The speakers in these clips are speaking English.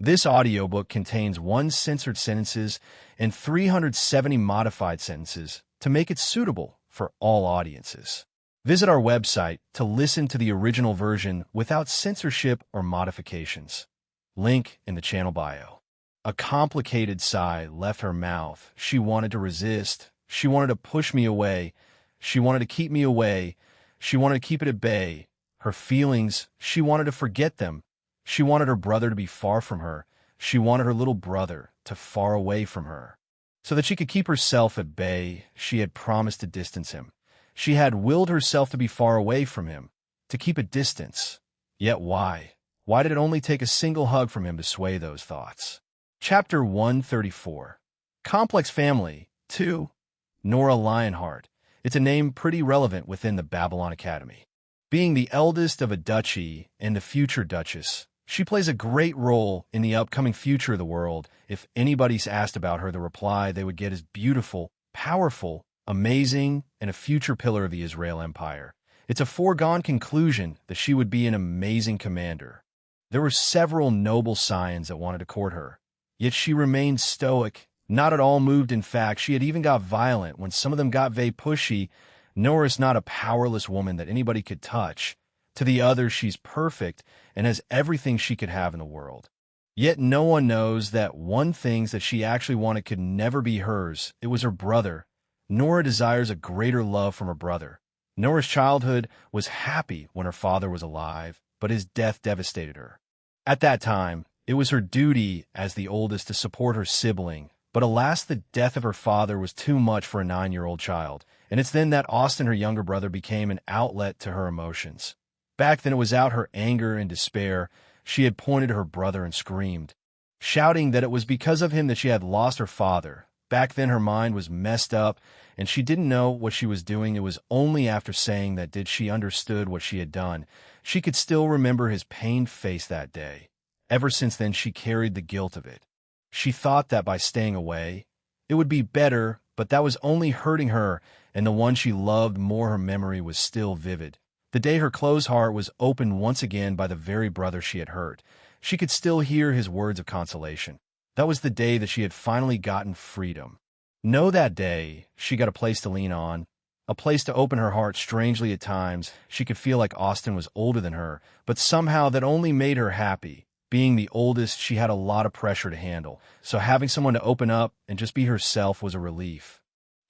This audiobook contains 1 censored sentences and 370 modified sentences to make it suitable for all audiences. Visit our website to listen to the original version without censorship or modifications. Link in the channel bio. A complicated sigh left her mouth. She wanted to resist. She wanted to push me away. She wanted to keep me away. She wanted to keep it at bay. Her feelings, she wanted to forget them. She wanted her brother to be far from her. She wanted her little brother to far away from her. So that she could keep herself at bay, she had promised to distance him. She had willed herself to be far away from him, to keep a distance. Yet why? Why did it only take a single hug from him to sway those thoughts? Chapter 134. Complex Family 2. Nora Lionheart. It's a name pretty relevant within the Babylon Academy. Being the eldest of a duchy and the future duchess, she plays a great role in the upcoming future of the world. If anybody's asked about her, the reply they would get is beautiful, powerful, amazing, and a future pillar of the Israel Empire. It's a foregone conclusion that she would be an amazing commander. There were several noble scions that wanted to court her, yet she remained stoic, not at all moved. In fact, she had even got violent when some of them got very pushy. Nora's not a powerless woman that anybody could touch. To the others, she's perfect and has everything she could have in the world. Yet no one knows that one thing that she actually wanted could never be hers. It was her brother. Nora desires a greater love from her brother. Nora's childhood was happy when her father was alive, but his death devastated her. At that time, it was her duty as the oldest to support her sibling, but alas, the death of her father was too much for a 9-year-old child, and it's then that Austin, her younger brother, became an outlet to her emotions. Back then it was out her anger and despair. She had pointed to her brother and screamed, shouting that it was because of him that she had lost her father. Back then her mind was messed up, and she didn't know what she was doing. It was only after saying that did she understood what she had done. She could still remember his pained face that day. Ever since then she carried the guilt of it. She thought that by staying away, it would be better, but that was only hurting her, and the one she loved more. Her memory was still vivid. The day her closed heart was opened once again by the very brother she had hurt. She could still hear his words of consolation. That was the day that she had finally gotten freedom. No, that day, she got a place to lean on, a place to open her heart. Strangely at times, she could feel like Austin was older than her, but somehow that only made her happy. Being the oldest, she had a lot of pressure to handle, so having someone to open up and just be herself was a relief.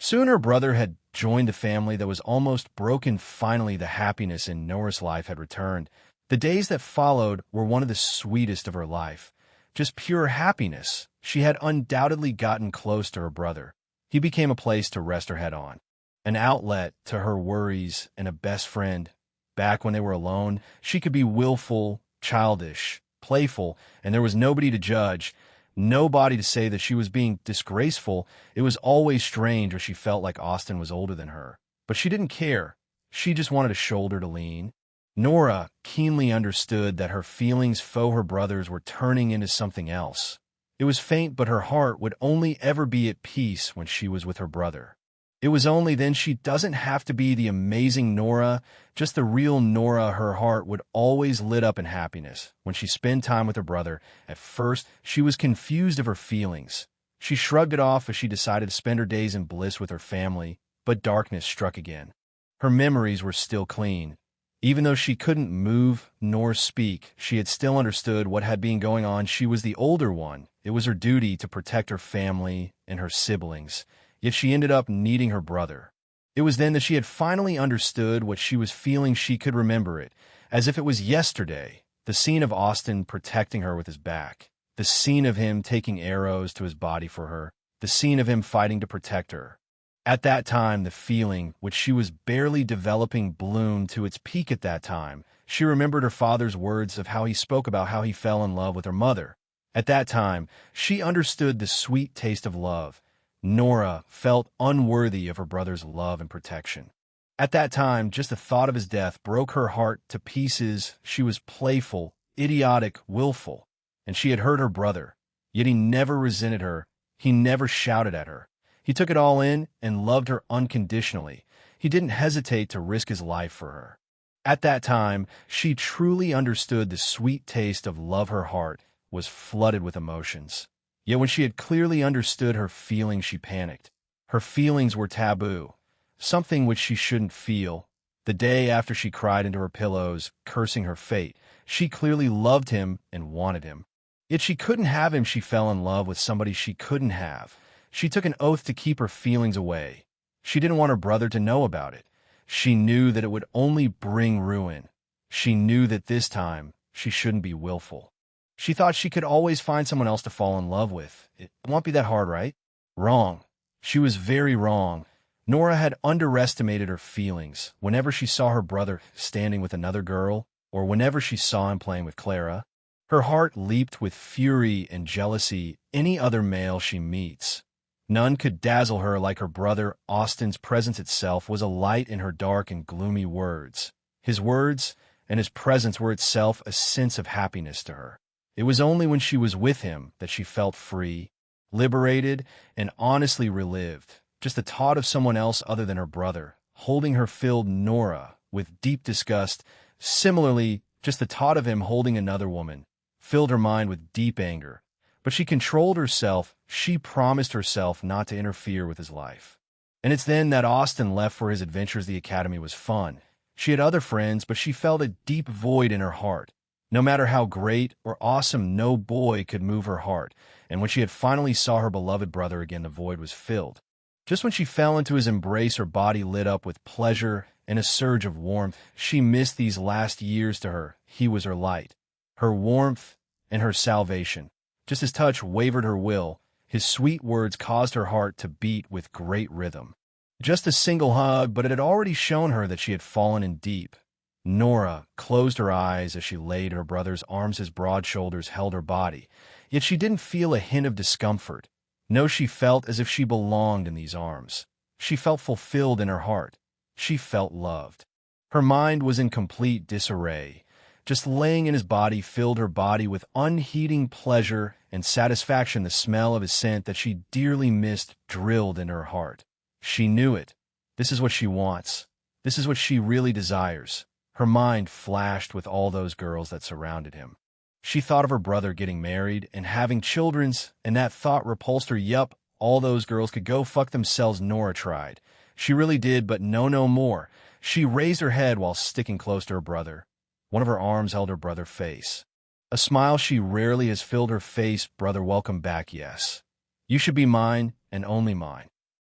Soon her brother had joined the family that was almost broken. Finally, the happiness in Nora's life had returned. The days that followed were one of the sweetest of her life. Just pure happiness. She had undoubtedly gotten close to her brother. He became a place to rest her head on, an outlet to her worries, and a best friend. Back when they were alone, she could be willful, childish, playful, and there was nobody to judge. Nobody to say that she was being disgraceful. It was always strange or she felt like Austin was older than her. But she didn't care. She just wanted a shoulder to lean. Nora keenly understood that her feelings for her brothers were turning into something else. It was faint, but her heart would only ever be at peace when she was with her brother. It was only then. She doesn't have to be the amazing Nora, just the real Nora. Her heart would always lit up in happiness when she spent time with her brother. At first, she was confused of her feelings. She shrugged it off as she decided to spend her days in bliss with her family, but darkness struck again. Her memories were still clean. Even though she couldn't move nor speak, she had still understood what had been going on. She was the older one. It was her duty to protect her family and her siblings. Yet she ended up needing her brother. It was then that she had finally understood what she was feeling. She could remember it, as if it was yesterday. The scene of Austin protecting her with his back. The scene of him taking arrows to his body for her. The scene of him fighting to protect her. At that time, the feeling, which she was barely developing, bloomed to its peak at that time. She remembered her father's words of how he spoke about how he fell in love with her mother. At that time, she understood the sweet taste of love. Nora felt unworthy of her brother's love and protection. At that time, just the thought of his death broke her heart to pieces. She was playful, idiotic, willful, and she had hurt her brother. Yet he never resented her. He never shouted at her. He took it all in and loved her unconditionally. He didn't hesitate to risk his life for her. At that time, she truly understood the sweet taste of love. Her heart was flooded with emotions. Yet when she had clearly understood her feelings, she panicked. Her feelings were taboo, something which she shouldn't feel. The day after she cried into her pillows, cursing her fate, she clearly loved him and wanted him. Yet she couldn't have him. She fell in love with somebody she couldn't have. She took an oath to keep her feelings away. She didn't want her brother to know about it. She knew that it would only bring ruin. She knew that this time she shouldn't be willful. She thought she could always find someone else to fall in love with. It won't be that hard, right? Wrong. She was very wrong. Nora had underestimated her feelings. Whenever she saw her brother standing with another girl, or whenever she saw him playing with Clara, her heart leaped with fury and jealousy. Any other male she meets, none could dazzle her like her brother. Austin's presence itself was a light in her dark and gloomy words. His words and his presence were itself a sense of happiness to her. It was only when she was with him that she felt free, liberated, and honestly relived. Just the thought of someone else other than her brother holding her filled Nora with deep disgust. Similarly, just the thought of him holding another woman filled her mind with deep anger. But she controlled herself. She promised herself not to interfere with his life. And it's then that Austin left for his adventures. The academy was fun. She had other friends, but she felt a deep void in her heart. No matter how great or awesome, no boy could move her heart. And when she had finally saw her beloved brother again, the void was filled. Just when she fell into his embrace, her body lit up with pleasure and a surge of warmth. She missed these last years to her. He was her light, her warmth, and her salvation. Just his touch wavered her will. His sweet words caused her heart to beat with great rhythm. Just a single hug, but it had already shown her that she had fallen in deep. Nora closed her eyes as she laid her brother's arms. His broad shoulders held her body, yet she didn't feel a hint of discomfort. No, she felt as if she belonged in these arms. She felt fulfilled in her heart. She felt loved. Her mind was in complete disarray. Just laying in his body filled her body with unheeding pleasure and satisfaction. The smell of his scent that she dearly missed drilled in her heart. She knew it. This is what she wants. This is what she really desires. Her mind flashed with all those girls that surrounded him. She thought of her brother getting married and having children, and that thought repulsed her. Yup, all those girls could go fuck themselves. Nora tried. She really did, but no more. She raised her head while sticking close to her brother. One of her arms held her brother's face. A smile she rarely has filled her face. Brother, welcome back, yes. You should be mine and only mine.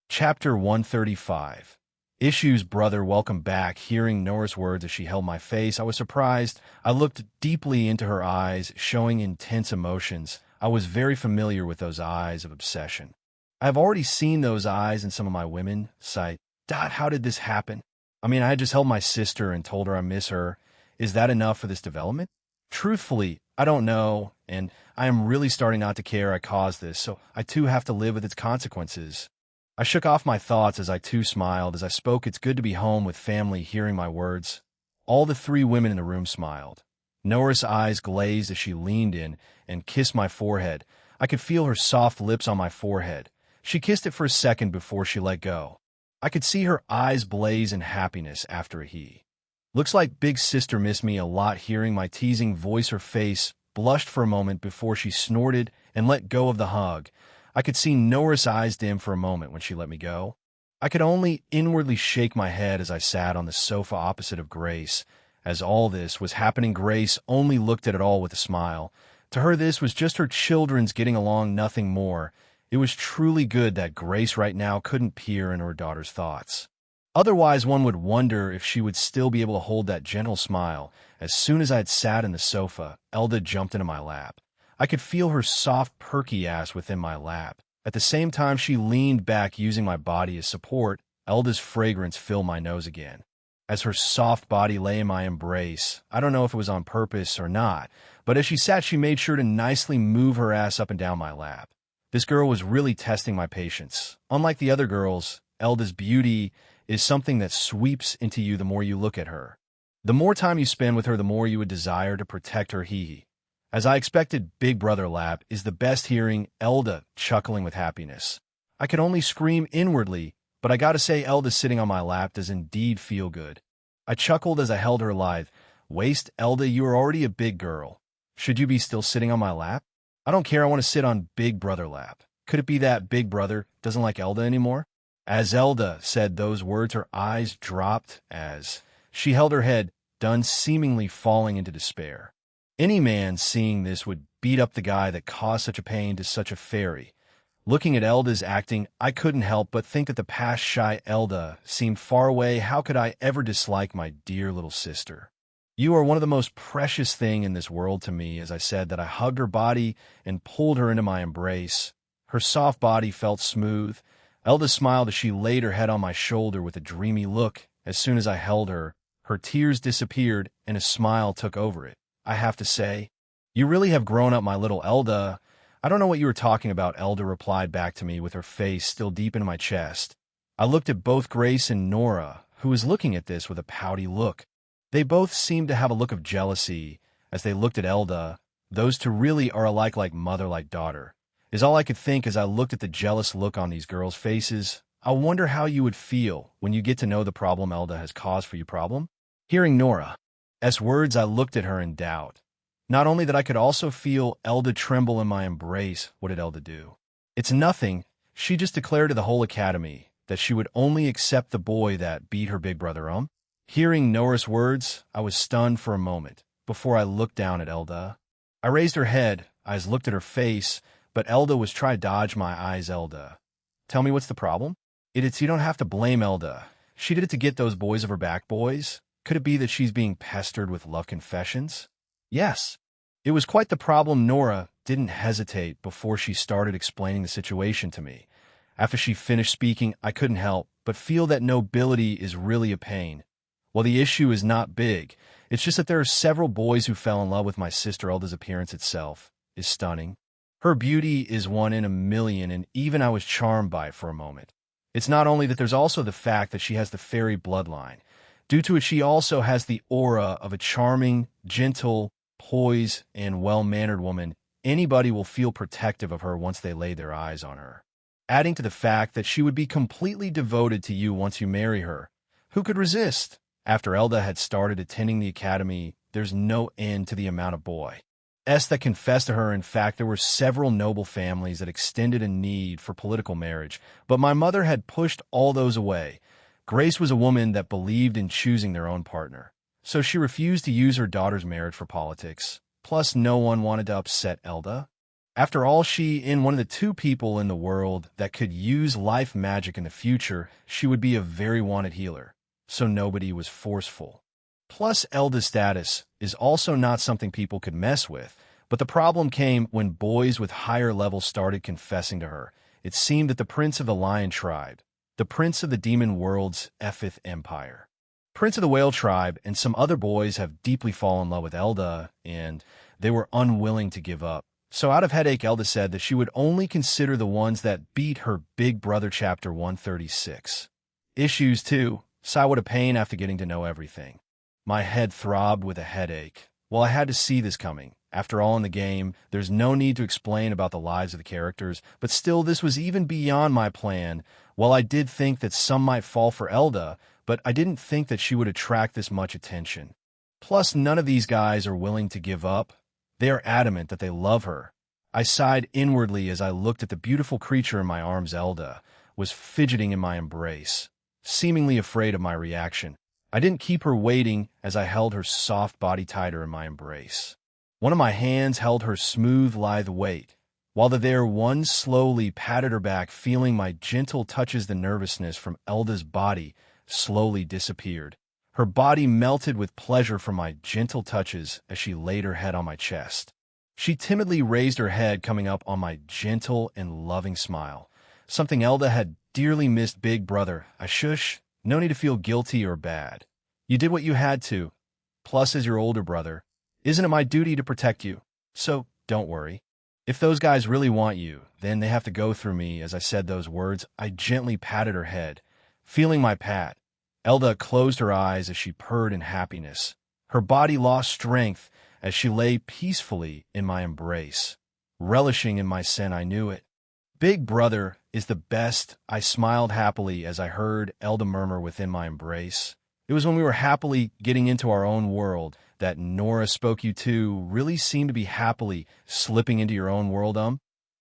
Chapter 135. Issues. Brother, welcome back. Hearing Nora's words as she held my face, I was surprised. I looked deeply into her eyes, showing intense emotions. I was very familiar with those eyes of obsession. I have already seen those eyes in some of my women. Sighed. Dot, how did this happen? I mean, I had just held my sister and told her I miss her. Is that enough for this development? Truthfully, I don't know, and I am really starting not to care I caused this, so I too have to live with its consequences. I shook off my thoughts as I too smiled as I spoke. It's good to be home with family. Hearing my words, all the three women in the room smiled. Nora's eyes glazed as she leaned in and kissed my forehead. I could feel her soft lips on my forehead. She kissed it for a second before she let go. I could see her eyes blaze in happiness after a he. Looks like big sister missed me a lot. Hearing my teasing voice, her face blushed for a moment before she snorted and let go of the hug. I could see Nora's eyes dim for a moment when she let me go. I could only inwardly shake my head as I sat on the sofa opposite of Grace. As all this was happening, Grace only looked at it all with a smile. To her, this was just her children's getting along, nothing more. It was truly good that Grace right now couldn't peer into her daughter's thoughts. Otherwise, one would wonder if she would still be able to hold that gentle smile. As soon as I had sat in the sofa, Elda jumped into my lap. I could feel her soft, perky ass within my lap. At the same time, she leaned back, using my body as support. Elda's fragrance filled my nose again. As her soft body lay in my embrace, I don't know if it was on purpose or not, but as she sat, she made sure to nicely move her ass up and down my lap. This girl was really testing my patience. Unlike the other girls, Elda's beauty is something that sweeps into you the more you look at her. The more time you spend with her, the more you would desire to protect her. Hee. As I expected, Big Brother lap is the best. Hearing Elda chuckling with happiness, I could only scream inwardly, but I gotta say, Elda sitting on my lap does indeed feel good. I chuckled as I held her lithe waist. Elda, you are already a big girl. Should you be still sitting on my lap? I don't care, I want to sit on Big Brother lap. Could it be that Big Brother doesn't like Elda anymore? As Elda said those words, her eyes dropped as she held her head, done seemingly falling into despair. Any man seeing this would beat up the guy that caused such a pain to such a fairy. Looking at Elda's acting, I couldn't help but think that the past shy Elda seemed far away. How could I ever dislike my dear little sister? You are one of the most precious thing in this world to me, as I said that I hugged her body and pulled her into my embrace. Her soft body felt smooth. Elda smiled as she laid her head on my shoulder with a dreamy look. As soon as I held her, her tears disappeared and a smile took over it. I have to say, you really have grown up, my little Elda. I don't know what you were talking about, Elda replied back to me with her face still deep into my chest. I looked at both Grace and Nora, who was looking at this with a pouty look. They both seemed to have a look of jealousy as they looked at Elda. Those two really are alike, like mother, like daughter, is all I could think as I looked at the jealous look on these girls' faces. I wonder how you would feel when you get to know the problem Elda has caused for you. Problem? Hearing Nora's words, I looked at her in doubt. Not only that, I could also feel Elda tremble in my embrace. What did Elda do? It's nothing. She just declared to the whole academy that she would only accept the boy that beat her big brother. Hearing Nora's words, I was stunned for a moment before I looked down at Elda. I raised her head, eyes looked at her face, but Elda was trying to dodge my eyes. Elda, tell me what's the problem? It's you don't have to blame Elda. She did it to get those boys of her back, boys. Could it be that she's being pestered with love confessions? Yes. It was quite the problem. Nora didn't hesitate before she started explaining the situation to me. After she finished speaking, I couldn't help but feel that nobility is really a pain. Well, the issue is not big. It's just that there are several boys who fell in love with my sister. Elda's appearance itself is stunning. Her beauty is one in a million, and even I was charmed by it for a moment. It's not only that, there's also the fact that she has the fairy bloodline. Due to it, she also has the aura of a charming, gentle, poised, and well-mannered woman. Anybody will feel protective of her once they lay their eyes on her. Adding to the fact that she would be completely devoted to you once you marry her. Who could resist? After Elda had started attending the academy, there's no end to the amount of boys that confessed to her. In fact, there were several noble families that extended a need for political marriage, but my mother had pushed all those away. Grace was a woman that believed in choosing their own partner, so she refused to use her daughter's marriage for politics. Plus, no one wanted to upset Elda. After all, she is one of the two people in the world that could use life magic in the future. She would be a very wanted healer, so nobody was forceful. Plus, Elda's status is also not something people could mess with, but the problem came when boys with higher levels started confessing to her. It seemed that the prince of the lion tribe, the prince of the demon world's fifth empire, prince of the whale tribe, and some other boys have deeply fallen in love with Elda, and they were unwilling to give up. So out of headache, Elda said that she would only consider the ones that beat her big brother. Chapter 136. Issues 2. Sigh, what a pain after getting to know everything. My head throbbed with a headache. Well, I had to see this coming. After all, in the game, there's no need to explain about the lives of the characters, but still, this was even beyond my plan. Well, I did think that some might fall for Elda, but I didn't think that she would attract this much attention. Plus, none of these guys are willing to give up. They are adamant that they love her. I sighed inwardly as I looked at the beautiful creature in my arms. Elda was fidgeting in my embrace, seemingly afraid of my reaction. I didn't keep her waiting as I held her soft body tighter in my embrace. One of my hands held her smooth, lithe weight, while the other one slowly patted her back. Feeling my gentle touches, the nervousness from Elda's body slowly disappeared. Her body melted with pleasure from my gentle touches as she laid her head on my chest. She timidly raised her head, coming up on my gentle and loving smile. Something Elda had dearly missed. Big brother, I shush. No need to feel guilty or bad. You did what you had to. Plus, as your older brother, isn't it my duty to protect you? So, don't worry. If those guys really want you, then they have to go through me. As I said those words, I gently patted her head. Feeling my pat, Elda closed her eyes as she purred in happiness. Her body lost strength as she lay peacefully in my embrace. Relishing in my scent, I knew it. Big brother is the best. I smiled happily as I heard Elda murmur within my embrace. It was when we were happily getting into our own world that Nora spoke. You two really seem to be happily slipping into your own world,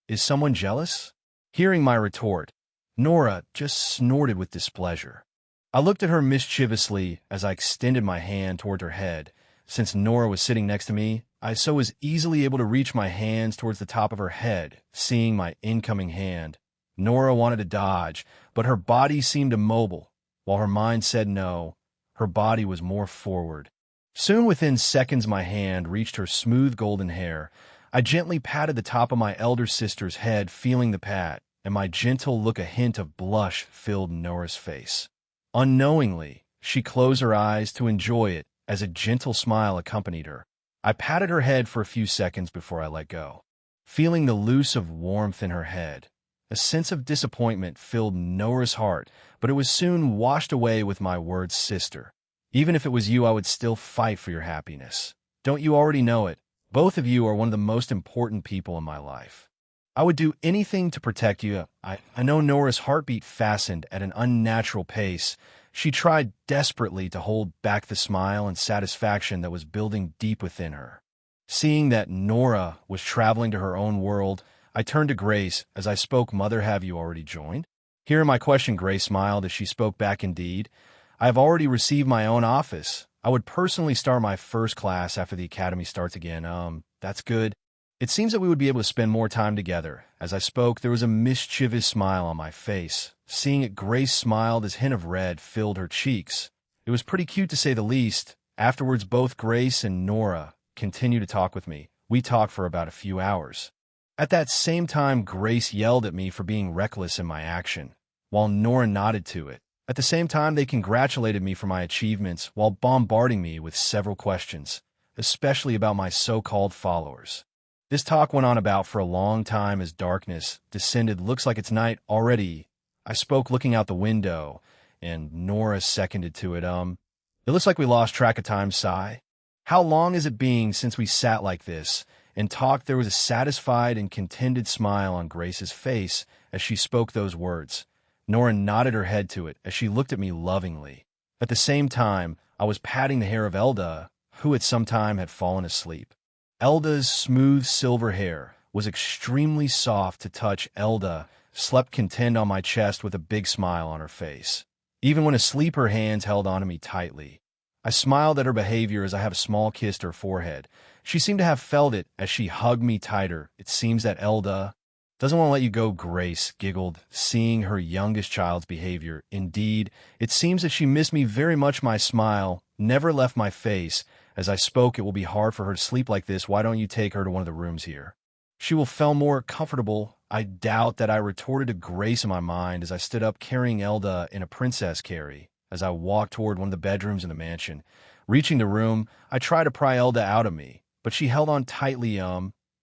Is someone jealous? Hearing my retort, Nora just snorted with displeasure. I looked at her mischievously as I extended my hand toward her head. Since Nora was sitting next to me, I so was easily able to reach my hands towards the top of her head, seeing my incoming hand. Nora wanted to dodge, but her body seemed immobile. While her mind said no, her body was more forward. Soon within seconds my hand reached her smooth golden hair. I gently patted the top of my elder sister's head, feeling the pat, and my gentle look a hint of blush filled Nora's face. Unknowingly, she closed her eyes to enjoy it as a gentle smile accompanied her. I patted her head for a few seconds before I let go, feeling the loose of warmth in her head. A sense of disappointment filled Nora's heart, but it was soon washed away with my words, sister. Even if it was you, I would still fight for your happiness. Don't you already know it? Both of you are one of the most important people in my life. I would do anything to protect you. I know Nora's heartbeat fastened at an unnatural pace. She tried desperately to hold back the smile and satisfaction that was building deep within her. Seeing that Nora was traveling to her own world, I turned to Grace as I spoke. Mother, have you already joined? Hearing my question, Grace smiled as she spoke back. Indeed, I have already received my own office. I would personally start my first class after the academy starts again. That's good. It seems that we would be able to spend more time together. As I spoke, there was a mischievous smile on my face. Seeing it, Grace smiled as a hint of red filled her cheeks. It was pretty cute to say the least. Afterwards, both Grace and Nora continued to talk with me. We talked for about a few hours. At that same time, Grace yelled at me for being reckless in my action, while Nora nodded to it. At the same time, they congratulated me for my achievements while bombarding me with several questions, especially about my so-called followers. This talk went on about for a long time as darkness descended. Looks like it's night already. I spoke looking out the window, and Nora seconded to it. It looks like we lost track of time, sigh. How long is it being since we sat like this and talked? There was a satisfied and contented smile on Grace's face as she spoke those words. Nora nodded her head to it as she looked at me lovingly. At the same time, I was patting the hair of Elda, who at some time had fallen asleep. Elda's smooth silver hair was extremely soft to touch. Elda slept content on my chest with a big smile on her face. Even when asleep, her hands held onto me tightly. I smiled at her behavior as I have a small kiss to her forehead. She seemed to have felt it as she hugged me tighter. It seems that Elda doesn't want to let you go, Grace giggled, seeing her youngest child's behavior. Indeed, it seems that she missed me very much. My smile never left my face. As I spoke, it will be hard for her to sleep like this. Why don't you take her to one of the rooms here? She will feel more comfortable. I doubt that, I retorted to Grace in my mind as I stood up, carrying Elda in a princess carry. As I walked toward one of the bedrooms in the mansion, reaching the room, I tried to pry Elda out of me, but she held on tightly.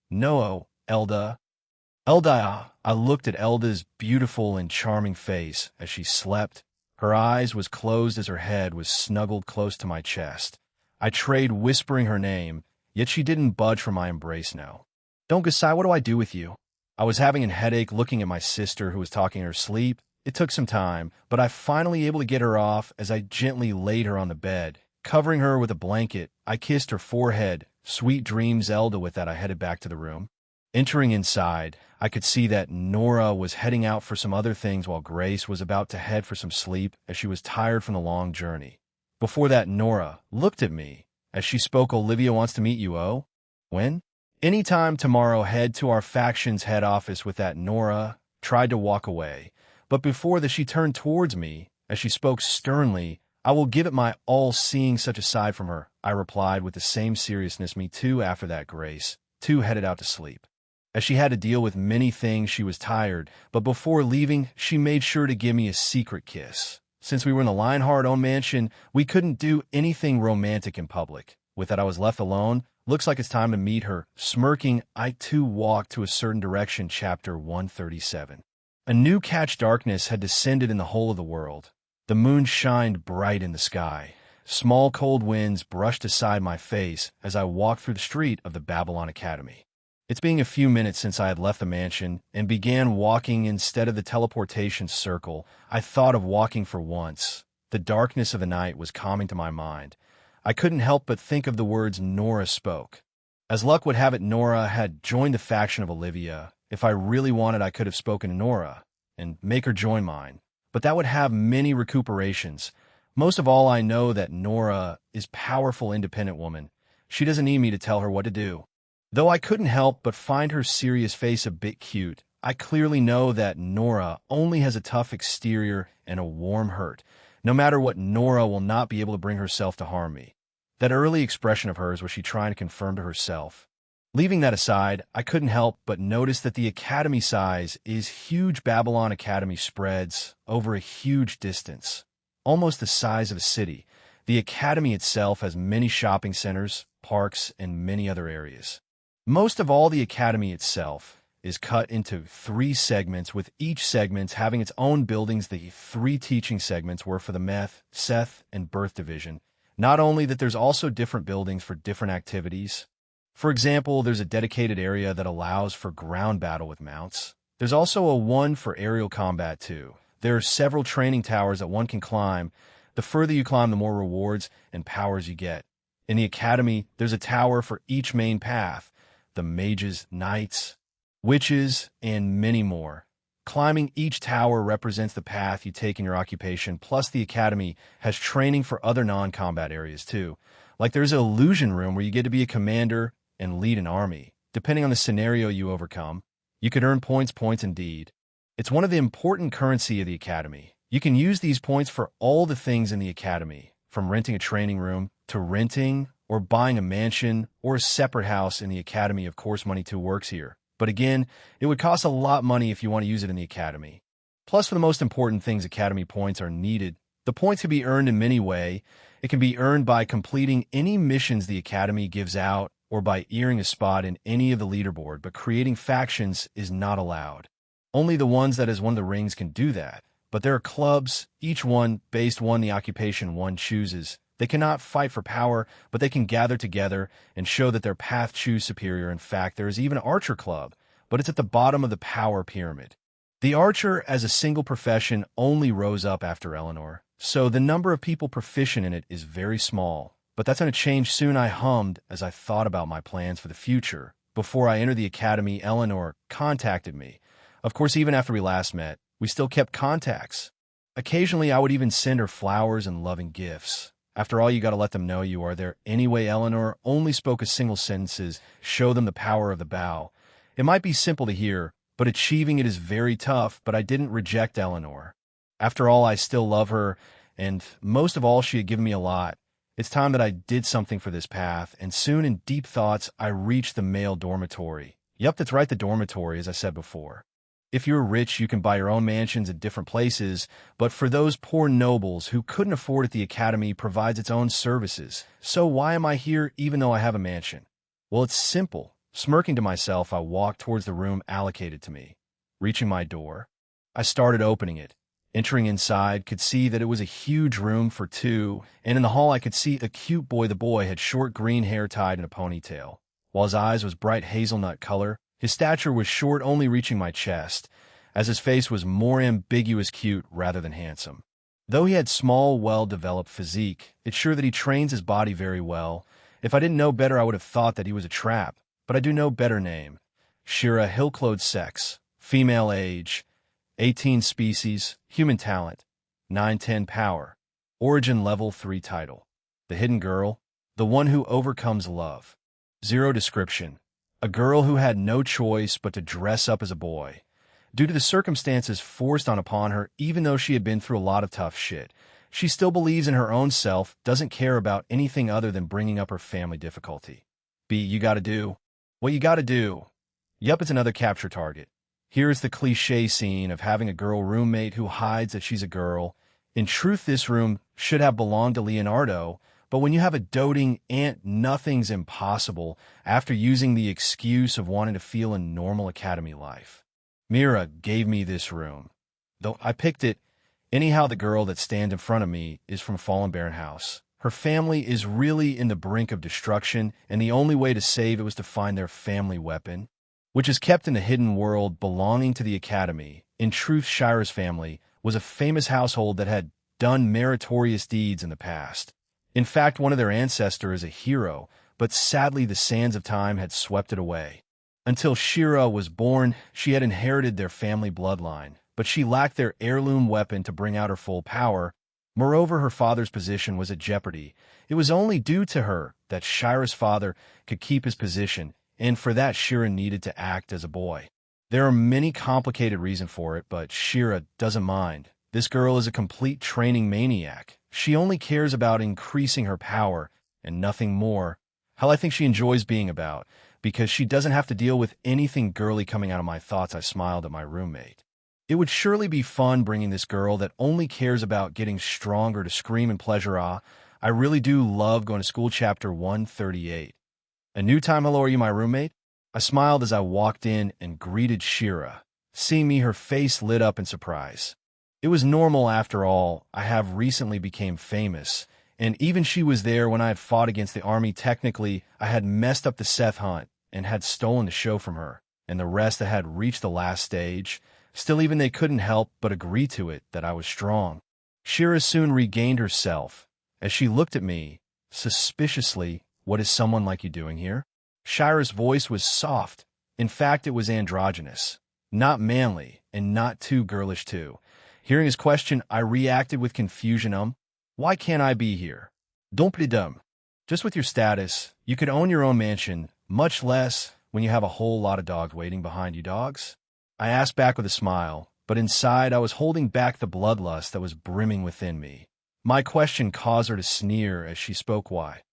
No, Elda. Elda, I looked at Elda's beautiful and charming face as she slept. Her eyes was closed as her head was snuggled close to my chest. I tried whispering her name, yet she didn't budge from my embrace now. Don't Gasai, what do I do with you? I was having a headache looking at my sister who was talking in her sleep. It took some time, but I finally able to get her off as I gently laid her on the bed. Covering her with a blanket, I kissed her forehead. Sweet dreams, Elda. With that, I headed back to the room. Entering inside, I could see that Nora was heading out for some other things while Grace was about to head for some sleep as she was tired from the long journey. Before that, Nora looked at me as she spoke. Olivia wants to meet you. Oh? When? Anytime tomorrow. Head to our faction's head office. With that, Nora tried to walk away, but before that she turned towards me as she spoke sternly. I will give it my all. Seeing such a side from her, I replied with the same seriousness. Me too. After that, Grace too headed out to sleep. As she had to deal with many things, she was tired, but before leaving, she made sure to give me a secret kiss. Since we were in the Lionheart-owned mansion, we couldn't do anything romantic in public. With that, I was left alone. Looks like it's time to meet her. Smirking, I too walked to a certain direction. Chapter 137. A new catch darkness had descended in the whole of the world. The moon shined bright in the sky. Small cold winds brushed aside my face as I walked through the street of the Babylon Academy. It's been a few minutes since I had left the mansion and began walking instead of the teleportation circle. I thought of walking for once. The darkness of the night was calming to my mind. I couldn't help but think of the words Nora spoke. As luck would have it, Nora had joined the faction of Olivia. If I really wanted, I could have spoken to Nora and make her join mine. But that would have many recuperations. Most of all, I know that Nora is a powerful, independent woman. She doesn't need me to tell her what to do. Though I couldn't help but find her serious face a bit cute, I clearly know that Nora only has a tough exterior and a warm heart. No matter what, Nora will not be able to bring herself to harm me. That early expression of hers was she trying to confirm to herself. Leaving that aside, I couldn't help but notice that the academy size is huge. Babylon Academy spreads over a huge distance, almost the size of a city. The academy itself has many shopping centers, parks, and many other areas. Most of all, the academy itself is cut into 3 segments, with each segment having its own buildings. The 3 teaching segments were for the Meth, Seth, and Birth division. Not only that, there's also different buildings for different activities. For example, there's a dedicated area that allows for ground battle with mounts. There's also a one for aerial combat too. There are several training towers that one can climb. The further you climb, the more rewards and powers you get. In the academy, there's a tower for each main path: the mages, knights, witches, and many more. Climbing each tower represents the path you take in your occupation, plus the academy has training for other non-combat areas too. Like there's an illusion room where you get to be a commander and lead an army. Depending on the scenario you overcome, you could earn points indeed. It's one of the important currency of the academy. You can use these points for all the things in the academy, from renting a training room to renting or buying a mansion or a separate house in the academy. Of course, money too works here. But again, it would cost a lot of money if you want to use it in the academy. Plus, for the most important things, academy points are needed. The points can be earned in many ways. It can be earned by completing any missions the academy gives out, or by earning a spot in any of the leaderboard, but creating factions is not allowed. Only the ones that has won the rings can do that. But there are clubs, each one based on the occupation one chooses. They cannot fight for power, but they can gather together and show that their path choose superior. In fact, there is even an archer club, but it's at the bottom of the power pyramid. The archer as a single profession only rose up after Eleanor, so the number of people proficient in it is very small. But that's going to change soon. I hummed as I thought about my plans for the future. Before I entered the academy, Eleanor contacted me. Of course, even after we last met, we still kept contacts. Occasionally, I would even send her flowers and loving gifts. After all, you got to let them know you are there. Anyway, Eleanor only spoke a single sentences, show them the power of the bow. It might be simple to hear, but achieving it is very tough. But I didn't reject Eleanor. After all, I still love her, and most of all, she had given me a lot. It's time that I did something for this path, and soon in deep thoughts, I reached the male dormitory. Yep, that's right, the dormitory, as I said before. If you're rich, you can buy your own mansions at different places, but for those poor nobles who couldn't afford it, the academy provides its own services. So why am I here even though I have a mansion? Well, it's simple. Smirking to myself, I walked towards the room allocated to me. Reaching my door, I started opening it. Entering inside, could see that it was a huge room for 2, and in the hall I could see a cute boy. The boy had short green hair tied in a ponytail, while his eyes was bright hazelnut color. His stature was short, only reaching my chest, as his face was more ambiguous cute rather than handsome. Though he had small, well-developed physique, it's sure that he trains his body very well. If I didn't know better, I would have thought that he was a trap, but I do know better. Name: Shira Hillclode. Sex: female. Age: 18. Species: human. Talent: 910. Power: origin level 3. Title: The Hidden Girl, the one who overcomes love. 0. Description: a girl who had no choice but to dress up as a boy. Due to the circumstances forced upon her, even though she had been through a lot of tough shit, she still believes in her own self, doesn't care about anything other than bringing up her family difficulty. B. You gotta do what you gotta do. Yup, it's another capture target. Here's the cliche scene of having a girl roommate who hides that she's a girl. In truth, this room should have belonged to Leonardo, but when you have a doting aunt, nothing's impossible after using the excuse of wanting to feel a normal academy life. Mira gave me this room, though I picked it. Anyhow, the girl that stands in front of me is from Fallen Baron House. Her family is really in the brink of destruction, and the only way to save it was to find their family weapon, which is kept in the hidden world belonging to the academy. In truth, Shira's family was a famous household that had done meritorious deeds in the past. In fact, one of their ancestors is a hero, but sadly the sands of time had swept it away. Until Shira was born, she had inherited their family bloodline, but she lacked their heirloom weapon to bring out her full power. Moreover, her father's position was at jeopardy. It was only due to her that Shira's father could keep his position, and for that Shira needed to act as a boy. There are many complicated reasons for it, but Shira doesn't mind. This girl is a complete training maniac. She only cares about increasing her power and nothing more. Hell, I think she enjoys being about, because she doesn't have to deal with anything girly coming out of my thoughts. I smiled at my roommate. It would surely be fun bringing this girl that only cares about getting stronger to scream in pleasure. I really do love going to school. Chapter 138. A new time. Hello, are you my roommate? I smiled as I walked in and greeted Shira. Seeing me, her face lit up in surprise. It was normal after all. I have recently became famous, and even she was there when I had fought against the army. Technically, I had messed up the Seth hunt and had stolen the show from her, and the rest that had reached the last stage. Still, even they couldn't help but agree to it that I was strong. Shira soon regained herself. As she looked at me, suspiciously, what is someone like you doing here? Shira's voice was soft. In fact, it was androgynous. Not manly, and not too girlish too. Hearing his question, I reacted with confusion. Why can't I be here? Don't be dumb. Just with your status, you could own your own mansion, much less when you have a whole lot of dogs waiting behind you. Dogs? I asked back with a smile, but inside I was holding back the bloodlust that was brimming within me. My question caused her to sneer as she spoke. Why?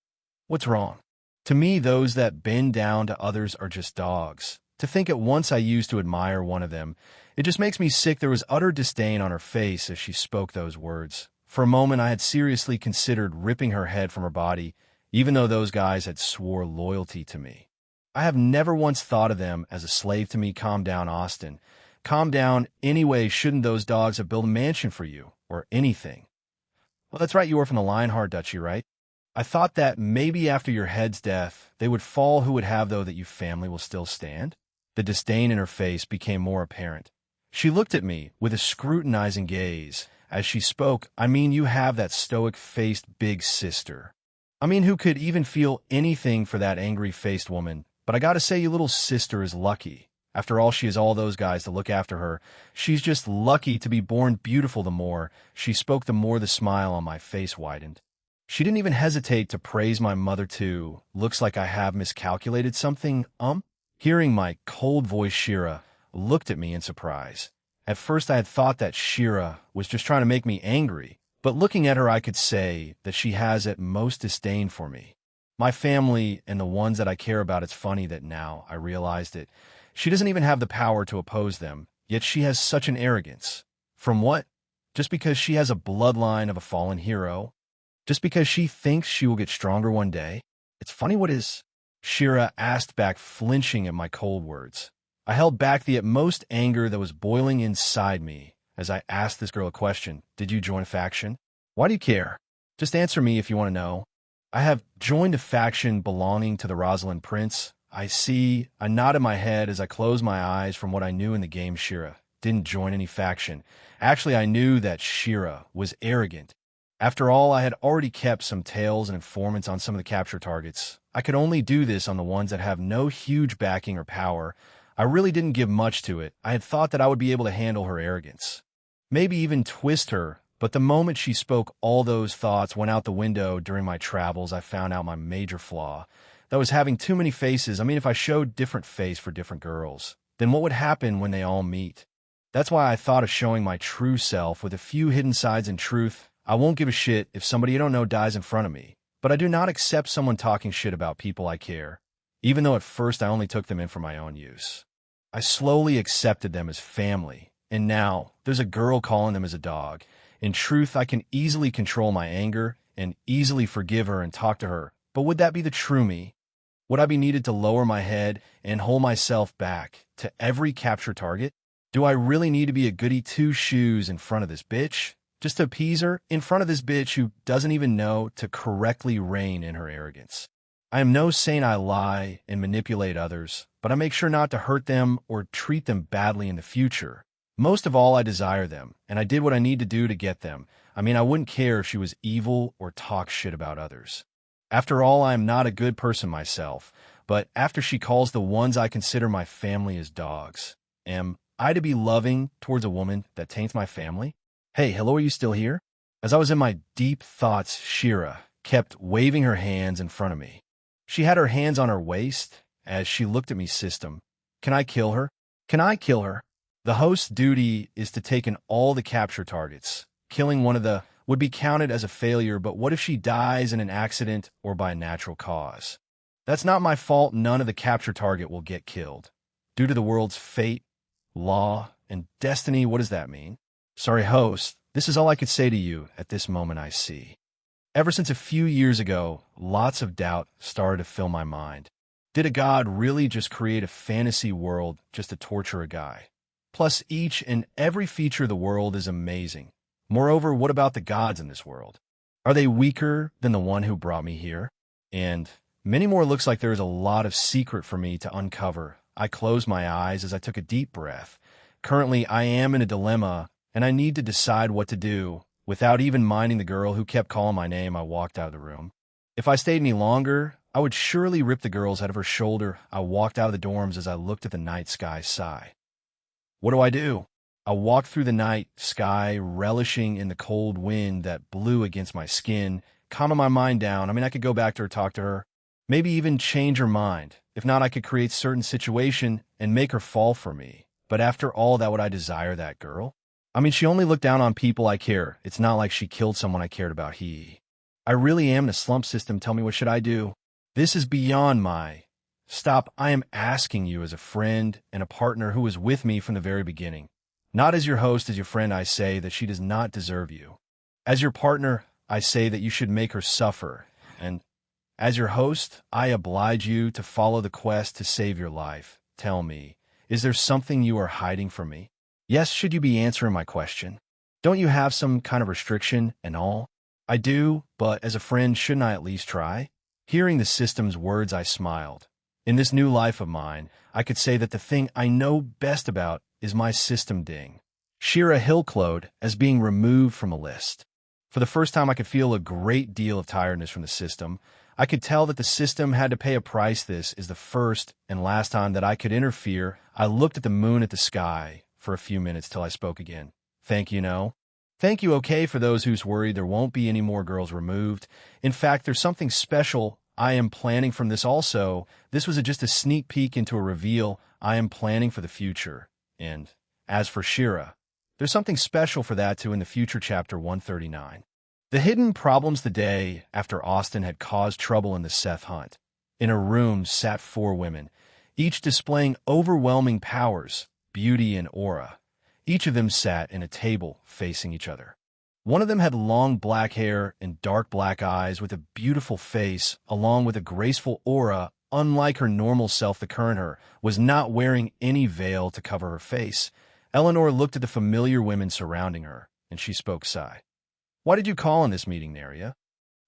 What's wrong? To me, those that bend down to others are just dogs. To think at once I used to admire one of them, it just makes me sick. There was utter disdain on her face as she spoke those words. For a moment, I had seriously considered ripping her head from her body, even though those guys had swore loyalty to me. I have never once thought of them as a slave to me. Calm down, Austin. Calm down. Anyway, shouldn't those dogs have built a mansion for you, or anything? Well, that's right, you were from the Lionheart Duchy, right? I thought that maybe after your head's death, they would fall. Who would have, though, that your family will still stand? The disdain in her face became more apparent. She looked at me with a scrutinizing gaze. As she spoke, I mean, you have that stoic-faced big sister. I mean, who could even feel anything for that angry-faced woman? But I gotta say, your little sister is lucky. After all, she has all those guys to look after her. She's just lucky to be born beautiful. The more she spoke, the more the smile on my face widened. She didn't even hesitate to praise my mother, too. Looks like I have miscalculated something, Hearing my cold voice, Shira looked at me in surprise. At first, I had thought that Shira was just trying to make me angry, but looking at her, I could say that she has at most disdain for me. My family and the ones that I care about. It's funny that now I realized it. She doesn't even have the power to oppose them, yet she has such an arrogance. From what? Just because she has a bloodline of a fallen hero? Just because she thinks she will get stronger one day? It's funny what is. Shira asked back, flinching at my cold words. I held back the utmost anger that was boiling inside me as I asked this girl a question. Did you join a faction? Why do you care? Just answer me if you want to know. I have joined a faction belonging to the Rosalind Prince. I see. I nodded my head as I closed my eyes. From what I knew in the game, Shira didn't join any faction. Actually, I knew that Shira was arrogant. After all, I had already kept some tails and informants on some of the capture targets. I could only do this on the ones that have no huge backing or power. I really didn't give much to it. I had thought that I would be able to handle her arrogance. Maybe even twist her, but the moment she spoke, all those thoughts went out the window. During my travels, I found out my major flaw. That was having too many faces. I mean, if I showed different face for different girls, then what would happen when they all meet? That's why I thought of showing my true self with a few hidden sides. In truth, I won't give a shit if somebody I don't know dies in front of me, but I do not accept someone talking shit about people I care, even though at first I only took them in for my own use. I slowly accepted them as family, and now there's a girl calling them as a dog. In truth, I can easily control my anger and easily forgive her and talk to her, but would that be the true me? Would I be needed to lower my head and hold myself back to every capture target? Do I really need to be a goody two-shoes in front of this bitch? Just to appease her, in front of this bitch who doesn't even know to correctly rein in her arrogance. I am no saint. I lie and manipulate others, but I make sure not to hurt them or treat them badly in the future. Most of all, I desire them, and I did what I need to do to get them. I mean, I wouldn't care if she was evil or talk shit about others. After all, I am not a good person myself, but after she calls the ones I consider my family as dogs, am I to be loving towards a woman that taints my family? Hey, hello, are you still here? As I was in my deep thoughts, Shira kept waving her hands in front of me. She had her hands on her waist as she looked at me. System. Can I kill her? Can I kill her? The host's duty is to take in all the capture targets. Killing one of the would be counted as a failure, but what if she dies in an accident or by a natural cause? That's not my fault. None of the capture target will get killed. Due to the world's fate, law, and destiny, what does that mean? Sorry, host, this is all I could say to you at this moment. I see. Ever since a few years ago, lots of doubt started to fill my mind. Did a god really just create a fantasy world just to torture a guy? Plus, each and every feature of the world is amazing. Moreover, what about the gods in this world? Are they weaker than the one who brought me here? And many more. Looks like there is a lot of secret for me to uncover. I closed my eyes as I took a deep breath. Currently, I am in a dilemma, and I need to decide what to do. Without even minding the girl who kept calling my name, I walked out of the room. If I stayed any longer, I would surely rip the girl's head of her shoulder. I walked out of the dorms as I looked at the night sky. Sigh. What do I do? I walked through the night sky, relishing in the cold wind that blew against my skin, calming my mind down. I mean, I could go back to her, talk to her, maybe even change her mind. If not, I could create a certain situation and make her fall for me. But after all that, would I desire that girl? I mean, she only looked down on people I care. It's not like she killed someone I cared about. I really am in a slump. System. Tell me, what should I do? This is beyond my... Stop. I am asking you as a friend and a partner who was with me from the very beginning. Not as your host, as your friend, I say that she does not deserve you. As your partner, I say that you should make her suffer. And as your host, I oblige you to follow the quest to save your life. Tell me, is there something you are hiding from me? Yes, should you be answering my question? Don't you have some kind of restriction and all? I do, but as a friend, shouldn't I at least try? Hearing the system's words, I smiled. In this new life of mine, I could say that the thing I know best about is my system ding. Shira Hillclode as being removed from a list. For the first time, I could feel a great deal of tiredness from the system. I could tell that the system had to pay a price. This is the first and last time that I could interfere. I looked at the moon at the sky for a few minutes till I spoke again. Thank you, no? Thank you, okay, for those who's worried there won't be any more girls removed. In fact, there's something special I am planning from this also. This was just a sneak peek into a reveal I am planning for the future. And as for Shira, there's something special for that too in the future. Chapter 139. The hidden problems. The day after Austin had caused trouble in the Seth hunt. In a room sat 4 women, each displaying overwhelming powers, beauty, and aura. Each of them sat in a table facing each other. One of them had long black hair and dark black eyes with a beautiful face, along with a graceful aura. Unlike her normal self, the current her was not wearing any veil to cover her face. Eleanor looked at the familiar women surrounding her, and she spoke. Sigh. Why did you call on this meeting, Naria?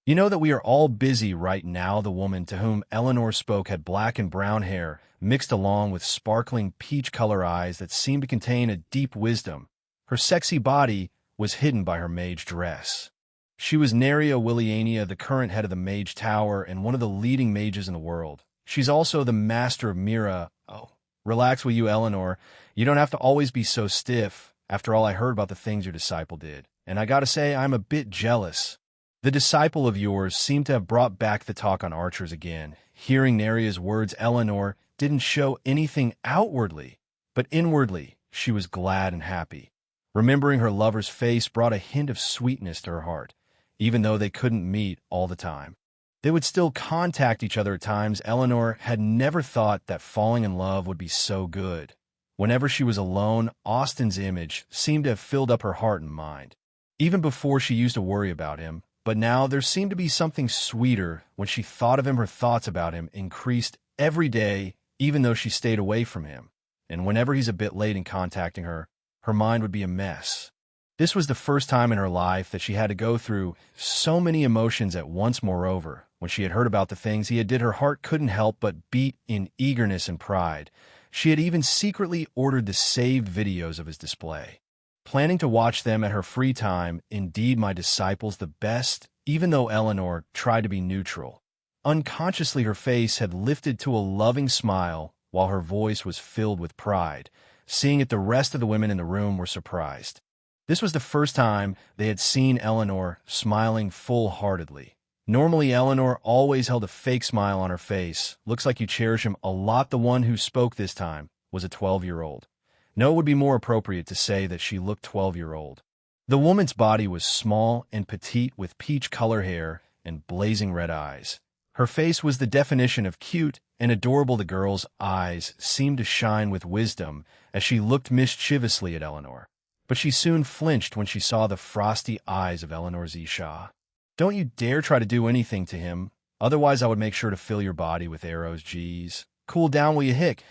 You know that we are all busy right now. The woman to whom Eleanor spoke had black and brown hair, mixed along with sparkling peach-color eyes that seemed to contain a deep wisdom. Her sexy body was hidden by her mage dress. She was Naria Williania, the current head of the Mage Tower and one of the leading mages in the world. She's also the master of Mira. Oh, relax, will you, Eleanor? You don't have to always be so stiff. After all, I heard about the things your disciple did, and I gotta say, I'm a bit jealous. The disciple of yours seemed to have brought back the talk on archers again. Hearing Naria's words, Eleanor didn't show anything outwardly, but inwardly she was glad and happy. Remembering her lover's face brought a hint of sweetness to her heart. Even though they couldn't meet all the time, they would still contact each other at times. Eleanor had never thought that falling in love would be so good. Whenever she was alone, Austin's image seemed to have filled up her heart and mind. Even before, she used to worry about him, but now there seemed to be something sweeter when she thought of him. Her thoughts about him increased every day, even though she stayed away from him. And whenever he's a bit late in contacting her, her mind would be a mess. This was the first time in her life that she had to go through so many emotions at once. Moreover, when she had heard about the things he had did, her heart couldn't help but beat in eagerness and pride. She had even secretly ordered the saved videos of his display, planning to watch them at her free time. Indeed, my disciples the best, even though Eleanor tried to be neutral. Unconsciously, her face had lifted to a loving smile while her voice was filled with pride, seeing it the rest of the women in the room were surprised. This was the first time they had seen Eleanor smiling full-heartedly. Normally, Eleanor always held a fake smile on her face. Looks like you cherish him a lot. The one who spoke this time was a 12-year-old. No, it would be more appropriate to say that she looked 12-year-old. The woman's body was small and petite with peach color hair and blazing red eyes. Her face was the definition of cute and adorable. The girl's eyes seemed to shine with wisdom as she looked mischievously at Eleanor. But she soon flinched when she saw the frosty eyes of Eleanor Zisha. Don't you dare try to do anything to him, otherwise I would make sure to fill your body with arrows. Geez. Cool down, will you, Hick?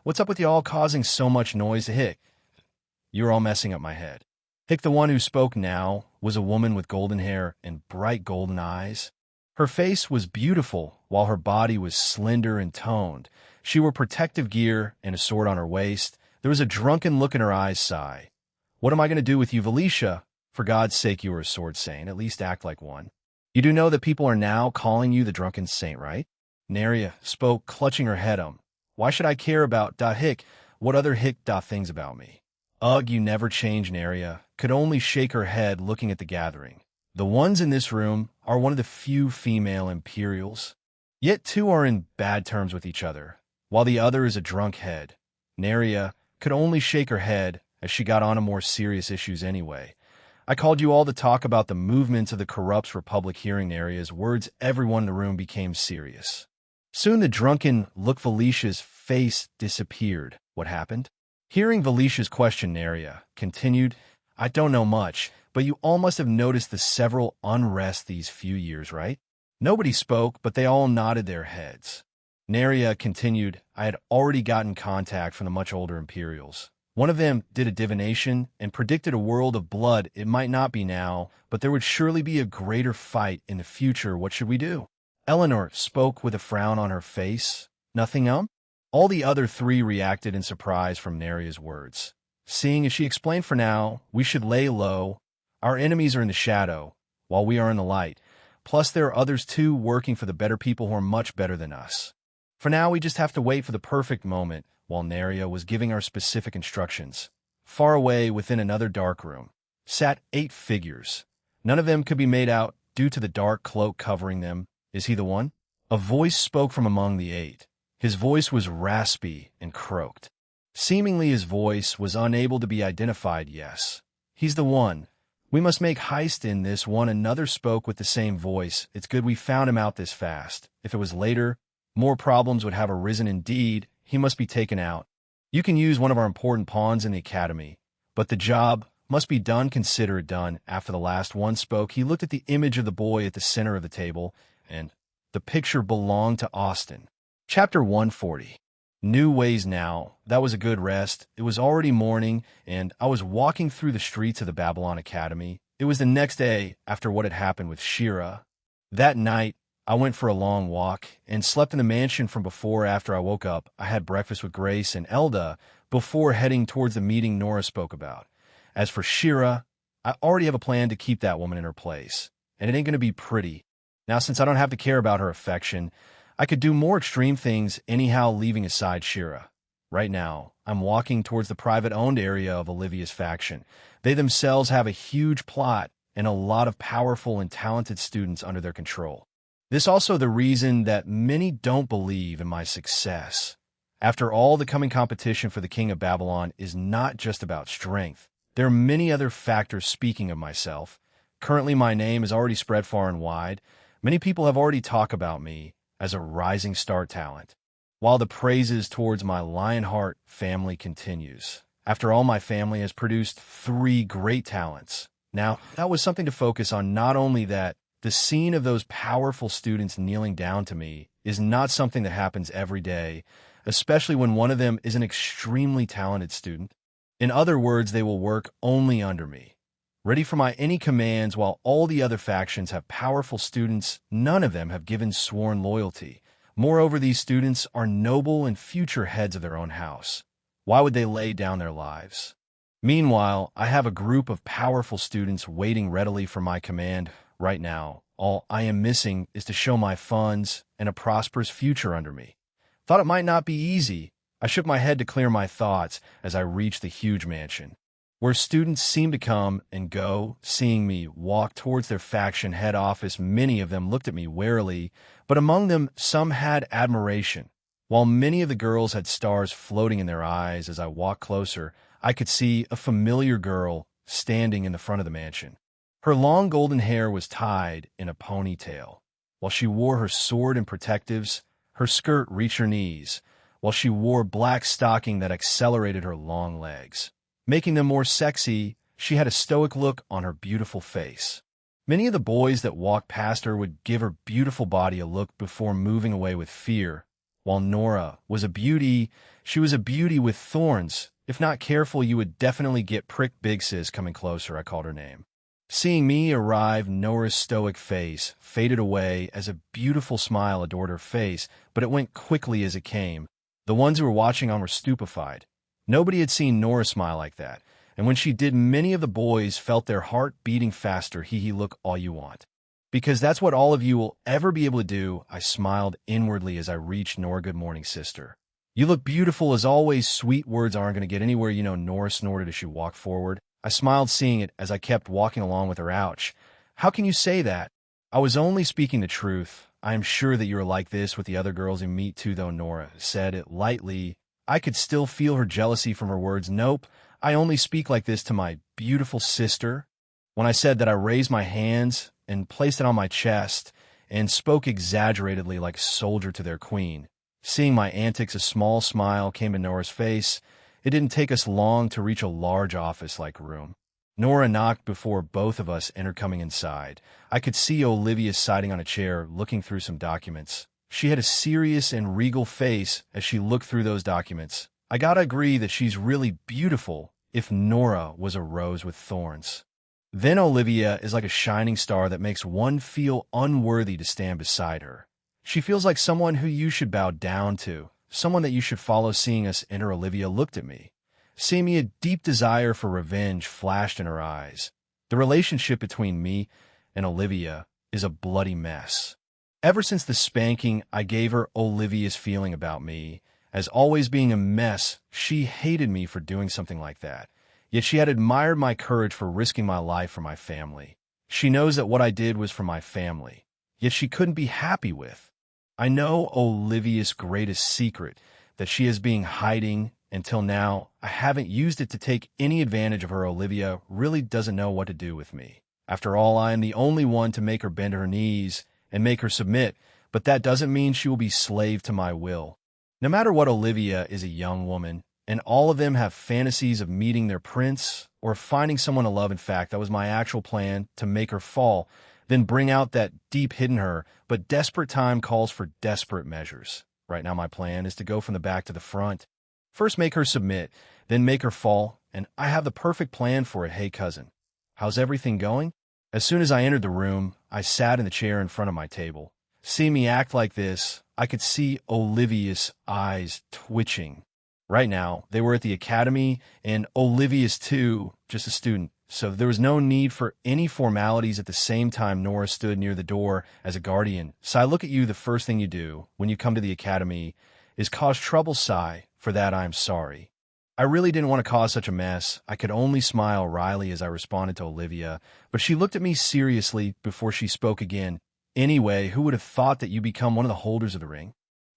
What's up with you all causing so much noise to Hick? You're all messing up my head. Hick, the one who spoke now, was a woman with golden hair and bright golden eyes. Her face was beautiful, while her body was slender and toned. She wore protective gear and a sword on her waist. There was a drunken look in her eyes. Sigh. What am I going to do with you, Valisha? For God's sake, you are a sword saint. At least act like one. You do know that people are now calling you the drunken saint, right? Neria spoke, clutching her head. Why should I care about Hick? What other Hick things about me? Ugh, you never change. Neria could only shake her head, looking at the gathering. The ones in this room are one of the few female Imperials. Yet two are in bad terms with each other, while the other is a drunk head. Neria could only shake her head as she got on to more serious issues anyway. I called you all to talk about the movements of the corrupt Republic. Hearing Neria's words, everyone in the room became serious. Soon the drunken look Valisha's face disappeared. What happened? Hearing Valisha's question, Neria continued, I don't know much, but you all must have noticed the several unrest these few years, right? Nobody spoke, but they all nodded their heads. Neria continued, I had already gotten contact from the much older Imperials. One of them did a divination and predicted a world of blood. It might not be now, but there would surely be a greater fight in the future. What should we do? Eleanor spoke with a frown on her face. Nothing, All the other three reacted in surprise from Neria's words. Seeing as she explained, for now, we should lay low. Our enemies are in the shadow, while we are in the light. Plus, there are others too working for the better people who are much better than us. For now, we just have to wait for the perfect moment. While Neria was giving our specific instructions, far away within another dark room sat 8 figures. None of them could be made out due to the dark cloak covering them. Is he the one? A voice spoke from among the 8. His voice was raspy and croaked. Seemingly his voice was unable to be identified. Yes, he's the one. We must make haste in this one. Another spoke with the same voice. It's good we found him out this fast. If it was later, more problems would have arisen. Indeed, he must be taken out. You can use one of our important pawns in the academy, but the job must be done. Consider it done. After the last one spoke, he looked at the image of the boy at the center of the table, and the picture belonged to Austin. Chapter 140. New ways now. That was a good rest. It was already morning, and I was walking through the streets of the Babylon Academy. It was the next day after what had happened with Shira. That night, I went for a long walk and slept in the mansion from before. After I woke up, I had breakfast with Grace and Elda before heading towards the meeting Nora spoke about. As for Shira, I already have a plan to keep that woman in her place, and it ain't going to be pretty. Now, since I don't have to care about her affection, I could do more extreme things anyhow, leaving aside Shira. Right now, I'm walking towards the private-owned area of Olivia's faction. They themselves have a huge plot and a lot of powerful and talented students under their control. This also the reason that many don't believe in my success. After all, the coming competition for the King of Babylon is not just about strength. There are many other factors. Speaking of myself, currently my name is already spread far and wide. Many people have already talked about me as a rising star talent, while the praises towards my Lionheart family continues. After all, my family has produced 3 great talents. Now, that was something to focus on. Not only that, the scene of those powerful students kneeling down to me is not something that happens every day, especially when one of them is an extremely talented student. In other words, they will work only under me, ready for my any commands, while all the other factions have powerful students. None of them have given sworn loyalty, Moreover, these students are noble and future heads of their own house. Why would they lay down their lives? Meanwhile, I have a group of powerful students waiting readily for my command right now. All I am missing is to show my funds and a prosperous future under me. Thought it might not be easy. I shook my head to clear my thoughts as I reached the huge mansion, where students seemed to come and go, seeing me walk towards their faction head office. Many of them looked at me warily, but among them some had admiration. While many of the girls had stars floating in their eyes as I walked closer, I could see a familiar girl standing in the front of the mansion. Her long golden hair was tied in a ponytail. While she wore her sword and protectives, her skirt reached her knees, while she wore black stocking that accelerated her long legs. Making them more sexy, she had a stoic look on her beautiful face. Many of the boys that walked past her would give her beautiful body a look before moving away with fear. While Nora was a beauty, she was a beauty with thorns. If not careful, you would definitely get pricked. Big Sis coming closer, I called her name. Seeing me arrive, Nora's stoic face faded away as a beautiful smile adored her face, but it went quickly as it came. The ones who were watching on were stupefied. Nobody had seen Nora smile like that, and when she did, many of the boys felt their heart beating faster. Hee, look all you want. Because that's what all of you will ever be able to do, I smiled inwardly as I reached Nora. Good morning, sister. You look beautiful as always. Sweet words aren't going to get anywhere, you know, Nora snorted as she walked forward. I smiled seeing it as I kept walking along with her. Ouch. How can you say that? I was only speaking the truth. I am sure that you are like this with the other girls you meet too, though, Nora said it lightly. I could still feel her jealousy from her words. Nope, I only speak like this to my beautiful sister. When I said that, I raised my hands and placed it on my chest and spoke exaggeratedly like a soldier to their queen. Seeing my antics, a small smile came to Nora's face. It didn't take us long to reach a large office-like room. Nora knocked before both of us entered. Coming inside, I could see Olivia sitting on a chair looking through some documents. She had a serious and regal face as she looked through those documents. I gotta agree that she's really beautiful if Nora was a rose with thorns. Then Olivia is like a shining star that makes one feel unworthy to stand beside her. She feels like someone who you should bow down to, someone that you should follow. Seeing us enter, Olivia looked at me. Seeing me, a deep desire for revenge flashed in her eyes. The relationship between me and Olivia is a bloody mess. Ever since the spanking I gave her, Olivia's feeling about me as always being a mess. She hated me for doing something like that. Yet she had admired my courage for risking my life for my family. She knows that what I did was for my family. Yet she couldn't be happy with. I know Olivia's greatest secret that she has been hiding until now. I haven't used it to take any advantage of her. Olivia really doesn't know what to do with me. After all, I am the only one to make her bend her knees and make her submit, but that doesn't mean she will be slave to my will. No matter what, Olivia is a young woman, and all of them have fantasies of meeting their prince or finding someone to love. In fact, that was my actual plan, to make her fall, then bring out that deep hidden her, but desperate time calls for desperate measures. Right now my plan is to go from the back to the front. First make her submit, then make her fall, and I have the perfect plan for it. Hey cousin, how's everything going? As soon as I entered the room, I sat in the chair in front of my table. Seeing me act like this, I could see Olivia's eyes twitching. Right now, they were at the academy, and Olivia's too, just a student. So there was no need for any formalities. At the same time, Nora stood near the door as a guardian. Sai, look at you. The first thing you do when you come to the academy is cause trouble. Sai, for that I am sorry. I really didn't want to cause such a mess. I could only smile wryly as I responded to Olivia, but she looked at me seriously before she spoke again. Anyway, who would have thought that you become one of the holders of the ring?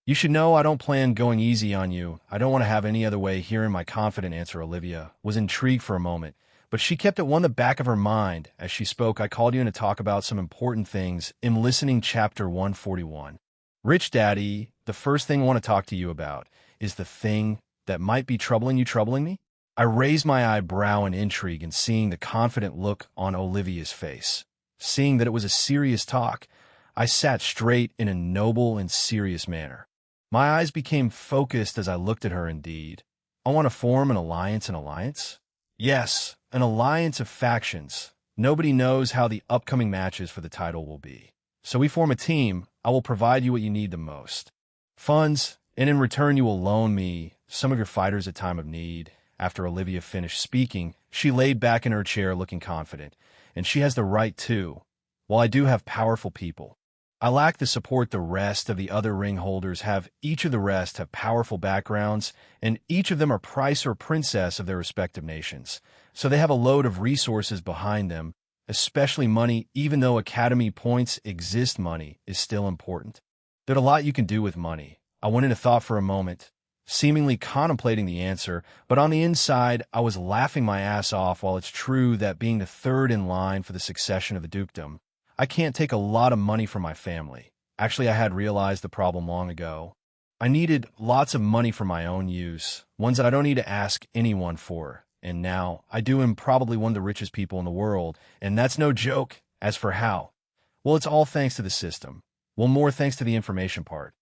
You should know I don't plan going easy on you. I don't want to have any other way. Hearing my confident answer, Olivia was intrigued for a moment, but she kept it one in the back of her mind. As she spoke, I called you in to talk about some important things. I'm listening. Chapter 141. Rich Daddy, the first thing I want to talk to you about is the thing that might be troubling you. Troubling me? I raised my eyebrow in intrigue and seeing the confident look on Olivia's face. Seeing that it was a serious talk, I sat straight in a noble and serious manner. My eyes became focused as I looked at her. Indeed, I want to form an alliance. An alliance? Yes, an alliance of factions. Nobody knows how the upcoming matches for the title will be. So we form a team. I will provide you what you need the most. funds, and in return you will loan me some of your fighters at time of need. After Olivia finished speaking, she laid back in her chair looking confident, and she has the right to. While I do have powerful people, I lack the support the rest of the other ring holders have. Each of the rest have powerful backgrounds, and each of them are prince or princess of their respective nations. So they have a load of resources behind them, especially money. Even though academy points exist, money is still important. There's a lot you can do with money. I went into thought for a moment, seemingly contemplating the answer, but on the inside, I was laughing my ass off. While it's true that being the third in line for the succession of the dukedom, I can't take a lot of money from my family. Actually, I had realized the problem long ago. I needed lots of money for my own use, ones that I don't need to ask anyone for. And now, I do am probably one of the richest people in the world, and that's no joke. As for how, well, it's all thanks to the system. Well, more thanks to the information part.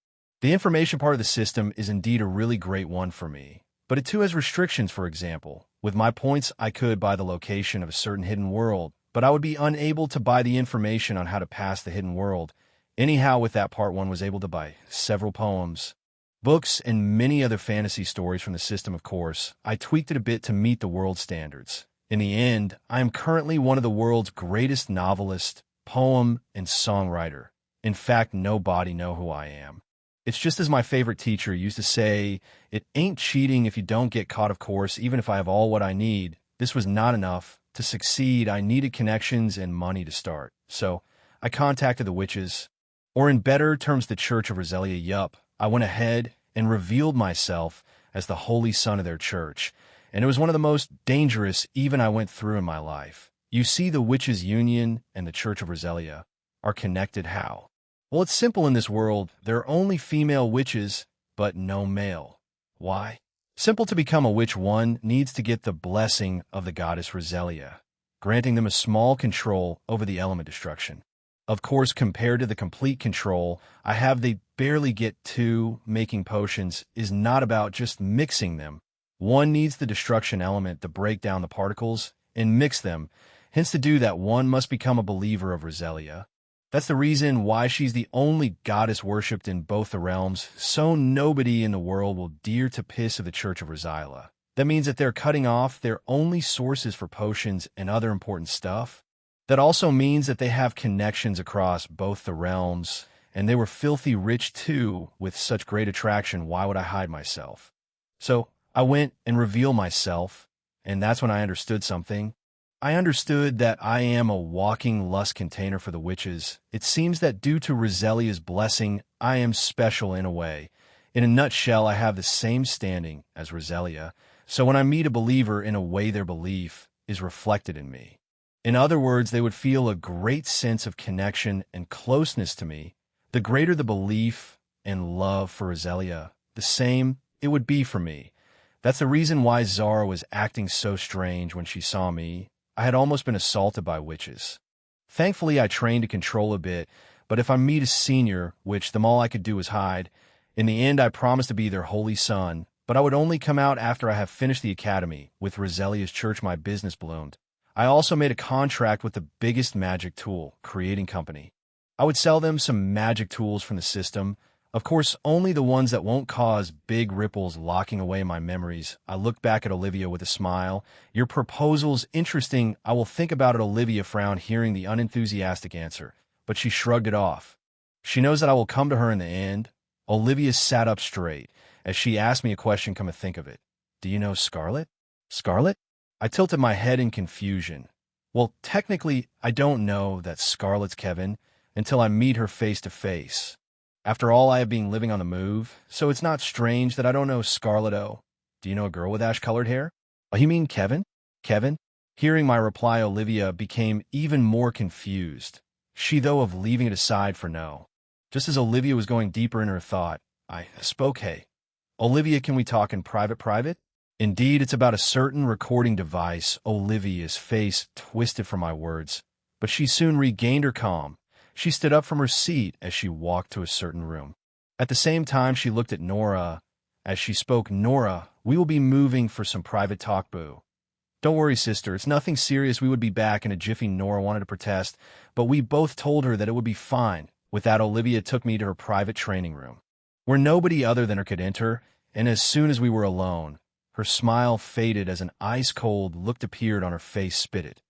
The information part of the system is indeed a really great one for me, but it too has restrictions. For example, with my points, I could buy the location of a certain hidden world, but I would be unable to buy the information on how to pass the hidden world. Anyhow, with that part, one was able to buy several poems, books, and many other fantasy stories from the system. Of course, I tweaked it a bit to meet the world standards. In the end, I am currently one of the world's greatest novelist, poem, and songwriter. In fact, nobody know who I am. It's just as my favorite teacher used to say, it ain't cheating if you don't get caught. Of course, even if I have all what I need, this was not enough. To succeed, I needed connections and money to start. So I contacted the witches, or in better terms, the Church of Roselia. Yup, I went ahead and revealed myself as the holy son of their church, and it was one of the most dangerous even I went through in my life. You see, the Witches' Union and the Church of Roselia are connected. How? Well, it's simple in this world. There are only female witches, but no male. Why? Simple. To become a witch, one needs to get the blessing of the goddess Roselia, granting them a small control over the element destruction. Of course, compared to the complete control I have, they barely get to. Making potions is not about just mixing them. One needs the destruction element to break down the particles and mix them. Hence, to do that, one must become a believer of Roselia. That's the reason why she's the only goddess worshipped in both the realms, so nobody in the world will dare to piss of the Church of Roselia. That means that they're cutting off their only sources for potions and other important stuff. That also means that they have connections across both the realms, and they were filthy rich too. With such great attraction, why would I hide myself? So I went and revealed myself, and that's when I understood something. I understood that I am a walking lust container for the witches. It seems that due to Roselia's blessing, I am special in a way. In a nutshell, I have the same standing as Roselia. So when I meet a believer, in a way their belief is reflected in me. In other words, they would feel a great sense of connection and closeness to me. The greater the belief and love for Roselia, the same it would be for me. That's the reason why Zara was acting so strange when she saw me. I had almost been assaulted by witches. Thankfully, I trained to control a bit, but if I meet a senior, which them all I could do was hide, in the end I promised to be their holy son, but I would only come out after I have finished the academy. With Roselia's church, my business bloomed. I also made a contract with the biggest magic tool creating company. I would sell them some magic tools from the system. Of course, only the ones that won't cause big ripples, locking away my memories. I looked back at Olivia with a smile. Your proposal's interesting. I will think about it. Olivia frowned, hearing the unenthusiastic answer, but she shrugged it off. She knows that I will come to her in the end. Olivia sat up straight as she asked me a question. Come to think of it, do you know Scarlet? Scarlet? I tilted my head in confusion. Well, technically, I don't know that Scarlet's Kevin until I meet her face to face. After all, I have been living on the move, so it's not strange that I don't know Scarlet. Oh, do you know a girl with ash-colored hair? Oh, you mean Kevin? Kevin? Hearing my reply, Olivia became even more confused. She, though, of leaving it aside for no. Just as Olivia was going deeper in her thought, I spoke. Hey, Olivia, can we talk in private? Indeed, it's about a certain recording device. Olivia's face twisted from my words, but she soon regained her calm. She stood up from her seat as she walked to a certain room. At the same time, she looked at Nora. As she spoke, Nora, we will be moving for some private talk, boo. Don't worry, sister, it's nothing serious. We would be back in a jiffy. Nora wanted to protest, but we both told her that it would be fine. With that, Olivia took me to her private training room. where nobody other than her could enter, and as soon as we were alone, her smile faded as an ice-cold look appeared on her face spitted.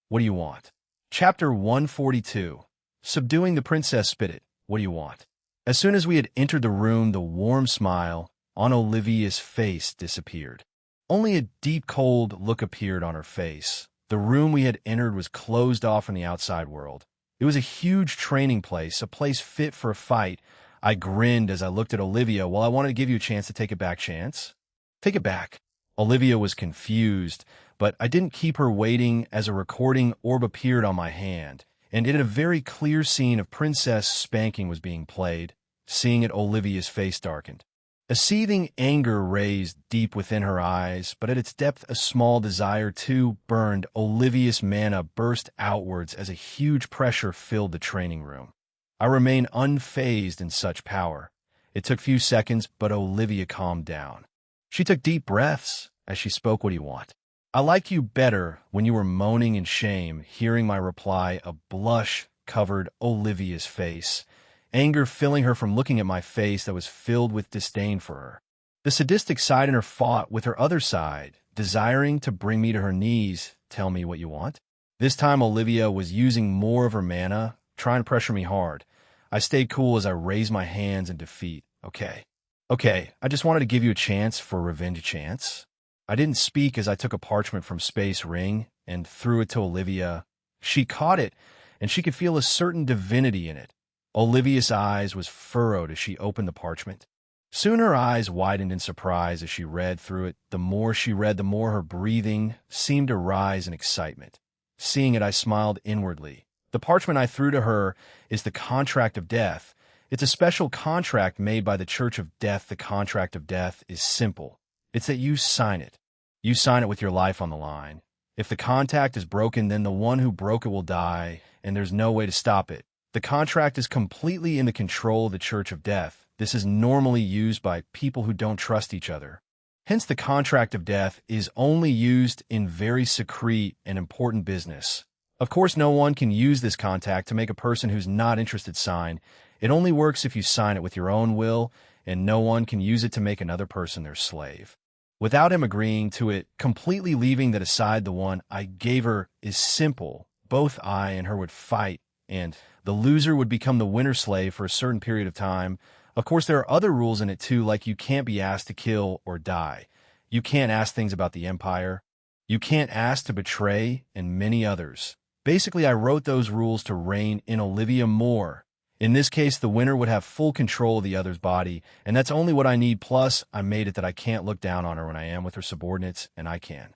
What do you want? Chapter 142. Subduing the Princess spitted. What do you want? As soon as we had entered the room, the warm smile on Olivia's face disappeared. Only a deep, cold look appeared on her face. The room we had entered was closed off from the outside world. It was a huge training place, a place fit for a fight. I grinned as I looked at Olivia. Well, I wanted to give you a chance to take it back, Chance. Take it back. Olivia was confused, but I didn't keep her waiting as a recording orb appeared on my hand, and in a very clear scene of Princess spanking was being played. Seeing it, Olivia's face darkened. A seething anger raised deep within her eyes, but at its depth a small desire too burned. Olivia's mana burst outwards as a huge pressure filled the training room. I remained unfazed in such power. It took few seconds, but Olivia calmed down. She took deep breaths as she spoke. What do you want? I liked you better when you were moaning in shame. Hearing my reply, a blush covered Olivia's face, anger filling her from looking at my face that was filled with disdain for her. The sadistic side in her fought with her other side, desiring to bring me to her knees. Tell me what you want. This time Olivia was using more of her mana, trying to pressure me hard. I stayed cool as I raised my hands in defeat. Okay, I just wanted to give you a chance for a revenge chance. I didn't speak as I took a parchment from Space Ring and threw it to Olivia. She caught it, and she could feel a certain divinity in it. Olivia's eyes was furrowed as she opened the parchment. Soon her eyes widened in surprise as she read through it. The more she read, the more her breathing seemed to rise in excitement. Seeing it, I smiled inwardly. The parchment I threw to her is the Contract of Death. It's a special contract made by the Church of Death. The Contract of Death is simple. It's that you sign it. You sign it with your life on the line. If the contract is broken, then the one who broke it will die, and there's no way to stop it. The contract is completely in the control of the Church of Death. This is normally used by people who don't trust each other. Hence, the Contract of Death is only used in very secret and important business. Of course, no one can use this contract to make a person who's not interested sign. It only works if you sign it with your own will, and no one can use it to make another person their slave. Without him agreeing to it, completely leaving that aside, the one I gave her is simple. Both I and her would fight, and the loser would become the winner's slave for a certain period of time. Of course, there are other rules in it too, like you can't be asked to kill or die. You can't ask things about the Empire. You can't ask to betray, and many others. Basically, I wrote those rules to rein in Olivia more. In this case, the winner would have full control of the other's body, and that's only what I need. Plus, I made it that I can't look down on her when I am with her subordinates, and I can.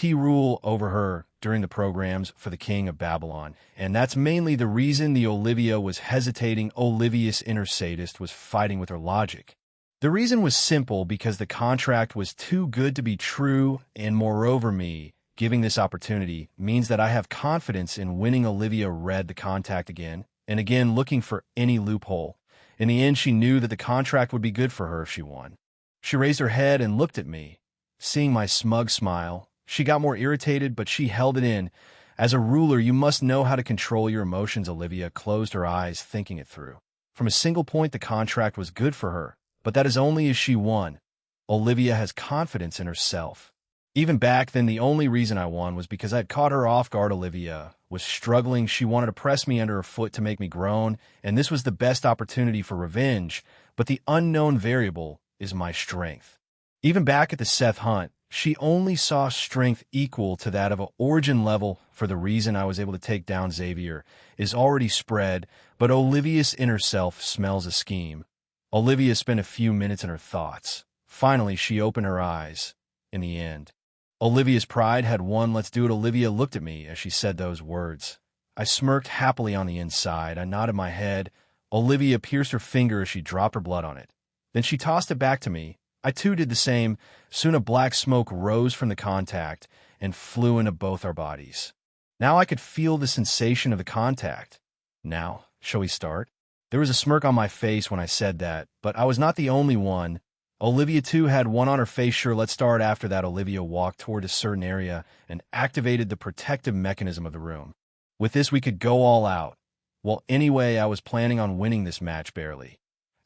Rule over her during the programs for the King of Babylon, and that's mainly the reason the Olivia was hesitating. Olivia's inner sadist was fighting with her logic. The reason was simple, because the contract was too good to be true, and moreover me giving this opportunity means that I have confidence in winning. Olivia read the contract again and again, looking for any loophole. In the end, she knew that the contract would be good for her if she won. She raised her head and looked at me. Seeing my smug smile, she got more irritated, but she held it in. As a ruler, you must know how to control your emotions. Olivia closed her eyes, thinking it through. From a single point, the contract was good for her, but that is only if she won. Olivia has confidence in herself. Even back then, the only reason I won was because I had caught her off guard. Olivia was struggling. She wanted to press me under her foot to make me groan, and this was the best opportunity for revenge, but the unknown variable is my strength. Even back at the Seth hunt, she only saw strength equal to that of an origin level. For the reason I was able to take down Xavier is already spread, but Olivia's inner self smells a scheme. Olivia spent a few minutes in her thoughts. Finally, she opened her eyes. In the end, Olivia's pride had won. Let's do it. Olivia looked at me as she said those words. I smirked happily on the inside. I nodded my head. Olivia pierced her finger as she dropped her blood on it. Then she tossed it back to me. I too did the same. Soon a black smoke rose from the contact and flew into both our bodies. Now I could feel the sensation of the contact. Now, shall we start? There was a smirk on my face when I said that, but I was not the only one. Olivia too had one on her face. Sure, let's start. After that, Olivia walked toward a certain area and activated the protective mechanism of the room. With this, we could go all out. Well, anyway, I was planning on winning this match barely.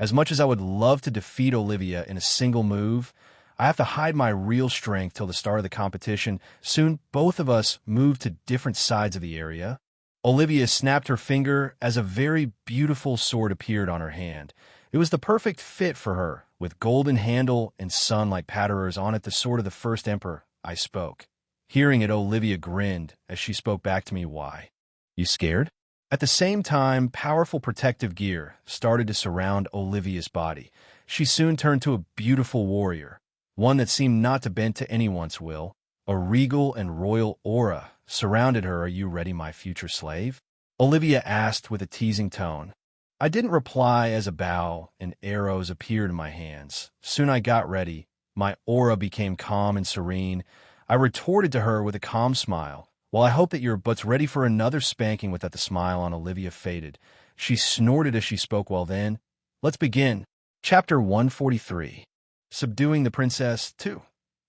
As much as I would love to defeat Olivia in a single move, I have to hide my real strength till the start of the competition. Soon, both of us moved to different sides of the area. Olivia snapped her finger as a very beautiful sword appeared on her hand. It was the perfect fit for her, with golden handle and sun like patterers on it, the sword of the first emperor. I spoke. Hearing it, Olivia grinned as she spoke back to me. Why? You scared? At the same time, powerful protective gear started to surround Olivia's body. She soon turned to a beautiful warrior, one that seemed not to bend to anyone's will. A regal and royal aura surrounded her. Are you ready, my future slave? Olivia asked with a teasing tone. I didn't reply as a bow and arrows appeared in my hands. Soon I got ready. My aura became calm and serene. I retorted to her with a calm smile. Well, I hope that your butt's ready for another spanking. With that, the smile on Olivia faded. She snorted as she spoke. Well then, let's begin. Chapter 143. Subduing the Princess 2.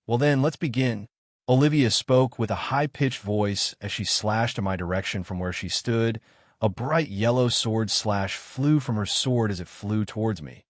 Well then, let's begin. Olivia spoke with a high-pitched voice as she slashed in my direction from where she stood. A bright yellow sword slash flew from her sword as it flew towards me.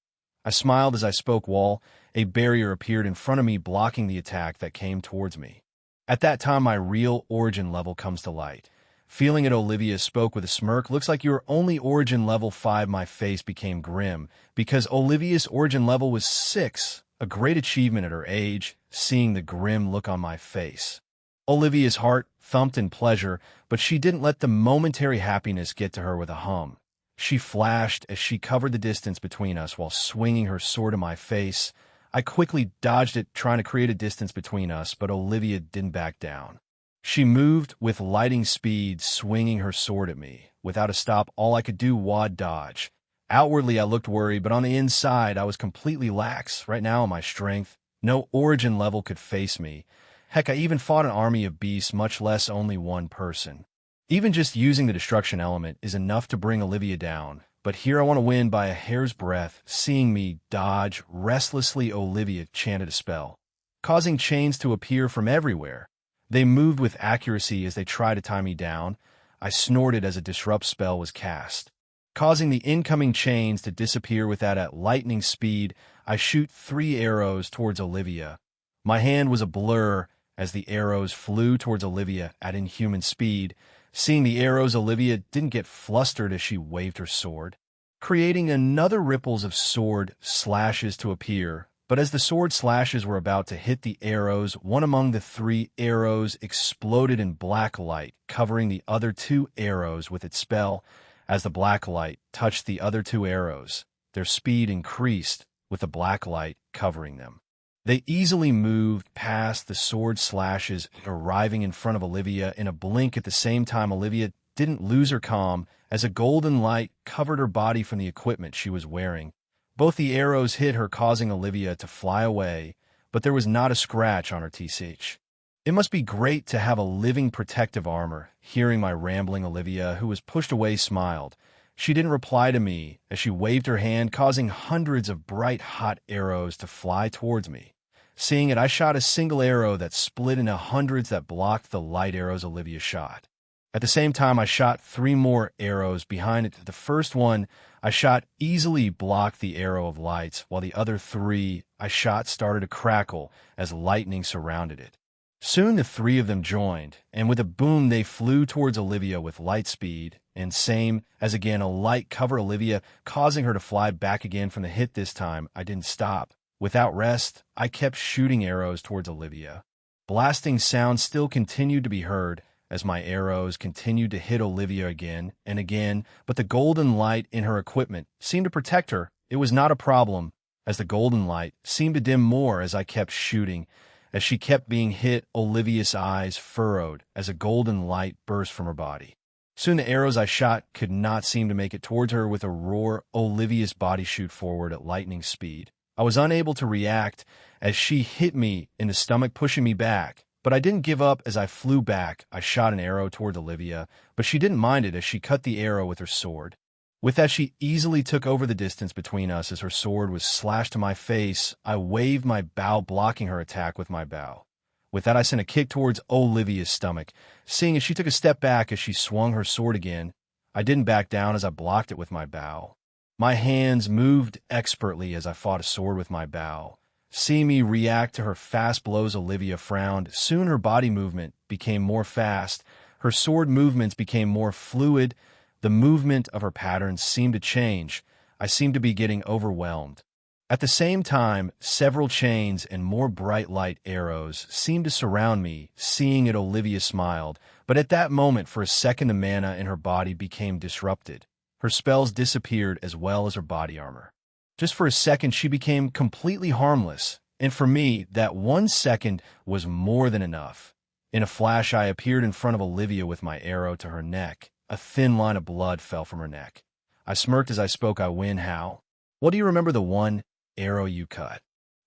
I smiled as I spoke. Wall, a barrier appeared in front of me, blocking the attack that came towards me. At that time, my real origin level comes to light. Feeling it, Olivia spoke with a smirk. Looks like you're only origin level 5. My face became grim because Olivia's origin level was 6, a great achievement at her age, seeing the grim look on my face. Olivia's heart thumped in pleasure, but she didn't let the momentary happiness get to her. With a hum, she flashed as she covered the distance between us while swinging her sword in my face. I quickly dodged it, trying to create a distance between us, but Olivia didn't back down. She moved with lightning speed, swinging her sword at me. Without a stop, all I could do was dodge. Outwardly, I looked worried, but on the inside, I was completely lax. Right now, my strength, no origin level could face me. Heck, I even fought an army of beasts, much less only one person. Even just using the destruction element is enough to bring Olivia down. But here I want to win by a hair's breadth. Seeing me dodge restlessly, Olivia chanted a spell, causing chains to appear from everywhere. They moved with accuracy as they tried to tie me down. I snorted as a disrupt spell was cast, causing the incoming chains to disappear. With that, at lightning speed, I shoot 3 arrows towards Olivia. My hand was a blur as the arrows flew towards Olivia at inhuman speed. Seeing the arrows, Olivia didn't get flustered as she waved her sword, creating another ripples of sword slashes to appear. But as the sword slashes were about to hit the arrows, one among the 3 arrows exploded in black light, covering the other 2 arrows with its spell. As the black light touched the other 2 arrows, their speed increased with the black light covering them. They easily moved past the sword slashes, arriving in front of Olivia in a blink. At the same time, Olivia didn't lose her calm as a golden light covered her body from the equipment she was wearing. Both the arrows hit her, causing Olivia to fly away, but there was not a scratch on her TCH. It must be great to have a living protective armor. Hearing my rambling, Olivia, who was pushed away, smiled. She didn't reply to me as she waved her hand, causing hundreds of bright hot arrows to fly towards me. Seeing it, I shot a single arrow that split into hundreds that blocked the light arrows Olivia shot. At the same time, I shot 3 more arrows behind it. The first one I shot easily blocked the arrow of lights, while the other 3 I shot started to crackle as lightning surrounded it. Soon the 3 of them joined, and with a boom they flew towards Olivia with light speed, and same as again a light covered Olivia, causing her to fly back again from the hit. This time, I didn't stop. Without rest, I kept shooting arrows towards Olivia. Blasting sounds still continued to be heard as my arrows continued to hit Olivia again and again, but the golden light in her equipment seemed to protect her. It was not a problem, as the golden light seemed to dim more as I kept shooting. As she kept being hit, Olivia's eyes furrowed as a golden light burst from her body. Soon the arrows I shot could not seem to make it towards her. With a roar, Olivia's body shot forward at lightning speed. I was unable to react as she hit me in the stomach, pushing me back. But I didn't give up. As I flew back, I shot an arrow toward Olivia, but she didn't mind it as she cut the arrow with her sword. With that, she easily took over the distance between us. As her sword was slashed to my face, I waved my bow, blocking her attack with my bow. With that, I sent a kick towards Olivia's stomach. Seeing as she took a step back as she swung her sword again, I didn't back down as I blocked it with my bow. My hands moved expertly as I fought a sword with my bow. Seeing me react to her fast blows, Olivia frowned. Soon her body movement became more fast. Her sword movements became more fluid. The movement of her patterns seemed to change. I seemed to be getting overwhelmed. At the same time, several chains and more bright light arrows seemed to surround me. Seeing it, Olivia smiled. But at that moment, for a second, the mana in her body became disrupted. Her spells disappeared as well as her body armor. Just for a second, she became completely harmless, and for me, that 1 second was more than enough. In a flash, I appeared in front of Olivia with my arrow to her neck. A thin line of blood fell from her neck. I smirked as I spoke. I win how? Well, do you remember the one arrow you cut?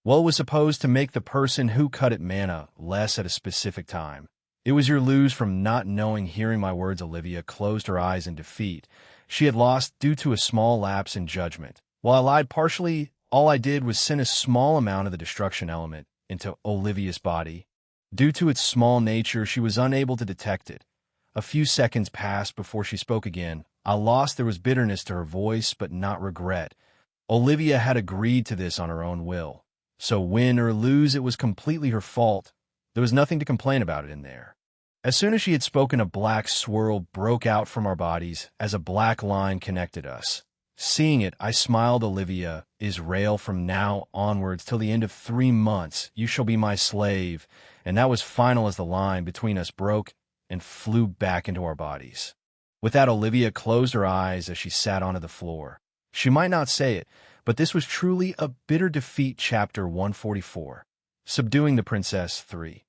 Well, it was supposed to make the person who cut it mana less at a specific time. It was your lose from not knowing. Hearing my words, Olivia closed her eyes in defeat. She had lost due to a small lapse in judgment. While I lied partially, all I did was send a small amount of the destruction element into Olivia's body. Due to its small nature, she was unable to detect it. A few seconds passed before she spoke again. I lost. There was bitterness to her voice, but not regret. Olivia had agreed to this on her own will. So win or lose, it was completely her fault. There was nothing to complain about it in there. As soon as she had spoken, a black swirl broke out from our bodies as a black line connected us. Seeing it, I smiled. Olivia, Israel, from now onwards till the end of 3 months, you shall be my slave. And that was final as the line between us broke and flew back into our bodies. With that, Olivia closed her eyes as she sat onto the floor. She might not say it, but this was truly a bitter defeat. Chapter 144. Subduing the Princess 3.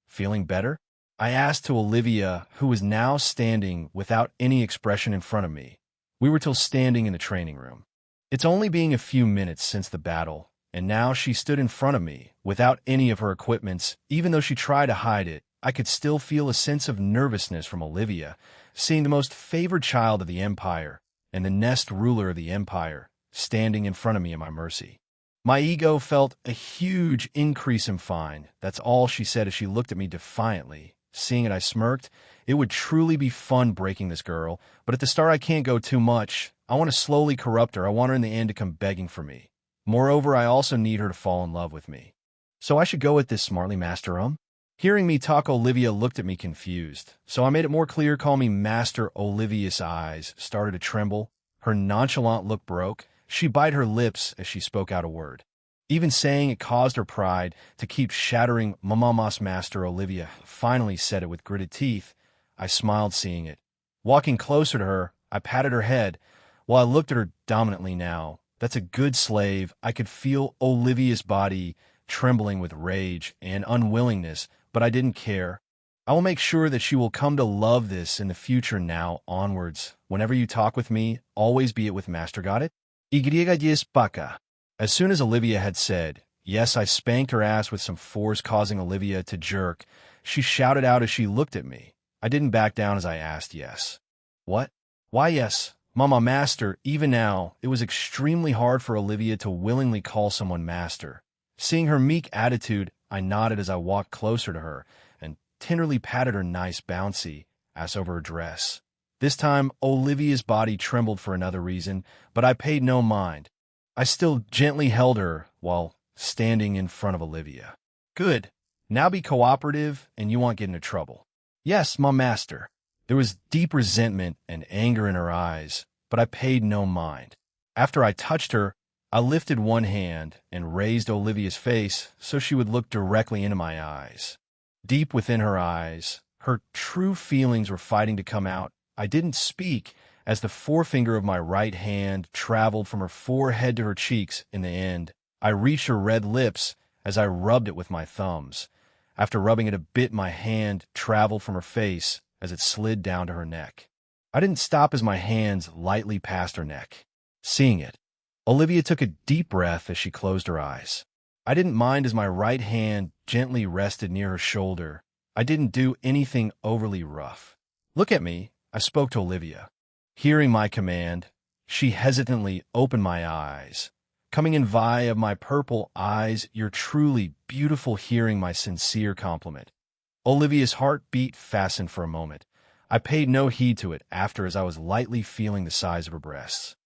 Feeling better? I asked to Olivia, who was now standing without any expression in front of me. We were still standing in the training room. It's only been a few minutes since the battle, and now she stood in front of me without any of her equipments. Even though she tried to hide it, I could still feel a sense of nervousness from Olivia, seeing the most favored child of the Empire and the next ruler of the Empire standing in front of me at my mercy. My ego felt a huge increase in fine. That's all she said as she looked at me defiantly. Seeing it, I smirked. It would truly be fun breaking this girl, but at the start I can't go too much. I want to slowly corrupt her. I want her in the end to come begging for me. Moreover, I also need her to fall in love with me. So I should go at this smartly, Master Hearing me talk, Olivia looked at me confused. So I made it more clear. Call me Master. Olivia's eyes started to tremble. Her nonchalant look broke. She bit her lips as she spoke out a word. Even saying it caused her pride to keep shattering. Mamamas. Master. Olivia finally said it with gritted teeth. I smiled seeing it. Walking closer to her, I patted her head while I looked at her dominantly. Now, that's a good slave. I could feel Olivia's body trembling with rage and unwillingness, but I didn't care. I will make sure that she will come to love this in the future. Now onwards, whenever you talk with me, always be it with Master. Got it? Y Paca. As soon as Olivia had said, yes, I spanked her ass with some force, causing Olivia to jerk. She shouted out as she looked at me. I didn't back down as I asked, yes. What? Why, yes, Mama Master. Even now, it was extremely hard for Olivia to willingly call someone Master. Seeing her meek attitude, I nodded as I walked closer to her and tenderly patted her nice bouncy ass over her dress. This time, Olivia's body trembled for another reason, but I paid no mind. I still gently held her while standing in front of Olivia. Good. Now be cooperative and you won't get into trouble. Yes, my master. There was deep resentment and anger in her eyes, but I paid no mind. After I touched her, I lifted one hand and raised Olivia's face so she would look directly into my eyes. Deep within her eyes, her true feelings were fighting to come out. I didn't speak as the forefinger of my right hand traveled from her forehead to her cheeks. In the end, I reached her red lips as I rubbed it with my thumbs. After rubbing it a bit, my hand traveled from her face as it slid down to her neck. I didn't stop as my hands lightly passed her neck. Seeing it, Olivia took a deep breath as she closed her eyes. I didn't mind as my right hand gently rested near her shoulder. I didn't do anything overly rough. Look at me, I spoke to Olivia. Hearing my command, she hesitantly opened my eyes. Coming in via my purple eyes, you're truly beautiful. Hearing my sincere compliment, Olivia's heartbeat fastened for a moment. I paid no heed to it after as I was lightly feeling the size of her breasts.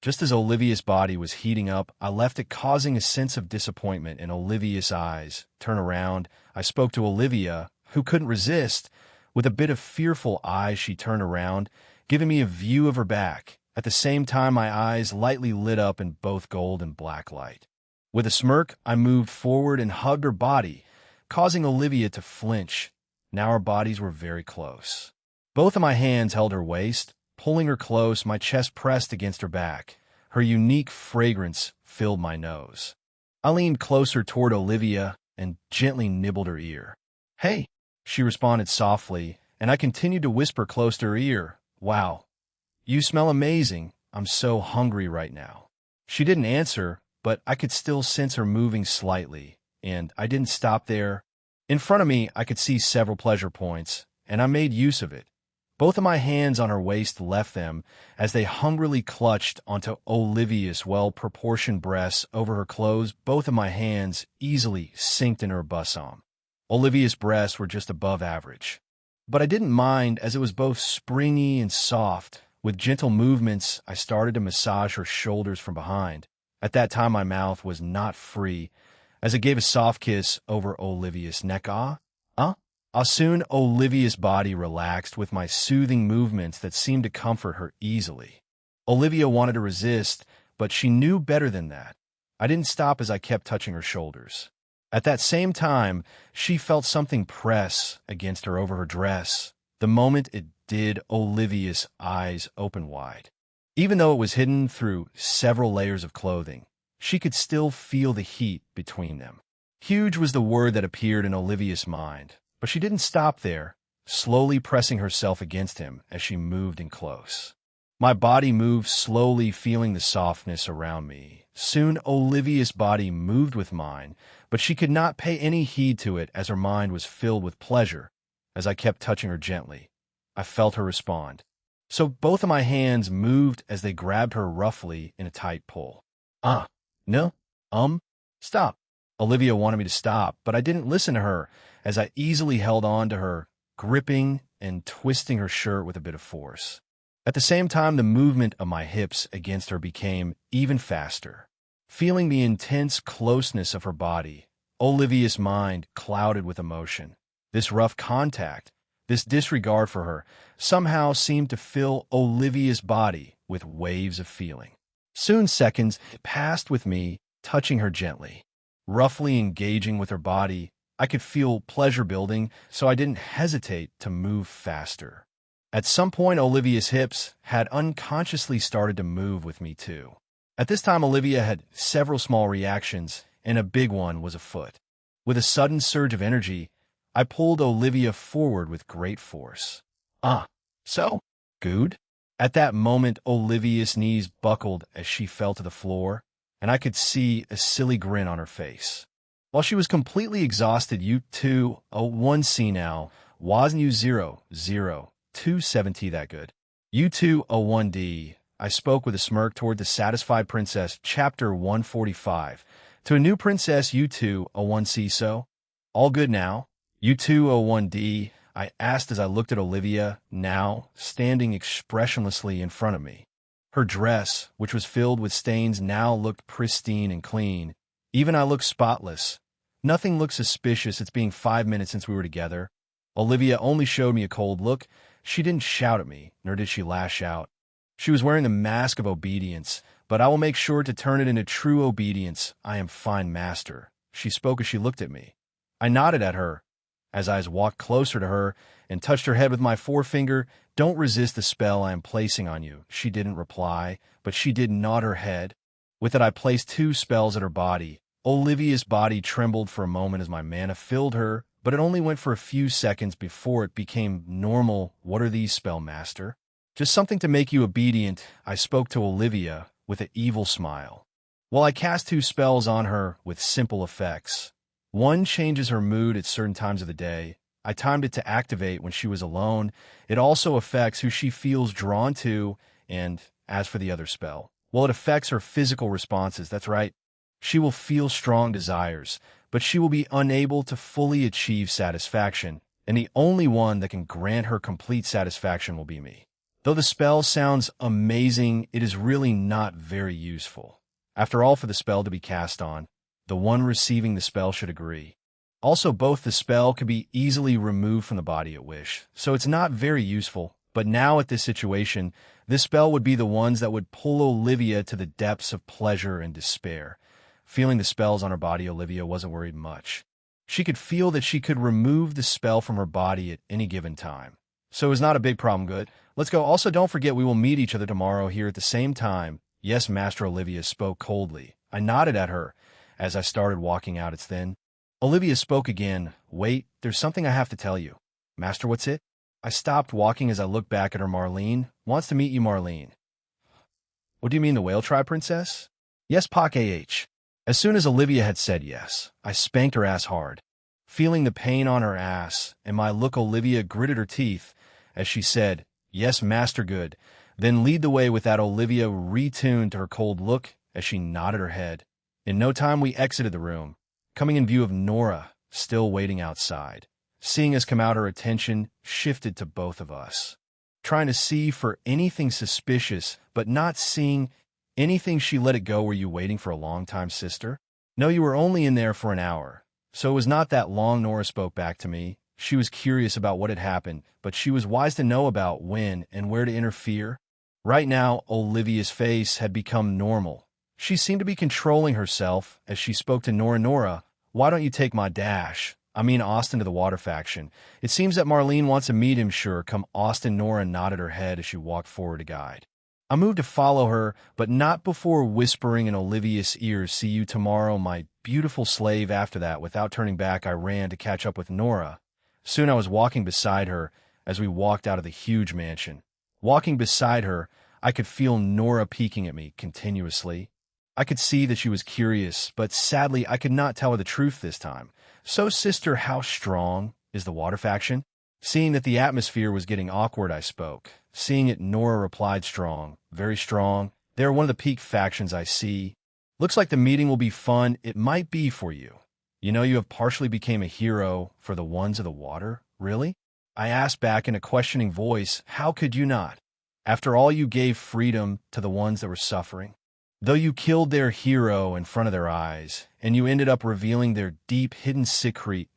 Just as Olivia's body was heating up, I left it, causing a sense of disappointment in Olivia's eyes. Turn around, I spoke to Olivia, who couldn't resist. With a bit of fearful eyes, she turned around, giving me a view of her back. At the same time, my eyes lightly lit up in both gold and black light. With a smirk, I moved forward and hugged her body, causing Olivia to flinch. Now our bodies were very close. Both of my hands held her waist, pulling her close, my chest pressed against her back. Her unique fragrance filled my nose. I leaned closer toward Olivia and gently nibbled her ear. "Hey," she responded softly, and I continued to whisper close to her ear, "Wow, you smell amazing. I'm so hungry right now." She didn't answer, but I could still sense her moving slightly, and I didn't stop there. In front of me, I could see several pleasure points, and I made use of it. Both of my hands on her waist left them as they hungrily clutched onto Olivia's well-proportioned breasts over her clothes. Both of my hands easily sinked in her bosom. Olivia's breasts were just above average, but I didn't mind as it was both springy and soft. With gentle movements, I started to massage her shoulders from behind. At that time, my mouth was not free, as I gave a soft kiss over Olivia's neck. Soon Olivia's body relaxed with my soothing movements that seemed to comfort her easily. Olivia wanted to resist, but she knew better than that. I didn't stop as I kept touching her shoulders. At that same time, she felt something press against her over her dress. The moment it did, Olivia's eyes opened wide. Even though it was hidden through several layers of clothing, she could still feel the heat between them. Huge was the word that appeared in Olivia's mind, but she didn't stop there, slowly pressing herself against him as she moved in close. My body moved slowly, feeling the softness around me. Soon Olivia's body moved with mine, but she could not pay any heed to it as her mind was filled with pleasure. As I kept touching her gently, I felt her respond. So both of my hands moved as they grabbed her roughly in a tight pull. No, stop. Olivia wanted me to stop, but I didn't listen to her as I easily held on to her, gripping and twisting her shirt with a bit of force. At the same time, the movement of my hips against her became even faster. Feeling the intense closeness of her body, Olivia's mind clouded with emotion. This rough contact, this disregard for her, somehow seemed to fill Olivia's body with waves of feeling. Soon seconds passed with me touching her gently, roughly engaging with her body. I could feel pleasure building, so I didn't hesitate to move faster. At some point, Olivia's hips had unconsciously started to move with me too. At this time, Olivia had several small reactions, and a big one was afoot. With a sudden surge of energy, I pulled Olivia forward with great force. So? Good? At that moment, Olivia's knees buckled as she fell to the floor, and I could see a silly grin on her face. While she was completely exhausted, U201C now, wasn't U00270 that good? U201D, I spoke with a smirk toward the satisfied princess, chapter 145. To a new princess, U201C, so? All good now? U201D, I asked as I looked at Olivia, now standing expressionlessly in front of me. Her dress, which was filled with stains, now looked pristine and clean. Even I looked spotless. Nothing looked suspicious. It's been 5 minutes since we were together. Olivia only showed me a cold look. She didn't shout at me, nor did she lash out. She was wearing the mask of obedience, but I will make sure to turn it into true obedience. I am fine master. She spoke as she looked at me. I nodded at her as I walked closer to her and touched her head with my forefinger. Don't resist the spell I am placing on you. She didn't reply, but she did nod her head. With it, I placed 2 spells at her body. Olivia's body trembled for a moment as my mana filled her, but it only went for a few seconds before it became normal. What are these, spell master? Just something to make you obedient, I spoke to Olivia with an evil smile. While I cast 2 spells on her with simple effects. One changes her mood at certain times of the day. I timed it to activate when she was alone. It also affects who she feels drawn to, and as for the other spell, well, it affects her physical responses. That's right. She will feel strong desires, but she will be unable to fully achieve satisfaction, and the only one that can grant her complete satisfaction will be me. Though the spell sounds amazing, it is really not very useful. After all, for the spell to be cast on, the one receiving the spell should agree. Also, both the spell could be easily removed from the body at wish, so it's not very useful. But now at this situation, this spell would be the ones that would pull Olivia to the depths of pleasure and despair. Feeling the spells on her body, Olivia wasn't worried much. She could feel that she could remove the spell from her body at any given time. So it was not a big problem. Good. Let's go. Also, don't forget we will meet each other tomorrow here at the same time. Yes, Master. Olivia spoke coldly. I nodded at her as I started walking out. It's then Olivia spoke again. Wait, there's something I have to tell you. Master, what's it? I stopped walking as I looked back at her. Marlene wants to meet you, Marlene. What do you mean, the whale tribe princess? Yes, Pak Ah. As soon as Olivia had said yes, I spanked her ass hard. Feeling the pain on her ass and my look, Olivia gritted her teeth as she said, yes, Master, good. Then lead the way with that. Olivia retuned to her cold look as she nodded her head. In no time we exited the room, coming in view of Nora, still waiting outside. Seeing us come out, her attention shifted to both of us. Trying to see for anything suspicious, but not seeing anything, she let it go. Were you waiting for a long time, sister? No, you were only in there for an hour. So it was not that long. Nora spoke back to me. She was curious about what had happened, but she was wise to know about when and where to interfere. Right now, Olivia's face had become normal. She seemed to be controlling herself as she spoke to Nora. Nora, why don't you take my dash? I mean Austin to the water faction. It seems that Marlene wants to meet him. Sure, come Austin. Nora nodded her head as she walked forward to guide. I moved to follow her, but not before whispering in Olivia's ears, see you tomorrow, my beautiful slave. After that, without turning back, I ran to catch up with Nora. Soon I was walking beside her as we walked out of the huge mansion. Walking beside her, I could feel Nora peeking at me continuously. I could see that she was curious, but sadly I could not tell her the truth this time. So, sister, how strong is the water faction? Seeing that the atmosphere was getting awkward, I spoke. Seeing it, Nora replied, strong, very strong. They're one of the peak factions I see. Looks like the meeting will be fun. It might be for you. You know, you have partially became a hero for the ones of the water, really? I asked back in a questioning voice, how could you not? After all, you gave freedom to the ones that were suffering. Though you killed their hero in front of their eyes, and you ended up revealing their deep hidden secret.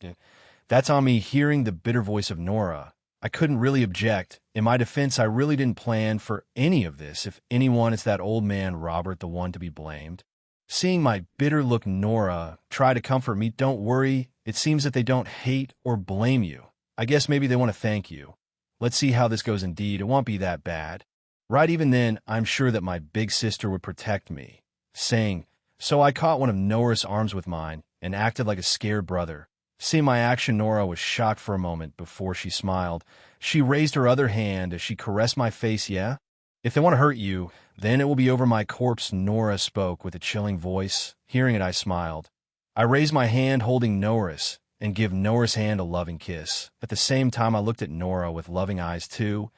That's on me. Hearing the bitter voice of Nora, I couldn't really object. In my defense, I really didn't plan for any of this. If anyone, it's that old man Robert, the one to be blamed. Seeing my bitter look, Nora tried to comfort me. Don't worry, it seems that they don't hate or blame you. I guess maybe they want to thank you. Let's see how this goes. Indeed, it won't be that bad. Right, even then, I'm sure that my big sister would protect me. Saying, so I caught one of Nora's arms with mine and acted like a scared brother. Seeing my action, Nora was shocked for a moment before she smiled. She raised her other hand as she caressed my face. Yeah? If they want to hurt you, then it will be over my corpse. Nora spoke with a chilling voice. Hearing it, I smiled. I raised my hand holding Nora's and give Nora's hand a loving kiss. At the same time, I looked at Nora with loving eyes too.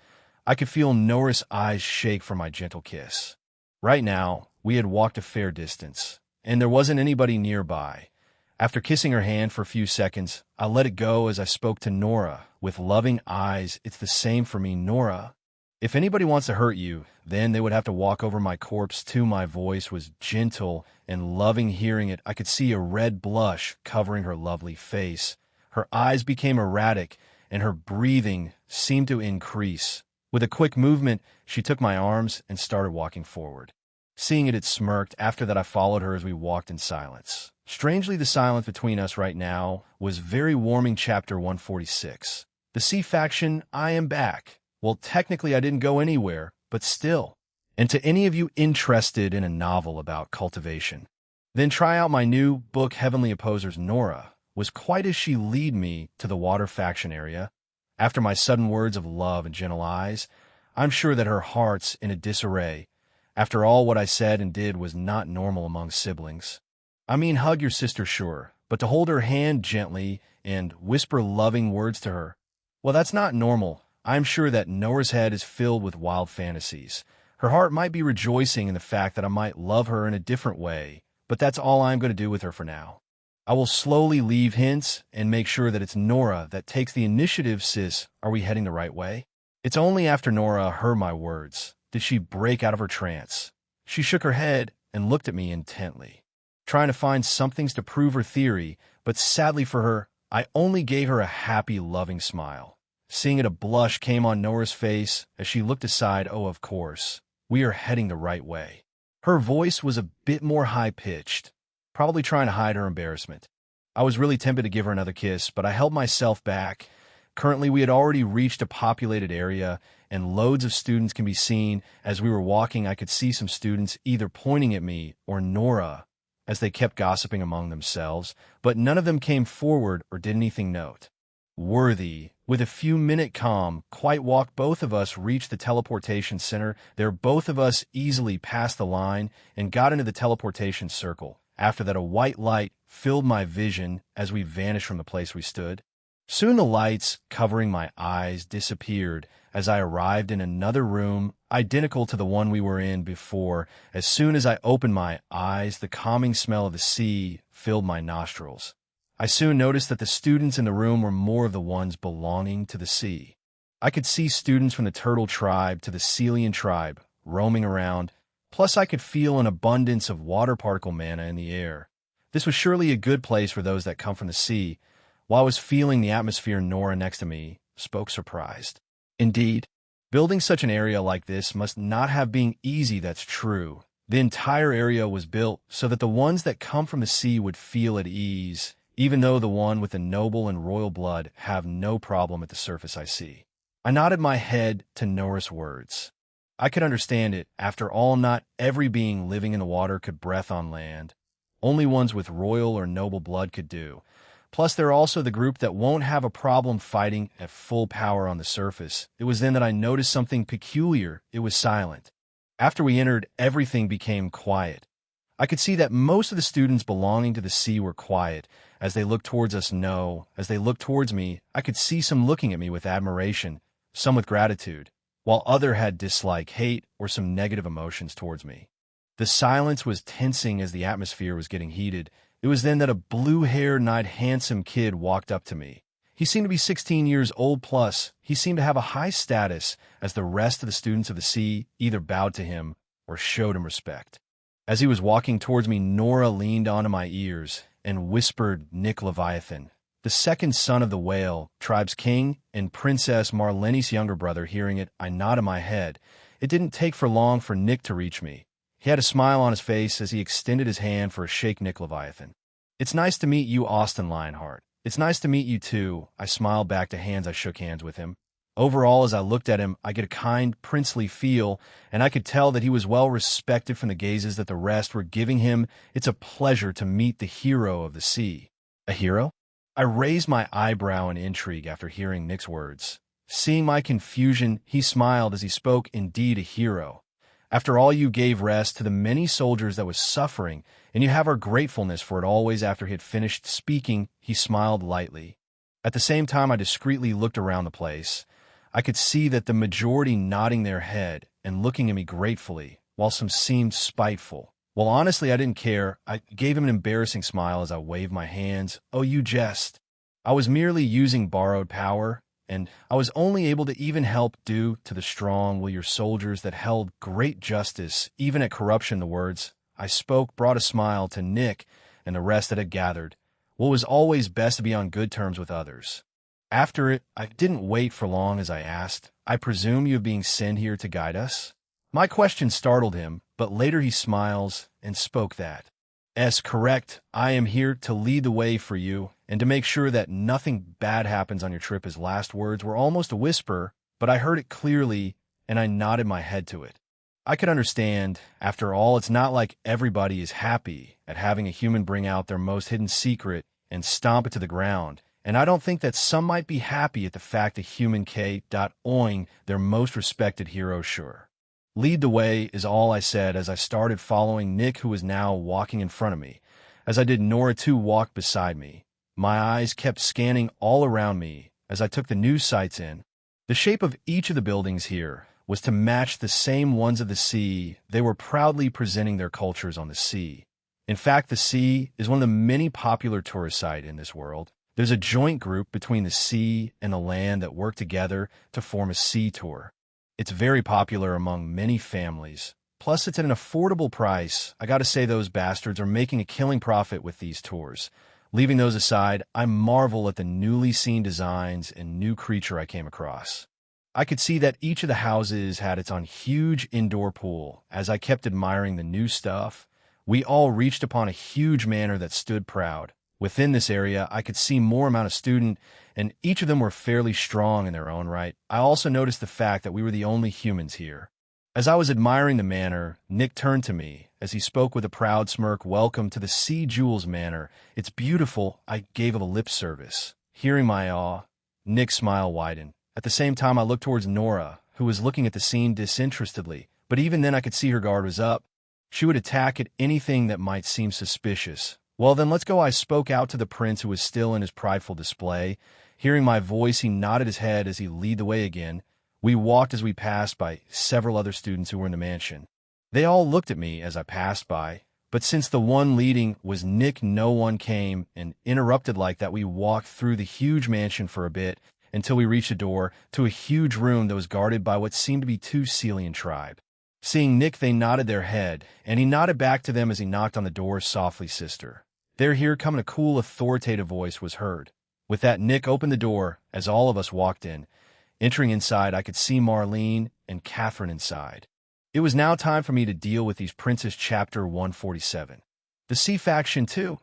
I could feel Nora's eyes shake for my gentle kiss. Right now, we had walked a fair distance, and there wasn't anybody nearby. After kissing her hand for a few seconds, I let it go as I spoke to Nora with loving eyes. It's the same for me, Nora. If anybody wants to hurt you, then they would have to walk over my corpse too. My voice was gentle and loving. Hearing it, I could see a red blush covering her lovely face. Her eyes became erratic, and her breathing seemed to increase. With a quick movement, she took my arms and started walking forward. Seeing it, it smirked. After that, I followed her as we walked in silence. Strangely, the silence between us right now was very warming. Chapter 146. The Sea Faction, I am back. Well, technically I didn't go anywhere, but still. And to any of you interested in a novel about cultivation, then try out my new book, Heavenly Opposers. Nora was quite as she lead me to the water faction area. After my sudden words of love and gentle eyes, I'm sure that her heart's in a disarray. After all, what I said and did was not normal among siblings. I mean, hug your sister, sure, but to hold her hand gently and whisper loving words to her, well, that's not normal. I'm sure that Nora's head is filled with wild fantasies. Her heart might be rejoicing in the fact that I might love her in a different way, but that's all I'm going to do with her for now. I will slowly leave hints and make sure that it's Nora that takes the initiative. Sis, are we heading the right way? It's only after Nora heard my words did she break out of her trance. She shook her head and looked at me intently, trying to find somethings to prove her theory, but sadly for her, I only gave her a happy, loving smile. Seeing it, a blush came on Nora's face as she looked aside. Oh, of course, we are heading the right way. Her voice was a bit more high-pitched, probably trying to hide her embarrassment. I was really tempted to give her another kiss, but I held myself back. Currently, we had already reached a populated area, and loads of students can be seen. As we were walking, I could see some students either pointing at me or Nora as they kept gossiping among themselves, but none of them came forward or did anything noteworthy. With a few-minute calm, quiet walk, both of us reached the teleportation center. There, both of us easily passed the line and got into the teleportation circle. After that, a white light filled my vision as we vanished from the place we stood. Soon the lights covering my eyes disappeared as I arrived in another room identical to the one we were in before. As soon as I opened my eyes, the calming smell of the sea filled my nostrils. I soon noticed that the students in the room were more of the ones belonging to the sea. I could see students from the turtle tribe to the Celian tribe roaming around, plus I could feel an abundance of water particle mana in the air. This was surely a good place for those that come from the sea. While I was feeling the atmosphere, Nora next to me spoke surprised. Indeed, building such an area like this must not have been easy. That's true. The entire area was built so that the ones that come from the sea would feel at ease, even though the one with the noble and royal blood have no problem at the surface. I see. I nodded my head to Nora's words. I could understand it. After all, not every being living in the water could breathe on land. Only ones with royal or noble blood could do. Plus, they're also the group that won't have a problem fighting at full power on the surface. It was then that I noticed something peculiar. It was silent. After we entered, everything became quiet. I could see that most of the students belonging to the sea were quiet as they looked towards us. No, as they looked towards me, I could see some looking at me with admiration, some with gratitude, while other had dislike, hate, or some negative emotions towards me. The silence was tensing as the atmosphere was getting heated. It was then that a blue-haired, handsome kid walked up to me. He seemed to be 16 years old plus. He seemed to have a high status as the rest of the students of the sea either bowed to him or showed him respect. As he was walking towards me, Nora leaned onto my ears and whispered, "Nick Leviathan, the second son of the whale, tribe's king, and Princess Marlene's younger brother." Hearing it, I nodded my head. It didn't take for long for Nick to reach me. He had a smile on his face as he extended his hand for a shake. "Nick Leviathan, it's nice to meet you, Austin Lionheart." "It's nice to meet you too." I smiled back to hands. I shook hands with him. Overall, as I looked at him, I get a kind, princely feel, and I could tell that he was well respected from the gazes that the rest were giving him. It's a pleasure to meet the hero of the sea. A hero? I raised my eyebrow in intrigue after hearing Nick's words. Seeing my confusion, he smiled as he spoke. "Indeed, a hero. After all, you gave rest to the many soldiers that was suffering, and you have our gratefulness for it always." After he had finished speaking, he smiled lightly. At the same time, I discreetly looked around the place. I could see that the majority nodding their head and looking at me gratefully, while some seemed spiteful. Well, honestly, I didn't care. I gave him an embarrassing smile as I waved my hands. "Oh, you jest. I was merely using borrowed power, and I was only able to even help due to the strong will your soldiers that held great justice, even at corruption." The words I spoke brought a smile to Nick and the rest that had gathered. Well, it was always best to be on good terms with others. After it, I didn't wait for long as I asked, "I presume you are being sent here to guide us?" My question startled him, but later he smiles and spoke that. "Yes, correct. I am here to lead the way for you and to make sure that nothing bad happens on your trip." His last words were almost a whisper, but I heard it clearly and I nodded my head to it. I could understand. After all, it's not like everybody is happy at having a human bring out their most hidden secret and stomp it to the ground. And I don't think that some might be happy at the fact that human K.oing their most respected hero. "Sure. Lead the way," is all I said as I started following Nick, who was now walking in front of me. As I did, Nora too walked beside me. My eyes kept scanning all around me as I took the new sights in. The shape of each of the buildings here was to match the same ones of the sea. They were proudly presenting their cultures on the sea. In fact, the sea is one of the many popular tourist sites in this world. There's a joint group between the sea and the land that work together to form a sea tour. It's very popular among many families. Plus, it's at an affordable price. I gotta say, those bastards are making a killing profit with these tours. Leaving those aside, I marvel at the newly seen designs and new creature I came across. I could see that each of the houses had its own huge indoor pool. As I kept admiring the new stuff, we all reached upon a huge manor that stood proud. Within this area, I could see more amount of student, and each of them were fairly strong in their own right. I also noticed the fact that we were the only humans here. As I was admiring the manor, Nick turned to me as he spoke with a proud smirk. "Welcome to the Sea Jewels Manor. It's beautiful." I gave a lip service. Hearing my awe, Nick's smile widened. At the same time, I looked towards Nora, who was looking at the scene disinterestedly, but even then I could see her guard was up. She would attack at anything that might seem suspicious. "Well then, let's go," I spoke out to the prince, who was still in his prideful display. Hearing my voice, he nodded his head as he led the way again. We walked as we passed by several other students who were in the mansion. They all looked at me as I passed by, but since the one leading was Nick, no one came and interrupted like that. We walked through the huge mansion for a bit until we reached a door to a huge room that was guarded by what seemed to be two Celian tribe. Seeing Nick, they nodded their head, and he nodded back to them as he knocked on the door softly. "Sister, they're here coming." A cool, authoritative voice was heard. With that, Nick opened the door as all of us walked in. Entering inside, I could see Marlene and Catherine inside. It was now time for me to deal with these princes. Chapter 147. The Sea Faction too.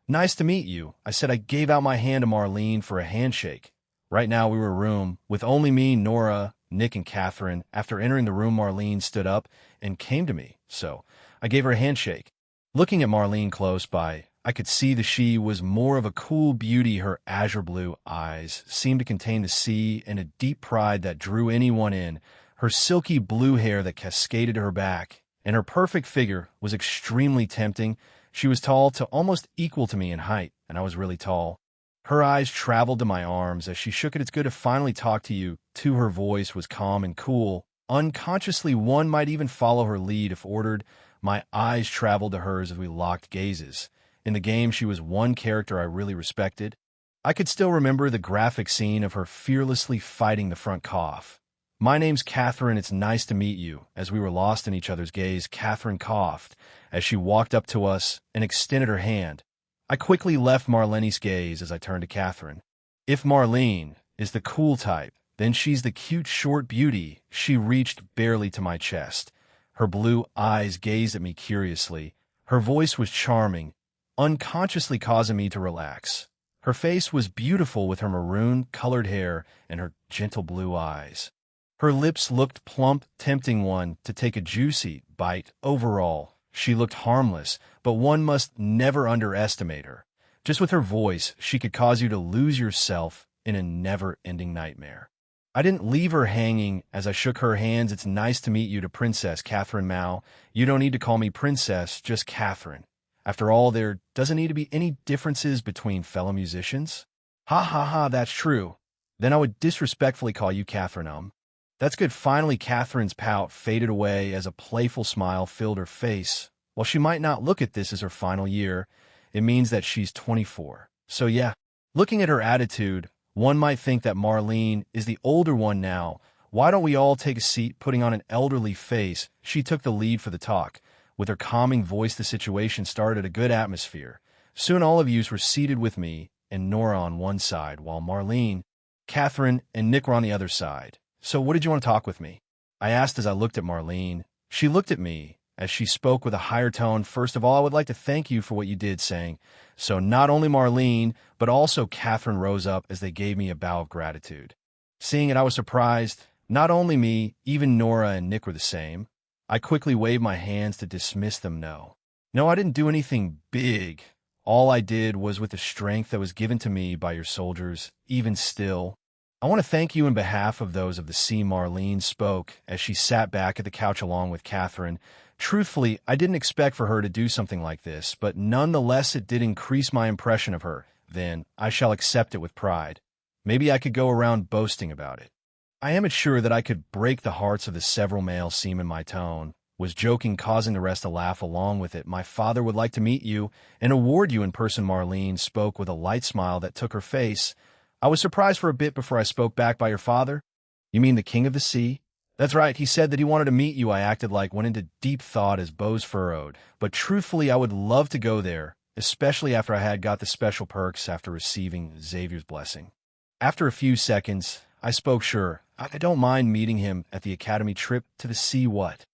"Nice to meet you," I said. I gave out my hand to Marlene for a handshake. Right now we were a room with only me, Nora, Nick, and Catherine. After entering the room, Marlene stood up and came to me, so I gave her a handshake. Looking at Marlene close by, I could see that she was more of a cool beauty. Her azure blue eyes seemed to contain the sea and a deep pride that drew anyone in. Her silky blue hair that cascaded to her back, and her perfect figure was extremely tempting. She was tall to almost equal to me in height, and I was really tall. Her eyes traveled to my arms as she shook it. "It's good to finally talk to you, too." Her voice was calm and cool. Unconsciously, one might even follow her lead if ordered. My eyes traveled to hers as we locked gazes. In the game, she was one character I really respected. I could still remember the graphic scene of her fearlessly fighting the front cough. "My name's Catherine. It's nice to meet you." As we were lost in each other's gaze, Catherine coughed as she walked up to us and extended her hand. I quickly left Marlene's gaze as I turned to Catherine. If Marlene is the cool type, then she's the cute short beauty. She reached barely to my chest. Her blue eyes gazed at me curiously. Her voice was charming, unconsciously causing me to relax. Her face was beautiful with her maroon-colored hair and her gentle blue eyes. Her lips looked plump, tempting one to take a juicy bite. Overall, she looked harmless, but one must never underestimate her. Just with her voice, she could cause you to lose yourself in a never-ending nightmare. I didn't leave her hanging as I shook her hands. "It's nice to meet you," to Princess Catherine Mao. "You don't need to call me Princess, just Catherine. After all, there doesn't need to be any differences between fellow musicians." "Ha ha ha, that's true. Then I would disrespectfully call you Catherine." "That's good." Finally, Catherine's pout faded away as a playful smile filled her face. While she might not look at this as her final year, it means that she's 24. So yeah, looking at her attitude, one might think that Marlene is the older one now. "Why don't we all take a seat?" Putting on an elderly face, she took the lead for the talk. With her calming voice, the situation started a good atmosphere. Soon all of you were seated with me and Nora on one side, while Marlene, Catherine, and Nick were on the other side. "So what did you want to talk with me?" I asked as I looked at Marlene. She looked at me as she spoke with a higher tone. "First of all, I would like to thank you for what you did," saying. So not only Marlene, but also Catherine rose up as they gave me a bow of gratitude. Seeing it, I was surprised. Not only me, even Nora and Nick were the same. I quickly waved my hands to dismiss them. No, I didn't do anything big. All I did was with the strength that was given to me by your soldiers. Even still, I want to thank you in behalf of those of the sea." Marlene spoke as she sat back at the couch along with Catherine. Truthfully, I didn't expect for her to do something like this, but nonetheless it did increase my impression of her. Then I shall accept it with pride. Maybe I could go around boasting about it. I am sure that I could break the hearts of the several male seamen. My tone was joking, causing the rest to laugh along with it. My father would like to meet you and award you in person. Marlene spoke with a light smile that took her face. I was surprised for a bit before I spoke back. By your father? You mean the king of the sea? That's right, he said that he wanted to meet you. I acted like went into deep thought as bows furrowed. But truthfully, I would love to go there, especially after I had got the special perks after receiving Xavier's blessing. After a few seconds, I spoke. Sure, I don't mind meeting him at the academy trip to the sea. What?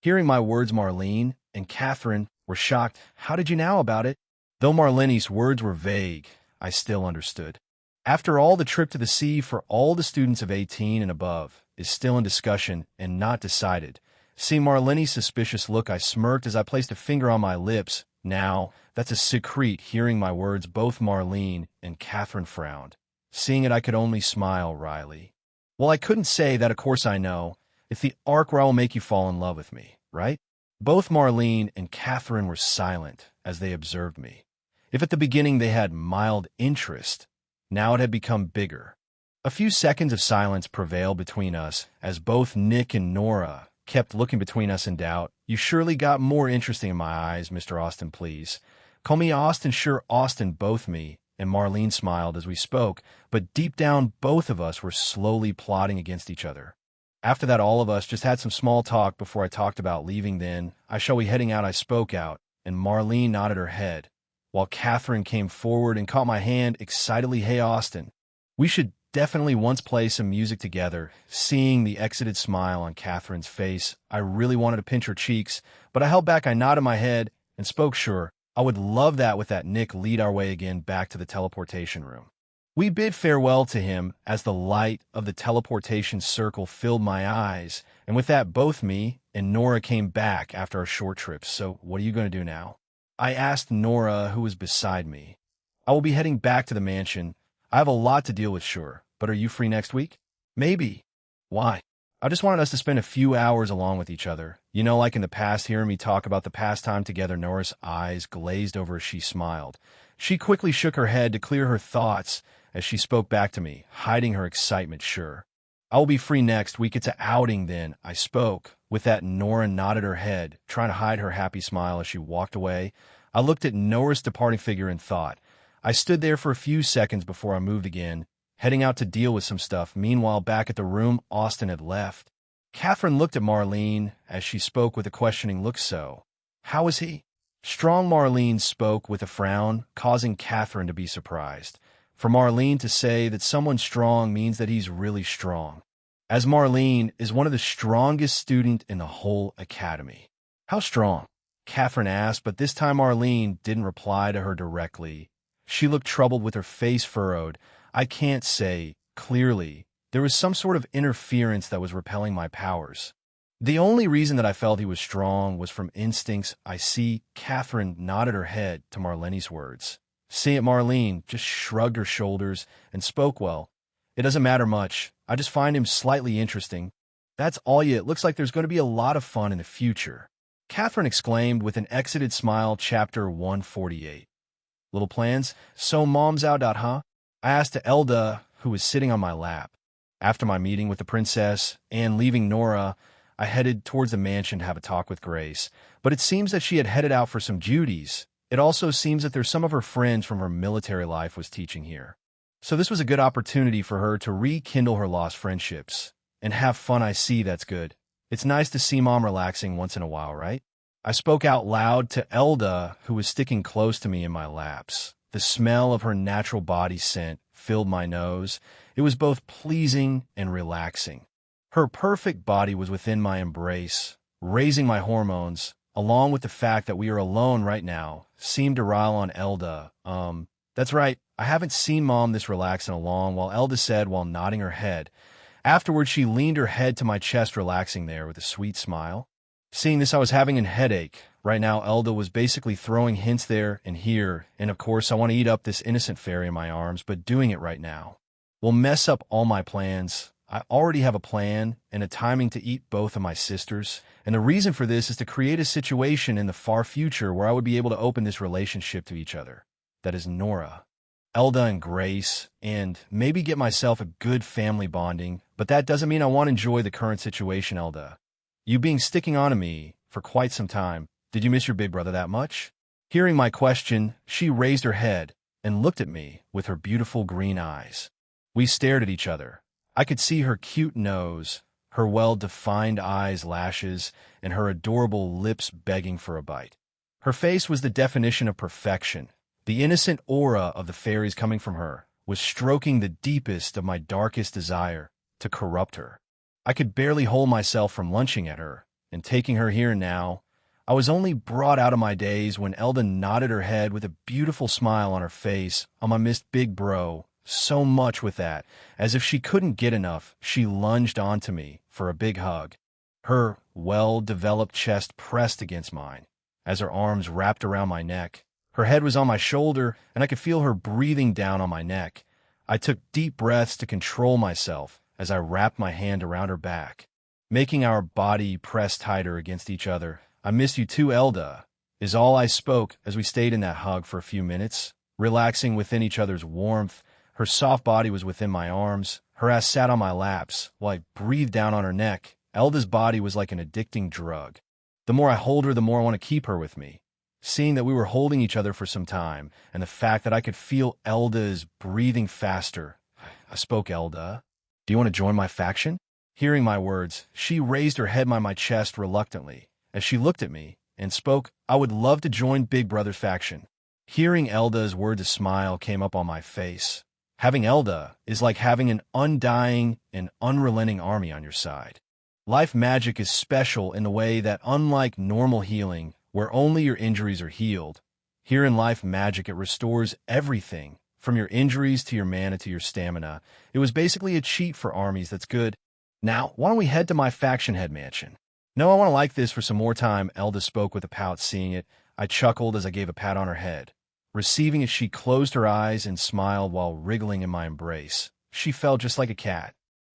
Hearing my words, Marlene and Catherine were shocked. How did you know about it? Though Marlene's words were vague, I still understood. After all, the trip to the sea for all the students of 18 and above is still in discussion and not decided. Seeing Marlene's suspicious look, I smirked as I placed a finger on my lips. Now, that's a secret. Hearing my words, both Marlene and Catherine frowned. Seeing it, I could only smile wryly. Well, I couldn't say that. Of course I know. It's the arc where I will make you fall in love with me, right? Both Marlene and Catherine were silent as they observed me. If at the beginning they had mild interest, now it had become bigger. A few seconds of silence prevailed between us as both Nick and Nora kept looking between us in doubt. You surely got more interesting in my eyes, Mr. Austin, please. Call me Austin. Sure, Austin, both me and Marlene smiled as we spoke, but deep down, both of us were slowly plotting against each other. After that, all of us just had some small talk before I talked about leaving. Then, shall we heading out? I spoke out, and Marlene nodded her head, while Catherine came forward and caught my hand excitedly. Hey, Austin, we should definitely once play some music together. Seeing the excited smile on Catherine's face, I really wanted to pinch her cheeks, but I held back. I nodded my head and spoke. Sure, I would love that. With that, Nick lead our way again back to the teleportation room. We bid farewell to him as the light of the teleportation circle filled my eyes, and with that, both me and Nora came back after our short trip. So, what are you going to do now? I asked Nora, who was beside me. I will be heading back to the mansion. I have a lot to deal with, sure, but are you free next week? Maybe. Why? I just wanted us to spend a few hours along with each other. You know, like in the past, hearing me talk about the past time together. Nora's eyes glazed over as she smiled. She quickly shook her head to clear her thoughts as she spoke back to me, hiding her excitement. Sure. I will be free next week. It's an outing then, I spoke. With that, Nora nodded her head, trying to hide her happy smile as she walked away. I looked at Nora's departing figure and thought. I stood there for a few seconds before I moved again, heading out to deal with some stuff. Meanwhile, back at the room, Austin had left. Catherine looked at Marlene as she spoke with a questioning look. So, how is he? Strong. Marlene spoke with a frown, causing Catherine to be surprised. For Marlene to say that someone's strong means that he's really strong, as Marlene is one of the strongest students in the whole academy. How strong? Catherine asked, but this time Marlene didn't reply to her directly. She looked troubled with her face furrowed. I can't say clearly. There was some sort of interference that was repelling my powers. The only reason that I felt he was strong was from instincts. I see. Catherine nodded her head to Marlene's words. See it, Marlene just shrugged her shoulders and spoke. Well, it doesn't matter much. I just find him slightly interesting. That's all. It looks like there's going to be a lot of fun in the future, Catherine exclaimed with an exited smile. Chapter 148. Little plans? So mom's out, huh? I asked to Elda, who was sitting on my lap. After my meeting with the princess and leaving Nora, I headed towards the mansion to have a talk with Grace, but it seems that she had headed out for some duties. It also seems that there's some of her friends from her military life was teaching here. So this was a good opportunity for her to rekindle her lost friendships and have fun. I see. That's good. It's nice to see mom relaxing once in a while, right? I spoke out loud to Elda, who was sticking close to me in my laps. The smell of her natural body scent filled my nose. It was both pleasing and relaxing. Her perfect body was within my embrace, raising my hormones, along with the fact that we are alone right now, seemed to rile on Elda. That's right, I haven't seen mom this relaxed in a long while, Elda said while nodding her head. Afterwards, she leaned her head to my chest, relaxing there with a sweet smile. Seeing this, I was having a headache. Right now, Elda was basically throwing hints there and here, and of course, I want to eat up this innocent fairy in my arms, but doing it right now will mess up all my plans. I already have a plan and a timing to eat both of my sisters, and the reason for this is to create a situation in the far future where I would be able to open this relationship to each other. That is Nora, Elda, and Grace, and maybe get myself a good family bonding, but that doesn't mean I want to enjoy the current situation, Elda. You being sticking on to me for quite some time. Did you miss your big brother that much? Hearing my question, she raised her head and looked at me with her beautiful green eyes. We stared at each other. I could see her cute nose, her well-defined eyes, lashes, and her adorable lips begging for a bite. Her face was the definition of perfection. The innocent aura of the fairies coming from her was stroking the deepest of my darkest desire to corrupt her. I could barely hold myself from lunching at her and taking her here and now. I was only brought out of my daze when Elda nodded her head with a beautiful smile on her face on my missed big bro. So much with that, as if she couldn't get enough, she lunged onto me for a big hug. Her well-developed chest pressed against mine as her arms wrapped around my neck. Her head was on my shoulder, and I could feel her breathing down on my neck. I took deep breaths to control myself as I wrapped my hand around her back, making our body press tighter against each other. "I miss you too, Elda," is all I spoke as we stayed in that hug for a few minutes, relaxing within each other's warmth. Her soft body was within my arms. Her ass sat on my laps while I breathed down on her neck. Elda's body was like an addicting drug. The more I hold her, the more I want to keep her with me. Seeing that we were holding each other for some time, and the fact that I could feel Elda's breathing faster, I spoke. "Elda, do you want to join my faction?" Hearing my words, she raised her head by my chest reluctantly as she looked at me and spoke. "I would love to join Big Brother's faction." Hearing Elda's words, a smile came up on my face. Having Elda is like having an undying and unrelenting army on your side. Life magic is special in the way that, unlike normal healing, where only your injuries are healed, here in life magic it restores everything, from your injuries to your mana to your stamina. It was basically a cheat for armies. That's good. Now, why don't we head to my faction head mansion? "No, I want to like this for some more time," Elda spoke with a pout. Seeing it, I chuckled as I gave a pat on her head. Receiving it, she closed her eyes and smiled while wriggling in my embrace. She felt just like a cat.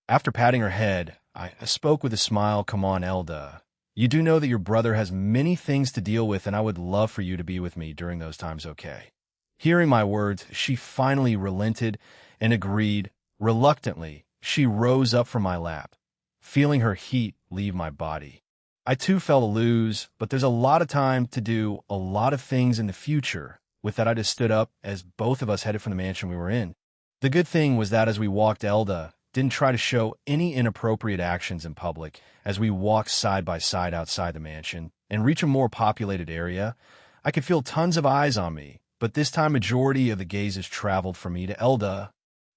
After patting her head, I spoke with a smile. "Come on, Elda. You do know that your brother has many things to deal with, and I would love for you to be with me during those times, okay?" Hearing my words, she finally relented and agreed. Reluctantly, she rose up from my lap, feeling her heat leave my body. I too felt a lose, but there's a lot of time to do a lot of things in the future. With that, I just stood up as both of us headed for the mansion we were in. The good thing was that as we walked, Elda didn't try to show any inappropriate actions in public. As we walked side by side outside the mansion and reach a more populated area, I could feel tons of eyes on me, but this time majority of the gazes traveled from me to Elda.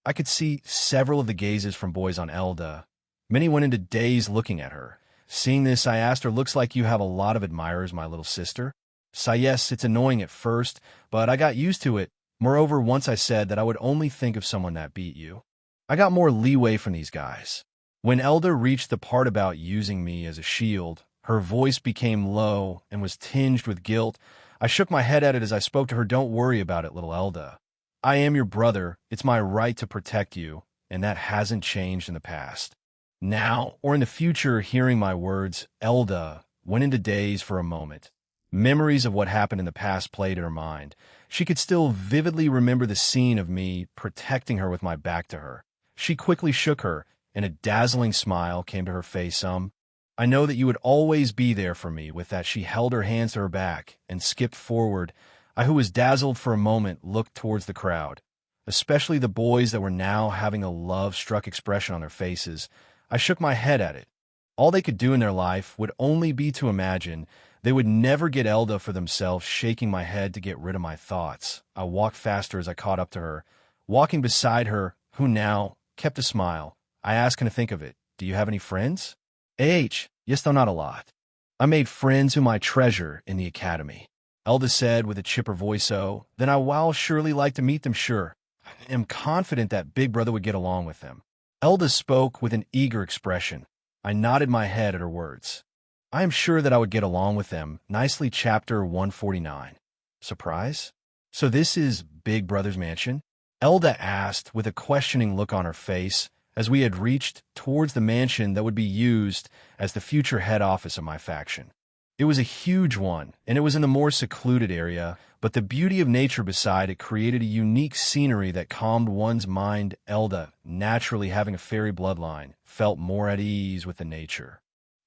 I could see several of the gazes from boys on Elda. Many went into daze looking at her. Seeing this, I asked her, "Looks like you have a lot of admirers, my little sister." So yes, it's annoying at first, but I got used to it. Moreover, once I said that I would only think of someone that beat you, I got more leeway from these guys. When Elda reached the part about using me as a shield, her voice became low and was tinged with guilt. I shook my head at it as I spoke to her. "Don't worry about it, little Elda. I am your brother. It's my right to protect you, and that hasn't changed in the past. Now, or in the future." Hearing my words, Elda went into daze for a moment. Memories of what happened in the past played in her mind. She could still vividly remember the scene of me protecting her with my back to her. She quickly shook her, and a dazzling smile came to her face. "I know that you would always be there for me." With that, she held her hands to her back and skipped forward. I, who was dazzled for a moment, looked towards the crowd, especially the boys that were now having a love-struck expression on their faces. I shook my head at it. All they could do in their life would only be to imagine. They would never get Elda for themselves. Shaking my head to get rid of my thoughts, I walked faster as I caught up to her. Walking beside her, who now kept a smile, I asked, "Can I think of it? Do you have any friends?" Yes, though not a lot. I made friends whom I treasure in the academy," Elda said with a chipper voice. "Oh, then I will surely like to meet them, sure. I am confident that Big Brother would get along with them." Elda spoke with an eager expression. I nodded my head at her words. "I am sure that I would get along with them nicely." Chapter 149. Surprise? "So this is Big Brother's mansion?" Elda asked with a questioning look on her face as we had reached towards the mansion that would be used as the future head office of my faction. It was a huge one, and it was in the more secluded area, but the beauty of nature beside it created a unique scenery that calmed one's mind. Elda, naturally having a fairy bloodline, felt more at ease with the nature.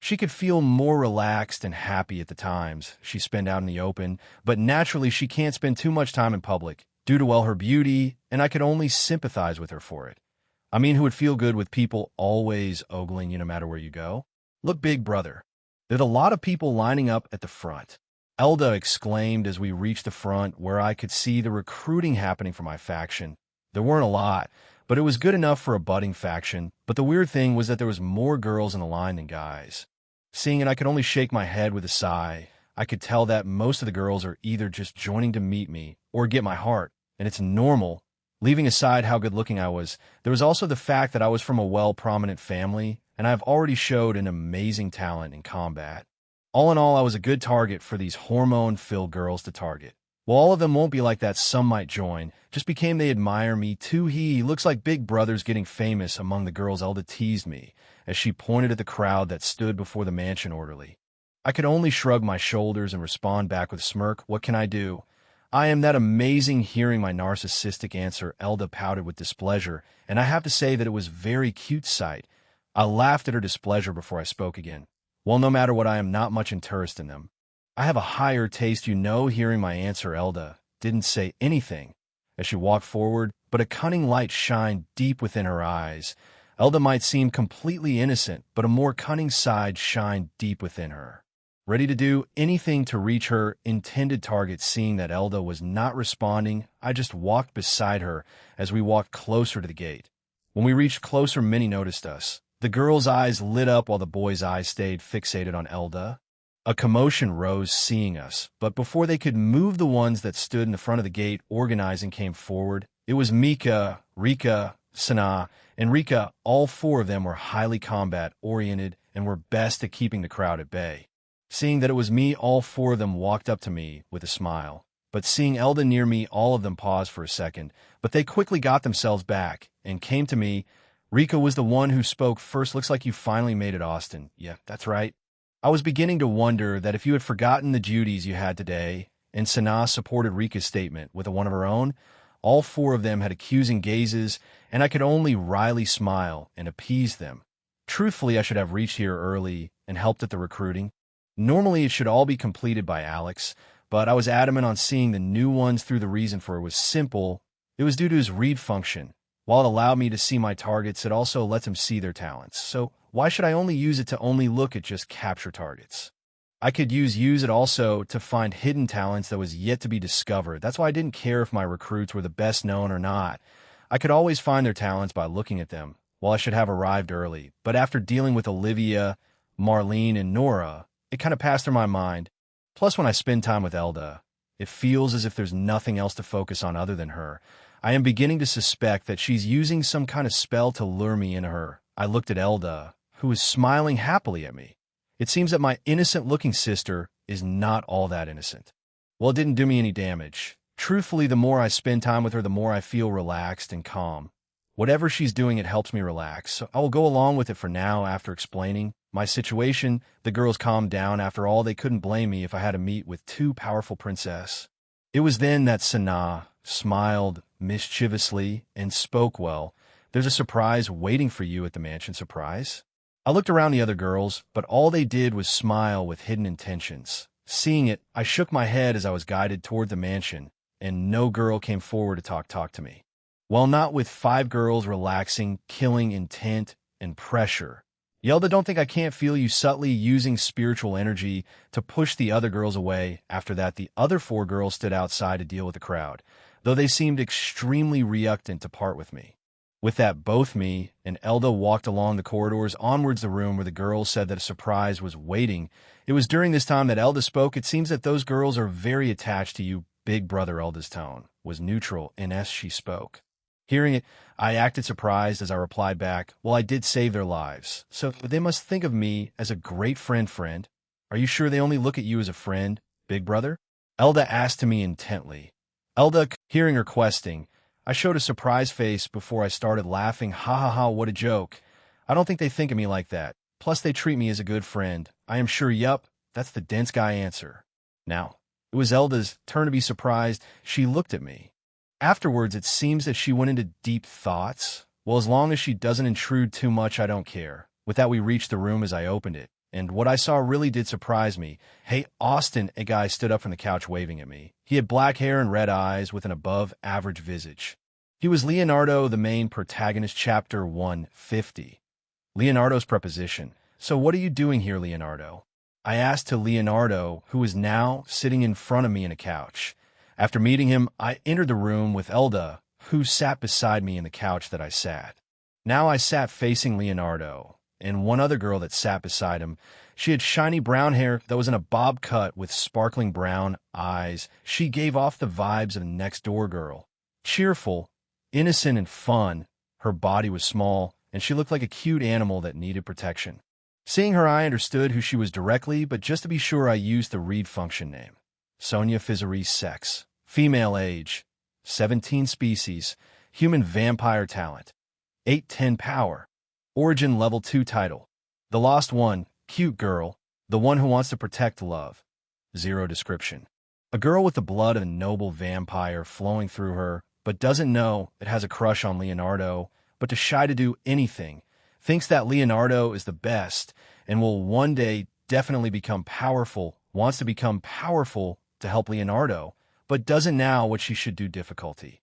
She could feel more relaxed and happy at the times she spent out in the open, but naturally she can't spend too much time in public due to, well, her beauty, and I could only sympathize with her for it. I mean, who would feel good with people always ogling you no matter where you go? Look, big brother. There's a lot of people lining up at the front. Elda exclaimed as we reached the front where I could see the recruiting happening for my faction. There weren't a lot, but it was good enough for a budding faction, but the weird thing was that there was more girls in the line than guys. Seeing it, I could only shake my head with a sigh. I could tell that most of the girls are either just joining to meet me or get my heart, and it's normal. Leaving aside how good-looking I was, there was also the fact that I was from a well-prominent family, and I've already showed an amazing talent in combat. All in all, I was a good target for these hormone-filled girls to target. While all of them won't be like that, some might join. Just became they admire me too. He looks like Big Brother's getting famous among the girls. Elda teased me as she pointed at the crowd that stood before the mansion orderly. I could only shrug my shoulders and respond back with a smirk. What can I do? I am that amazing. Hearing my narcissistic answer, Elda pouted with displeasure, and I have to say that it was very cute sight. I laughed at her displeasure before I spoke again. Well, no matter what, I am not much interested in them. I have a higher taste, you know. Hearing my answer, Elda didn't say anything as she walked forward, but a cunning light shined deep within her eyes. Elda might seem completely innocent, but a more cunning side shined deep within her, ready to do anything to reach her intended target. Seeing that Elda was not responding, I just walked beside her as we walked closer to the gate. When we reached closer, Minnie noticed us. The girl's eyes lit up while the boy's eyes stayed fixated on Elda. A commotion rose seeing us, but before they could move, the ones that stood in the front of the gate organizing came forward. It was Mika, Rika, Sana, and Rika. All four of them were highly combat-oriented and were best at keeping the crowd at bay. Seeing that it was me, all four of them walked up to me with a smile. But seeing Elda near me, all of them paused for a second, but they quickly got themselves back and came to me. Rika was the one who spoke first. Looks like you finally made it, Austin. Yeah, that's right. I was beginning to wonder that if you had forgotten the duties you had today, and Sana supported Rika's statement with a one of her own. All four of them had accusing gazes, and I could only wryly smile and appease them. Truthfully, I should have reached here early and helped at the recruiting. Normally, it should all be completed by Alex, but I was adamant on seeing the new ones through. The reason for it was simple. It was due to his read function. While it allowed me to see my targets, it also lets him see their talents. So why should I only use it to only look at just capture targets? I could use it also to find hidden talents that was yet to be discovered. That's why I didn't care if my recruits were the best known or not. I could always find their talents by looking at them. While I should have arrived early, but after dealing with Olivia, Marlene, and Nora, it kind of passed through my mind. Plus, when I spend time with Elda, it feels as if there's nothing else to focus on other than her. I am beginning to suspect that she's using some kind of spell to lure me into her. I looked at Elda, who was smiling happily at me. It seems that my innocent-looking sister is not all that innocent. Well, it didn't do me any damage. Truthfully, the more I spend time with her, the more I feel relaxed and calm. Whatever she's doing, it helps me relax, so I will go along with it for now. After explaining my situation, the girls calmed down. After all, they couldn't blame me if I had to meet with two powerful princesses. It was then that Sana smiled mischievously and spoke well. There's a surprise waiting for you at the mansion. Surprise? I looked around the other girls, but all they did was smile with hidden intentions. Seeing it, I shook my head as I was guided toward the mansion, and no girl came forward to talk to me. Well, not with 5 girls relaxing, killing intent and pressure. Yelda, don't think I can't feel you subtly using spiritual energy to push the other girls away. After that, the other 4 girls stood outside to deal with the crowd, though they seemed extremely reluctant to part with me. With that, both me and Elda walked along the corridors onwards the room where the girls said that a surprise was waiting. It was during this time that Elda spoke. It seems that those girls are very attached to you, big brother. Elda's tone was neutral and as she spoke. Hearing it, I acted surprised as I replied back, well, I did save their lives, so they must think of me as a great friend. Are you sure they only look at you as a friend, big brother? Elda asked to me intently. Elda, hearing her questing, I showed a surprised face before I started laughing. Ha ha ha, what a joke. I don't think they think of me like that. Plus, they treat me as a good friend. I am sure, yup, that's the dense guy answer. Now, it was Elda's turn to be surprised. She looked at me. Afterwards, it seems that she went into deep thoughts. Well, as long as she doesn't intrude too much, I don't care. With that, we reached the room as I opened it, and what I saw really did surprise me. "Hey, Austin," a guy stood up from the couch waving at me. He had black hair and red eyes with an above-average visage. He was Leonardo, the main protagonist, chapter 150. Leonardo's preposition. "So what are you doing here, Leonardo?" I asked to Leonardo, who was now sitting in front of me in a couch. After meeting him, I entered the room with Elda, who sat beside me in the couch that I sat. Now I sat facing Leonardo, and one other girl that sat beside him. She had shiny brown hair that was in a bob cut with sparkling brown eyes. She gave off the vibes of a next-door girl. Cheerful, innocent, and fun. Her body was small, and she looked like a cute animal that needed protection. Seeing her, I understood who she was directly, but just to be sure, I used the read function name. Sonia Fizzery. Sex. Female. Age. 17 species. Human vampire talent. 810 power. Origin level 2 title. The Lost One. Cute girl. The one who wants to protect love. 0 description. A girl with the blood of a noble vampire flowing through her, but doesn't know it has a crush on Leonardo, but too shy to do anything. Thinks that Leonardo is the best and will one day definitely become powerful, wants to become powerful to help Leonardo, but doesn't know what she should do. Difficulty.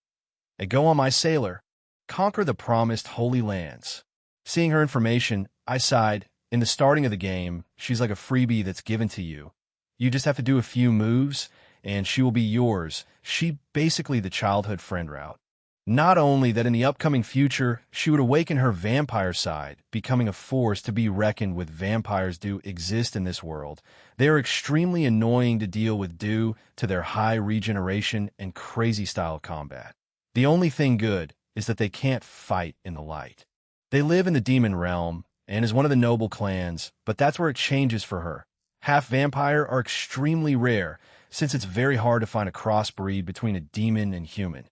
I go on, my sailor. Conquer the promised holy lands. Seeing her information, I sighed. In the starting of the game, she's like a freebie that's given to you. You just have to do a few moves, and she will be yours. She basically the childhood friend route. Not only that, in the upcoming future, she would awaken her vampire side, becoming a force to be reckoned with. Vampires do exist in this world. They are extremely annoying to deal with due to their high regeneration and crazy style of combat. The only thing good is that they can't fight in the light. They live in the demon realm and is one of the noble clans, but that's where it changes for her. Half vampire are extremely rare, since it's very hard to find a crossbreed between a demon and human.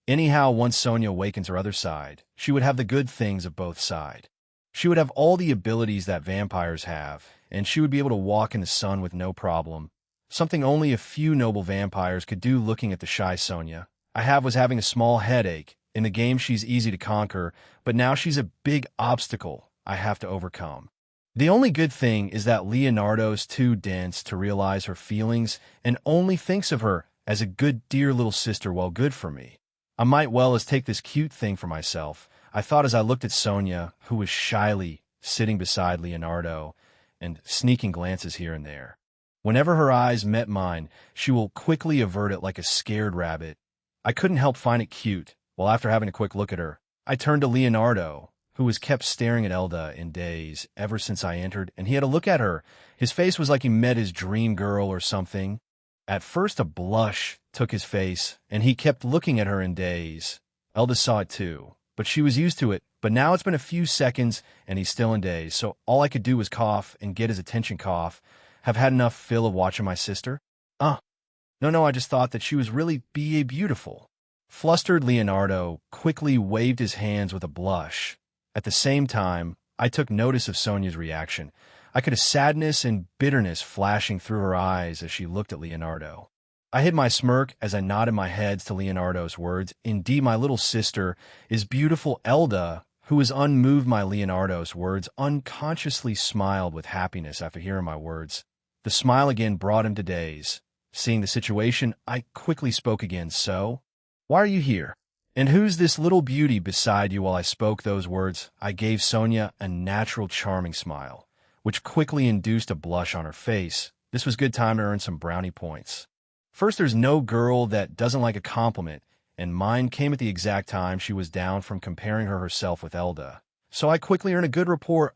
Anyhow, once Sonia awakens her other side, she would have the good things of both sides. She would have all the abilities that vampires have, and she would be able to walk in the sun with no problem, something only a few noble vampires could do. Looking at the shy Sonia was having a small headache. In the game, she's easy to conquer, but now she's a big obstacle I have to overcome. The only good thing is that Leonardo's too dense to realize her feelings and only thinks of her as a good, dear little sister. Well, good for me. I might well as take this cute thing for myself, I thought as I looked at Sonia, who was shyly sitting beside Leonardo and sneaking glances here and there. Whenever her eyes met mine, she will quickly avert it like a scared rabbit. I couldn't help find it cute. Well, after having a quick look at her, I turned to Leonardo, who was kept staring at Elda in daze ever since I entered, and he had a look at her. His face was like he met his dream girl or something. At first, a blush took his face, and he kept looking at her in daze. Elda saw it too, but she was used to it. But now it's been a few seconds, and he's still in daze, so all I could do was cough and get his attention. Cough. Have had enough fill of watching my sister? No, I just thought that she was really beautiful. Flustered Leonardo quickly waved his hands with a blush. At the same time, I took notice of Sonia's reaction. I could have sadness and bitterness flashing through her eyes as she looked at Leonardo. I hid my smirk as I nodded my head to Leonardo's words. Indeed, my little sister is beautiful. Elda, who was unmoved by Leonardo's words, unconsciously smiled with happiness after hearing my words. The smile again brought him to daze. Seeing the situation, I quickly spoke again. So, why are you here? And who's this little beauty beside you? While I spoke those words, I gave Sonia a natural, charming smile, which quickly induced a blush on her face. This was good time to earn some brownie points. First, there's no girl that doesn't like a compliment, and mine came at the exact time she was down from comparing herself with Elda. So I quickly earned a good rapport.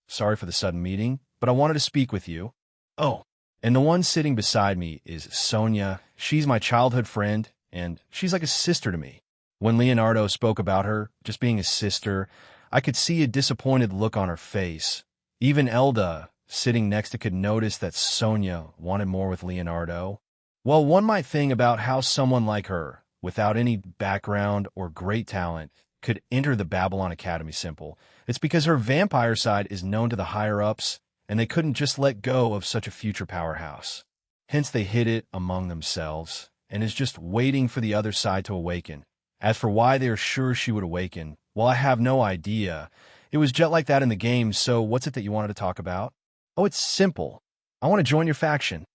Sorry for the sudden meeting, but I wanted to speak with you. Oh, and the one sitting beside me is Sonia. She's my childhood friend, and she's like a sister to me. When Leonardo spoke about her just being a sister, I could see a disappointed look on her face. Even Elda, sitting next to, could notice that Sonia wanted more with Leonardo. Well, one might think about how someone like her, without any background or great talent, could enter the Babylon Academy. Simple. It's because her vampire side is known to the higher-ups, and they couldn't just let go of such a future powerhouse. Hence they hid it among themselves, and is just waiting for the other side to awaken. As for why they are sure she would awaken, well, I have no idea. It was jet like that in the game, so what's it that you wanted to talk about? Oh, it's simple. I want to join your faction.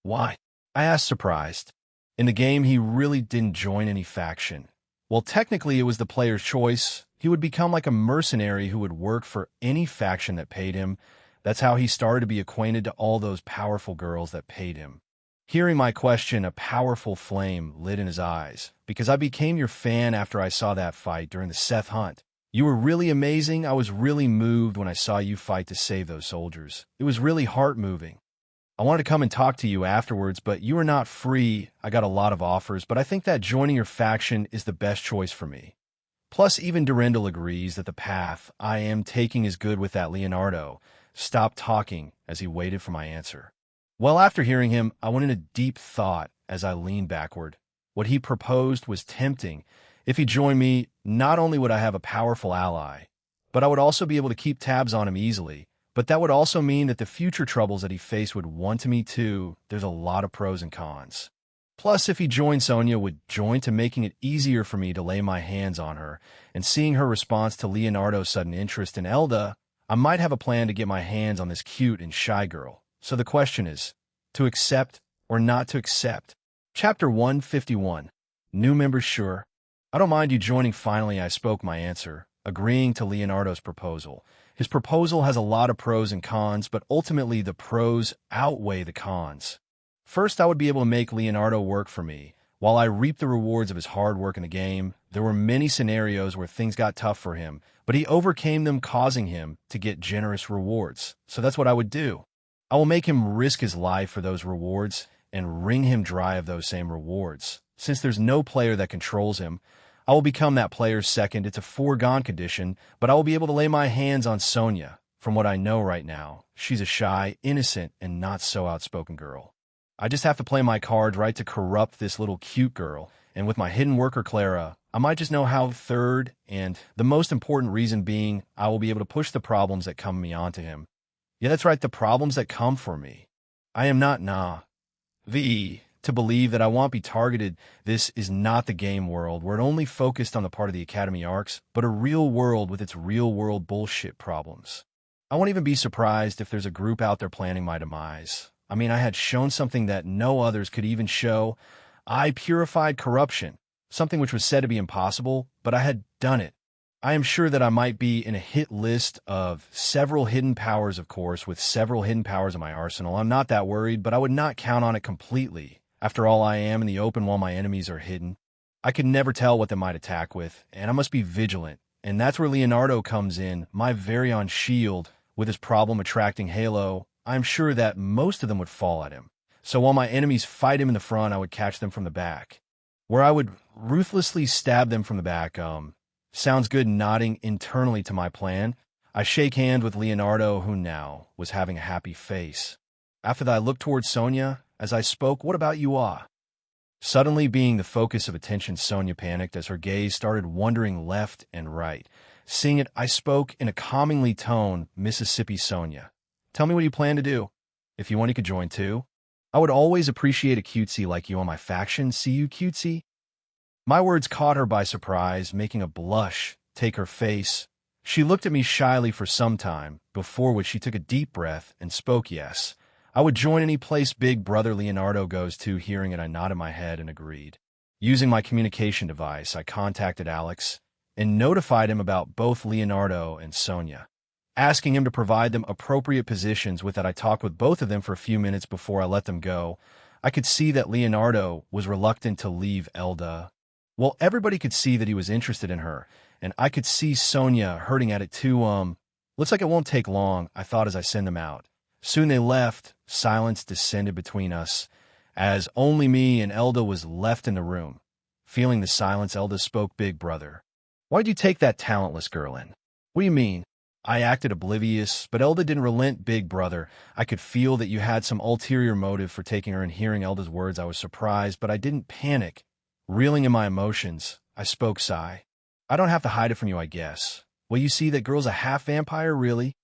Why? I asked, surprised. In the game, he really didn't join any faction. Well, technically, it was the player's choice. He would become like a mercenary who would work for any faction that paid him. That's how he started to be acquainted to all those powerful girls that paid him. Hearing my question, a powerful flame lit in his eyes, because I became your fan after I saw that fight during the Seth hunt. You were really amazing. I was really moved when I saw you fight to save those soldiers. It was really heart-moving. I wanted to come and talk to you afterwards, but you were not free. I got a lot of offers, but I think that joining your faction is the best choice for me. Plus, even Durendal agrees that the path I am taking is good with that Leonardo. Stopped talking as he waited for my answer. Well, after hearing him, I went into deep thought as I leaned backward. What he proposed was tempting. If he joined me, not only would I have a powerful ally, but I would also be able to keep tabs on him easily. But that would also mean that the future troubles that he faced would want to me too. There's a lot of pros and cons. Plus, if he joined, Sonya would join to making it easier for me to lay my hands on her, and seeing her response to Leonardo's sudden interest in Elda, I might have a plan to get my hands on this cute and shy girl. So the question is, to accept or not to accept? Chapter 151. New members sure. I don't mind you joining. Finally, I spoke my answer, agreeing to Leonardo's proposal. His proposal has a lot of pros and cons, but ultimately the pros outweigh the cons. First, I would be able to make Leonardo work for me. While I reaped the rewards of his hard work in the game, there were many scenarios where things got tough for him, but he overcame them, causing him to get generous rewards. So that's what I would do. I will make him risk his life for those rewards and wring him dry of those same rewards. Since there's no player that controls him, I will become that player's second. It's a foregone condition, but I will be able to lay my hands on Sonya. From what I know right now, she's a shy, innocent, and not so outspoken girl. I just have to play my cards right to corrupt this little cute girl, and with my hidden worker Clara, I might just know how. Third, and the most important reason being, I will be able to push the problems that come me onto him. Yeah, that's right, the problems that come for me. I am not to believe that I won't be targeted. This is not the game world, where it only focused on the part of the Academy arcs, but a real world with its real-world bullshit problems. I won't even be surprised if there's a group out there planning my demise. I mean, I had shown something that no others could even show. I purified corruption, something which was said to be impossible, but I had done it. I am sure that I might be in a hit list of several hidden powers, of course, with several hidden powers in my arsenal. I'm not that worried, but I would not count on it completely. After all, I am in the open while my enemies are hidden. I could never tell what they might attack with, and I must be vigilant. And that's where Leonardo comes in, my very own shield. With his problem attracting Halo, I'm sure that most of them would fall at him. So while my enemies fight him in the front, I would catch them from the back, where I would ruthlessly stab them from the back. Sounds good. Nodding internally to my plan, I shake hands with Leonardo, who now was having a happy face. After that, I looked towards Sonya as I spoke. What about you, Suddenly being the focus of attention, Sonya panicked as her gaze started wandering left and right. Seeing it, I spoke in a calmingly tone. Mississippi Sonya, tell me what you plan to do. If you want, you could join too. I would always appreciate a cutesy like you on my faction. See you, cutesy? My words caught her by surprise, making a blush take her face. She looked at me shyly for some time, before which she took a deep breath and spoke. Yes, I would join any place big brother Leonardo goes to. Hearing it, I nodded my head and agreed. Using my communication device, I contacted Alex and notified him about both Leonardo and Sonya, asking him to provide them appropriate positions. With that, I talked with both of them for a few minutes before I let them go. I could see that Leonardo was reluctant to leave Elda. Well, everybody could see that he was interested in her, and I could see Sonya hurting at it too. Looks like it won't take long, I thought as I sent them out. Soon they left. Silence descended between us, as only me and Elda was left in the room. Feeling the silence, Elda spoke. Big brother, why'd you take that talentless girl in? What do you mean? I acted oblivious, but Elda didn't relent. Big brother, I could feel that you had some ulterior motive for taking her. And hearing Elda's words, I was surprised, but I didn't panic. Reeling in my emotions, I spoke. Sigh. I don't have to hide it from you, I guess. Well, you see, that girl's a half-vampire, really?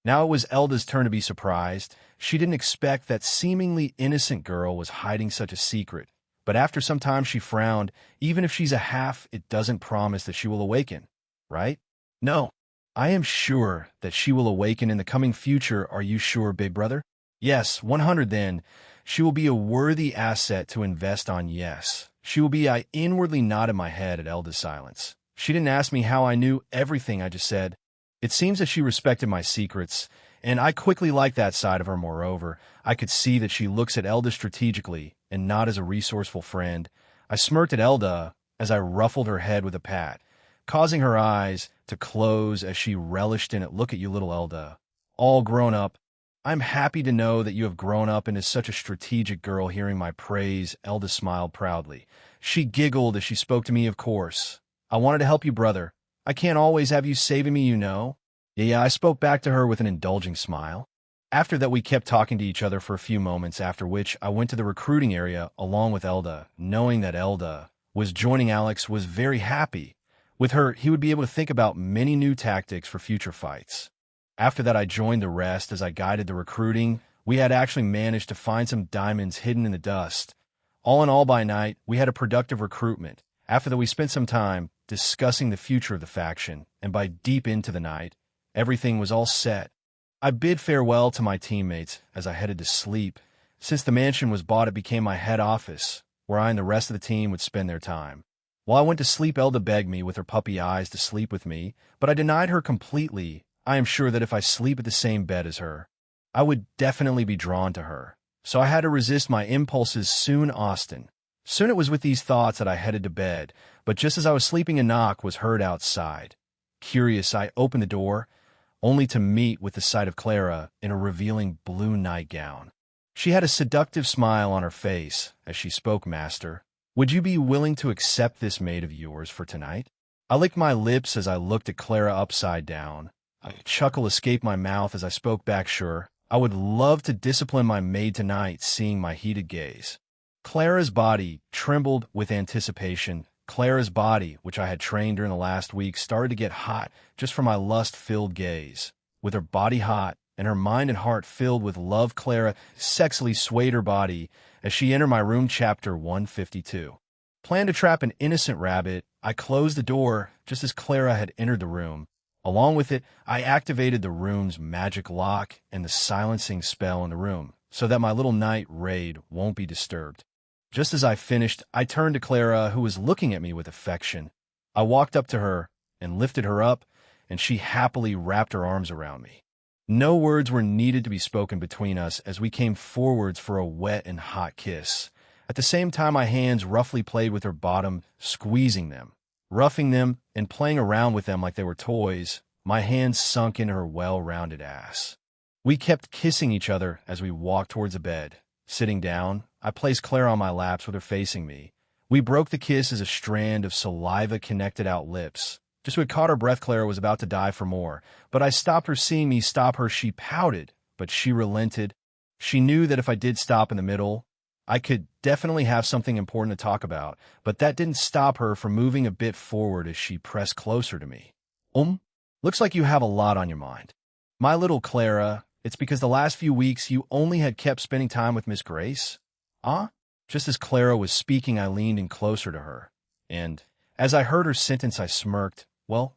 Now it was Elda's turn to be surprised. She didn't expect that seemingly innocent girl was hiding such a secret. But after some time she frowned. Even if she's a half, it doesn't promise that she will awaken, right? No. I am sure that she will awaken in the coming future. Are you sure, big brother? Yes, 100 then. She will be a worthy asset to invest on, yes. She will be. I inwardly nodded my head at Elda's silence. She didn't ask me how I knew everything I just said. It seems that she respected my secrets, and I quickly liked that side of her. Moreover, I could see that she looks at Elda strategically and not as a resourceful friend. I smirked at Elda as I ruffled her head with a pat, causing her eyes to close as she relished in it. Look at you, little Elda, all grown up. I'm happy to know that you have grown up into such a strategic girl. Hearing my praise, Elda smiled proudly. She giggled as she spoke to me. Of course. I wanted to help you, brother. I can't always have you saving me, you know. Yeah, I spoke back to her with an indulging smile. After that, we kept talking to each other for a few moments, after which I went to the recruiting area along with Elda. Knowing that Elda was joining Alex was very happy. With her, he would be able to think about many new tactics for future fights. After that, I joined the rest as I guided the recruiting. We had actually managed to find some diamonds hidden in the dust. All in all, by night, we had a productive recruitment. After that, we spent some time discussing the future of the faction, and by deep into the night, everything was all set. I bid farewell to my teammates as I headed to sleep. Since the mansion was bought, it became my head office, where I and the rest of the team would spend their time. While I went to sleep, Elda begged me with her puppy eyes to sleep with me, but I denied her completely. I am sure that if I sleep at the same bed as her, I would definitely be drawn to her. So I had to resist my impulses. Soon it was with these thoughts that I headed to bed, but just as I was sleeping, a knock was heard outside. Curious, I opened the door, only to meet with the sight of Clara in a revealing blue nightgown. She had a seductive smile on her face as she spoke. Master, would you be willing to accept this maid of yours for tonight? I licked my lips as I looked at Clara upside down. A chuckle escaped my mouth as I spoke back. Sure, I would love to discipline my maid tonight. Seeing my heated gaze, Clara's body trembled with anticipation. Clara's body, which I had trained during the last week, started to get hot just from my lust-filled gaze. With her body hot and her mind and heart filled with love, Clara sexily swayed her body as she entered my room. Chapter 152. Planned to trap an innocent rabbit. I closed the door just as Clara had entered the room. Along with it, I activated the room's magic lock and the silencing spell in the room, so that my little night raid won't be disturbed. Just as I finished, I turned to Clara, who was looking at me with affection. I walked up to her and lifted her up, and she happily wrapped her arms around me. No words were needed to be spoken between us as we came forwards for a wet and hot kiss. At the same time, my hands roughly played with her bottom, squeezing them, roughing them, and playing around with them like they were toys. My hands sunk into her well-rounded ass. We kept kissing each other as we walked towards the bed. Sitting down, I placed Clara on my laps with her facing me. We broke the kiss as a strand of saliva connected our lips. Just when we caught her breath, Clara was about to die for more, but I stopped her. Seeing me stop her, she pouted, but she relented. She knew that if I did stop in the middle, I could definitely have something important to talk about, but that didn't stop her from moving a bit forward as she pressed closer to me. Looks like you have a lot on your mind. My little Clara, it's because the last few weeks you only had kept spending time with Miss Grace? Just as Clara was speaking, I leaned in closer to her, and as I heard her sentence, I smirked. Well,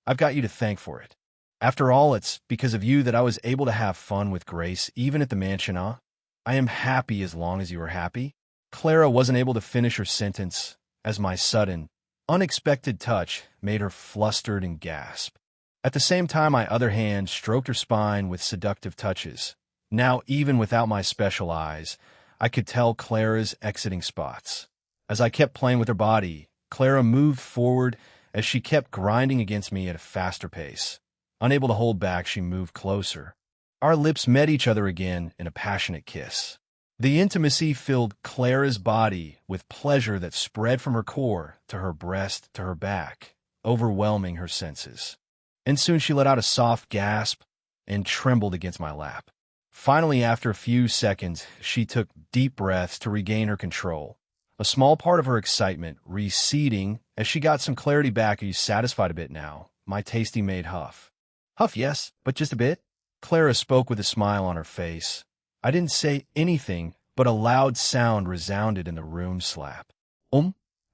I've got you to thank for it. After all, it's because of you that I was able to have fun with Grace, even at the mansion, I am happy as long as you are happy. Clara wasn't able to finish her sentence, as my sudden, unexpected touch made her flustered and gasp. At the same time, my other hand stroked her spine with seductive touches. Now, even without my special eyes, I could tell Clara's exiting spots. As I kept playing with her body, Clara moved forward as she kept grinding against me at a faster pace. Unable to hold back, she moved closer. Our lips met each other again in a passionate kiss. The intimacy filled Clara's body with pleasure that spread from her core to her breast to her back, overwhelming her senses. And soon she let out a soft gasp and trembled against my lap. Finally, after a few seconds, she took deep breaths to regain her control, a small part of her excitement receding as she got some clarity back. Are you satisfied a bit now? My tasty maid huff. Huff, yes, but just a bit. Clara spoke with a smile on her face. I didn't say anything, but a loud sound resounded in the room. Slap.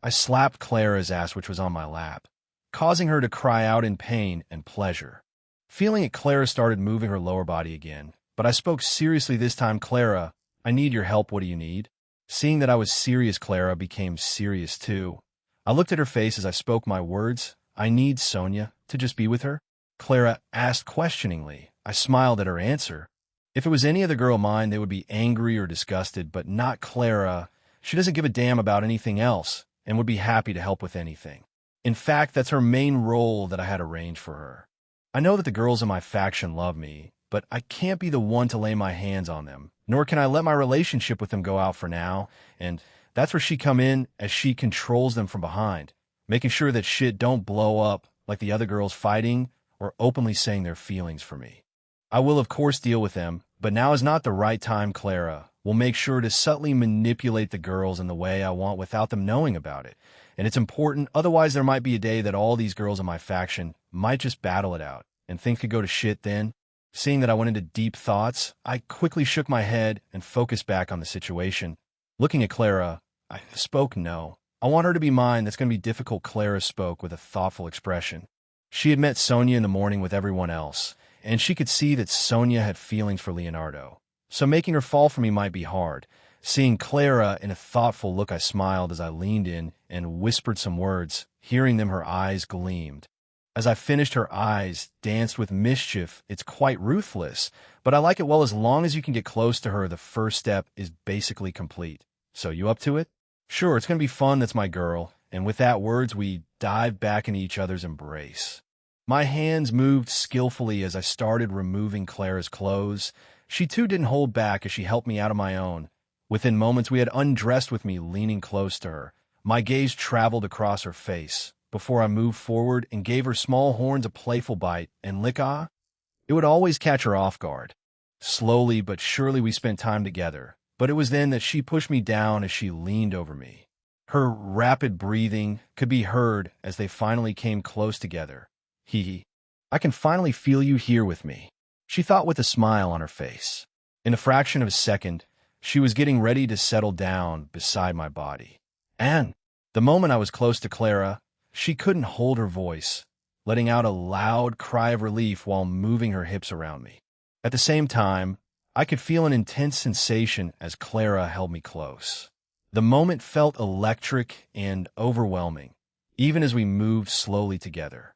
I slapped Clara's ass, which was on my lap, causing her to cry out in pain and pleasure. Feeling it, Clara started moving her lower body again, but I spoke seriously this time. Clara, I need your help. What do you need? Seeing that I was serious, Clara became serious too. I looked at her face as I spoke my words. I need Sonia to just be with her. Clara asked questioningly. I smiled at her answer. If it was any other girl of mine, they would be angry or disgusted, but not Clara. She doesn't give a damn about anything else and would be happy to help with anything. In fact, that's her main role that I had arranged for her. I know that the girls in my faction love me, but I can't be the one to lay my hands on them, nor can I let my relationship with them go out for now, and that's where she come in, as she controls them from behind, making sure that shit don't blow up like the other girls fighting or openly saying their feelings for me. I will of course deal with them, but now is not the right time. Clara will make sure to subtly manipulate the girls in the way I want without them knowing about it. And it's important, otherwise there might be a day that all these girls in my faction might just battle it out, and things could go to shit then. Seeing that I went into deep thoughts, I quickly shook my head and focused back on the situation. Looking at Clara, I spoke no. I want her to be mine. That's going to be difficult. Clara spoke with a thoughtful expression. She had met Sonia in the morning with everyone else, and she could see that Sonia had feelings for Leonardo. So making her fall for me might be hard. Seeing Clara in a thoughtful look, I smiled as I leaned in and whispered some words. Hearing them, her eyes gleamed. As I finished, her eyes danced with mischief. It's quite ruthless, but I like it. Well, as long as you can get close to her, the first step is basically complete. So you up to it? Sure, it's going to be fun. That's my girl. And with that words, we dived back into each other's embrace. My hands moved skillfully as I started removing Clara's clothes. She too didn't hold back as she helped me out of my own. Within moments, we had undressed with me leaning close to her. My gaze traveled across her face before I moved forward and gave her small horns a playful bite and lick. It would always catch her off guard. Slowly but surely we spent time together, but it was then that she pushed me down as she leaned over me. Her rapid breathing could be heard as they finally came close together. Hee. I can finally feel you here with me, she thought with a smile on her face. In a fraction of a second, she was getting ready to settle down beside my body. And the moment I was close to Clara, she couldn't hold her voice, letting out a loud cry of relief while moving her hips around me. At the same time, I could feel an intense sensation as Clara held me close. The moment felt electric and overwhelming, even as we moved slowly together.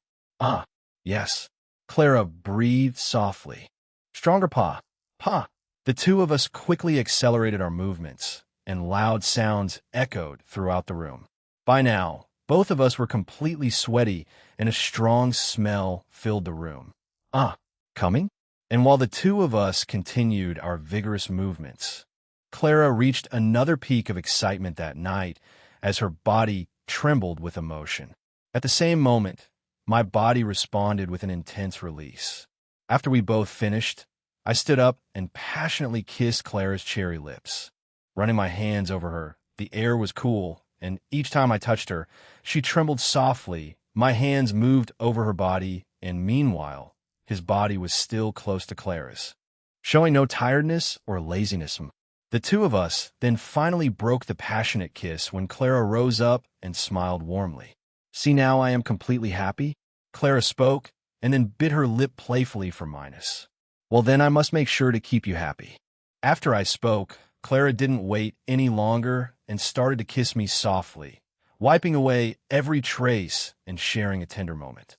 Yes. Clara breathed softly. Stronger, Pa. Pa. The two of us quickly accelerated our movements, and loud sounds echoed throughout the room. By now, both of us were completely sweaty, and a strong smell filled the room. Coming? And while the two of us continued our vigorous movements, Clara reached another peak of excitement that night as her body trembled with emotion. At the same moment, my body responded with an intense release. After we both finished, I stood up and passionately kissed Clara's cherry lips. Running my hands over her, the air was cool, and each time I touched her, she trembled softly. My hands moved over her body, and meanwhile, his body was still close to Clara's. Showing no tiredness or laziness, the two of us then finally broke the passionate kiss when Clara rose up and smiled warmly. See, now I am completely happy, Clara spoke, and then bit her lip playfully for minus. Well, then I must make sure to keep you happy. After I spoke, Clara didn't wait any longer and started to kiss me softly, wiping away every trace and sharing a tender moment.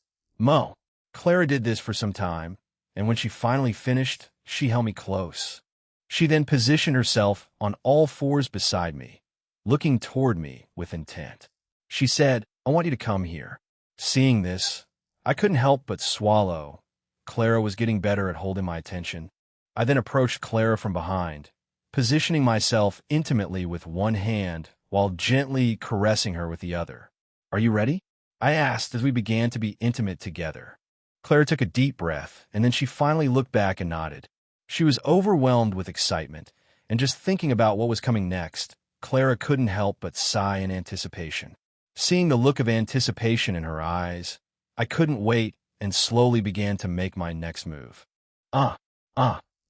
Clara did this for some time, and when she finally finished, she held me close. She then positioned herself on all fours beside me, looking toward me with intent. She said, I want you to come here. Seeing this, I couldn't help but swallow. Clara was getting better at holding my attention. I then approached Clara from behind, positioning myself intimately with one hand while gently caressing her with the other. Are you ready? I asked as we began to be intimate together. Clara took a deep breath, and then she finally looked back and nodded. She was overwhelmed with excitement, and just thinking about what was coming next, Clara couldn't help but sigh in anticipation. Seeing the look of anticipation in her eyes, I couldn't wait and slowly began to make my next move.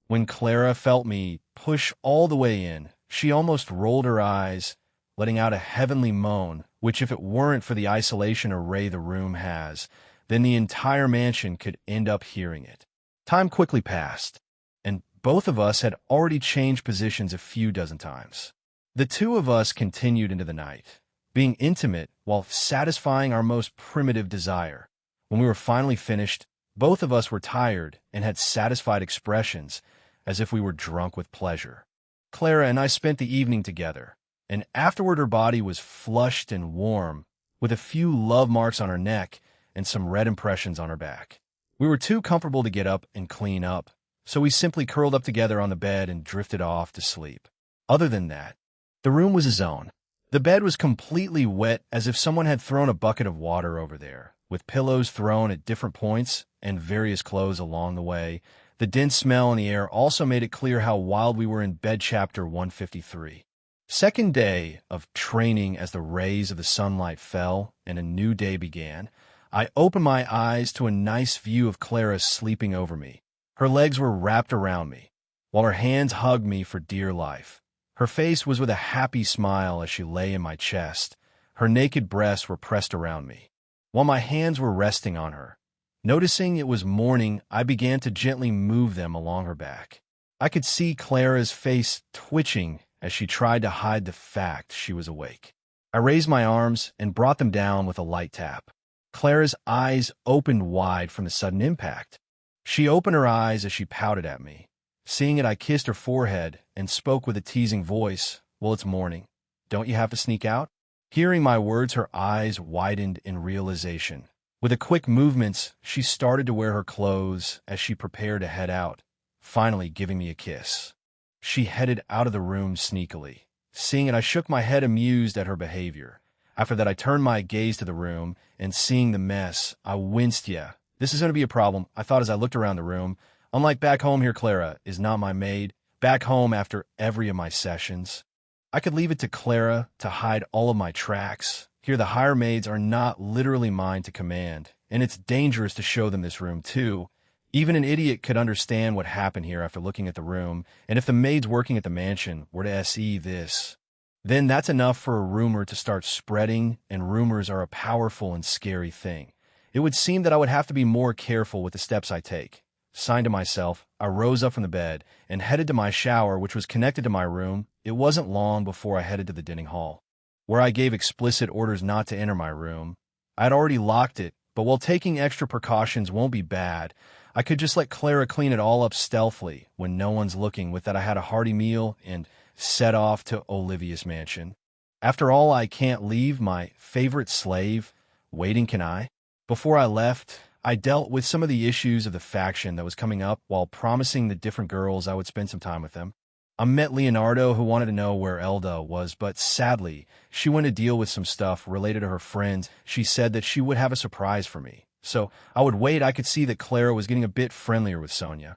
When Clara felt me push all the way in, she almost rolled her eyes, letting out a heavenly moan, which if it weren't for the isolation array the room has, then the entire mansion could end up hearing it. Time quickly passed, and both of us had already changed positions a few dozen times. The two of us continued into the night, being intimate while satisfying our most primitive desire. When we were finally finished, both of us were tired and had satisfied expressions, as if we were drunk with pleasure. Clara and I spent the evening together, and afterward her body was flushed and warm, with a few love marks on her neck and some red impressions on her back. We were too comfortable to get up and clean up, so we simply curled up together on the bed and drifted off to sleep. Other than that, the room was a zone. The bed was completely wet, as if someone had thrown a bucket of water over there, with pillows thrown at different points and various clothes along the way. The dense smell in the air also made it clear how wild we were in bed. Chapter 153. Second day of training. As the rays of the sunlight fell and a new day began, I opened my eyes to a nice view of Clara sleeping over me. Her legs were wrapped around me, while her hands hugged me for dear life. Her face was with a happy smile as she lay in my chest. Her naked breasts were pressed around me, while my hands were resting on her. Noticing it was morning, I began to gently move them along her back. I could see Clara's face twitching as she tried to hide the fact she was awake. I raised my arms and brought them down with a light tap. Clara's eyes opened wide from the sudden impact. She opened her eyes as she pouted at me. Seeing it, I kissed her forehead and spoke with a teasing voice. "Well, it's morning. Don't you have to sneak out?" Hearing my words, her eyes widened in realization. With a quick movements, she started to wear her clothes as she prepared to head out, finally giving me a kiss. She headed out of the room sneakily. Seeing it, I shook my head, amused at her behavior. After that, I turned my gaze to the room, and seeing the mess, I winced. "Yeah, this is going to be a problem," I thought as I looked around the room. "Unlike back home here, Clara is not my maid. Back home, after every of my sessions, I could leave it to Clara to hide all of my tracks. Here, the hire maids are not literally mine to command, and it's dangerous to show them this room, too. Even an idiot could understand what happened here after looking at the room, and if the maids working at the mansion were to see this, then that's enough for a rumor to start spreading, and rumors are a powerful and scary thing. It would seem that I would have to be more careful with the steps I take." Signed to myself, I rose up from the bed and headed to my shower, which was connected to my room. It wasn't long before I headed to the dining hall, where I gave explicit orders not to enter my room. I had already locked it, but while taking extra precautions won't be bad, I could just let Clara clean it all up stealthily when no one's looking. With that, I had a hearty meal and set off to Olivia's mansion. After all, I can't leave my favorite slave waiting, can I? Before I left, I dealt with some of the issues of the faction that was coming up while promising the different girls I would spend some time with them. I met Leonardo, who wanted to know where Elda was, but sadly, she went to deal with some stuff related to her friends. She said that she would have a surprise for me, so I would wait. I could see that Clara was getting a bit friendlier with Sonia.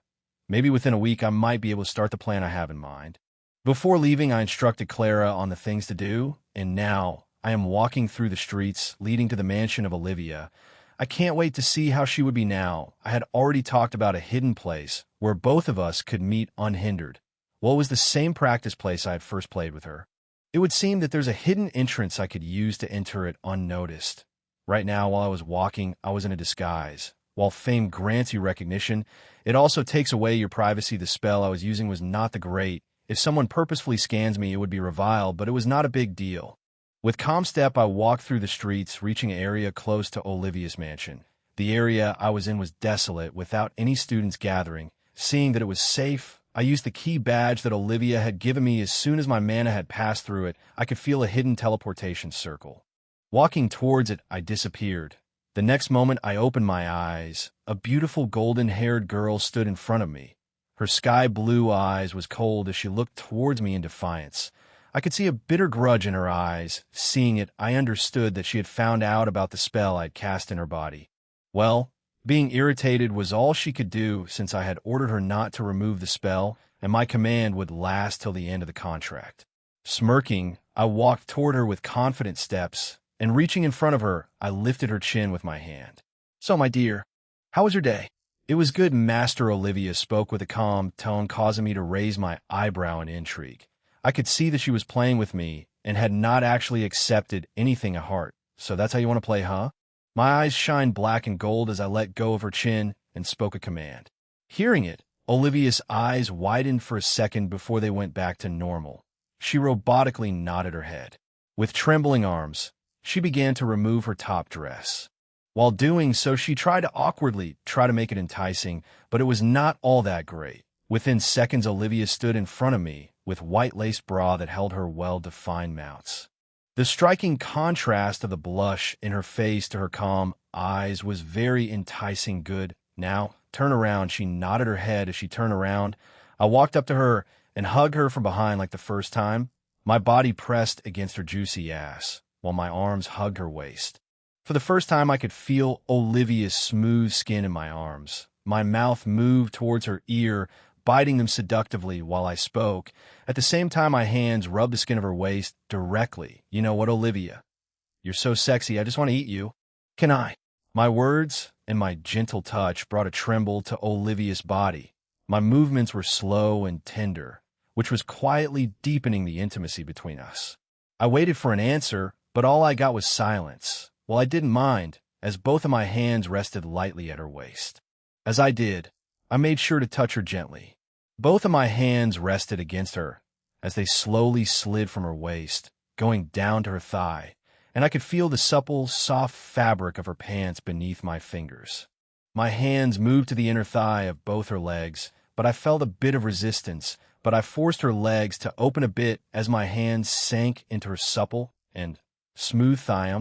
Maybe within a week, I might be able to start the plan I have in mind. Before leaving, I instructed Clara on the things to do, and now I am walking through the streets leading to the mansion of Olivia. I can't wait to see how she would be now. I had already talked about a hidden place where both of us could meet unhindered. Well, it was the same practice place I had first played with her. It would seem that there's a hidden entrance I could use to enter it unnoticed. Right now, while I was walking, I was in a disguise. While fame grants you recognition, it also takes away your privacy. The spell I was using was not the great. If someone purposefully scans me, it would be reviled, but it was not a big deal. With calm step, I walked through the streets, reaching an area close to Olivia's mansion. The area I was in was desolate, without any students gathering. Seeing that it was safe, I used the key badge that Olivia had given me. As soon as my mana had passed through it, I could feel a hidden teleportation circle. Walking towards it, I disappeared. The next moment, I opened my eyes. A beautiful golden-haired girl stood in front of me. Her sky-blue eyes was cold as she looked towards me in defiance. I could see a bitter grudge in her eyes. Seeing it, I understood that she had found out about the spell I'd cast in her body. Well, being irritated was all she could do, since I had ordered her not to remove the spell, and my command would last till the end of the contract. Smirking, I walked toward her with confident steps, and reaching in front of her, I lifted her chin with my hand. "So, my dear, how was your day?" "It was good," Master Olivia spoke with a calm tone, causing me to raise my eyebrow in intrigue. I could see that she was playing with me and had not actually accepted anything at heart. "So that's how you want to play, huh?" My eyes shined black and gold as I let go of her chin and spoke a command. Hearing it, Olivia's eyes widened for a second before they went back to normal. She robotically nodded her head. With trembling arms, she began to remove her top dress. While doing so, she tried to awkwardly make it enticing, but it was not all that great. Within seconds, Olivia stood in front of me with white lace bra that held her well-defined mounts. The striking contrast of the blush in her face to her calm eyes was very enticing. Good. Now, turn around. She nodded her head as she turned around. I walked up to her and hugged her from behind like the first time. My body pressed against her juicy ass, while my arms hugged her waist. For the first time, I could feel Olivia's smooth skin in my arms. My mouth moved towards her ear, biting them seductively while I spoke. At the same time, my hands rubbed the skin of her waist directly. You know what, Olivia? You're so sexy, I just want to eat you. Can I? My words and my gentle touch brought a tremble to Olivia's body. My movements were slow and tender, which was quietly deepening the intimacy between us. I waited for an answer, but all I got was silence. Well, I didn't mind, as both of my hands rested lightly at her waist. As I did, I made sure to touch her gently. Both of my hands rested against her as they slowly slid from her waist, going down to her thigh, and I could feel the supple, soft fabric of her pants beneath my fingers. My hands moved to the inner thigh of both her legs, but I felt a bit of resistance, but I forced her legs to open a bit as my hands sank into her supple and smooth thigh.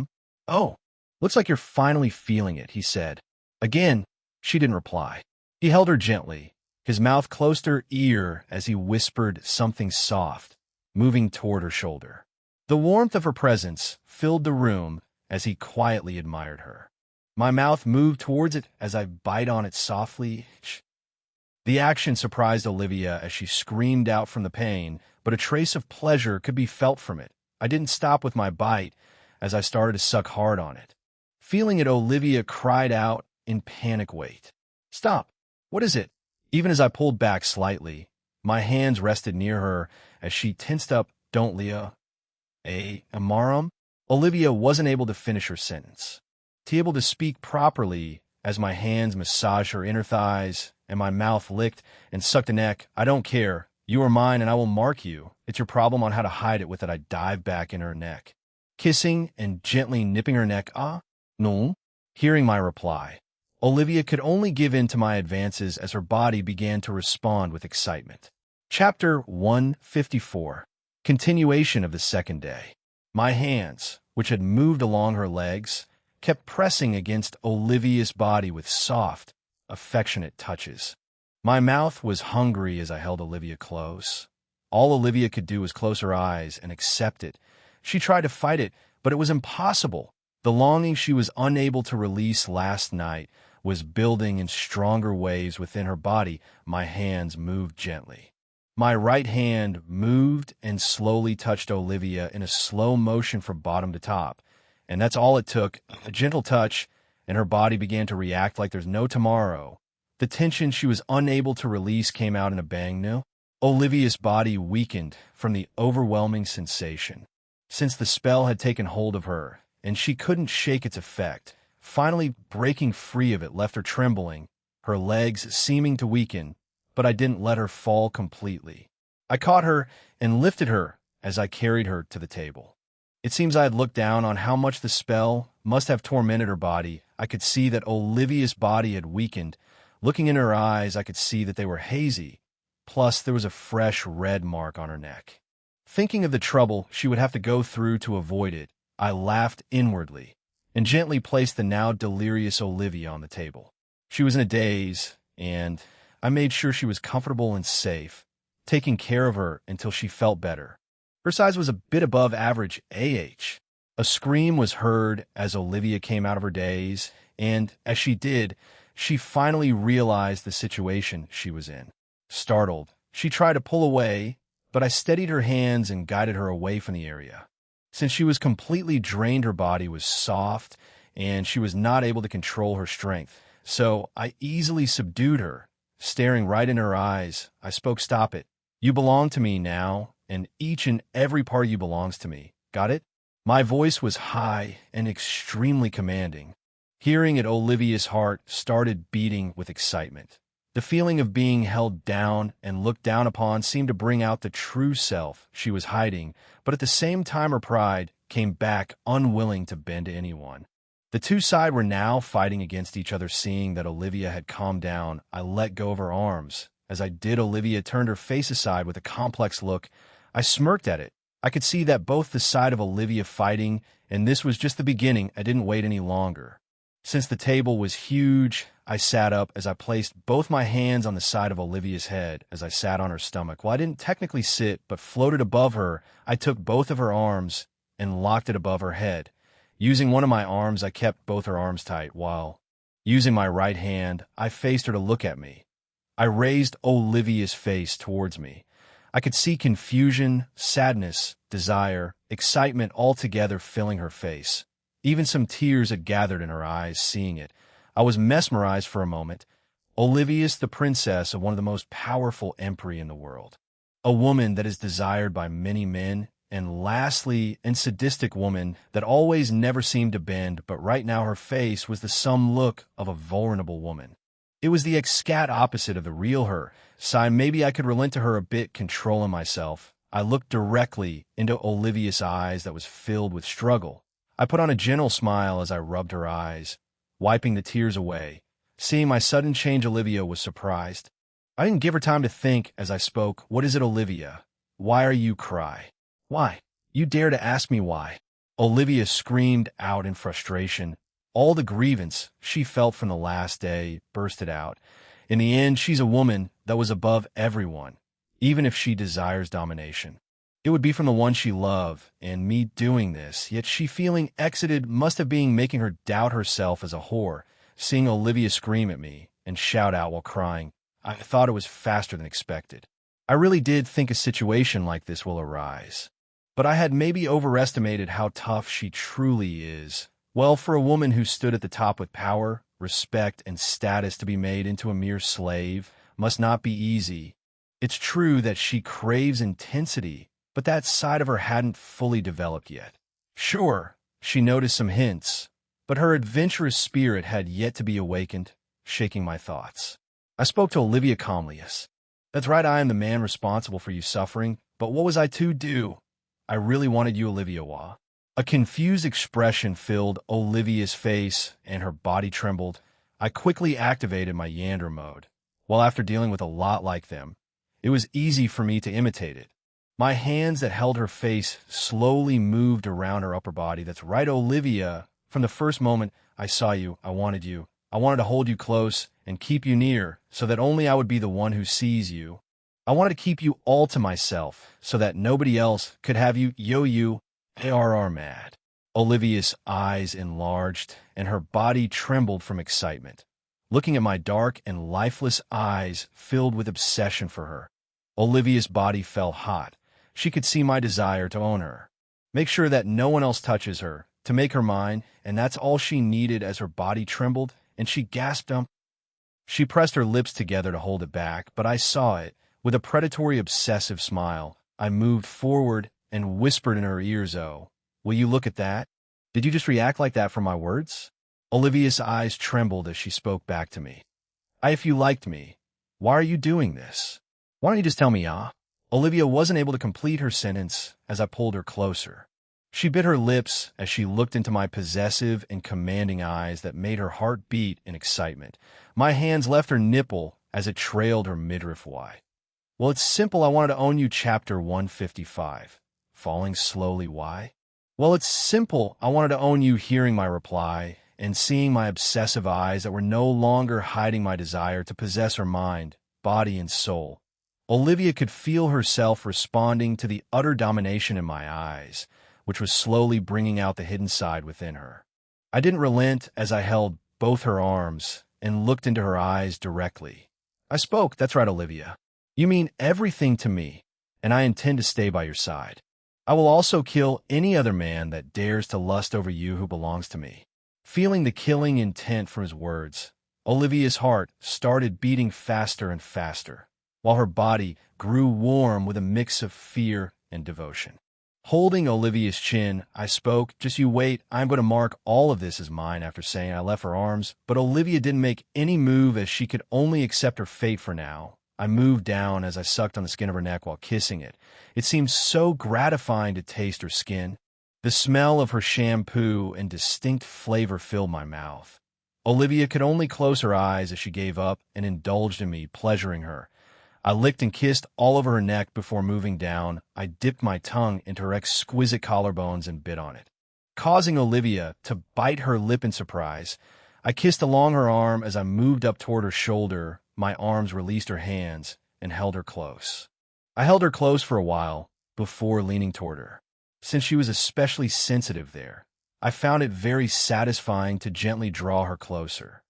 Oh, looks like you're finally feeling it, he said. Again, she didn't reply. He held her gently, his mouth close to her ear as he whispered something soft, moving toward her shoulder. The warmth of her presence filled the room as he quietly admired her. My mouth moved towards it as I bite on it softly. The action surprised Olivia as she screamed out from the pain, but a trace of pleasure could be felt from it. I didn't stop with my bite as I started to suck hard on it. Feeling it, Olivia cried out in panic. Wait. Stop. What is it? Even as I pulled back slightly, my hands rested near her as she tensed up. Don't, Leah. Amarum? Olivia wasn't able to finish her sentence. Able to speak properly as my hands massaged her inner thighs and my mouth licked and sucked the neck. I don't care. You are mine and I will mark you. It's your problem on how to hide it with it. I dived back in her neck, kissing and gently nipping her neck. No. Hearing my reply, Olivia could only give in to my advances as her body began to respond with excitement. Chapter 154. Continuation of the second day. My hands, which had moved along her legs, kept pressing against Olivia's body with soft, affectionate touches. My mouth was hungry as I held Olivia close. All Olivia could do was close her eyes and accept it. She tried to fight it, but it was impossible. The longing she was unable to release last night was building in stronger waves within her body. My hands moved gently. My right hand moved and slowly touched Olivia in a slow motion from bottom to top. And that's all it took, a gentle touch, and her body began to react like there's no tomorrow. The tension she was unable to release came out in a bang. No. Olivia's body weakened from the overwhelming sensation. Since the spell had taken hold of her, and she couldn't shake its effect, finally breaking free of it left her trembling, her legs seeming to weaken, but I didn't let her fall completely. I caught her and lifted her as I carried her to the table. It seems I had looked down on how much the spell must have tormented her body. I could see that Olivia's body had weakened. Looking in her eyes, I could see that they were hazy. Plus, there was a fresh red mark on her neck. Thinking of the trouble she would have to go through to avoid it, I laughed inwardly and gently placed the now delirious Olivia on the table. She was in a daze, and I made sure she was comfortable and safe, taking care of her until she felt better. Her size was a bit above average AH. A scream was heard as Olivia came out of her daze, and as she did, she finally realized the situation she was in. Startled, she tried to pull away, but I steadied her hands and guided her away from the area. Since she was completely drained, her body was soft, and she was not able to control her strength. So I easily subdued her. Staring right in her eyes, I spoke. Stop it. You belong to me now, and each and every part of you belongs to me. Got it? My voice was high and extremely commanding. Hearing it, Olivia's heart started beating with excitement. The feeling of being held down and looked down upon seemed to bring out the true self she was hiding, but at the same time her pride came back, unwilling to bend to anyone. The two sides were now fighting against each other. Seeing that Olivia had calmed down, I let go of her arms. As I did, Olivia turned her face aside with a complex look. I smirked at it. I could see that both the side of Olivia fighting, and this was just the beginning. I didn't wait any longer. Since the table was huge, I sat up as I placed both my hands on the side of Olivia's head as I sat on her stomach. While I didn't technically sit, but floated above her, I took both of her arms and locked it above her head. Using one of my arms, I kept both her arms tight, while using my right hand, I faced her to look at me. I raised Olivia's face towards me. I could see confusion, sadness, desire, excitement all together filling her face. Even some tears had gathered in her eyes. Seeing it, I was mesmerized for a moment. Olivia's the princess of one of the most powerful emperors in the world. A woman that is desired by many men, and lastly, a sadistic woman that always never seemed to bend, but right now her face was the some look of a vulnerable woman. It was the exact opposite of the real her. Sighing, maybe I could relent to her a bit, controlling myself. I looked directly into Olivia's eyes that was filled with struggle. I put on a gentle smile as I rubbed her eyes, wiping the tears away. Seeing my sudden change, Olivia was surprised. I didn't give her time to think as I spoke. What is it, Olivia? Why are you cry? Why? You dare to ask me why? Olivia screamed out in frustration. All the grievance she felt from the last day bursted out. In the end, she's a woman that was above everyone, even if she desires domination. It would be from the one she loved, and me doing this, yet she feeling exited must have been making her doubt herself as a whore. Seeing Olivia scream at me and shout out while crying, I thought it was faster than expected. I really did think a situation like this will arise. But I had maybe overestimated how tough she truly is. Well, for a woman who stood at the top with power, respect, and status to be made into a mere slave must not be easy. It's true that she craves intensity, but that side of her hadn't fully developed yet. Sure, she noticed some hints, but her adventurous spirit had yet to be awakened, shaking my thoughts. I spoke to Olivia calmly. Yes, that's right, I am the man responsible for you suffering, but what was I to do? I really wanted you, Olivia. Wah. A confused expression filled Olivia's face, and her body trembled. I quickly activated my Yander mode. While after dealing with a lot like them, it was easy for me to imitate it. My hands that held her face slowly moved around her upper body. That's right, Olivia. From the first moment I saw you, I wanted you. I wanted to hold you close and keep you near so that only I would be the one who sees you. I wanted to keep you all to myself so that nobody else could have you. You ARR mad. Olivia's eyes enlarged and her body trembled from excitement. Looking at my dark and lifeless eyes filled with obsession for her, Olivia's body felt hot. She could see my desire to own her. Make sure that no one else touches her, to make her mine, and that's all she needed. As her body trembled and she gasped. She pressed her lips together to hold it back, but I saw it. With a predatory, obsessive smile, I moved forward and whispered in her ears, "Oh, will you look at that? Did you just react like that from my words?" Olivia's eyes trembled as she spoke back to me. If you liked me, why are you doing this? Why don't you just tell me, ah?" Olivia wasn't able to complete her sentence as I pulled her closer. She bit her lips as she looked into my possessive and commanding eyes that made her heart beat in excitement. My hands left her nipple as it trailed her midriff. Why? Well, it's simple. I wanted to own you. Chapter 155. Falling slowly. Why? Well, it's simple. I wanted to own you. Hearing my reply and seeing my obsessive eyes that were no longer hiding my desire to possess her mind, body, and soul, Olivia could feel herself responding to the utter domination in my eyes, which was slowly bringing out the hidden side within her. I didn't relent as I held both her arms and looked into her eyes directly. I spoke. That's right, Olivia. You mean everything to me, and I intend to stay by your side. I will also kill any other man that dares to lust over you who belongs to me. Feeling the killing intent from his words, Olivia's heart started beating faster and faster, while her body grew warm with a mix of fear and devotion. Holding Olivia's chin, I spoke, "Just you wait, I'm going to mark all of this as mine," after saying I left her arms, but Olivia didn't make any move as she could only accept her fate for now. I moved down as I sucked on the skin of her neck while kissing it. It seemed so gratifying to taste her skin. The smell of her shampoo and distinct flavor filled my mouth. Olivia could only close her eyes as she gave up and indulged in me, pleasuring her. I licked and kissed all over her neck before moving down. I dipped my tongue into her exquisite collarbones and bit on it. Causing Olivia to bite her lip in surprise, I kissed along her arm as I moved up toward her shoulder. My arms released her hands and held her close. I held her close for a while before leaning toward her. Since she was especially sensitive there, I found it very satisfying to gently draw her closer.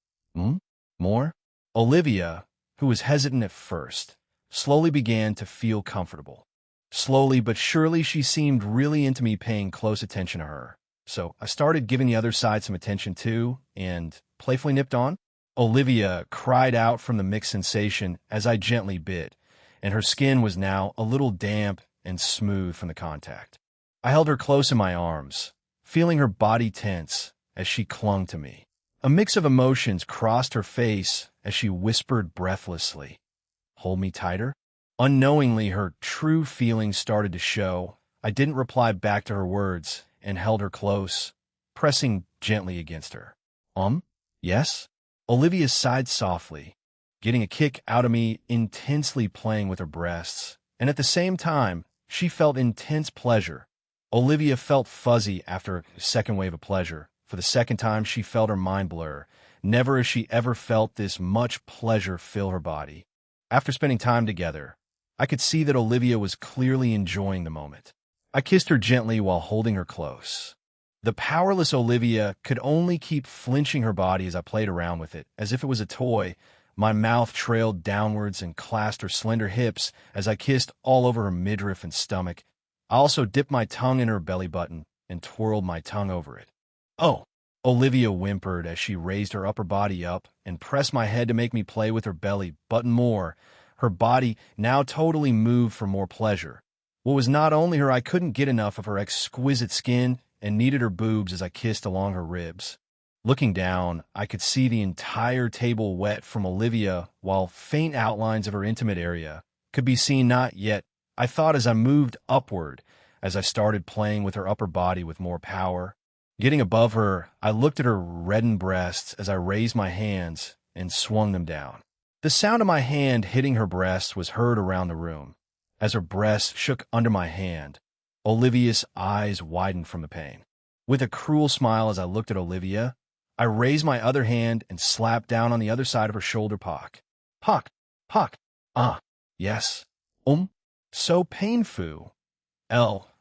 More? Olivia, who was hesitant at first, slowly began to feel comfortable. Slowly but surely, she seemed really into me paying close attention to her. So I started giving the other side some attention too, and playfully nipped on. Olivia cried out from the mixed sensation as I gently bit, and her skin was now a little damp and smooth from the contact. I held her close in my arms, feeling her body tense as she clung to me. A mix of emotions crossed her face as she whispered breathlessly, "Hold me tighter?" Unknowingly, her true feelings started to show. I didn't reply back to her words and held her close, pressing gently against her. Yes? Olivia sighed softly, getting a kick out of me intensely playing with her breasts, and at the same time, she felt intense pleasure. Olivia felt fuzzy after a second wave of pleasure. For the second time, she felt her mind blur. Never has she ever felt this much pleasure fill her body. After spending time together, I could see that Olivia was clearly enjoying the moment. I kissed her gently while holding her close. The powerless Olivia could only keep flinching her body as I played around with it, as if it was a toy. My mouth trailed downwards and clasped her slender hips as I kissed all over her midriff and stomach. I also dipped my tongue in her belly button and twirled my tongue over it. "Oh," Olivia whimpered as she raised her upper body up and pressed my head to make me play with her belly button more. Her body now totally moved for more pleasure. What was not only her, I couldn't get enough of her exquisite skin and kneaded her boobs as I kissed along her ribs. Looking down, I could see the entire table wet from Olivia, while faint outlines of her intimate area could be seen not yet. I thought as I moved upward, as I started playing with her upper body with more power. Getting above her, I looked at her reddened breasts as I raised my hands and swung them down. The sound of my hand hitting her breasts was heard around the room. As her breasts shook under my hand, Olivia's eyes widened from the pain. With a cruel smile as I looked at Olivia, I raised my other hand and slapped down on the other side of her shoulder pock. Pock, pock, yes. So painful.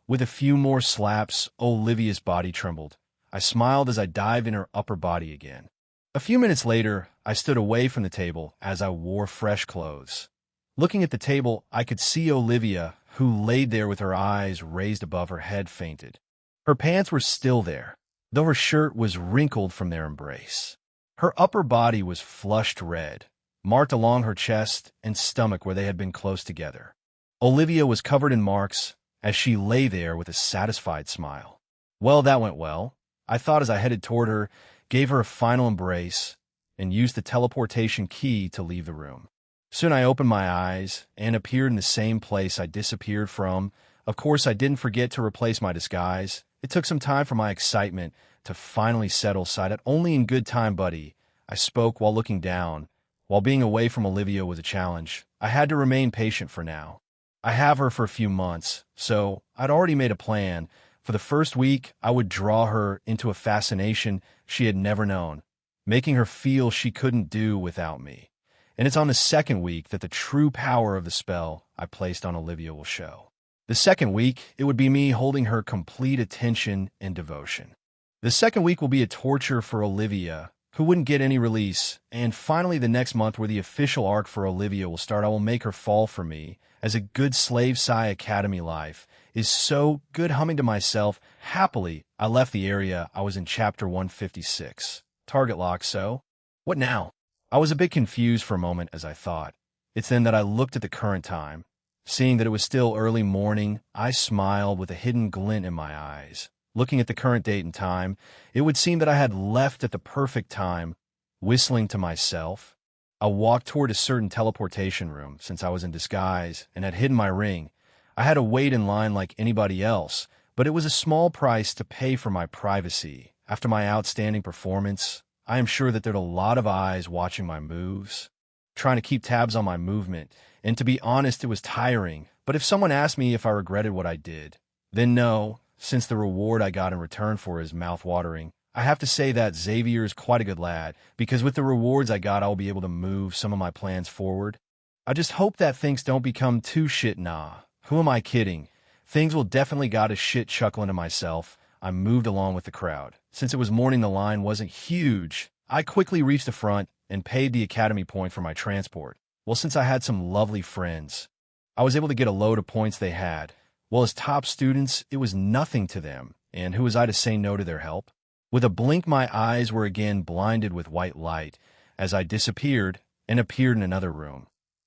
With a few more slaps, Olivia's body trembled. I smiled as I dived in her upper body again. A few minutes later, I stood away from the table as I wore fresh clothes. Looking at the table, I could see Olivia, who laid there with her eyes raised above her head, fainted. Her pants were still there, though her shirt was wrinkled from their embrace. Her upper body was flushed red, marked along her chest and stomach where they had been close together. Olivia was covered in marks as she lay there with a satisfied smile. Well, that went well, I thought as I headed toward her, gave her a final embrace, and used the teleportation key to leave the room. Soon I opened my eyes and appeared in the same place I disappeared from. Of course, I didn't forget to replace my disguise. It took some time for my excitement to finally settle, so that only in good time, buddy. I spoke while looking down. While being away from Olivia was a challenge, I had to remain patient for now. I have her for a few months, so I'd already made a plan. For the first week, I would draw her into a fascination she had never known, making her feel she couldn't do without me. And it's on the second week that the true power of the spell I placed on Olivia will show. The second week, it would be me holding her complete attention and devotion. The second week will be a torture for Olivia, who wouldn't get any release. And finally, the next month, where the official arc for Olivia will start, I will make her fall for me, as a good Slave Sai Academy life is so good. Humming to myself, happily, I left the area. I was in chapter 156. Target lock, so? What now? I was a bit confused for a moment as I thought. It's then that I looked at the current time. Seeing that it was still early morning, I smiled with a hidden glint in my eyes. Looking at the current date and time, it would seem that I had left at the perfect time. Whistling to myself, I walked toward a certain teleportation room since I was in disguise and had hidden my ring. I had to wait in line like anybody else, but it was a small price to pay for my privacy. After my outstanding performance, I am sure that there are a lot of eyes watching my moves, trying to keep tabs on my movement, and to be honest, it was tiring. But if someone asked me if I regretted what I did, then no, since the reward I got in return for is mouth-watering. I have to say that Xavier is quite a good lad, because with the rewards I got, I'll be able to move some of my plans forward. I just hope that things don't become too shit. Nah, who am I kidding? Things will definitely got a shit chuckling to myself. I moved along with the crowd. Since it was morning, the line wasn't huge. I quickly reached the front and paid the academy point for my transport. Well, since I had some lovely friends, I was able to get a load of points they had. Well, as top students, it was nothing to them, and who was I to say no to their help? With a blink, my eyes were again blinded with white light as I disappeared and appeared in another room.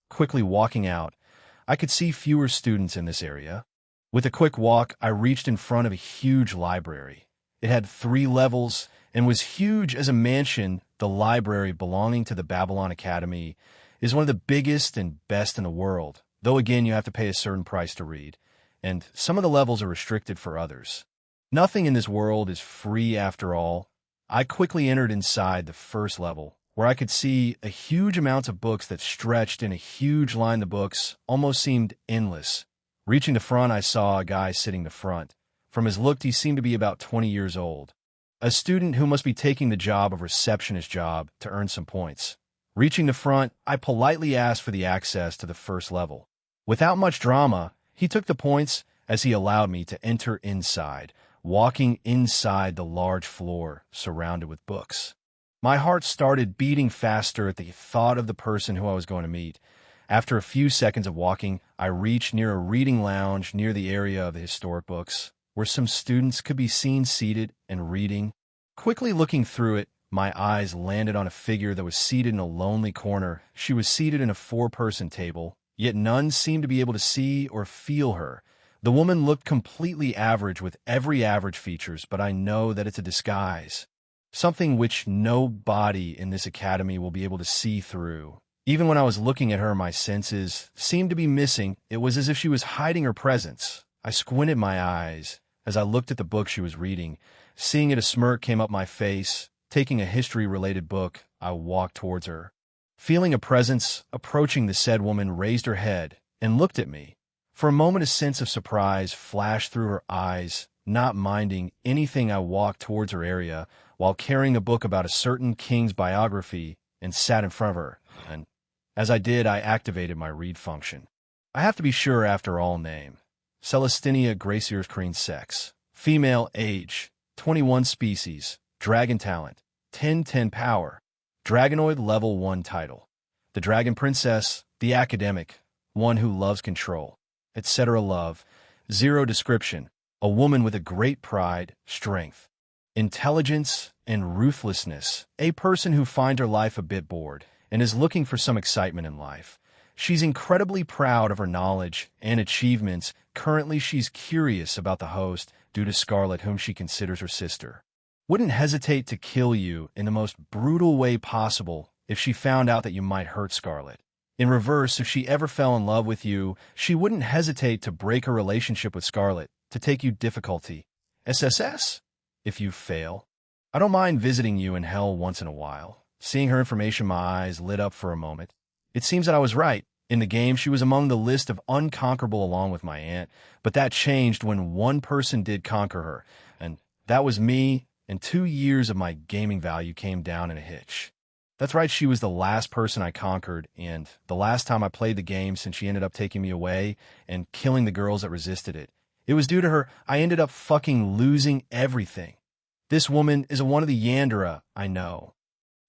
Quickly walking out, I could see fewer students in this area. With a quick walk, I reached in front of a huge library. It had 3 levels and was huge as a mansion. The library belonging to the Babylon Academy is one of the biggest and best in the world, though again you have to pay a certain price to read, and some of the levels are restricted for others. Nothing in this world is free after all. I quickly entered inside the first level, where I could see a huge amount of books that stretched in a huge line. The books almost seemed endless. Reaching the front, I saw a guy sitting the front. From his look, he seemed to be about 20 years old. A student who must be taking the job of receptionist job to earn some points. Reaching the front, I politely asked for the access to the first level. Without much drama, he took the points as he allowed me to enter inside, walking inside the large floor surrounded with books. My heart started beating faster at the thought of the person who I was going to meet. After a few seconds of walking, I reached near a reading lounge near the area of the historic books, where some students could be seen seated and reading. Quickly looking through it, my eyes landed on a figure that was seated in a lonely corner. She was seated in a 4-person table, yet none seemed to be able to see or feel her. The woman looked completely average with every average features, but I know that it's a disguise, something which no body in this academy will be able to see through. Even when I was looking at her, my senses seemed to be missing. It was as if she was hiding her presence. I squinted my eyes as I looked at the book she was reading. Seeing it, a smirk came up my face. Taking a history-related book, I walked towards her. Feeling a presence approaching, the said woman raised her head and looked at me. For a moment, a sense of surprise flashed through her eyes. Not minding anything, I walked towards her area while carrying a book about a certain king's biography and sat in front of her. And as I did, I activated my read function. I have to be sure after all. Name: Celestina Graciers Creen. Sex: female. Age: 21. Species: dragon. Talent: 10/10 power. Dragonoid level 1. Title: The Dragon Princess. The Academic: one who loves control, etc. Love: 0. Description: a woman with a great pride, strength, intelligence, and ruthlessness. A person who finds her life a bit bored and is looking for some excitement in life. She's incredibly proud of her knowledge and achievements. Currently, she's curious about the host due to Scarlet, whom she considers her sister. Wouldn't hesitate to kill you in the most brutal way possible if she found out that you might hurt Scarlet. In reverse, if she ever fell in love with you, she wouldn't hesitate to break her relationship with Scarlet to take you difficulty. SSS? If you fail, I don't mind visiting you in hell once in a while. Seeing her information, my eyes lit up for a moment. It seems that I was right. In the game, she was among the list of unconquerable along with my aunt, but that changed when one person did conquer her, and that was me, and 2 years of my gaming value came down in a hitch. That's right, she was the last person I conquered, and the last time I played the game since she ended up taking me away and killing the girls that resisted it. It was due to her I ended up fucking losing everything. This woman is one of the Yandere, I know.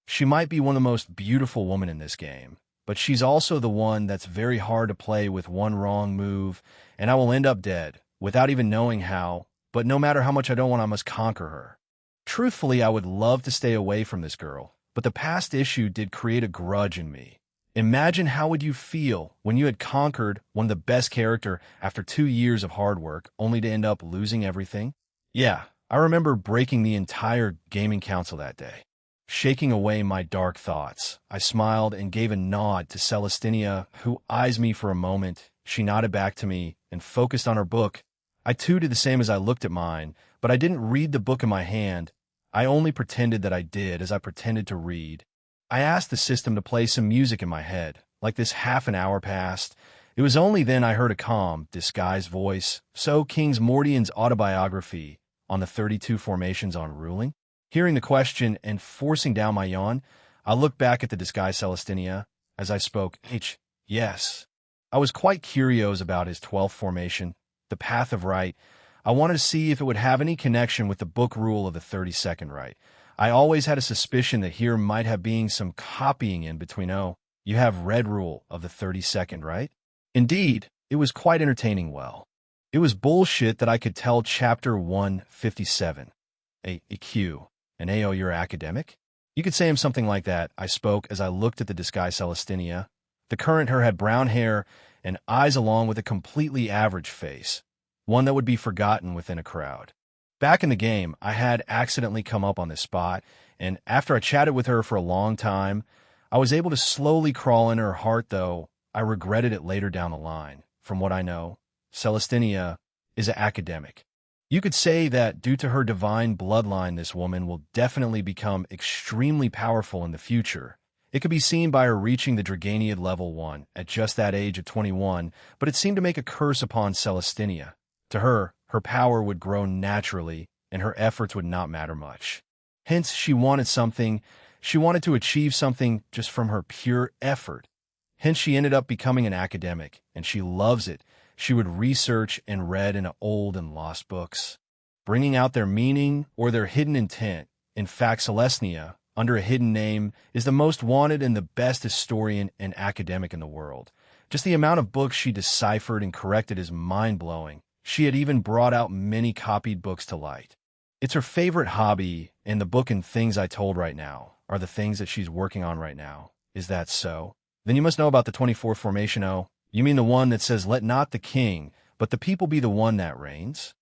She might be one of the most beautiful women in this game, but she's also the one that's very hard to play with one wrong move, and I will end up dead, without even knowing how, but no matter how much I don't want, I must conquer her. Truthfully, I would love to stay away from this girl, but the past issue did create a grudge in me. Imagine how would you feel when you had conquered one of the best character after 2 years of hard work, only to end up losing everything? Yeah, I remember breaking the entire gaming council that day. Shaking away my dark thoughts, I smiled and gave a nod to Celestina, who eyes me for a moment. She nodded back to me and focused on her book. I too did the same as I looked at mine, but I didn't read the book in my hand. I only pretended that I did as I pretended to read. I asked the system to play some music in my head. Like this, half an hour passed. It was only then I heard a calm, disguised voice. So, King's Mordian's autobiography on the 32 formations on ruling? Hearing the question and forcing down my yawn, I looked back at the disguised Celestina as I spoke. Yes. I was quite curious about his 12th formation, the Path of Right. I wanted to see if it would have any connection with the book rule of the 32nd right. I always had a suspicion that here might have been some copying in between. Oh, you have red rule of the 32nd right? Indeed, it was quite entertaining. Well, it was bullshit that I could tell chapter 157. A Q. And AO, you're academic? You could say him something like that, I spoke as I looked at the disguised Celestina. The current her had brown hair and eyes along with a completely average face, one that would be forgotten within a crowd. Back in the game, I had accidentally come up on this spot, and after I chatted with her for a long time, I was able to slowly crawl into her heart, though I regretted it later down the line. From what I know, Celestina is an academic. You could say that due to her divine bloodline, this woman will definitely become extremely powerful in the future. It could be seen by her reaching the Draganiad level 1 at just that age of 21, but it seemed to make a curse upon Celestina. To her, her power would grow naturally, and her efforts would not matter much. Hence, she wanted something. She wanted to achieve something just from her pure effort. Hence, she ended up becoming an academic, and she loves it. She would research and read in old and lost books, bringing out their meaning or their hidden intent. In fact, Celestia, under a hidden name, is the most wanted and the best historian and academic in the world. Just the amount of books she deciphered and corrected is mind-blowing. She had even brought out many copied books to light. It's her favorite hobby, and the book and things I told right now are the things that she's working on right now. Is that so? Then you must know about the 24th formation. Oh, you mean the one that says, "Let not the king, but the people be the one that reigns"?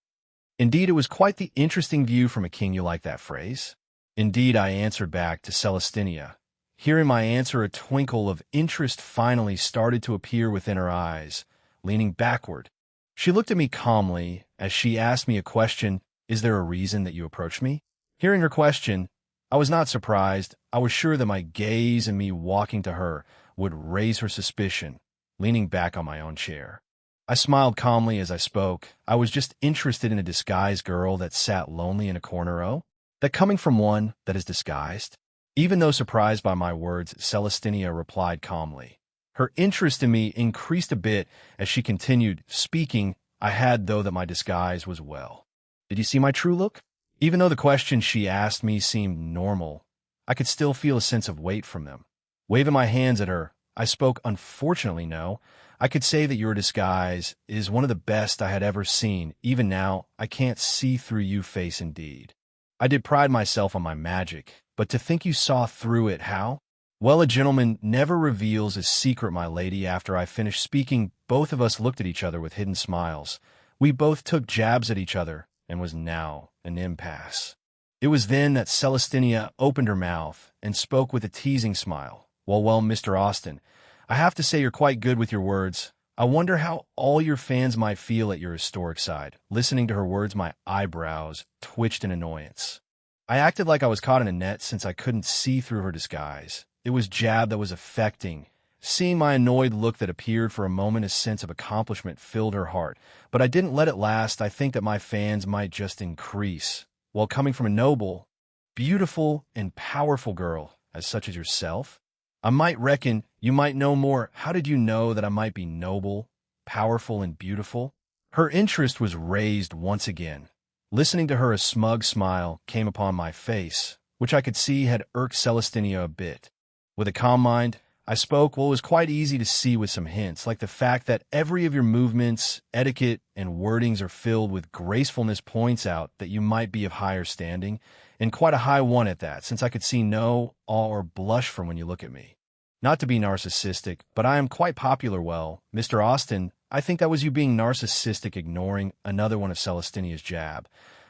Indeed, it was quite the interesting view from a king. You like that phrase? Indeed, I answered back to Celestina. Hearing my answer, a twinkle of interest finally started to appear within her eyes. Leaning backward, she looked at me calmly as she asked me a question. Is there a reason that you approached me? Hearing her question, I was not surprised. I was sure that my gaze and me walking to her would raise her suspicion. Leaning back on my own chair, I smiled calmly as I spoke. I was just interested in a disguised girl that sat lonely in a corner. Oh, that coming from one that is disguised? Even though surprised by my words, Celestina replied calmly. Her interest in me increased a bit as she continued speaking. I had, though, that my disguise was well. Did you see my true look? Even though the questions she asked me seemed normal, I could still feel a sense of weight from them. Waving my hands at her, I spoke. Unfortunately, no. I could say that your disguise is one of the best I had ever seen. Even now, I can't see through you face indeed. I did pride myself on my magic, but to think you saw through it, how? Well, a gentleman never reveals his secret, my lady. After I finished speaking, both of us looked at each other with hidden smiles. We both took jabs at each other, and was now an impasse. It was then that Celestina opened her mouth and spoke with a teasing smile. Well, Mr. Austin, I have to say you're quite good with your words. I wonder how all your fans might feel at your historic side. Listening to her words, my eyebrows twitched in annoyance. I acted like I was caught in a net since I couldn't see through her disguise. It was jab that was affecting. Seeing my annoyed look that appeared for a moment, a sense of accomplishment filled her heart. But I didn't let it last. I think that my fans might just increase. While coming from a noble, beautiful, and powerful girl as such as yourself, I might reckon you might know more. How did you know that I might be noble, powerful, and beautiful? Her interest was raised once again. Listening to her, a smug smile came upon my face, which I could see had irked Celestina a bit. With a calm mind, I spoke. Well, it was quite easy to see with some hints, like the fact that every of your movements, etiquette, and wordings are filled with gracefulness points out that you might be of higher standing, and quite a high one at that, since I could see no awe or blush from when you look at me. Not to be narcissistic, but I am quite popular. Well, Mr. Austin, I think that was you being narcissistic, ignoring another one of Celestinia's jab.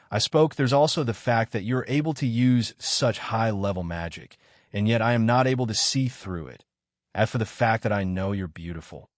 I spoke. There's also the fact that you're able to use such high-level magic, and yet I am not able to see through it. As for the fact that I know you're beautiful.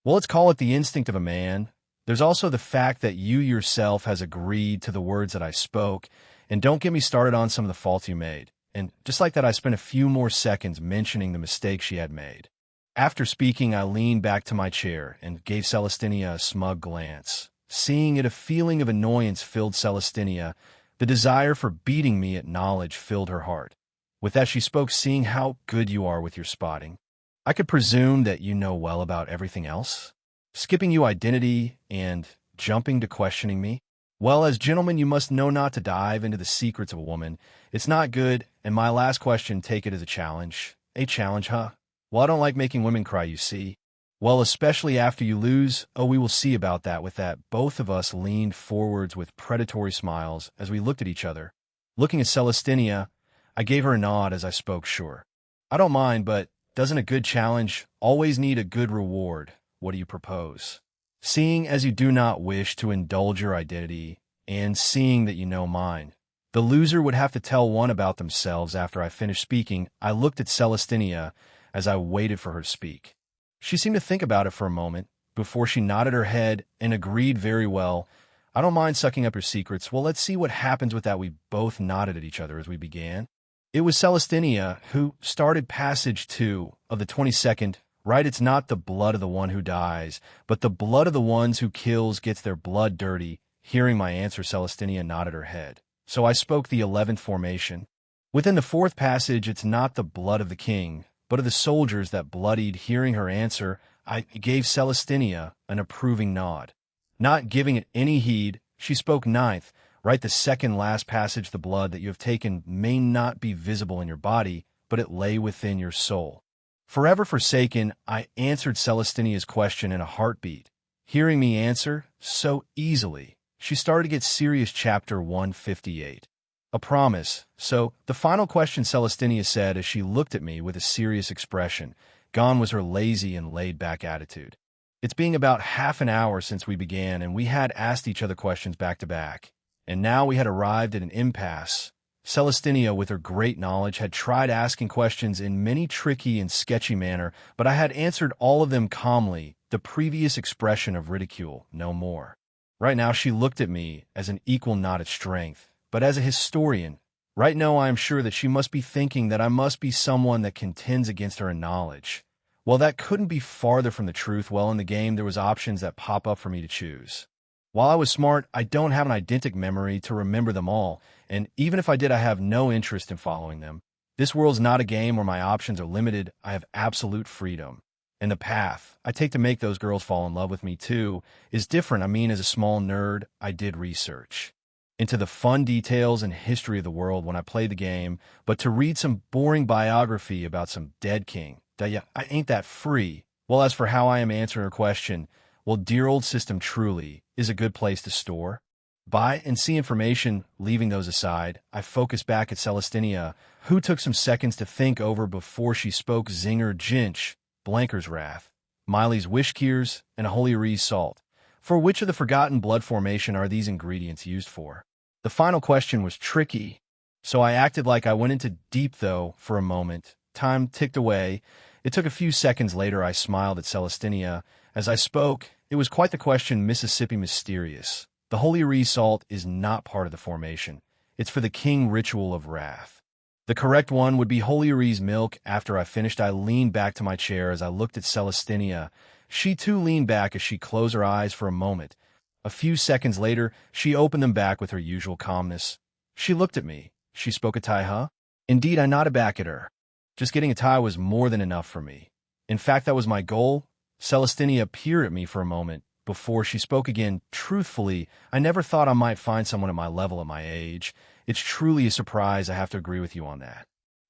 Well, let's call it the instinct of a man. There's also the fact that you yourself has agreed to the words that I spoke, and don't get me started on some of the faults you made. And just like that, I spent a few more seconds mentioning the mistake she had made. After speaking, I leaned back to my chair and gave Celestina a smug glance. Seeing it, a feeling of annoyance filled Celestina. The desire for beating me at knowledge filled her heart. With that, she spoke, seeing how good you are with your spotting. I could presume that you know well about everything else. Skipping you identity and jumping to questioning me. Well, as gentlemen, you must know not to dive into the secrets of a woman. It's not good, and my last question, take it as a challenge. A challenge, huh? Well, I don't like making women cry, you see. Well, especially after you lose. Oh, we will see about that. With that, both of us leaned forwards with predatory smiles as we looked at each other. Looking at Celestina, I gave her a nod as I spoke. Sure. I don't mind, but doesn't a good challenge always need a good reward? What do you propose? Seeing as you do not wish to indulge your identity, and seeing that you know mine, the loser would have to tell one about themselves. After I finished speaking, I looked at Celestina as I waited for her to speak. She seemed to think about it for a moment before she nodded her head and agreed. Very well. I don't mind sucking up your secrets. Well, let's see what happens with that. We both nodded at each other as we began. It was Celestina who started passage 2 of the 22nd. Right, it's not the blood of the one who dies, but the blood of the ones who kills gets their blood dirty. Hearing my answer, Celestina nodded her head. So I spoke the 11th formation. Within the 4th passage, it's not the blood of the king, but of the soldiers that bloodied. Hearing her answer, I gave Celestina an approving nod. Not giving it any heed, she spoke 9th. Right, the second last passage, the blood that you have taken may not be visible in your body, but it lay within your soul. Forever forsaken, I answered Celestinia's question in a heartbeat. Hearing me answer so easily, she started to get serious. Chapter 158. A promise. So, the final question, Celestina said as she looked at me with a serious expression. Gone was her lazy and laid-back attitude. It's been about half an hour since we began, and we had asked each other questions back to back. And now we had arrived at an impasse. Celestina, with her great knowledge, had tried asking questions in many tricky and sketchy manner, but I had answered all of them calmly, the previous expression of ridicule, no more. Right now she looked at me as an equal, not at strength, but as a historian. Right now I am sure that she must be thinking that I must be someone that contends against her in knowledge. Well, that couldn't be farther from the truth. Well, in the game there was options that pop up for me to choose. While I was smart, I don't have an eidetic memory to remember them all, and even if I did, I have no interest in following them. This world's not a game where my options are limited. I have absolute freedom. And the path I take to make those girls fall in love with me, too, is different. I mean, as a small nerd, I did research into the fun details and history of the world when I played the game, but to read some boring biography about some dead king, I ain't that free. Well, as for how I am answering her question, well, dear old system truly is a good place to store, buy, and see information. Leaving those aside, I focused back at Celestina, who took some seconds to think over before she spoke. Zinger Jinch, Blanker's Wrath, Miley's Wishkeers, and a Holy Rees salt. For which of the forgotten blood formation are these ingredients used for? The final question was tricky, so I acted like I went into deep though for a moment. Time ticked away. It took a few seconds later. I smiled at Celestina as I spoke. It was quite the question. Mississippi Mysterious. The Holy Rees salt is not part of the formation. It's for the king ritual of wrath. The correct one would be Holy Rees milk. After I finished, I leaned back to my chair as I looked at Celestina. She too leaned back as she closed her eyes for a moment. A few seconds later, she opened them back with her usual calmness. She looked at me. She spoke a tie, huh? Indeed, I nodded back at her. Just getting a tie was more than enough for me. In fact, that was my goal. Celestina peered at me for a moment before she spoke again. Truthfully, I never thought I might find someone at my level at my age. It's truly a surprise. I have to agree with you on that.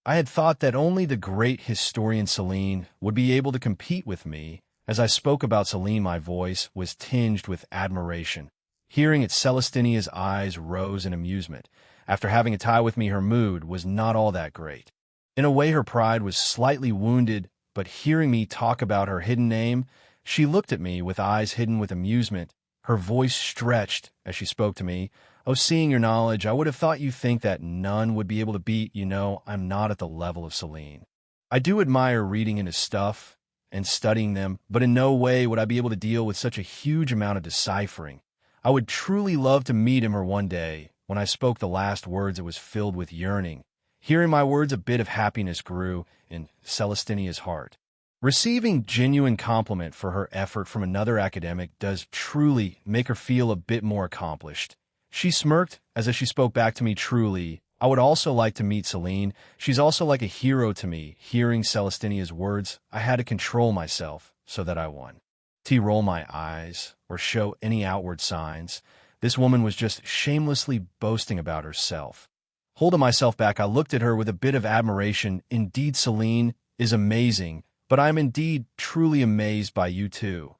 I had thought that only the great historian Celine would be able to compete with me. As I spoke about Celine, my voice was tinged with admiration. Hearing it, Celestinia's eyes rose in amusement. After having a tie with me, her mood was not all that great. In a way, her pride was slightly wounded, but hearing me talk about her hidden name, she looked at me with eyes hidden with amusement. Her voice stretched as she spoke to me. Oh, seeing your knowledge, I would have thought you think that none would be able to beat, I'm not at the level of Celine. I do admire reading into stuff and studying them, but in no way would I be able to deal with such a huge amount of deciphering. I would truly love to meet him or one day. When I spoke the last words, it was filled with yearning. Hearing my words, a bit of happiness grew in Celestinia's heart. Receiving genuine compliment for her effort from another academic does truly make her feel a bit more accomplished. She smirked as she spoke back to me. Truly, I would also like to meet Celine. She's also like a hero to me. Hearing Celestinia's words, I had to control myself so that I won. To roll my eyes or show any outward signs. This woman was just shamelessly boasting about herself. Holding myself back, I looked at her with a bit of admiration. Indeed, Celine is amazing, but I am indeed truly amazed by you too.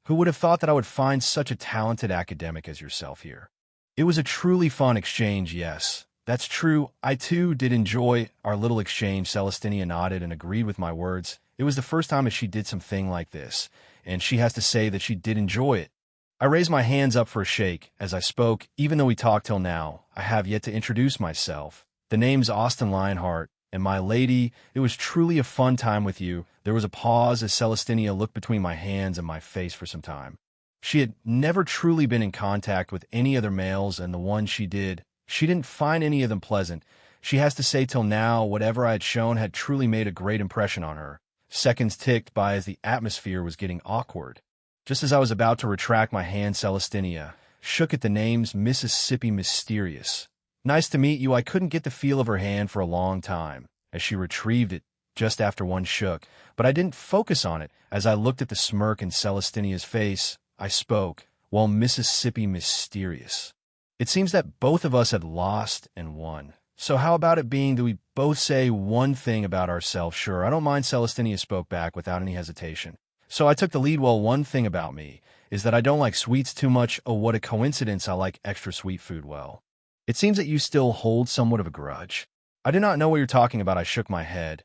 Who would have thought that I would find such a talented academic as yourself here? It was a truly fun exchange, yes. That's true. I too did enjoy our little exchange. Celestina nodded and agreed with my words. It was the first time that she did something like this, and she has to say that she did enjoy it. I raised my hands up for a shake as I spoke. Even though we talked till now, I have yet to introduce myself. The name's Austin Lionheart, and my lady, it was truly a fun time with you. There was a pause as Celestina looked between my hands and my face for some time. She had never truly been in contact with any other males, and the ones she didn't find any of them pleasant. She has to say till now, whatever I had shown had truly made a great impression on her. Seconds ticked by as the atmosphere was getting awkward. Just as I was about to retract my hand, Celestina shook at the names Mississippi Mysterious. Nice to meet you. I couldn't get the feel of her hand for a long time as she retrieved it just after one shook, but I didn't focus on it. As I looked at the smirk in Celestinia's face, I spoke. Well, Mississippi Mysterious. It seems that both of us had lost and won. So how about it being that we both say one thing about ourselves? Sure, I don't mind. Celestina spoke back without any hesitation. So I took the lead. Well, one thing about me is that I don't like sweets too much. Oh, what a coincidence. I like extra sweet food well. It seems that you still hold somewhat of a grudge. I do not know what you're talking about. I shook my head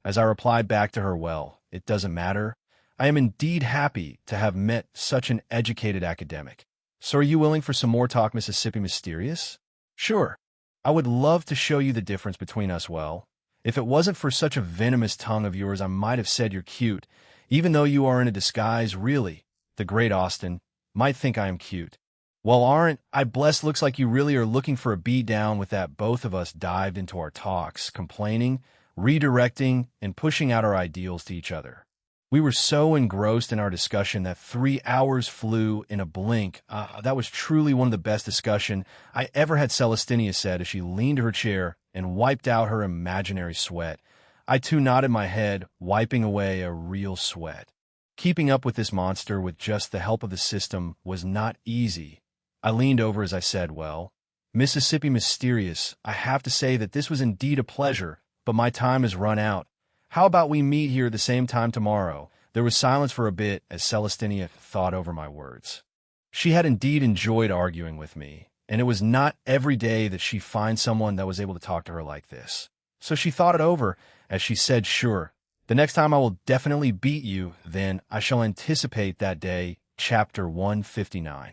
as I replied back to her, well, it doesn't matter. I am indeed happy to have met such an educated academic. So are you willing for some more talk, Mississippi Mysterious? Sure. I would love to show you the difference between us. Well, if it wasn't for such a venomous tongue of yours, I might have said you're cute. Even though you are in a disguise, really, the great Austin might think I am cute. Well, aren't I blessed? Looks like you really are looking for a beat down. With that, both of us dived into our talks, complaining, redirecting, and pushing out our ideals to each other. We were so engrossed in our discussion that 3 hours flew in a blink. That was truly one of the best discussion I ever had, Celestina said as she leaned to her chair and wiped out her imaginary sweat. I too nodded my head, wiping away a real sweat. Keeping up with this monster with just the help of the system was not easy. I leaned over as I said, well, Mississippi Mysterious, I have to say that this was indeed a pleasure, but my time has run out. How about we meet here at the same time tomorrow? There was silence for a bit as Celestina thought over my words. She had indeed enjoyed arguing with me, and it was not every day that she finds someone that was able to talk to her like this. So she thought it over as she said, sure, the next time I will definitely beat you, then I shall anticipate that day. Chapter 159.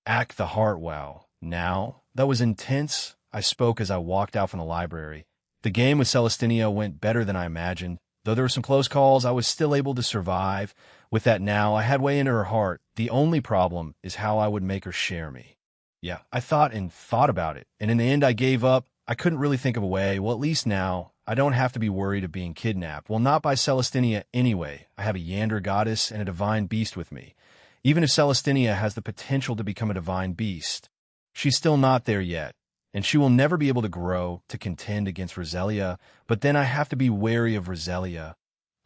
Act the heart. Wow. Now, that was intense. I spoke as I walked out from the library. The game with Celestina went better than I imagined. Though there were some close calls, I was still able to survive. With that now, I had way into her heart. The only problem is how I would make her share me. Yeah, I thought about it, and in the end I gave up. I couldn't really think of a way. Well, at least now, I don't have to be worried of being kidnapped. Well, not by Celestina anyway. I have a Yander goddess and a divine beast with me. Even if Celestina has the potential to become a divine beast, she's still not there yet, and she will never be able to grow to contend against Roselia. But then I have to be wary of Roselia.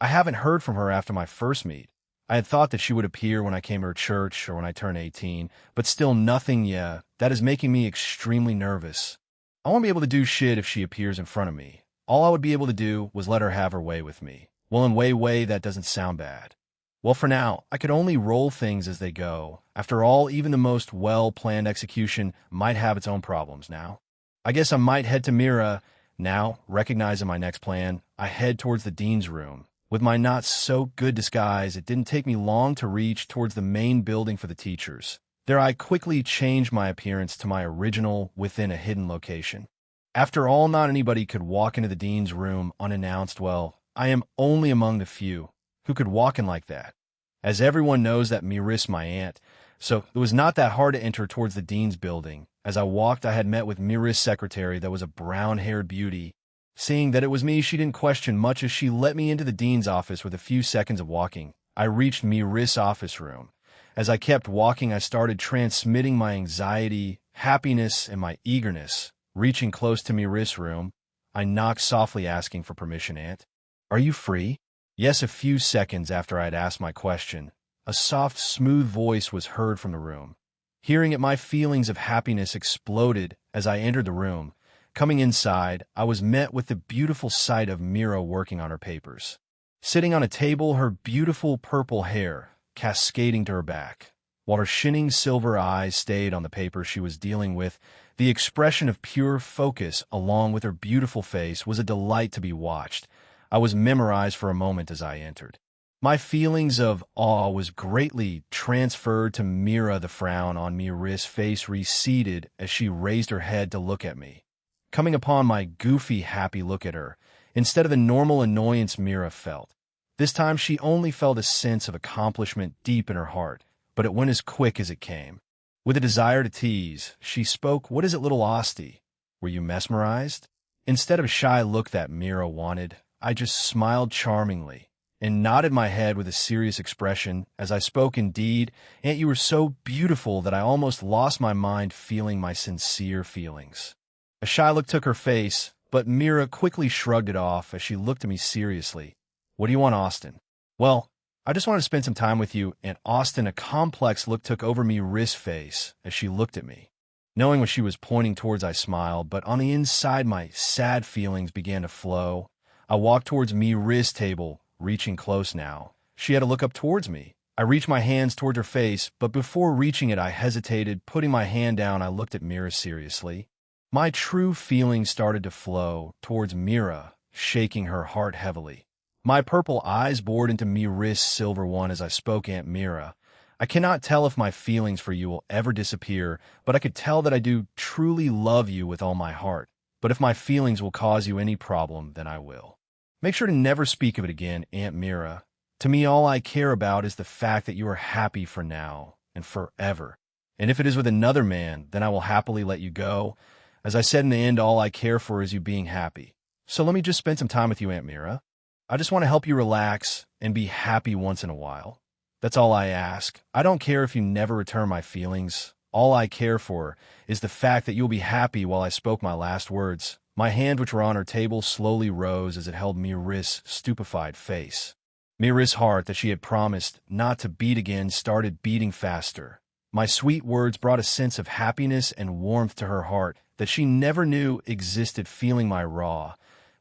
I haven't heard from her after my first meet. I had thought that she would appear when I came to her church or when I turned 18, but still nothing. Yeah, that is making me extremely nervous. I won't be able to do shit if she appears in front of me. All I would be able to do was let her have her way with me. Well, in way, that doesn't sound bad. Well, for now, I could only roll things as they go. After all, even the most well-planned execution might have its own problems now. I guess I might head to Mira. Now, recognizing my next plan, I head towards the dean's room. With my not-so-good disguise, it didn't take me long to reach towards the main building for the teachers. There I quickly changed my appearance to my original within a hidden location. After all, not anybody could walk into the dean's room unannounced. Well, I am only among the few who could walk in like that. As everyone knows that Miris my aunt, so it was not that hard to enter towards the dean's building. As I walked, I had met with Miris' secretary that was a brown-haired beauty. Seeing that it was me, she didn't question much as she let me into the dean's office with a few seconds of walking. I reached Miris' office room. As I kept walking, I started transmitting my anxiety, happiness, and my eagerness. Reaching close to Miris' room, I knocked softly asking for permission. Aunt, are you free? Yes, a few seconds after I had asked my question, a soft, smooth voice was heard from the room. Hearing it, my feelings of happiness exploded as I entered the room. Coming inside, I was met with the beautiful sight of Mira working on her papers. Sitting on a table, her beautiful purple hair cascading to her back, while her shining silver eyes stayed on the paper she was dealing with. The expression of pure focus, along with her beautiful face, was a delight to be watched. I was memorized for a moment as I entered. My feelings of awe was greatly transferred to Mira. The frown on Mira's face receded as she raised her head to look at me. Coming upon my goofy, happy look at her, instead of the normal annoyance Mira felt. This time she only felt a sense of accomplishment deep in her heart, but it went as quick as it came. With a desire to tease, she spoke, "What is it, little Osti? Were you mesmerized?" Instead of a shy look that Mira wanted, I just smiled charmingly and nodded my head with a serious expression as I spoke. "Indeed, Aunt, you were so beautiful that I almost lost my mind feeling my sincere feelings." A shy look took her face, but Mira quickly shrugged it off as she looked at me seriously. "What do you want, Austin?" "Well, I just want to spend some time with you." And Austin, a complex look took over Mira's face as she looked at me. Knowing what she was pointing towards, I smiled, but on the inside my sad feelings began to flow. I walked towards Mira's table, reaching close now. She had to look up towards me. I reached my hands toward her face, but before reaching it I hesitated. Putting my hand down, I looked at Mira seriously. My true feelings started to flow towards Mira, shaking her heart heavily. My purple eyes bored into Mira's silver one as I spoke. "Aunt Mira, I cannot tell if my feelings for you will ever disappear, but I could tell that I do truly love you with all my heart. But if my feelings will cause you any problem, then I will. Make sure to never speak of it again, Aunt Mira. To me, all I care about is the fact that you are happy for now and forever. And if it is with another man, then I will happily let you go. As I said, in the end, all I care for is you being happy. So let me just spend some time with you, Aunt Mira. I just want to help you relax and be happy once in a while. That's all I ask. I don't care if you never return my feelings. All I care for is the fact that you'll be happy." While I spoke my last words, my hand, which were on her table, slowly rose as it held Mira's stupefied face. Mira's heart, that she had promised not to beat again, started beating faster. My sweet words brought a sense of happiness and warmth to her heart that she never knew existed. Feeling my raw,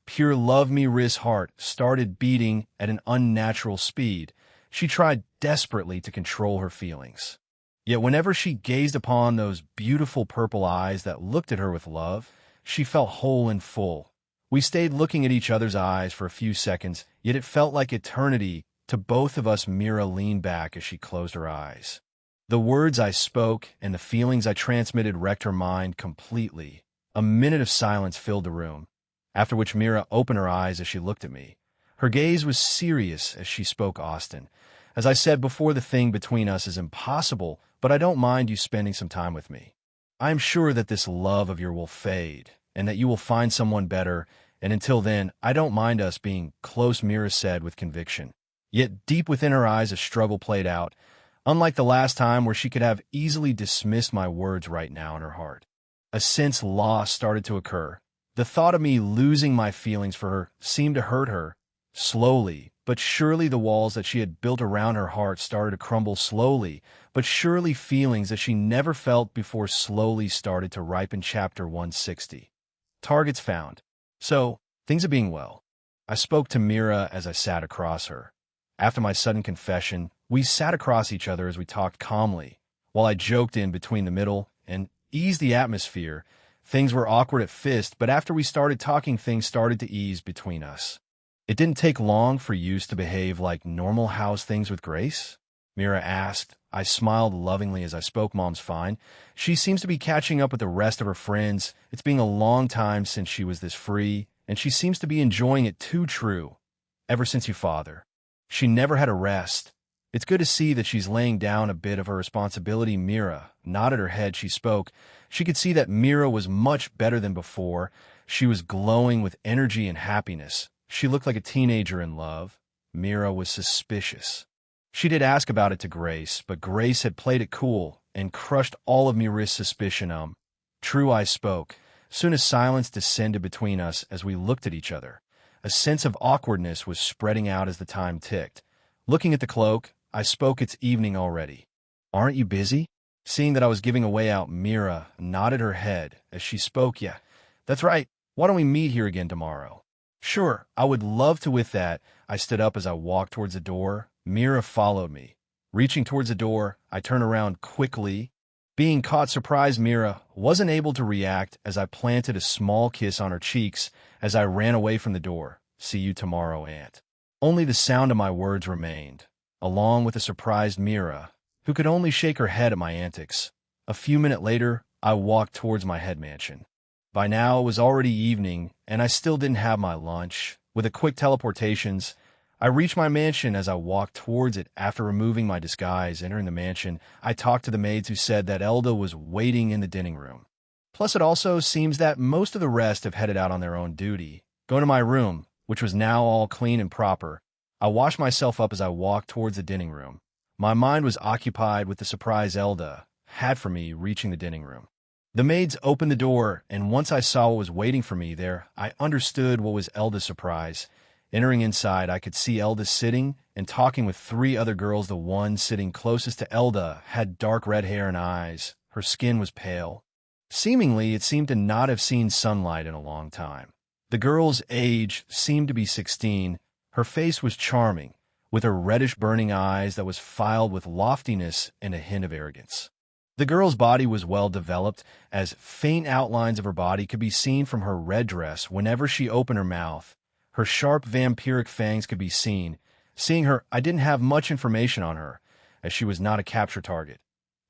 pure love, Mira's heart started beating at an unnatural speed. She tried desperately to control her feelings. Yet whenever she gazed upon those beautiful purple eyes that looked at her with love, she felt whole and full. We stayed looking at each other's eyes for a few seconds, yet it felt like eternity to both of us. Mira leaned back as she closed her eyes. The words I spoke and the feelings I transmitted wrecked her mind completely. A minute of silence filled the room, after which Mira opened her eyes as she looked at me. Her gaze was serious as she spoke. "Austin, as I said before, the thing between us is impossible, but I don't mind you spending some time with me. I am sure that this love of yours will fade, and that you will find someone better, and until then, I don't mind us being close," Mira said with conviction. Yet deep within her eyes a struggle played out, unlike the last time where she could have easily dismissed my words. Right now in her heart, a sense loss started to occur. The thought of me losing my feelings for her seemed to hurt her. Slowly but surely the walls that she had built around her heart started to crumble. Slowly but surely feelings that she never felt before slowly started to ripen. Chapter 160. Targets found. "So, things are being well." I spoke to Mira as I sat across her. After my sudden confession, we sat across each other as we talked calmly, while I joked in between the middle and eased the atmosphere. Things were awkward at first, but after we started talking, things started to ease between us. It didn't take long for Yus to behave like normal how's things with Grace? Mira asked. I smiled lovingly as I spoke. Mom's fine. She seems to be catching up with the rest of her friends. It's been a long time since she was this free, and she seems to be enjoying it too. True. Ever since you father. She never had a rest. It's good to see that she's laying down a bit of her responsibility. Mira nodded her head. She spoke. She could see that Mira was much better than before. She was glowing with energy and happiness. She looked like a teenager in love. Mira was suspicious. She did ask about it to Grace, but Grace had played it cool and crushed all of Mira's suspicion. True, I spoke. Soon a silence descended between us as we looked at each other. A sense of awkwardness was spreading out as the time ticked. Looking at the cloak, I spoke. It's evening already. Aren't you busy? Seeing that I was giving away out, Mira nodded her head as she spoke. Yeah, that's right. Why don't we meet here again tomorrow? Sure, I would love to. With that, I stood up as I walked towards the door. Mira followed me. Reaching towards the door, I turned around quickly. Being caught surprised, Mira wasn't able to react as I planted a small kiss on her cheeks as I ran away from the door. See you tomorrow, Aunt. Only the sound of my words remained, along with a surprised Mira, who could only shake her head at my antics. A few minutes later, I walked towards my head mansion. By now, it was already evening, and I still didn't have my lunch. With a quick teleportations, I reached my mansion. As I walked towards it after removing my disguise. Entering the mansion, I talked to the maids who said that Elda was waiting in the dining room. Plus, it also seems that most of the rest have headed out on their own duty. Going to my room, which was now all clean and proper, I washed myself up as I walked towards the dining room. My mind was occupied with the surprise Elda had for me reaching the dining room. The maids opened the door, and once I saw what was waiting for me there, I understood what was Elda's surprise. Entering inside, I could see Elda sitting and talking with three other girls. The one sitting closest to Elda had dark red hair and eyes. Her skin was pale. Seemingly, it seemed to not have seen sunlight in a long time. The girl's age seemed to be 16. Her face was charming, with her reddish burning eyes that was filled with loftiness and a hint of arrogance. The girl's body was well developed, as faint outlines of her body could be seen from her red dress whenever she opened her mouth. Her sharp vampiric fangs could be seen. Seeing her, I didn't have much information on her, as she was not a capture target.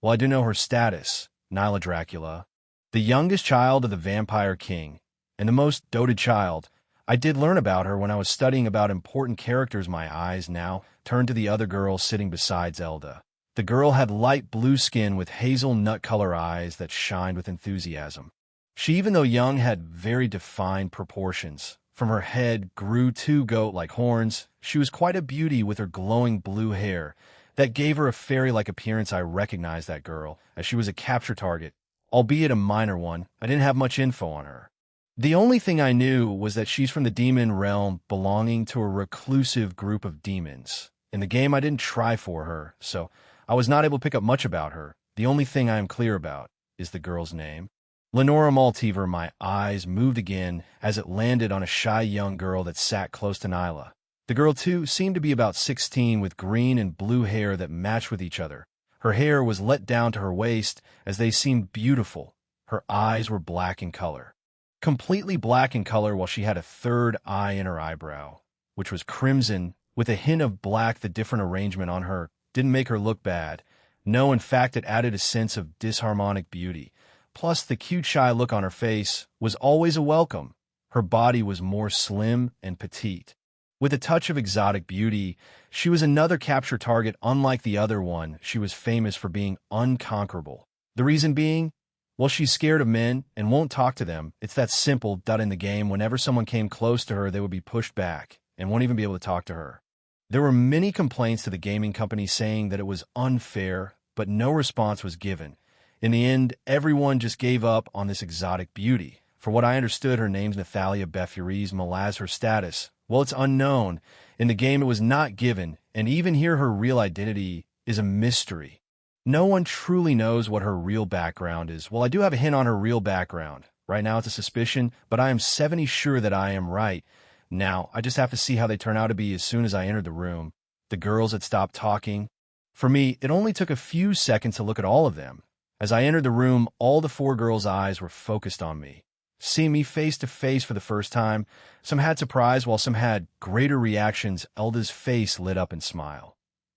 Well, I do know her status, Nyla Dracula, the youngest child of the Vampire King, and the most doted child. I did learn about her when I was studying about important characters. My eyes now turned to the other girl sitting beside Elda. The girl had light blue skin with hazelnut color eyes that shined with enthusiasm. She, even though young, had very defined proportions. From her head grew two goat-like horns. She was quite a beauty with her glowing blue hair that gave her a fairy-like appearance. I recognized that girl, as she was a capture target, albeit a minor one. I didn't have much info on her. The only thing I knew was that she's from the demon realm, belonging to a reclusive group of demons. In the game, I didn't try for her, so I was not able to pick up much about her. The only thing I am clear about is the girl's name. Lenora Maltiver. My eyes moved again as it landed on a shy young girl that sat close to Nyla. The girl, too, seemed to be about 16, with green and blue hair that matched with each other. Her hair was let down to her waist as they seemed beautiful. Her eyes were black in color. Completely black in color, while she had a third eye in her eyebrow, which was crimson with a hint of black. The different arrangement on her didn't make her look bad. No, in fact, it added a sense of disharmonic beauty. Plus, the cute, shy look on her face was always a welcome. Her body was more slim and petite. With a touch of exotic beauty, she was another capture target. Unlike the other one, she was famous for being unconquerable. The reason being, well, she's scared of men and won't talk to them. It's that simple. In the game, whenever someone came close to her, they would be pushed back and won't even be able to talk to her. There were many complaints to the gaming company saying that it was unfair, but no response was given. In the end, everyone just gave up on this exotic beauty. For what I understood, her name's Nathalia Beffuries Malaz. Her status, well, it's unknown. In the game, it was not given, and even here, her real identity is a mystery. No one truly knows what her real background is. Well, I do have a hint on her real background. Right now, it's a suspicion, but I am 70 sure that I am right. Now, I just have to see how they turn out to be. As soon as I entered the room, the girls had stopped talking. For me, it only took a few seconds to look at all of them. As I entered the room, all the four girls' eyes were focused on me. Seeing me face to face for the first time, some had surprise while some had greater reactions. Elda's face lit up in smile,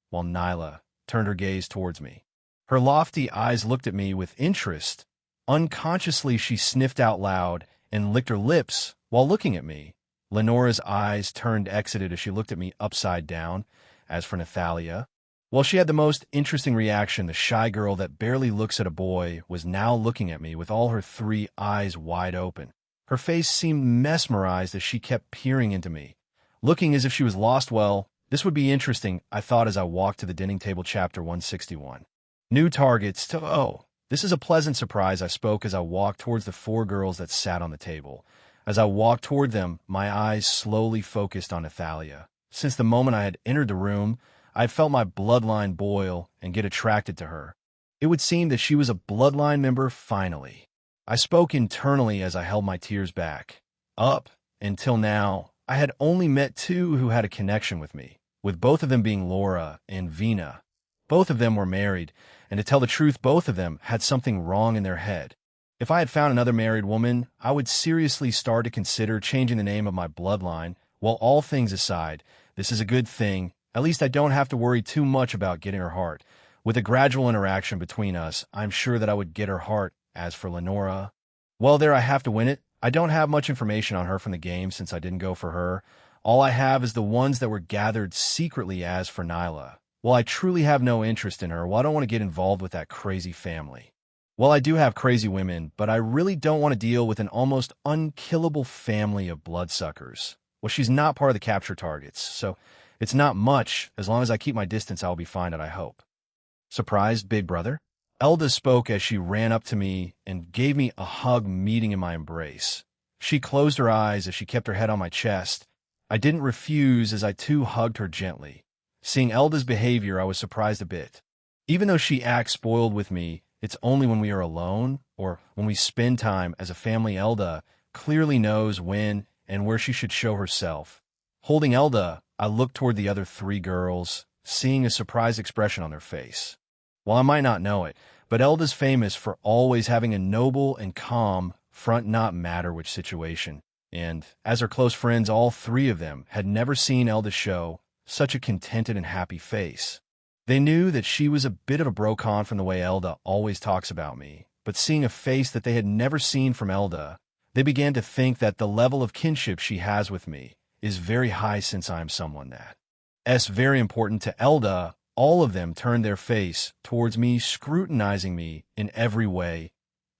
while Nyla turned her gaze towards me. Her lofty eyes looked at me with interest. Unconsciously, she sniffed out loud and licked her lips while looking at me. Lenora's eyes turned exited as she looked at me upside down. As for Nathalia, while she had the most interesting reaction, the shy girl that barely looks at a boy was now looking at me with all her 3 eyes wide open. Her face seemed mesmerized as she kept peering into me, looking as if she was lost. Well, this would be interesting, I thought as I walked to the dining table. Chapter 161. New targets to... Oh, this is a pleasant surprise, I spoke as I walked towards the 4 girls that sat on the table. As I walked toward them, my eyes slowly focused on Nathalia. Since the moment I had entered the room, I had felt my bloodline boil and get attracted to her. It would seem that she was a bloodline member finally. I spoke internally as I held my tears back. Up until now, I had only met 2 who had a connection with me, with both of them being Laura and Vina. Both of them were married, and to tell the truth, both of them had something wrong in their head. If I had found another married woman, I would seriously start to consider changing the name of my bloodline. While all things aside, this is a good thing. At least I don't have to worry too much about getting her heart. With a gradual interaction between us, I'm sure that I would get her heart. As for Lenora, well, there I have to win it. I don't have much information on her from the game since I didn't go for her. All I have is the ones that were gathered secretly. As for Nyla, well, I truly have no interest in her. Well, I don't want to get involved with that crazy family. Well, I do have crazy women, but I really don't want to deal with an almost unkillable family of bloodsuckers. Well, she's not part of the capture targets, so it's not much. As long as I keep my distance, I'll be fine, and I hope. Surprised, big brother? Elda spoke as she ran up to me and gave me a hug, meeting in my embrace. She closed her eyes as she kept her head on my chest. I didn't refuse as I too hugged her gently. Seeing Elda's behavior, I was surprised a bit. Even though she acts spoiled with me, it's only when we are alone or when we spend time as a family. Elda clearly knows when and where she should show herself. Holding Elda, I looked toward the other 3 girls, seeing a surprised expression on their face. Well, I might not know it, but Elda's famous for always having a noble and calm front, not matter which situation. And as her close friends, all 3 of them had never seen Elda show such a contented and happy face. They knew that she was a bit of a bro-con from the way Elda always talks about me, but seeing a face that they had never seen from Elda, they began to think that the level of kinship she has with me is very high, since I am someone that's very important to Elda. All of them turned their face towards me, scrutinizing me in every way.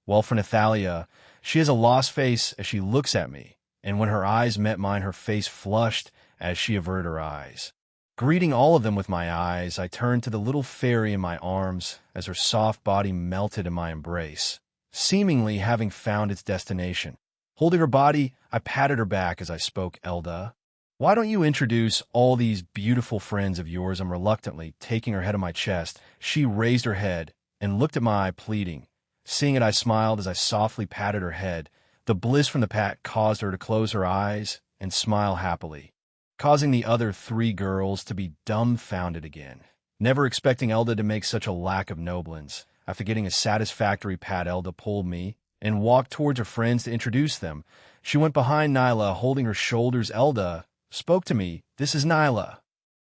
While for Nathalia, she has a lost face as she looks at me, and when her eyes met mine, her face flushed as she averted her eyes. Greeting all of them with my eyes, I turned to the little fairy in my arms as her soft body melted in my embrace, seemingly having found its destination. Holding her body, I patted her back as I spoke. Elda, why don't you introduce all these beautiful friends of yours? I'm reluctantly taking her head on my chest. She raised her head and looked at my eye, pleading. Seeing it, I smiled as I softly patted her head. The bliss from the pat caused her to close her eyes and smile happily, causing the other 3 girls to be dumbfounded again. Never expecting Elda to make such a lack of noblins. After getting a satisfactory pat, Elda pulled me and walked towards her friends to introduce them. She went behind Nyla, holding her shoulders. Elda spoke to me. This is Nyla.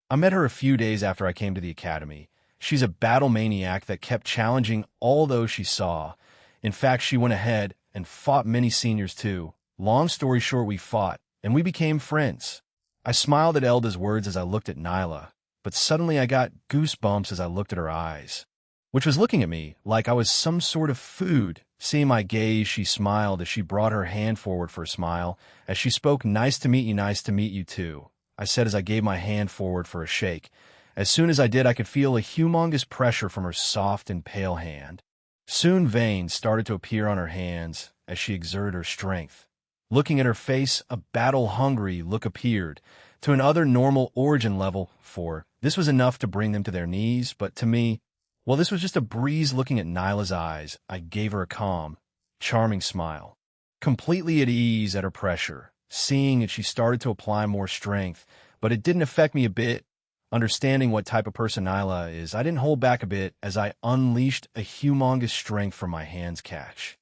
I met her a few days after I came to the academy. She's a battle maniac that kept challenging all those she saw. In fact, she went ahead and fought many seniors too. Long story short, we fought, and we became friends. I smiled at Elda's words as I looked at Nyla, but suddenly I got goosebumps as I looked at her eyes, which was looking at me like I was some sort of food. Seeing my gaze, she smiled as she brought her hand forward for a smile. As she spoke, nice to meet you, nice to meet you too, I said as I gave my hand forward for a shake. As soon as I did, I could feel a humongous pressure from her soft and pale hand. Soon veins started to appear on her hands as she exerted her strength. Looking at her face, a battle-hungry look appeared to an other normal origin level, for this was enough to bring them to their knees, but to me, well, this was just a breeze. Looking at Nyla's eyes, I gave her a calm, charming smile, completely at ease at her pressure. Seeing it, she started to apply more strength, but it didn't affect me a bit. Understanding what type of person Nyla is, I didn't hold back a bit as I unleashed a humongous strength from my hands catch.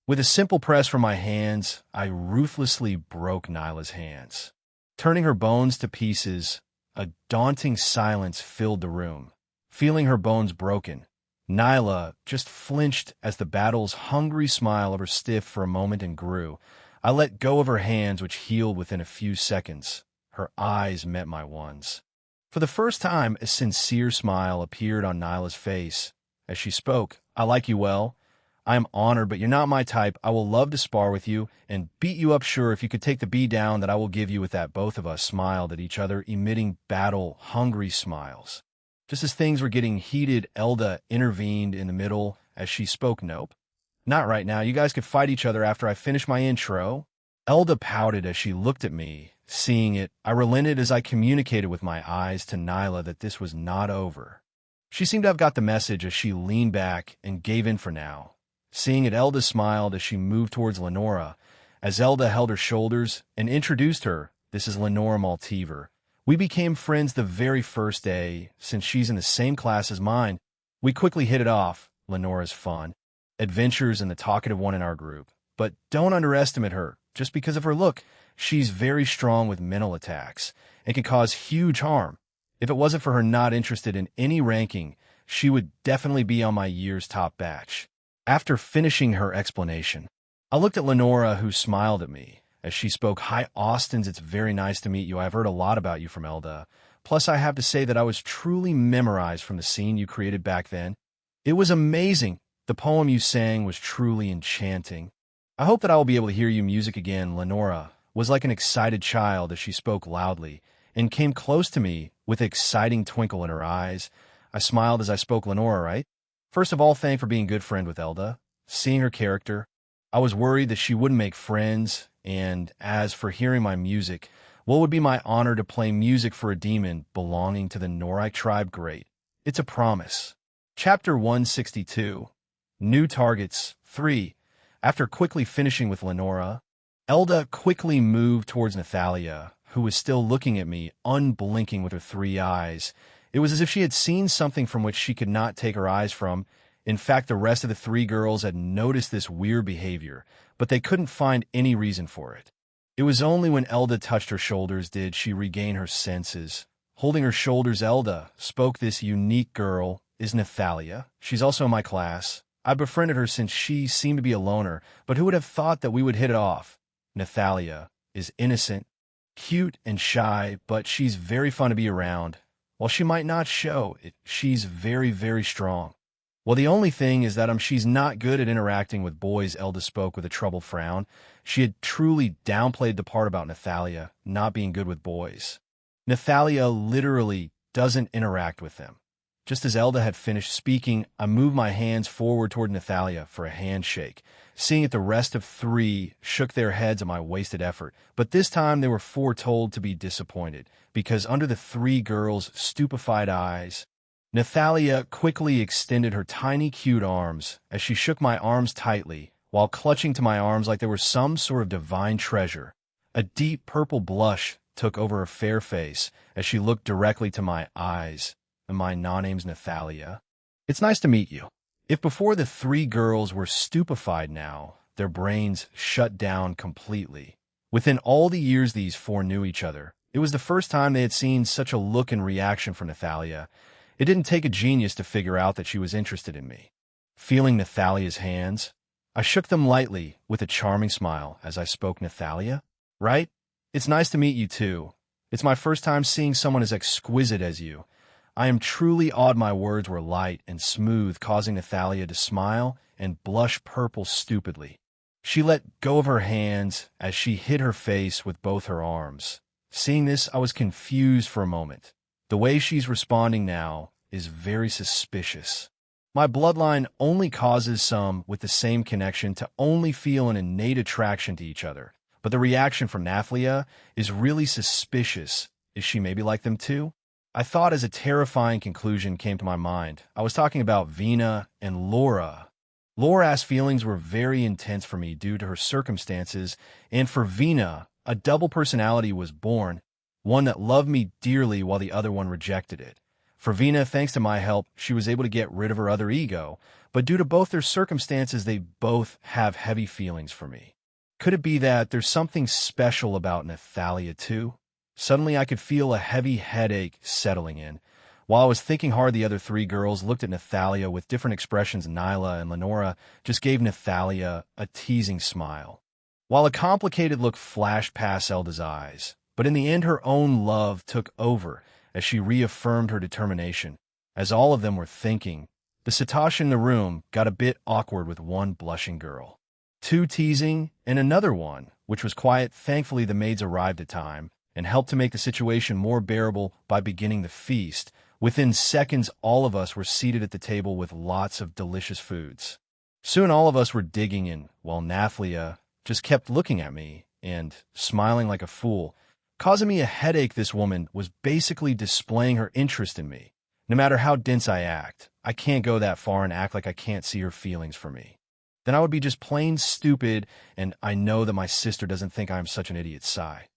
With a simple press from my hands, I ruthlessly broke Nyla's hands. Turning her bones to pieces, a daunting silence filled the room. Feeling her bones broken, Nyla just flinched as the battle's hungry smile of her stiff for a moment and grew. I let go of her hands, which healed within a few seconds. Her eyes met my ones. For the first time, a sincere smile appeared on Nyla's face. As she spoke, "I like you well. I am honored, but you're not my type. I will love to spar with you and beat you up sure if you could take the bee down that I will give you with that." Both of us smiled at each other, emitting battle-hungry smiles. Just as things were getting heated, Elda intervened in the middle as she spoke. "Nope. Not right now. You guys could fight each other after I finish my intro." Elda pouted as she looked at me. Seeing it, I relented as I communicated with my eyes to Nyla that this was not over. She seemed to have got the message as she leaned back and gave in for now. Seeing it, Elda smiled as she moved towards Lenora. As Elda held her shoulders and introduced her, "This is Lenora Maltever. We became friends the very first day, since she's in the same class as mine. We quickly hit it off. Lenora's fun, adventures, and the talkative one in our group. But don't underestimate her. Just because of her look, she's very strong with mental attacks and can cause huge harm. If it wasn't for her not interested in any ranking, she would definitely be on my year's top batch." After finishing her explanation, I looked at Lenora, who smiled at me. As she spoke, "Hi, Austins, it's very nice to meet you. I've heard a lot about you from Elda. Plus, I have to say that I was truly memorized from the scene you created back then. It was amazing. The poem you sang was truly enchanting. I hope that I will be able to hear you music again." Lenora was like an excited child as she spoke loudly and came close to me with an exciting twinkle in her eyes. I smiled as I spoke. "Lenora, right? First of all, thank for being a good friend with Elda. Seeing her character, I was worried that she wouldn't make friends, and as for hearing my music, well, it would be my honor to play music for a demon belonging to the Norite tribe. Great. It's a promise." Chapter 162. New Targets 3. After quickly finishing with Lenora, Elda quickly moved towards Nathalia, who was still looking at me, unblinking with her three eyes. It was as if she had seen something from which she could not take her eyes from. In fact, the rest of the three girls had noticed this weird behavior, but they couldn't find any reason for it. It was only when Elda touched her shoulders did she regain her senses. Holding her shoulders, Elda spoke. "This unique girl is Nathalia. She's also in my class. I befriended her since she seemed to be a loner, but who would have thought that we would hit it off? Nathalia is innocent, cute, and shy, but she's very fun to be around. While she might not show it, she's very, very strong. Well, the only thing is that she's not good at interacting with boys." Elda spoke with a troubled frown. She had truly downplayed the part about Nathalia not being good with boys. Nathalia literally doesn't interact with them. Just as Elda had finished speaking, I moved my hands forward toward Nathalia for a handshake. Seeing it, the rest of three shook their heads at my wasted effort, but this time they were foretold to be disappointed, because under the three girls' stupefied eyes, Nathalia quickly extended her tiny, cute arms as she shook my arms tightly, while clutching to my arms like they were some sort of divine treasure. A deep purple blush took over her fair face as she looked directly to my eyes. "And my name's Nathalia. It's nice to meet you." If before the three girls were stupefied, now their brains shut down completely. Within all the years these four knew each other, it was the first time they had seen such a look and reaction from Nathalia. It didn't take a genius to figure out that she was interested in me. Feeling Nathalia's hands, I shook them lightly with a charming smile as I spoke. "Nathalia, right? It's nice to meet you too. It's my first time seeing someone as exquisite as you. I am truly awed." My words were light and smooth, causing Nathalia to smile and blush purple stupidly. She let go of her hands as she hid her face with both her arms. Seeing this, I was confused for a moment. The way she's responding now is very suspicious. My bloodline only causes some with the same connection to only feel an innate attraction to each other. But the reaction from Nathalia is really suspicious. Is she maybe like them too? I thought as a terrifying conclusion came to my mind. I was talking about Vina and Laura. Laura's feelings were very intense for me due to her circumstances, and for Vina, a double personality was born, one that loved me dearly while the other one rejected it. For Vina, thanks to my help, she was able to get rid of her other ego, but due to both their circumstances, they both have heavy feelings for me. Could it be that there's something special about Nathalia too? Suddenly I could feel a heavy headache settling in. While I was thinking hard, the other three girls looked at Nathalia with different expressions. Nyla and Lenora just gave Nathalia a teasing smile. While a complicated look flashed past Elda's eyes, but in the end her own love took over as she reaffirmed her determination. As all of them were thinking, the Satoshi in the room got a bit awkward with one blushing girl, two teasing, and another one, which was quiet. Thankfully, the maids arrived at time and helped to make the situation more bearable by beginning the feast. Within seconds, all of us were seated at the table with lots of delicious foods. Soon all of us were digging in, while Nathalia just kept looking at me and smiling like a fool, causing me a headache. This woman was basically displaying her interest in me. No matter how dense I act, I can't go that far and act like I can't see her feelings for me. Then I would be just plain stupid, and I know that my sister doesn't think I'm such an idiot. Sigh.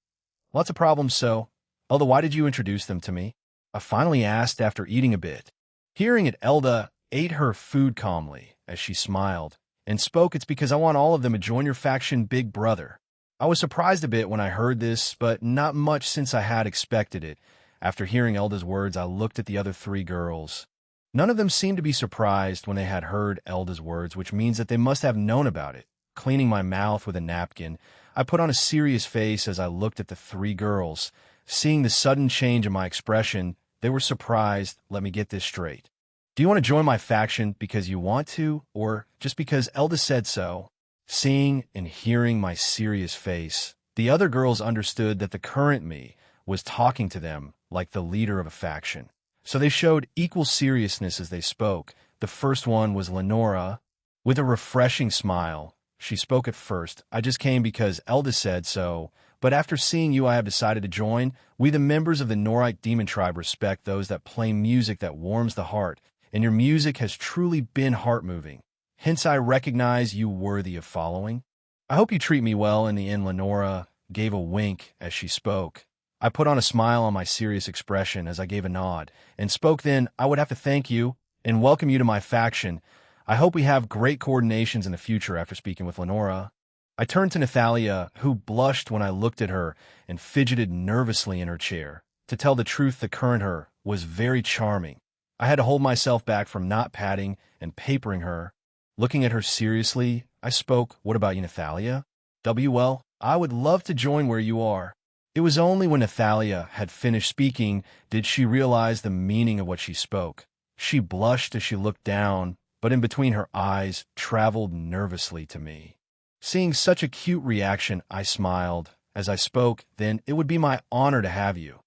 Lots of problems, so. Elda, why did you introduce them to me? I finally asked after eating a bit. Hearing it, Elda ate her food calmly as she smiled and spoke. It's because I want all of them to join your faction, big brother. I was surprised a bit when I heard this, but not much since I had expected it. After hearing Elda's words, I looked at the other three girls. None of them seemed to be surprised when they had heard Elda's words, which means that they must have known about it. Cleaning my mouth with a napkin, I put on a serious face as I looked at the three girls. Seeing the sudden change in my expression, they were surprised. Let me get this straight. Do you want to join my faction because you want to, or just because Elda said so? Seeing and hearing my serious face, the other girls understood that the current me was talking to them like the leader of a faction. So they showed equal seriousness as they spoke. The first one was Lenora. With a refreshing smile, she spoke at first. I just came because Elda said so, but after seeing you I have decided to join. We the members of the Norite Demon Tribe respect those that play music that warms the heart, and your music has truly been heart-moving. Hence I recognize you worthy of following. I hope you treat me well. In the end, Lenora gave a wink as she spoke. I put on a smile on my serious expression as I gave a nod, and spoke. Then I would have to thank you and welcome you to my faction. I hope we have great coordinations in the future. After speaking with Lenora, I turned to Nathalia, who blushed when I looked at her and fidgeted nervously in her chair. To tell the truth, the current her was very charming. I had to hold myself back from not patting and papering her. Looking at her seriously, I spoke. What about you, Nathalia? Well, I would love to join where you are. It was only when Nathalia had finished speaking did she realize the meaning of what she spoke. She blushed as she looked down, but in between her eyes traveled nervously to me. Seeing such a cute reaction, I smiled as I spoke. Then it would be my honor to have you.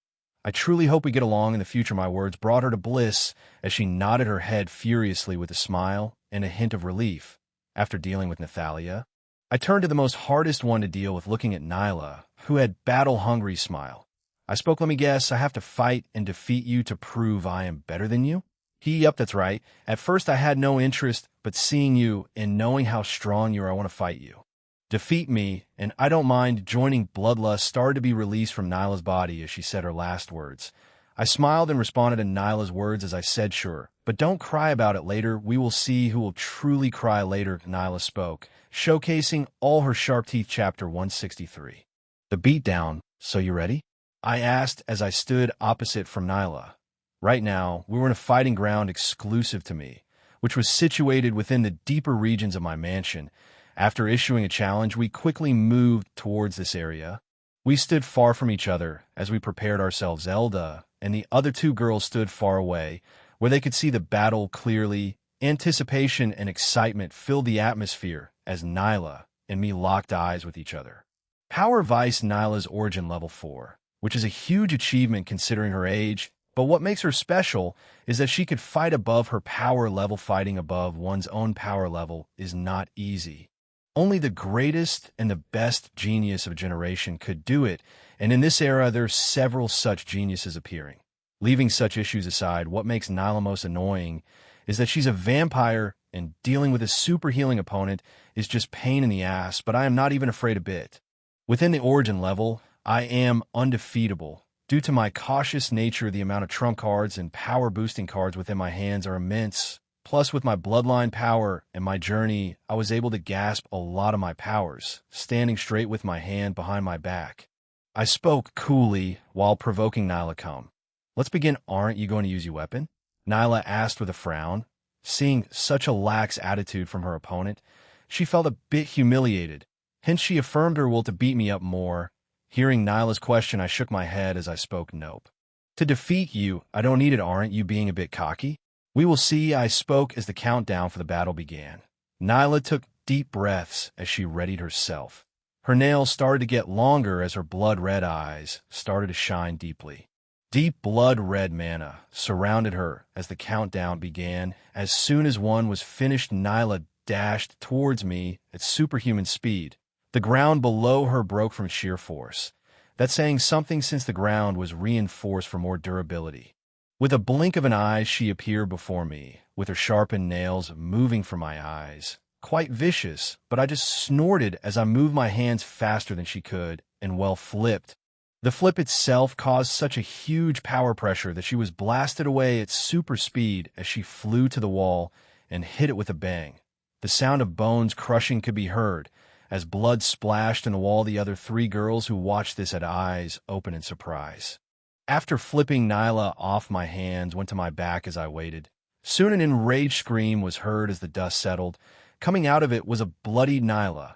I truly hope we get along in the future. My words brought her to bliss as she nodded her head furiously with a smile and a hint of relief. After dealing with Nathalia, I turned to the most hardest one to deal with, looking at Nyla, who had battle-hungry smile. I spoke. Let me guess, I have to fight and defeat you to prove I am better than you? Yup, that's right. At first I had no interest, but seeing you and knowing how strong you are, I want to fight you. Defeat me, and I don't mind joining. Bloodlust started to be released from Nyla's body as she said her last words. I smiled and responded to Nyla's words as I said, sure, but don't cry about it later. We will see who will truly cry later. Nyla spoke, showcasing all her sharp teeth. Chapter 163. The beatdown. So you ready? I asked as I stood opposite from Nyla. Right now, we were in a fighting ground exclusive to me, which was situated within the deeper regions of my mansion. After issuing a challenge, we quickly moved towards this area. We stood far from each other as we prepared ourselves. Elda and the other two girls stood far away, where they could see the battle clearly. Anticipation and excitement filled the atmosphere as Nyla and me locked eyes with each other. Power Vice Nyla's origin level 4, which is a huge achievement considering her age, but what makes her special is that she could fight above her power level. Fighting above one's own power level is not easy. Only the greatest and the best genius of a generation could do it, and in this era there's several such geniuses appearing. Leaving such issues aside, what makes Nyla most annoying is that she's a vampire, and dealing with a super healing opponent is just pain in the ass, but I am not even afraid a bit. Within the origin level, I am undefeatable, Due to my cautious nature, the amount of trump cards and power-boosting cards within my hands are immense. Plus, with my bloodline power and my journey, I was able to gasp a lot of my powers, standing straight with my hand behind my back. I spoke coolly while provoking Nyla come. "Let's begin. Aren't you going to use your weapon?" Nyla asked with a frown. Seeing such a lax attitude from her opponent, she felt a bit humiliated. Hence, she affirmed her will to beat me up more. Hearing Nyla's question, I shook my head as I spoke nope. "To defeat you, I don't need it. Aren't you being a bit cocky?" "We will see," I spoke as the countdown for the battle began. Nyla took deep breaths as she readied herself. Her nails started to get longer as her blood-red eyes started to shine deeply. Deep blood-red mana surrounded her as the countdown began. As soon as one was finished, Nyla dashed towards me at superhuman speed. The ground below her broke from sheer force. That's saying something since the ground was reinforced for more durability. With a blink of an eye, she appeared before me, with her sharpened nails moving from my eyes. Quite vicious, but I just snorted as I moved my hands faster than she could, and well flipped. The flip itself caused such a huge power pressure that she was blasted away at super speed as she flew to the wall and hit it with a bang. The sound of bones crushing could be heard as blood splashed in the wall. The other three girls who watched this had eyes open in surprise. After flipping Nyla off, my hands went to my back as I waited. Soon an enraged scream was heard as the dust settled. Coming out of it was a bloodied Nyla.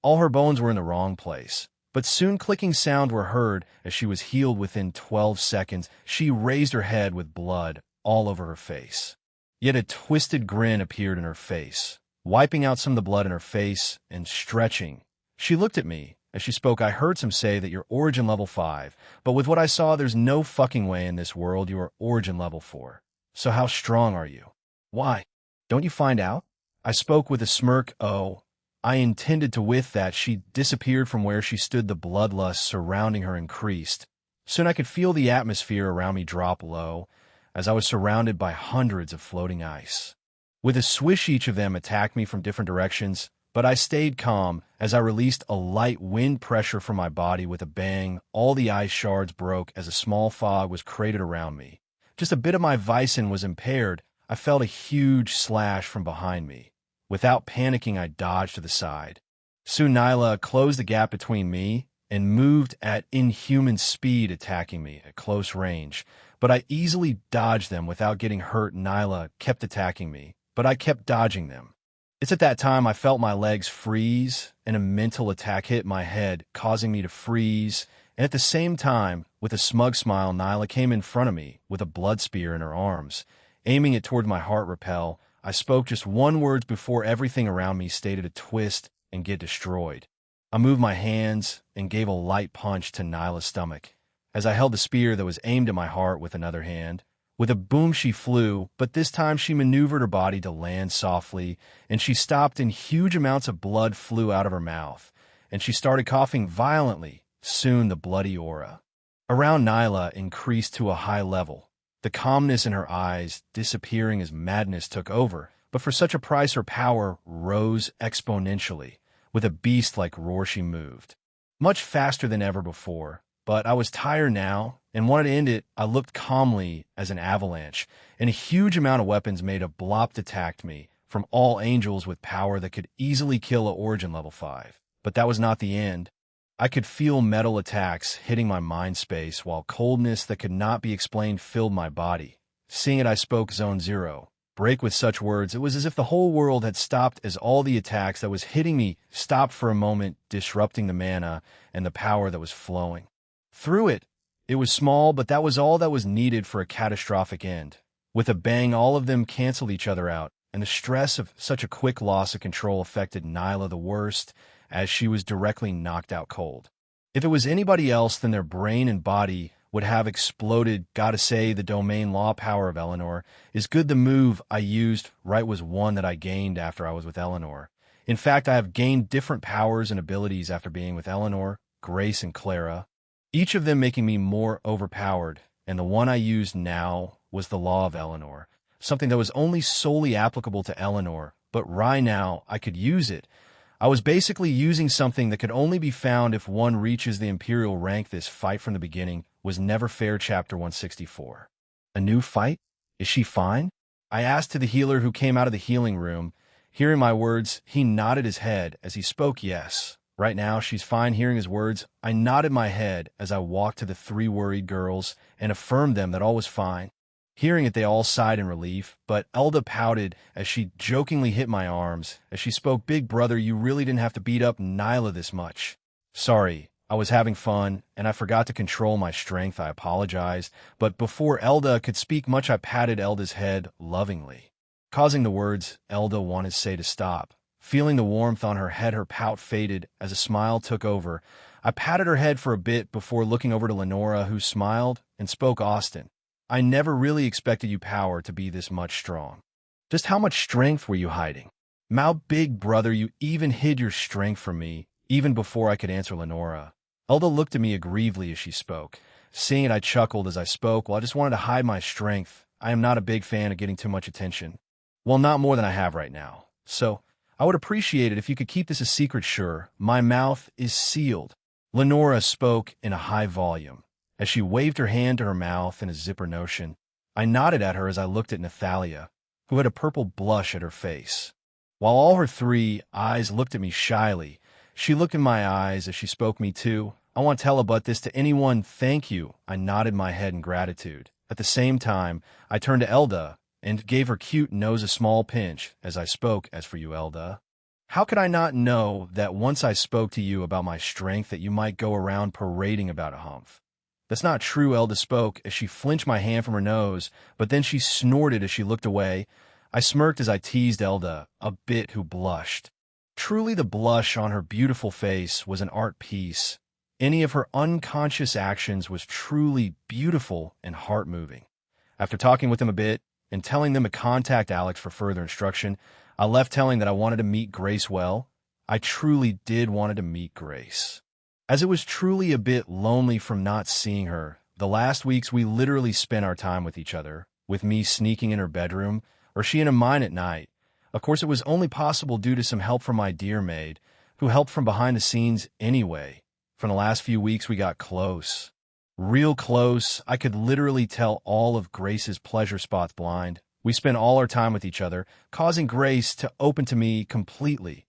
All her bones were in the wrong place, but soon clicking sounds were heard as she was healed within 12 seconds. She raised her head with blood all over her face. Yet a twisted grin appeared in her face, wiping out some of the blood in her face and stretching. She looked at me. As she spoke, I heard some say that you're Origin level 5, but with what I saw, there's no fucking way in this world you are Origin level 4. So how strong are you? Why? Don't you find out? I spoke with a smirk. Oh, I intended to. With that, she disappeared from where she stood. The bloodlust surrounding her increased. Soon I could feel the atmosphere around me drop low, as I was surrounded by hundreds of floating ice. With a swish, each of them attacked me from different directions, but I stayed calm as I released a light wind pressure from my body. With a bang, all the ice shards broke as a small fog was created around me. Just a bit of my Vysen was impaired. I felt a huge slash from behind me. Without panicking, I dodged to the side. Soon Nyla closed the gap between me and moved at inhuman speed, attacking me at close range. But I easily dodged them without getting hurt. Nyla kept attacking me, but I kept dodging them. It's at that time I felt my legs freeze and a mental attack hit my head, causing me to freeze. And at the same time, with a smug smile, Nyla came in front of me with a blood spear in her arms, aiming it toward my heart. Repel. I spoke just one word before everything around me started to twist and get destroyed. I moved my hands and gave a light punch to Nyla's stomach as I held the spear that was aimed at my heart with another hand. With a boom, she flew, but this time she maneuvered her body to land softly, and she stopped and huge amounts of blood flew out of her mouth, and she started coughing violently. Soon the bloody aura around Nyla increased to a high level, the calmness in her eyes disappearing as madness took over. But for such a price, her power rose exponentially. With a beast-like roar, she moved much faster than ever before. But I was tired now and wanted to end it. I looked calmly as an avalanche, and a huge amount of weapons made of blopped attacked me from all angels with power that could easily kill a Origin level 5. But that was not the end. I could feel metal attacks hitting my mind space, while coldness that could not be explained filled my body. Seeing it, I spoke. Zone 0. Break. With such words, it was as if the whole world had stopped as all the attacks that was hitting me stopped for a moment, disrupting the mana and the power that was flowing through it. It was small, but that was all that was needed for a catastrophic end. With a bang, all of them canceled each other out, and the stress of such a quick loss of control affected Nyla the worst, as she was directly knocked out cold. If it was anybody else, then their brain and body would have exploded. Gotta say, the domain law power of Eleanor is good. The move I used right was one that I gained after I was with Eleanor. In fact, I have gained different powers and abilities after being with Eleanor, Grace, and Clara, each of them making me more overpowered, and the one I used now was the law of Eleanor, something that was only solely applicable to Eleanor, but right now I could use it. I was basically using something that could only be found if one reaches the Imperial rank. This fight from the beginning was Never Fair Chapter 164. A new fight? Is she fine? I asked to the healer who came out of the healing room. Hearing my words, he nodded his head as he spoke yes. Right now, she's fine. Hearing his words, I nodded my head as I walked to the three worried girls and affirmed them that all was fine. Hearing it, they all sighed in relief, but Elda pouted as she jokingly hit my arms. As she spoke, "Big brother, you really didn't have to beat up Nyla this much." "Sorry, I was having fun, and I forgot to control my strength," I apologized. But before Elda could speak much, I patted Elda's head lovingly, causing the words Elda wanted to say to stop. Feeling the warmth on her head, her pout faded as a smile took over. I patted her head for a bit before looking over to Lenora, who smiled and spoke. "Austin, I never really expected you power to be this much strong. Just how much strength were you hiding?" "Mao, big brother, you even hid your strength from me," even before I could answer Lenora. Elda looked at me aggrievedly as she spoke. Seeing it, I chuckled as I spoke. "Well, I just wanted to hide my strength. I am not a big fan of getting too much attention. Well, not more than I have right now. So, I would appreciate it if you could keep this a secret, sure. My mouth is sealed." Lenora spoke in a high volume, as she waved her hand to her mouth in a zipper notion. I nodded at her as I looked at Nathalia, who had a purple blush at her face. While all her three eyes looked at me shyly, she looked in my eyes as she spoke. "Me too. I won't tell about this to anyone. Thank you." I nodded my head in gratitude. At the same time, I turned to Elda and gave her cute nose a small pinch as I spoke. "As for you, Elda, how could I not know that once I spoke to you about my strength that you might go around parading about a humph?" "That's not true," Elda spoke as she flinched my hand from her nose, but then she snorted as she looked away. I smirked as I teased Elda a bit, who blushed. Truly, the blush on her beautiful face was an art piece. Any of her unconscious actions was truly beautiful and heart-moving. After talking with them a bit and telling them to contact Alex for further instruction, I left telling that I wanted to meet Grace well. I truly did wanted to meet Grace, as it was truly a bit lonely from not seeing her. The last weeks we literally spent our time with each other, with me sneaking in her bedroom, or she in mine at night. Of course, it was only possible due to some help from my dear maid, who helped from behind the scenes anyway. From the last few weeks, we got close. Real close. I could literally tell all of Grace's pleasure spots blind. We spent all our time with each other, causing Grace to open to me completely.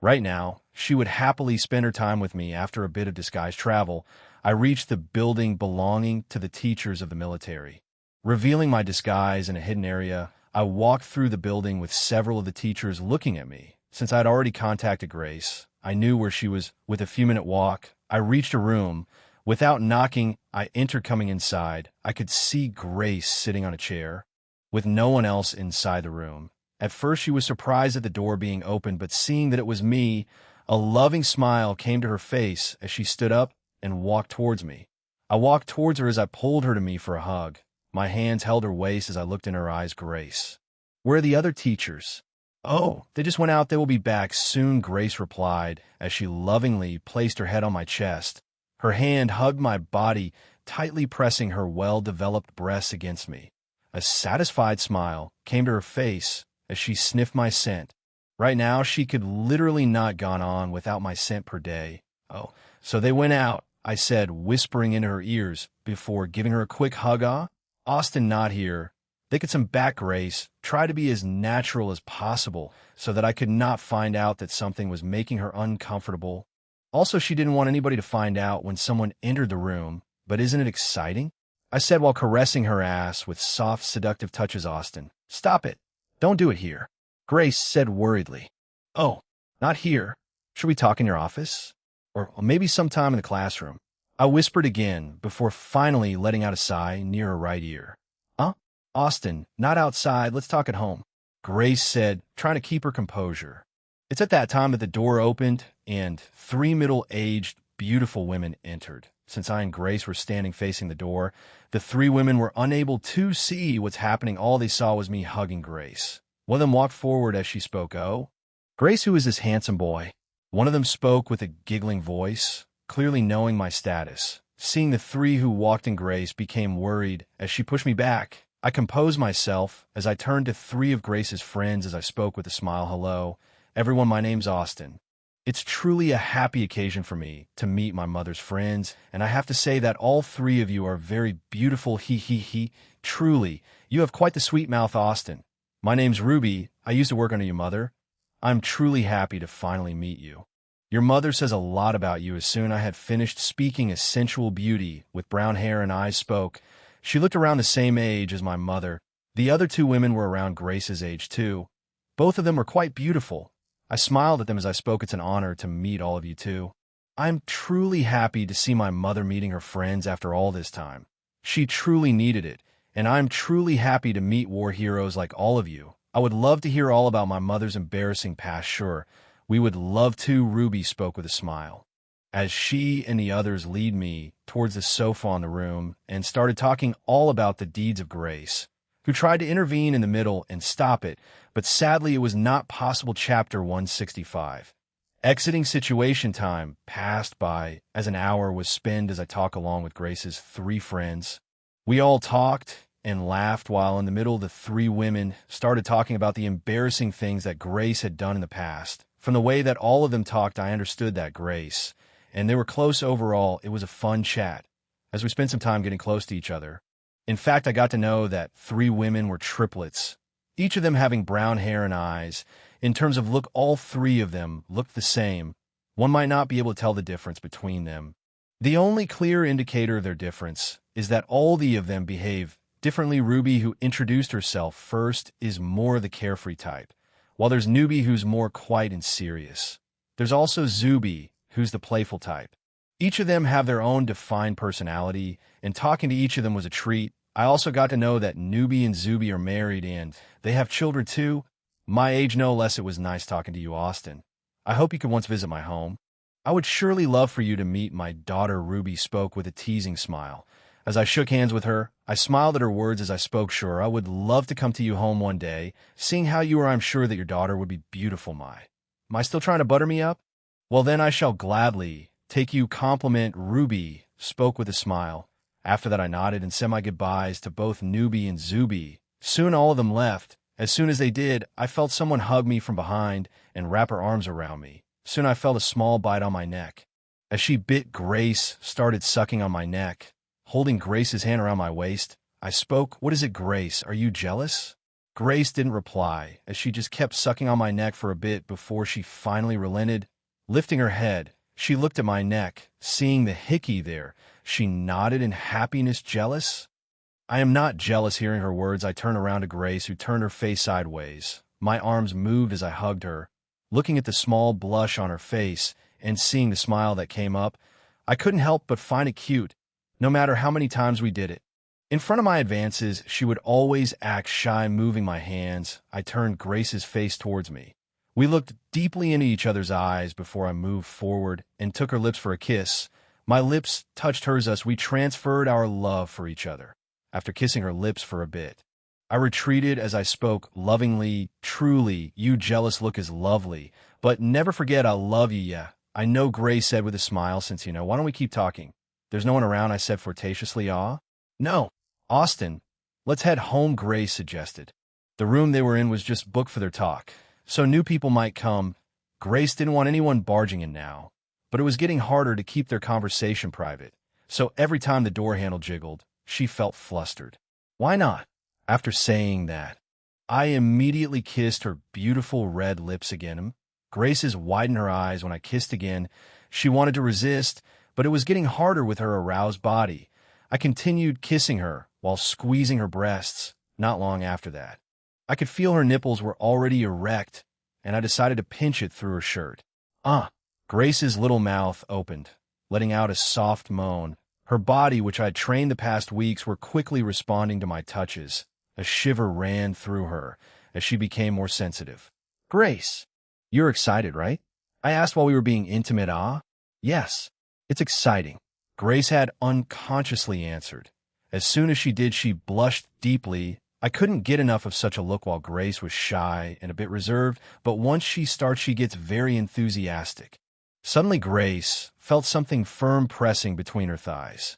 Right now, she would happily spend her time with me. After a bit of disguised travel, I reached the building belonging to the teachers of the military. Revealing my disguise in a hidden area, I walked through the building with several of the teachers looking at me. Since I had already contacted Grace, I knew where she was. With a few-minute walk, I reached a room. Without knocking, I entered. Coming inside, I could see Grace sitting on a chair, with no one else inside the room. At first, she was surprised at the door being opened, but seeing that it was me, a loving smile came to her face as she stood up and walked towards me. I walked towards her as I pulled her to me for a hug. My hands held her waist as I looked in her eyes. "Grace, where are the other teachers?" "Oh, they just went out. They will be back soon," Grace replied as she lovingly placed her head on my chest. Her hand hugged my body, tightly pressing her well-developed breasts against me. A satisfied smile came to her face as she sniffed my scent. Right now, she could literally not gone on without my scent per day. "Oh, so they went out," I said, whispering into her ears before giving her a quick hug. "Austin not here. They could some back, Grace. Try to be as natural as possible so that I could not find out that something was making her uncomfortable." Also, she didn't want anybody to find out when someone entered the room. "But isn't it exciting?" I said while caressing her ass with soft, seductive touches. "Austin, stop it. Don't do it here," Grace said worriedly. "Oh, not here. Should we talk in your office? Or maybe sometime in the classroom?" I whispered again before finally letting out a sigh near her right ear. "Austin, not outside. Let's talk at home," Grace said, trying to keep her composure. It's at that time that the door opened and three middle-aged, beautiful women entered. Since I and Grace were standing facing the door, the three women were unable to see what's happening. All they saw was me hugging Grace. One of them walked forward as she spoke. "Oh, Grace, who is this handsome boy?" One of them spoke with a giggling voice, clearly knowing my status. Seeing the three who walked in, Grace became worried as she pushed me back. I composed myself as I turned to three of Grace's friends as I spoke with a smile. "Hello, everyone, my name's Austin." It's truly a happy occasion for me to meet my mother's friends, and I have to say that all three of you are very beautiful, he he he. Truly, you have quite the sweet mouth, Austin. My name's Ruby. I used to work under your mother. I'm truly happy to finally meet you. Your mother says a lot about you. As soon I had finished speaking, a sensual beauty with brown hair and eyes spoke. She looked around the same age as my mother. The other two women were around Grace's age, too. Both of them were quite beautiful. I smiled at them as I spoke. It's an honor to meet all of you, too. I'm truly happy to see my mother meeting her friends after all this time. She truly needed it, and I'm truly happy to meet war heroes like all of you. I would love to hear all about my mother's embarrassing past, sure. We would love to, Ruby spoke with a smile, as she and the others lead me towards the sofa in the room and started talking all about the deeds of Grace, who tried to intervene in the middle and stop it, but sadly it was not possible. Chapter 165. Exiting situation time passed by as an hour was spent as I talked along with Grace's three friends. We all talked and laughed while in the middle the three women started talking about the embarrassing things that Grace had done in the past. From the way that all of them talked, I understood that Grace, and they were close overall. It was a fun chat as we spent some time getting close to each other. In fact, I got to know that three women were triplets, each of them having brown hair and eyes. In terms of look, all three of them looked the same. One might not be able to tell the difference between them. The only clear indicator of their difference is that all of them behave differently. Ruby, who introduced herself first, is more the carefree type, while there's Newbie, who's more quiet and serious. There's also Zuby, who's the playful type. Each of them have their own defined personality, and talking to each of them was a treat. I also got to know that Newbie and Zuby are married and they have children too. My age no less. It was nice talking to you, Austin. I hope you could once visit my home. I would surely love for you to meet my daughter. Ruby spoke with a teasing smile. As I shook hands with her, I smiled at her words as I spoke. Sure, I would love to come to you home one day. Seeing how you are, I'm sure that your daughter would be beautiful. Am I still trying to butter me up? Well, then I shall gladly take you. Compliment. Ruby spoke with a smile. After that, I nodded and said my goodbyes to both Newbie and Zuby. Soon all of them left. As soon as they did, I felt someone hug me from behind and wrap her arms around me. Soon I felt a small bite on my neck. As she bit, Grace started sucking on my neck. Holding Grace's hand around my waist, I spoke. What is it, Grace? Are you jealous? Grace didn't reply, as she just kept sucking on my neck for a bit before she finally relented. Lifting her head, she looked at my neck. Seeing the hickey there, she nodded in happiness. Jealous? I am not jealous. Hearing her words, I turned around to Grace, who turned her face sideways. My arms moved as I hugged her. Looking at the small blush on her face and seeing the smile that came up, I couldn't help but find it cute. No matter how many times we did it. In front of my advances, she would always act shy. Moving my hands, I turned Grace's face towards me. We looked deeply into each other's eyes before I moved forward and took her lips for a kiss. My lips touched hers as we transferred our love for each other. After kissing her lips for a bit, I retreated as I spoke lovingly. Truly, you jealous look is lovely, but never forget I love you, yeah. I know, Grace said with a smile. Since you know, why don't we keep talking? There's no one around, I said flirtatiously. No, Austin, let's head home, Grace suggested. The room they were in was just booked for their talk, so new people might come. Grace didn't want anyone barging in now, but it was getting harder to keep their conversation private, so every time the door handle jiggled, she felt flustered. Why not? After saying that, I immediately kissed her beautiful red lips again. Grace's widened her eyes when I kissed again. She wanted to resist, but it was getting harder with her aroused body. I continued kissing her while squeezing her breasts. Not long after that, I could feel her nipples were already erect, and I decided to pinch it through her shirt. Grace's little mouth opened, letting out a soft moan. Her body, which I had trained the past weeks, were quickly responding to my touches. A shiver ran through her as she became more sensitive. Grace, you're excited, right? I asked while we were being intimate. Yes. It's exciting, Grace had unconsciously answered. As soon as she did, she blushed deeply. I couldn't get enough of such a look while Grace was shy and a bit reserved, but once she starts, she gets very enthusiastic. Suddenly, Grace felt something firm pressing between her thighs.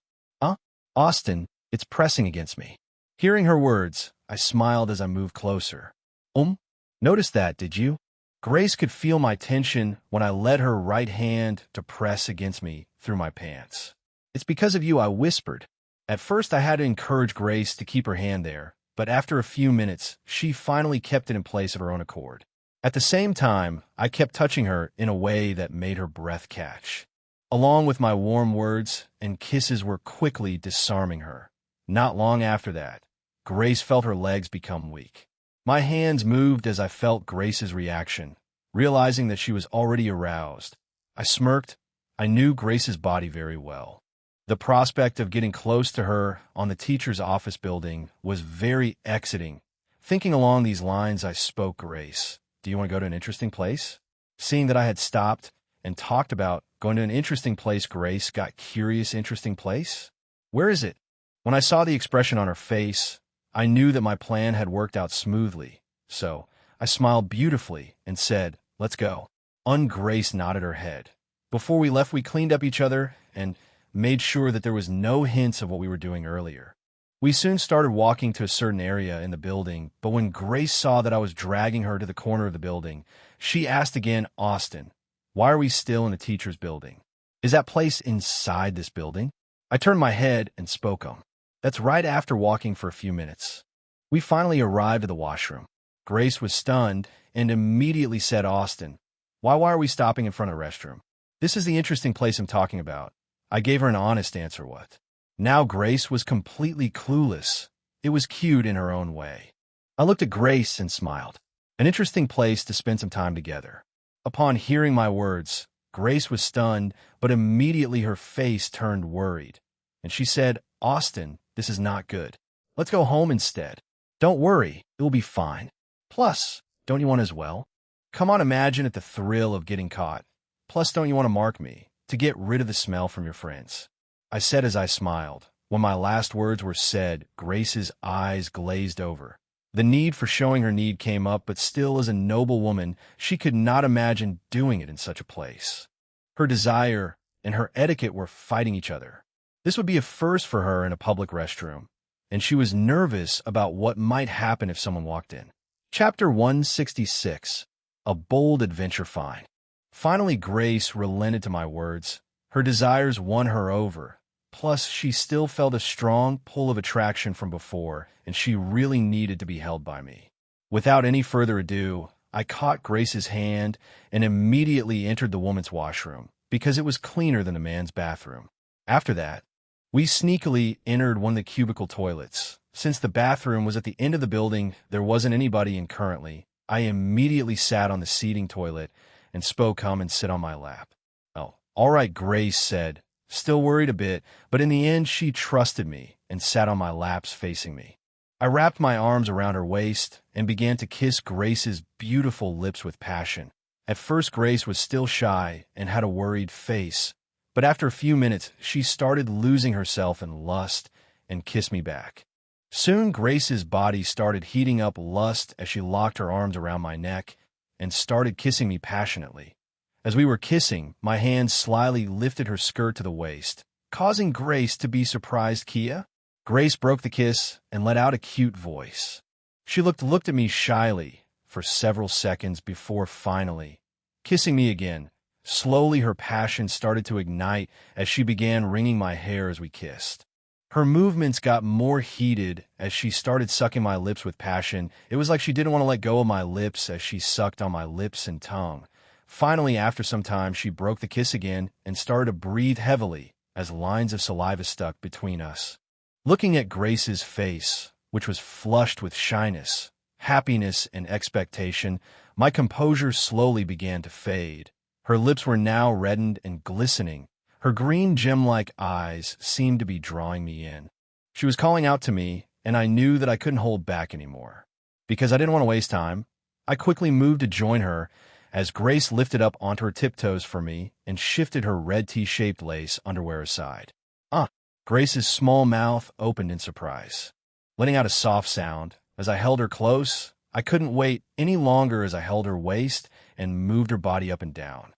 Austin, it's pressing against me. Hearing her words, I smiled as I moved closer. Noticed that, did you? Grace could feel my tension when I let her right hand to press against me through my pants. "It's because of you," I whispered. At first, I had to encourage Grace to keep her hand there, but after a few minutes, she finally kept it in place of her own accord. At the same time, I kept touching her in a way that made her breath catch. Along with my warm words and kisses were quickly disarming her. Not long after that, Grace felt her legs become weak. My hands moved as I felt Grace's reaction, realizing that she was already aroused. I smirked. I knew Grace's body very well. The prospect of getting close to her on the teacher's office building was very exciting. Thinking along these lines, I spoke. "Grace, do you want to go to an interesting place?" Seeing that I had stopped and talked about going to an interesting place, Grace got curious. "Interesting place? Where is it?" When I saw the expression on her face, I knew that my plan had worked out smoothly, so I smiled beautifully and said, "Let's go." Grace nodded her head. Before we left, we cleaned up each other and made sure that there was no hints of what we were doing earlier. We soon started walking to a certain area in the building, but when Grace saw that I was dragging her to the corner of the building, she asked again, "Austin, why are we still in the teacher's building? Is that place inside this building?" I turned my head and spoke on. "That's right." After walking for a few minutes, we finally arrived at the washroom. Grace was stunned and immediately said, "Austin, why are we stopping in front of the restroom? This is the interesting place I'm talking about." I gave her an honest answer. What? Now Grace was completely clueless. It was cute in her own way. I looked at Grace and smiled. An interesting place to spend some time together. Upon hearing my words, Grace was stunned, but immediately her face turned worried. And she said, "Austin, this is not good. Let's go home instead." "Don't worry, it will be fine. Plus, don't you want as well? Come on, imagine at the thrill of getting caught. Plus, don't you want to mark me, to get rid of the smell from your friends?" I said as I smiled. When my last words were said, Grace's eyes glazed over. The need for showing her need came up, but still, as a noble woman, she could not imagine doing it in such a place. Her desire and her etiquette were fighting each other. This would be a first for her in a public restroom, and she was nervous about what might happen if someone walked in. Chapter 166. A Bold Adventure Find. Finally, Grace relented to my words. Her desires won her over. Plus, she still felt a strong pull of attraction from before, and she really needed to be held by me. Without any further ado, I caught Grace's hand and immediately entered the woman's washroom, because it was cleaner than the man's bathroom. After that, we sneakily entered one of the cubicle toilets. Since the bathroom was at the end of the building, there wasn't anybody in currently. I immediately sat on the seating toilet and spoke. "Come and sit on my lap." "Oh, all right," Grace said, still worried a bit, but in the end she trusted me and sat on my laps facing me. I wrapped my arms around her waist and began to kiss Grace's beautiful lips with passion. At first, Grace was still shy and had a worried face, but after a few minutes she started losing herself in lust and kissed me back. Soon Grace's body started heating up lust as she locked her arms around my neck and started kissing me passionately. As we were kissing, my hand slyly lifted her skirt to the waist, causing Grace to be surprised. "Kia?" Grace broke the kiss and let out a cute voice. She looked at me shyly for several seconds before finally kissing me again. Slowly her passion started to ignite as she began wringing my hair as we kissed. Her movements got more heated as she started sucking my lips with passion. It was like she didn't want to let go of my lips as she sucked on my lips and tongue. Finally, after some time, she broke the kiss again and started to breathe heavily as lines of saliva stuck between us. Looking at Grace's face, which was flushed with shyness, happiness, and expectation, my composure slowly began to fade. Her lips were now reddened and glistening. Her green gem-like eyes seemed to be drawing me in. She was calling out to me, and I knew that I couldn't hold back anymore. Because I didn't want to waste time, I quickly moved to join her as Grace lifted up onto her tiptoes for me and shifted her red T-shaped lace underwear aside. Grace's small mouth opened in surprise, letting out a soft sound. As I held her close, I couldn't wait any longer as I held her waist and moved her body up and down.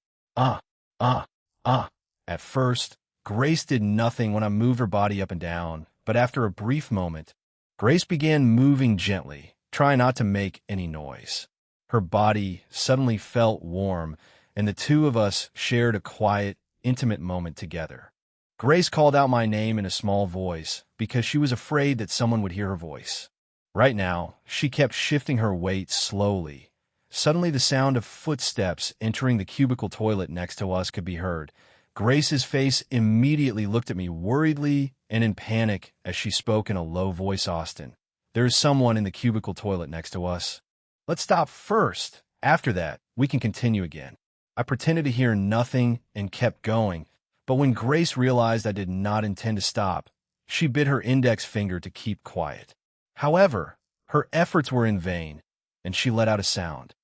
At first, Grace did nothing when I moved her body up and down, but after a brief moment, Grace began moving gently, trying not to make any noise. Her body suddenly felt warm, and the two of us shared a quiet, intimate moment together. Grace called out my name in a small voice because she was afraid that someone would hear her voice. Right now, she kept shifting her weight slowly. Suddenly, the sound of footsteps entering the cubicle toilet next to us could be heard. Grace's face immediately looked at me worriedly and in panic as she spoke in a low voice. Austin, there is someone in the cubicle toilet next to us. Let's stop first. After that, we can continue again. I pretended to hear nothing and kept going, but when Grace realized I did not intend to stop, she bit her index finger to keep quiet. However, her efforts were in vain, and she let out a sound.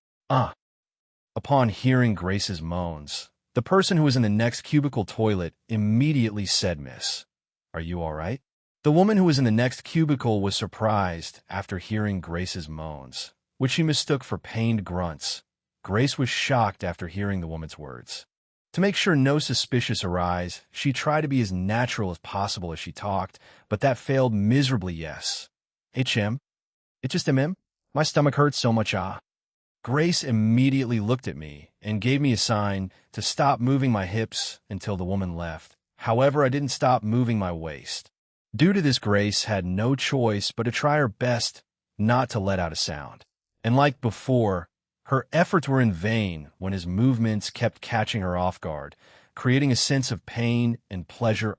Upon hearing Grace's moans, the person who was in the next cubicle toilet immediately said, "Miss, are you all right?" The woman who was in the next cubicle was surprised after hearing Grace's moans, which she mistook for pained grunts. Grace was shocked after hearing the woman's words. To make sure no suspicion arise, she tried to be as natural as possible as she talked, but that failed miserably. "Yes. HM? It just MM? My stomach hurts so much, Grace immediately looked at me and gave me a sign to stop moving my hips until the woman left. However, I didn't stop moving my waist. Due to this, Grace had no choice but to try her best not to let out a sound. And like before, her efforts were in vain when his movements kept catching her off guard, creating a sense of pain and pleasure.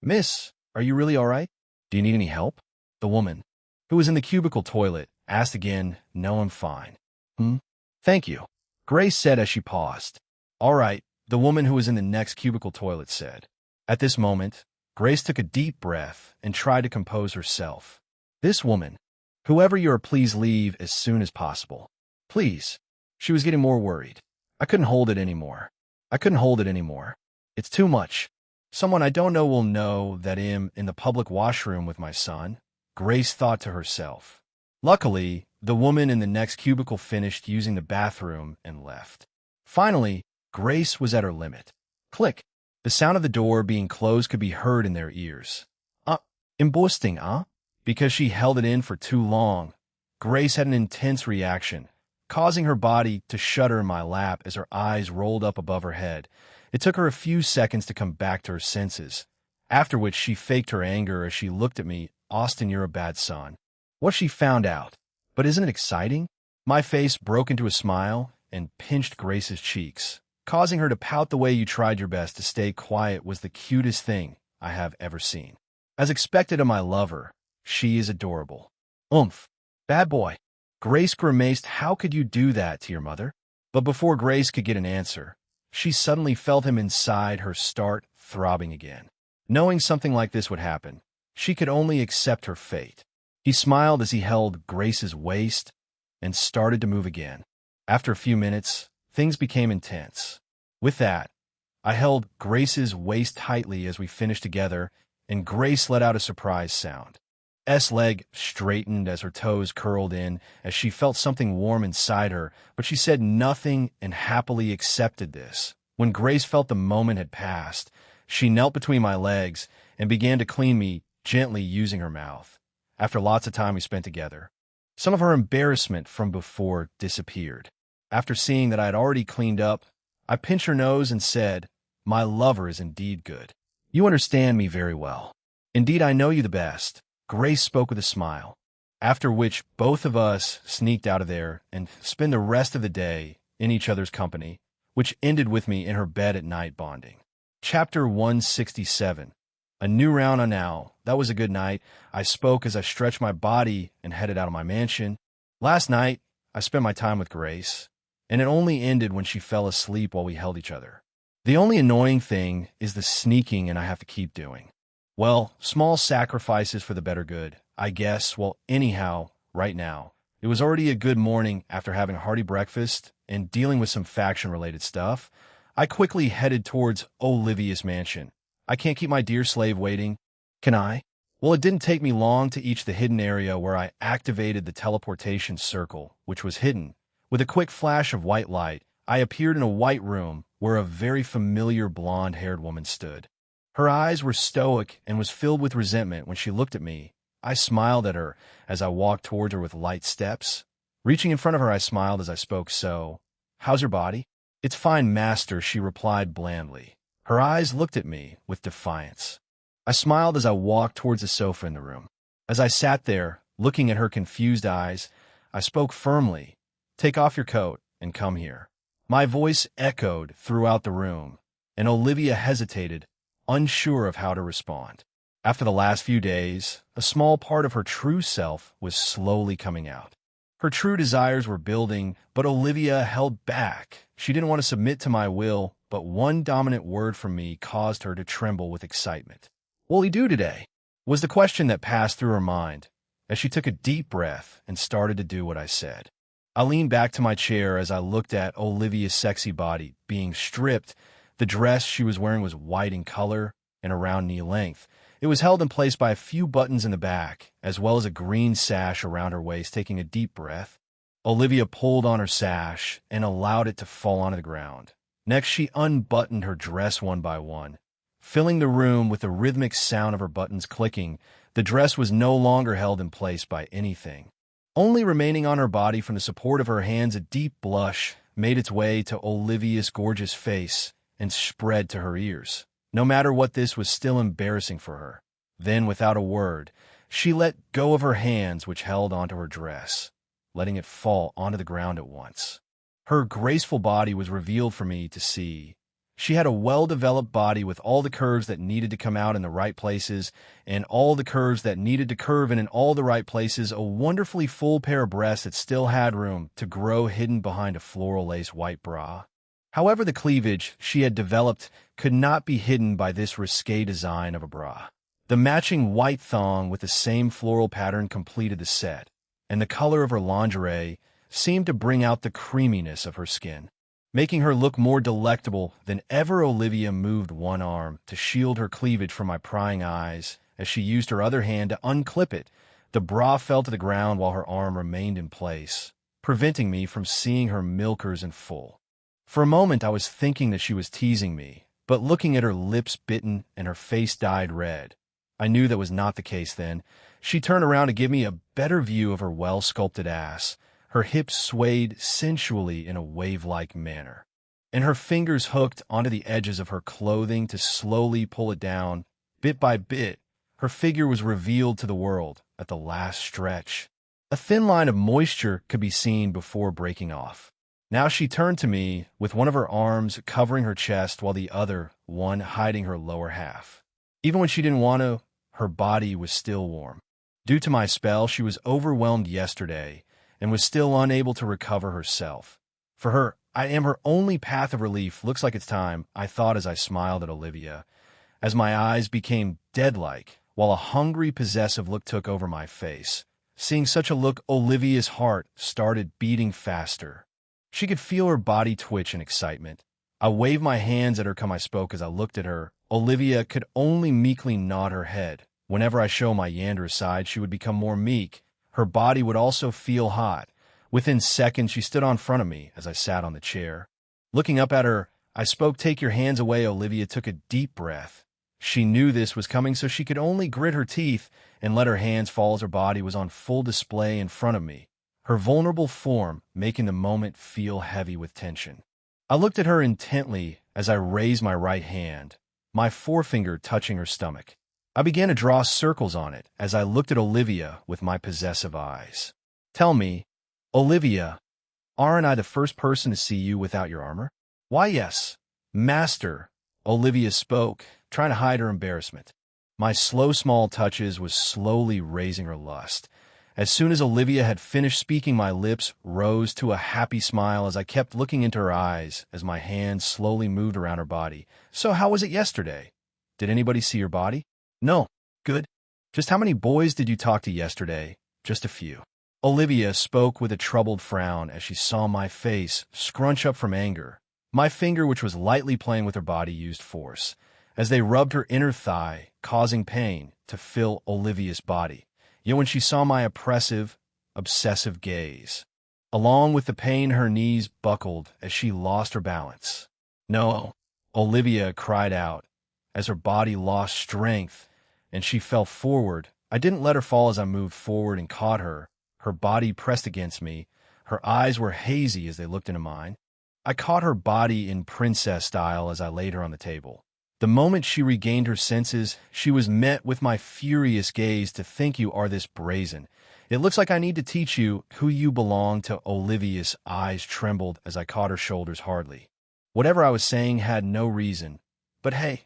"Miss, are you really all right? Do you need any help?" The woman, who was in the cubicle toilet, asked again. "No, I'm fine." Thank you," Grace said as she paused. "All right," the woman who was in the next cubicle toilet said. At this moment, Grace took a deep breath and tried to compose herself. "This woman, whoever you are, please leave as soon as possible. Please." She was getting more worried. I couldn't hold it anymore. It's too much. Someone I don't know will know that I'm in the public washroom with my son, Grace thought to herself. Luckily, the woman in the next cubicle finished using the bathroom and left. Finally, Grace was at her limit. Click. The sound of the door being closed could be heard in their ears. Emboosting, Because she held it in for too long, Grace had an intense reaction, causing her body to shudder in my lap as her eyes rolled up above her head. It took her a few seconds to come back to her senses, after which she faked her anger as she looked at me. "Austin, you're a bad son." What she found out. But isn't it exciting? My face broke into a smile and pinched Grace's cheeks, causing her to pout. "The way you tried your best to stay quiet was the cutest thing I have ever seen. As expected of my lover, she is adorable." Bad boy." Grace grimaced. "How could you do that to your mother?" But before Grace could get an answer, she suddenly felt him inside her start throbbing again. Knowing something like this would happen, she could only accept her fate. He smiled as he held Grace's waist and started to move again. After a few minutes, things became intense. With that, I held Grace's waist tightly as we finished together, and Grace let out a surprise sound. S leg straightened as her toes curled in as she felt something warm inside her, but she said nothing and happily accepted this. When Grace felt the moment had passed, she knelt between my legs and began to clean me gently using her mouth. After lots of time we spent together, some of her embarrassment from before disappeared. After seeing that I had already cleaned up, I pinched her nose and said, "My lover is indeed good. You understand me very well. Indeed, I know you the best." Grace spoke with a smile, after which both of us sneaked out of there and spent the rest of the day in each other's company, which ended with me in her bed at night bonding. Chapter 167. A new round on now. That was a good night. I spoke as I stretched my body and headed out of my mansion. Last night, I spent my time with Grace, and it only ended when she fell asleep while we held each other. The only annoying thing is the sneaking and I have to keep doing. Well, small sacrifices for the better good, I guess. Well, anyhow, right now, it was already a good morning after having a hearty breakfast and dealing with some faction-related stuff. I quickly headed towards Olivia's mansion. I can't keep my dear slave waiting, can I? Well, it didn't take me long to reach the hidden area where I activated the teleportation circle, which was hidden. With a quick flash of white light, I appeared in a white room where a very familiar blonde-haired woman stood. Her eyes were stoic and was filled with resentment when she looked at me. I smiled at her as I walked towards her with light steps. Reaching in front of her, I smiled as I spoke. So, how's your body? It's fine, master, she replied blandly. Her eyes looked at me with defiance. I smiled as I walked towards the sofa in the room. As I sat there, looking at her confused eyes, I spoke firmly. Take off your coat and come here. My voice echoed throughout the room, and Olivia hesitated, unsure of how to respond. After the last few days, a small part of her true self was slowly coming out. Her true desires were building, but Olivia held back. She didn't want to submit to my will, but one dominant word from me caused her to tremble with excitement. What'll he do today? Was the question that passed through her mind, as she took a deep breath and started to do what I said. I leaned back to my chair as I looked at Olivia's sexy body being stripped. The dress she was wearing was white in color and around knee length. It was held in place by a few buttons in the back, as well as a green sash around her waist. Taking a deep breath, Olivia pulled on her sash and allowed it to fall onto the ground. Next, she unbuttoned her dress one by one, filling the room with the rhythmic sound of her buttons clicking. The dress was no longer held in place by anything. Only remaining on her body from the support of her hands, a deep blush made its way to Olivia's gorgeous face and spread to her ears. No matter what, this was still embarrassing for her. Then, without a word, she let go of her hands which held onto her dress, letting it fall onto the ground at once. Her graceful body was revealed for me to see. She had a well-developed body with all the curves that needed to come out in the right places, and all the curves that needed to curve in all the right places, a wonderfully full pair of breasts that still had room to grow hidden behind a floral lace white bra. However, the cleavage she had developed could not be hidden by this risque design of a bra. The matching white thong with the same floral pattern completed the set, and the color of her lingerie seemed to bring out the creaminess of her skin, making her look more delectable than ever. Olivia moved one arm to shield her cleavage from my prying eyes as she used her other hand to unclip it. The bra fell to the ground while her arm remained in place, preventing me from seeing her milkers in full. For a moment, I was thinking that she was teasing me, but looking at her lips bitten and her face dyed red, I knew that was not the case then. She turned around to give me a better view of her well-sculpted ass. Her hips swayed sensually in a wave-like manner, and her fingers hooked onto the edges of her clothing to slowly pull it down. Bit by bit, her figure was revealed to the world at the last stretch. A thin line of moisture could be seen before breaking off. Now she turned to me with one of her arms covering her chest while the other one hiding her lower half. Even when she didn't want to, her body was still warm. Due to my spell, she was overwhelmed yesterday and was still unable to recover herself. For her, I am her only path of relief. Looks like it's time, I thought as I smiled at Olivia, as my eyes became dead-like, while a hungry, possessive look took over my face. Seeing such a look, Olivia's heart started beating faster. She could feel her body twitch in excitement. I waved my hands at her come I spoke as I looked at her. Olivia could only meekly nod her head. Whenever I show my yander aside, she would become more meek. Her body would also feel hot. Within seconds, she stood on front of me as I sat on the chair. Looking up at her, I spoke. Take your hands away. Olivia took a deep breath. She knew this was coming, so she could only grit her teeth and let her hands fall as her body was on full display in front of me, her vulnerable form making the moment feel heavy with tension. I looked at her intently as I raised my right hand, my forefinger touching her stomach. I began to draw circles on it as I looked at Olivia with my possessive eyes. Tell me, Olivia, aren't I the first person to see you without your armor? Why, yes, master, Olivia spoke, trying to hide her embarrassment. My slow, small touches was slowly raising her lust. As soon as Olivia had finished speaking, my lips rose to a happy smile as I kept looking into her eyes as my hands slowly moved around her body. So how was it yesterday? Did anybody see your body? No. Good. Just how many boys did you talk to yesterday? Just a few. Olivia spoke with a troubled frown as she saw my face scrunch up from anger. My finger, which was lightly playing with her body, used force as they rubbed her inner thigh, causing pain to fill Olivia's body. Yet when she saw my oppressive, obsessive gaze, along with the pain, her knees buckled as she lost her balance. No, Olivia cried out as her body lost strength and she fell forward. I didn't let her fall as I moved forward and caught her, her body pressed against me, Her eyes were hazy as they looked into mine. I caught her body in princess style as I laid her on the table. The moment she regained her senses, she was met with my furious gaze. "To think you are this brazen. It looks like I need to teach you who you belong to." Olivia's eyes trembled as I caught her shoulders hardly. Whatever I was saying had no reason. But hey,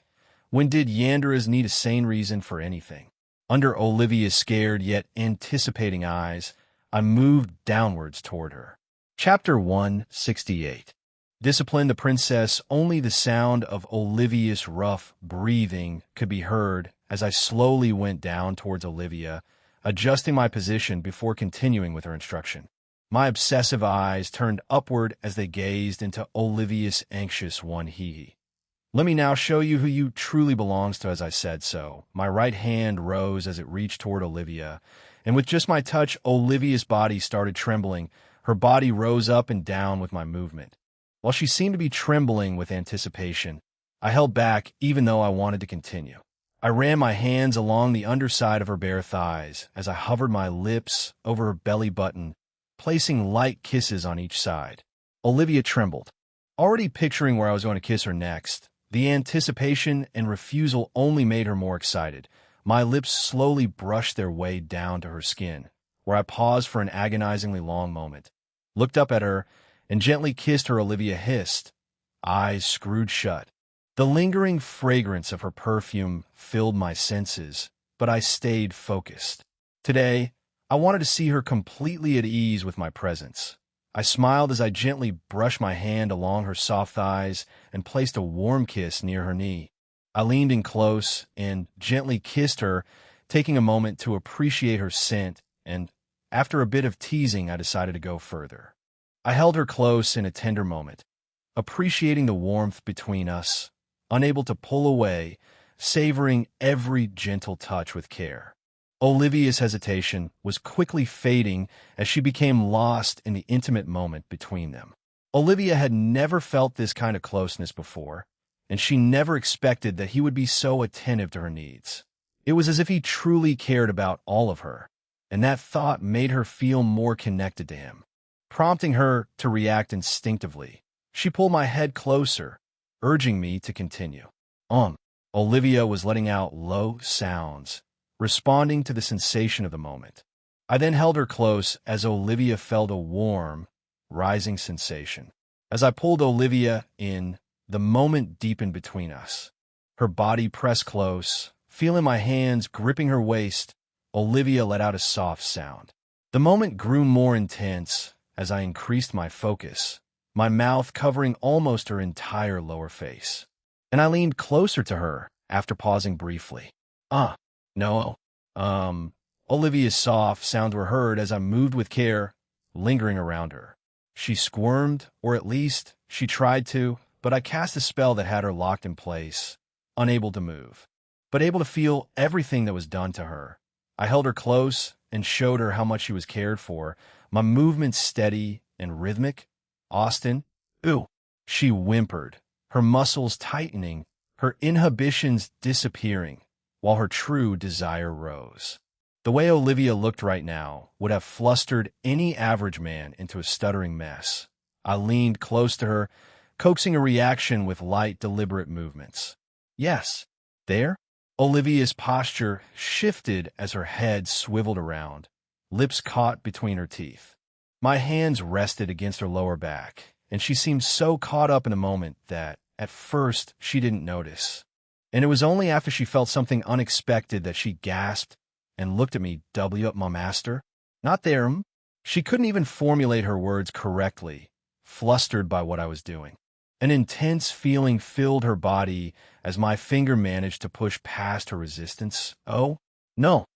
when did Yanderas need a sane reason for anything? Under Olivia's scared yet anticipating eyes, I moved downwards toward her. Chapter 168. Discipline the princess. Only the sound of Olivia's rough breathing could be heard as I slowly went down towards Olivia, adjusting my position before continuing with her instruction. My obsessive eyes turned upward as they gazed into Olivia's anxious one. "Let me now show you who you truly belongs to." As I said so, my right hand rose as it reached toward Olivia, and with just my touch, Olivia's body started trembling. Her body rose up and down with my movement. While she seemed to be trembling with anticipation, I held back even though I wanted to continue. I ran my hands along the underside of her bare thighs as I hovered my lips over her belly button, placing light kisses on each side. Olivia trembled, already picturing where I was going to kiss her next. The anticipation and refusal only made her more excited. My lips slowly brushed their way down to her skin, where I paused for an agonizingly long moment, looked up at her, and gently kissed her. Olivia hissed, eyes screwed shut. The lingering fragrance of her perfume filled my senses, but I stayed focused. Today, I wanted to see her completely at ease with my presence. I smiled as I gently brushed my hand along her soft thighs and placed a warm kiss near her knee. I leaned in close and gently kissed her, taking a moment to appreciate her scent, and after a bit of teasing, I decided to go further. I held her close in a tender moment, appreciating the warmth between us, unable to pull away, savoring every gentle touch with care. Olivia's hesitation was quickly fading as she became lost in the intimate moment between them. Olivia had never felt this kind of closeness before, and she never expected that he would be so attentive to her needs. It was as if he truly cared about all of her, and that thought made her feel more connected to him, prompting her to react instinctively. She pulled my head closer, urging me to continue. Olivia was letting out low sounds, responding to the sensation of the moment. I then held her close as Olivia felt a warm, rising sensation. As I pulled Olivia in, the moment deepened between us. Her body pressed close. Feeling my hands gripping her waist, Olivia let out a soft sound. The moment grew more intense as I increased my focus, my mouth covering almost her entire lower face. And I leaned closer to her after pausing briefly. No. Olivia's soft sounds were heard as I moved with care, lingering around her. She squirmed, or at least she tried to, but I cast a spell that had her locked in place, unable to move, but able to feel everything that was done to her. I held her close and showed her how much she was cared for, my movements steady and rhythmic. "Austin, ooh," she whimpered, her muscles tightening, her inhibitions disappearing, while her true desire rose. The way Olivia looked right now would have flustered any average man into a stuttering mess. I leaned close to her, coaxing a reaction with light, deliberate movements. "Yes, there?" Olivia's posture shifted as her head swiveled around, lips caught between her teeth. My hands rested against her lower back, and she seemed so caught up in the moment that, at first, she didn't notice. And it was only after she felt something unexpected that she gasped and looked at me. "Up, my master?" "Not there, She couldn't even formulate her words correctly, flustered by what I was doing. An intense feeling filled her body as my finger managed to push past her resistance. "Oh, no.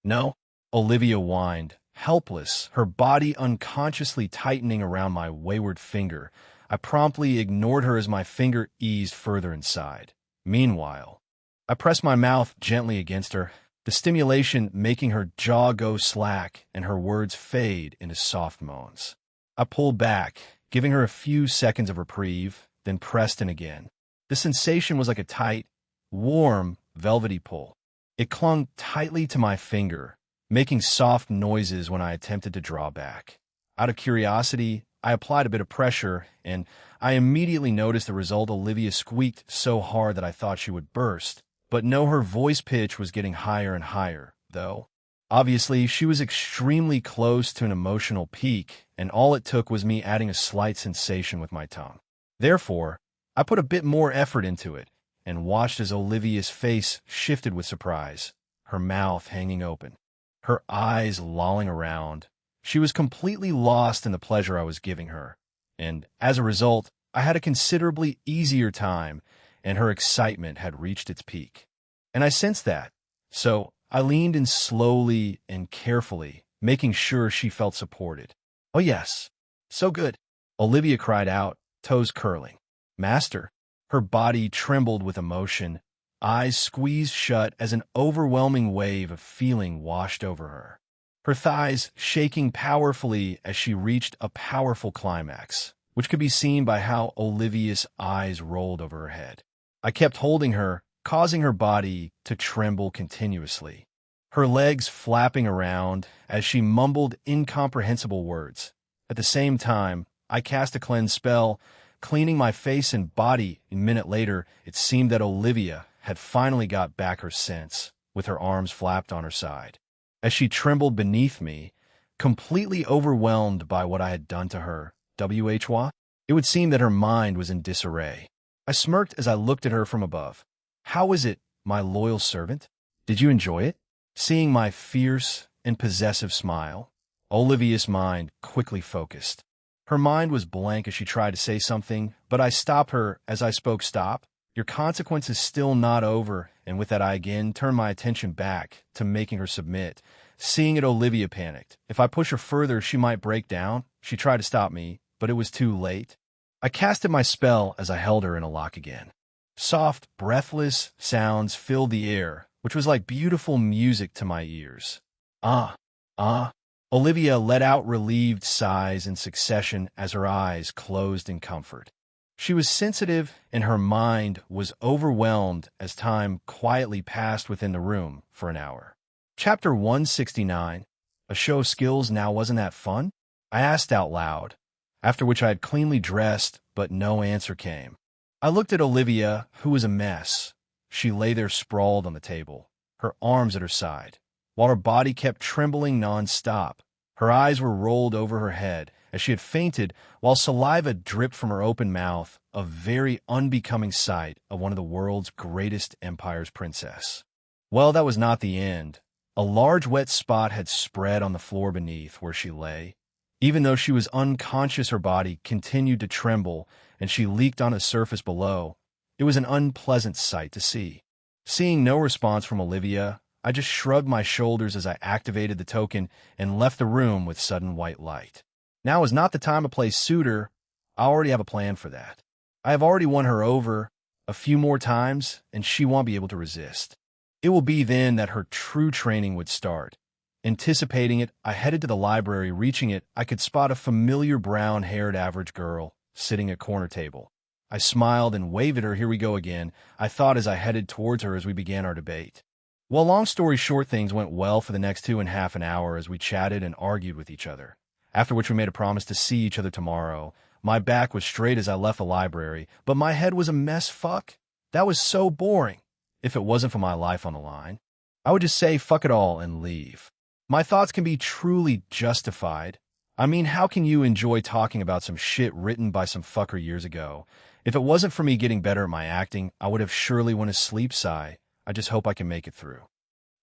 No," Olivia whined, helpless, her body unconsciously tightening around my wayward finger. I promptly ignored her as my finger eased further inside. Meanwhile, I pressed my mouth gently against her, the stimulation making her jaw go slack and her words fade into soft moans. I pulled back, giving her a few seconds of reprieve, then pressed in again. The sensation was like a tight, warm, velvety pull. It clung tightly to my finger, making soft noises when I attempted to draw back. Out of curiosity, I applied a bit of pressure, and I immediately noticed the result. Olivia squeaked so hard that I thought she would burst. But no, her voice pitch was getting higher and higher, though. Obviously, she was extremely close to an emotional peak, and all it took was me adding a slight sensation with my tongue. Therefore, I put a bit more effort into it, and watched as Olivia's face shifted with surprise, her mouth hanging open, her eyes lolling around. She was completely lost in the pleasure I was giving her, and as a result, I had a considerably easier time, and her excitement had reached its peak. And I sensed that, so I leaned in slowly and carefully, making sure she felt supported. "Oh yes, so good," Olivia cried out, toes curling. "Master." Her body trembled with emotion, eyes squeezed shut as an overwhelming wave of feeling washed over her. Her thighs shaking powerfully as she reached a powerful climax, which could be seen by how Olivia's eyes rolled over her head. I kept holding her, causing her body to tremble continuously, her legs flapping around as she mumbled incomprehensible words. At the same time, I cast a cleanse spell, cleaning my face and body. A minute later, it seemed that Olivia had finally got back her sense, with her arms flapped on her side. As she trembled beneath me, completely overwhelmed by what I had done to her, it would seem that her mind was in disarray. I smirked as I looked at her from above. "How is it, my loyal servant? Did you enjoy it?" Seeing my fierce and possessive smile, Olivia's mind quickly focused. Her mind was blank as she tried to say something, but I stopped her as I spoke. "Stop. Your consequence is still not over," and with that I again turned my attention back to making her submit. Seeing it, Olivia panicked. If I push her further, she might break down. She tried to stop me, but it was too late. I casted my spell as I held her in a lock again. Soft, breathless sounds filled the air, which was like beautiful music to my ears. "Ah, ah." Olivia let out relieved sighs in succession as her eyes closed in comfort. She was sensitive and her mind was overwhelmed as time quietly passed within the room for an hour. Chapter 169. A show of skills. Now wasn't that fun? I asked out loud, after which I had cleanly dressed, but no answer came. I looked at Olivia, who was a mess. She lay there sprawled on the table, her arms at her side, while her body kept trembling non-stop. Her eyes were rolled over her head, as she had fainted, while saliva dripped from her open mouth, a very unbecoming sight of one of the world's greatest empire's princess. Well, that was not the end. A large wet spot had spread on the floor beneath where she lay. Even though she was unconscious, her body continued to tremble, and she leaked on the surface below. It was an unpleasant sight to see. Seeing no response from Olivia, I just shrugged my shoulders as I activated the token and left the room with sudden white light. Now is not the time to play suitor. I already have a plan for that. I have already won her over a few more times, and she won't be able to resist. It will be then that her true training would start. Anticipating it, I headed to the library. Reaching it, I could spot a familiar brown-haired average girl sitting at a corner table. I smiled and waved at her. "Here we go again," I thought as I headed towards her as we began our debate. Well, long story short, things went well for the next 2.5 hours as we chatted and argued with each other, after which we made a promise to see each other tomorrow. My back was straight as I left the library, but my head was a mess. Fuck. That was so boring. If it wasn't for my life on the line, I would just say fuck it all and leave. My thoughts can be truly justified. I mean, how can you enjoy talking about some shit written by some fucker years ago? If it wasn't for me getting better at my acting, I would have surely went to sleep. Sigh. I just hope I can make it through.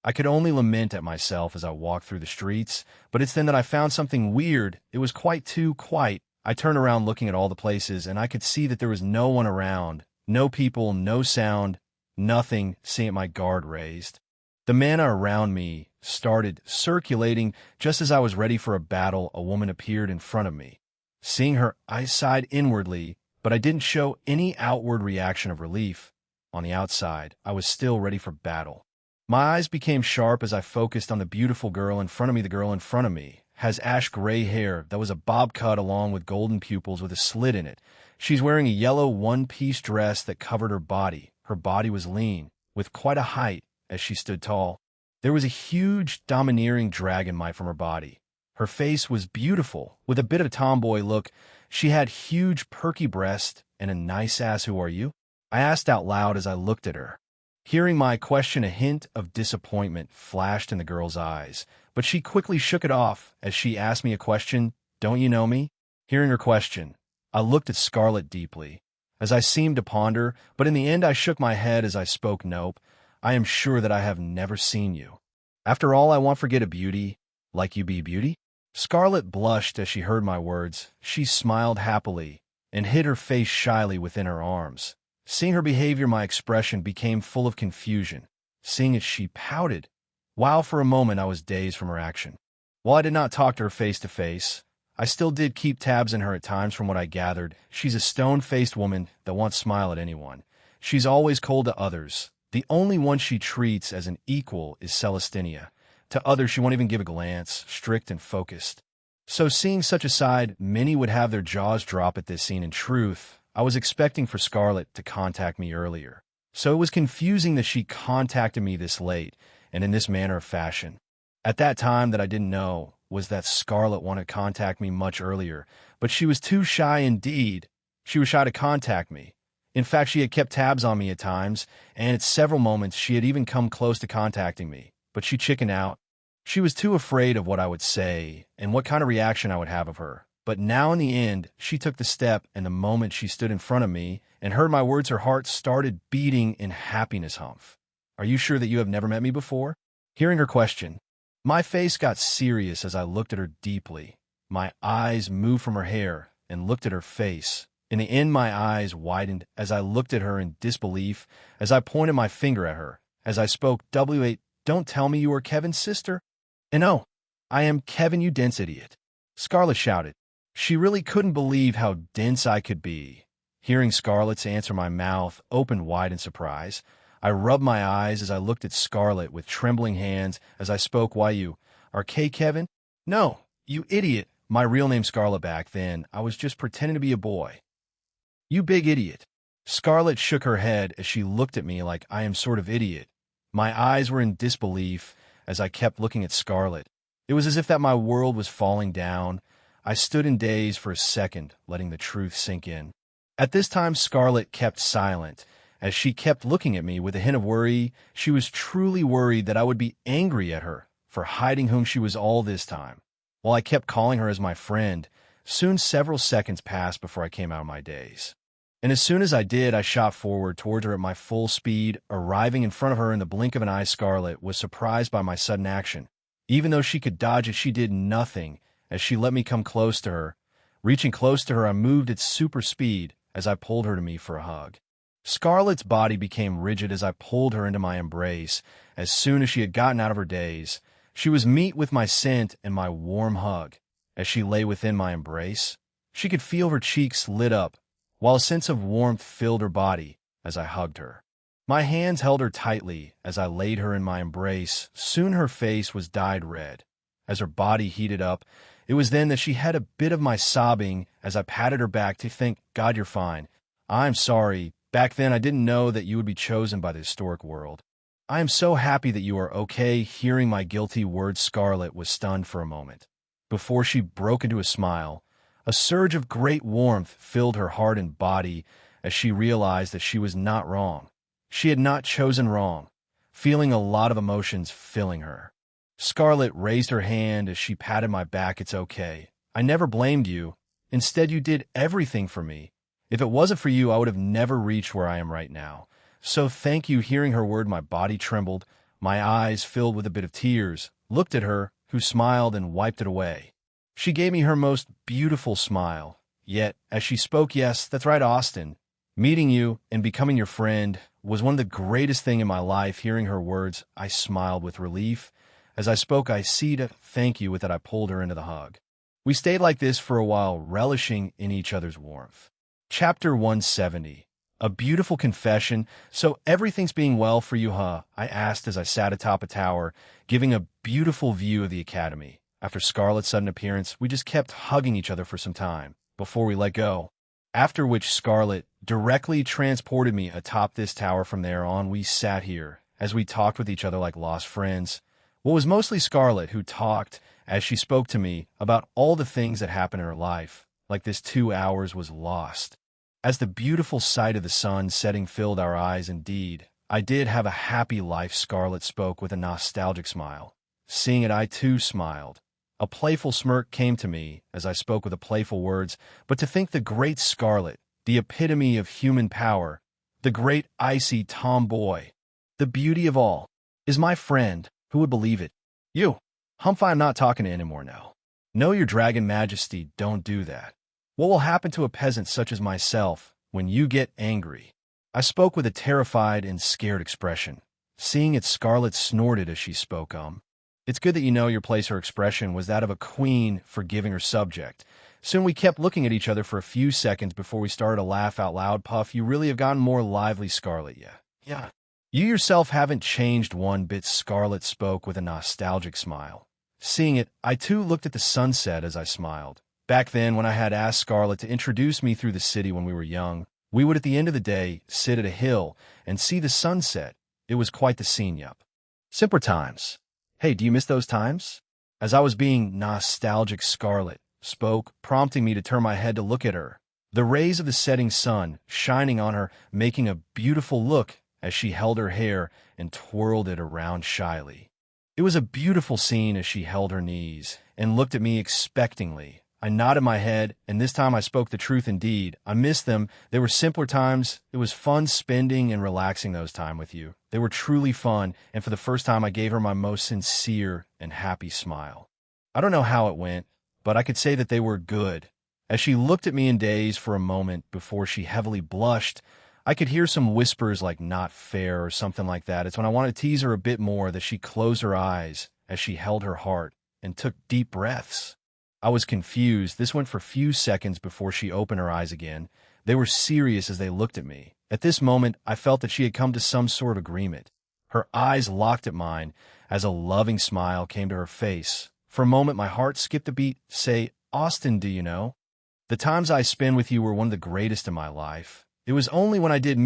I could only lament at myself as I walked through the streets, but it's then that I found something weird. It was quite too quiet. I turned around looking at all the places, and I could see that there was no one around. No people, no sound, nothing. Seeing my guard raised, the mana around me started circulating. Just as I was ready for a battle, a woman appeared in front of me. Seeing her, I sighed inwardly, but I didn't show any outward reaction of relief. On the outside, I was still ready for battle. My eyes became sharp as I focused on the beautiful girl in front of me. The girl in front of me has ash-gray hair that was a bob cut along with golden pupils with a slit in it. She's wearing a yellow one-piece dress that covered her body. Her body was lean, with quite a height as she stood tall. There was a huge, domineering dragon might from her body, Her face was beautiful, with a bit of a tomboy look. She had huge, perky breasts and a nice ass. "Who are you?" I asked out loud as I looked at her. Hearing my question, a hint of disappointment flashed in the girl's eyes, but she quickly shook it off as she asked me a question. "Don't you know me?" Hearing her question, I looked at Scarlett deeply, as I seemed to ponder, but in the end I shook my head as I spoke. "Nope, I am sure that I have never seen you. After all, I want forget a beauty, like you be beauty." Scarlett blushed as she heard my words. She smiled happily and hid her face shyly within her arms. Seeing her behavior, my expression became full of confusion. Seeing it, she pouted. Wow, for a moment I was dazed from her action. While I did not talk to her face to face, I still did keep tabs on her at times. From what I gathered, she's a stone-faced woman that won't smile at anyone. She's always cold to others. The only one she treats as an equal is Celestina. To others, she won't even give a glance, strict and focused. So seeing such a side, many would have their jaws drop at this scene. In truth, I was expecting for Scarlett to contact me earlier. So it was confusing that she contacted me this late and in this manner of fashion. At that time, that I didn't know was that Scarlett wanted to contact me much earlier, but she was too shy indeed. She was shy to contact me. In fact, she had kept tabs on me at times, and at several moments she had even come close to contacting me, but she chickened out. She was too afraid of what I would say and what kind of reaction I would have of her. But now in the end, she took the step, and the moment she stood in front of me and heard my words, her heart started beating in happiness. "Humph, are you sure that you have never met me before?" Hearing her question, my face got serious as I looked at her deeply. My eyes moved from her hair and looked at her face. In the end, my eyes widened as I looked at her in disbelief as I pointed my finger at her. As I spoke, "W8, don't tell me you are Kevin's sister." "And no, I am Kevin, you dense idiot," Scarlett shouted. She really couldn't believe how dense I could be. Hearing Scarlett's answer, my mouth opened wide in surprise. I rubbed my eyes as I looked at Scarlett with trembling hands as I spoke. "Why, you are Kevin?" "No, you idiot. My real name's Scarlett. Back then, I was just pretending to be a boy." "You big idiot." Scarlett shook her head as she looked at me like I am sort of idiot. My eyes were in disbelief as I kept looking at Scarlett. It was as if that my world was falling down. I stood in daze for a second, letting the truth sink in. At this time, Scarlett kept silent, as she kept looking at me with a hint of worry. She was truly worried that I would be angry at her for hiding whom she was all this time. While I kept calling her as my friend, soon several seconds passed before I came out of my daze. And as soon as I did, I shot forward towards her at my full speed, arriving in front of her in the blink of an eye. Scarlett was surprised by my sudden action. Even though she could dodge it, she did nothing as she let me come close to her. Reaching close to her, I moved at super speed as I pulled her to me for a hug. Scarlett's body became rigid as I pulled her into my embrace. As soon as she had gotten out of her daze, she was met with my scent and my warm hug. As she lay within my embrace, she could feel her cheeks lit up, while a sense of warmth filled her body as I hugged her. My hands held her tightly as I laid her in my embrace. Soon her face was dyed red. As her body heated up, it was then that she had a bit of my sobbing as I patted her back. "To thank God you're fine. I'm sorry. Back then I didn't know that you would be chosen by the historic world. I am so happy that you are okay." Hearing my guilty words, Scarlett was stunned for a moment, before she broke into a smile. A surge of great warmth filled her heart and body as she realized that she was not wrong. She had not chosen wrong, feeling a lot of emotions filling her. Scarlett raised her hand as she patted my back. "It's okay. I never blamed you. Instead, you did everything for me. If it wasn't for you, I would have never reached where I am right now. So thank you." Hearing her word, my body trembled. My eyes filled with a bit of tears, looked at her, who smiled and wiped it away. She gave me her most beautiful smile. Yet, as she spoke, "Yes, that's right, Austin. Meeting you and becoming your friend was one of the greatest things in my life." Hearing her words, I smiled with relief. As I spoke, "I see to thank you." With that, I pulled her into the hug. We stayed like this for a while, relishing in each other's warmth. Chapter 170. A beautiful confession. "So everything's being well for you, huh?" I asked as I sat atop a tower, giving a beautiful view of the academy. After Scarlett's sudden appearance, we just kept hugging each other for some time before we let go. After which Scarlett directly transported me atop this tower. From there on, we sat here as we talked with each other like lost friends. Well, it was mostly Scarlett who talked as she spoke to me about all the things that happened in her life, like this 2 hours was lost. As the beautiful sight of the sun setting filled our eyes, indeed, I did have a happy life, Scarlett spoke with a nostalgic smile. Seeing it, I too smiled. A playful smirk came to me as I spoke with the playful words, but to think the great Scarlett, the epitome of human power, the great icy tomboy, the beauty of all, is my friend. Who would believe it? You. Humph, I'm not talking to anymore now. No, your dragon majesty, don't do that. What will happen to a peasant such as myself when you get angry? I spoke with a terrified and scared expression. Seeing it, Scarlett snorted as she spoke. It's good that you know your place. Her expression was that of a queen forgiving her subject. Soon we kept looking at each other for a few seconds before we started to laugh out loud. Puff, you really have gotten more lively, Scarlett. Yeah. You yourself haven't changed one bit, Scarlett spoke with a nostalgic smile. Seeing it, I too looked at the sunset as I smiled. Back then, when I had asked Scarlett to introduce me through the city when we were young, we would at the end of the day sit at a hill and see the sunset. It was quite the scene, yup. Simpler times. Hey, do you miss those times? As I was being nostalgic, Scarlett spoke, prompting me to turn my head to look at her. The rays of the setting sun shining on her, making a beautiful look as she held her hair and twirled it around shyly. It was a beautiful scene as she held her knees and looked at me expectantly. I nodded my head, and this time I spoke the truth indeed. I missed them. They were simpler times. It was fun spending and relaxing those time with you. They were truly fun, and for the first time I gave her my most sincere and happy smile. I don't know how it went, but I could say that they were good. As she looked at me in daze for a moment before she heavily blushed, I could hear some whispers like "not fair" or something like that. It's when I wanted to tease her a bit more that she closed her eyes as she held her heart and took deep breaths. I was confused. This went for few seconds before she opened her eyes again. They were serious as they looked at me. At this moment, I felt that she had come to some sort of agreement. Her eyes locked at mine as a loving smile came to her face. For a moment, my heart skipped a beat. Say, Austin, do you know? The times I spend with you were one of the greatest in my life. It was only when I did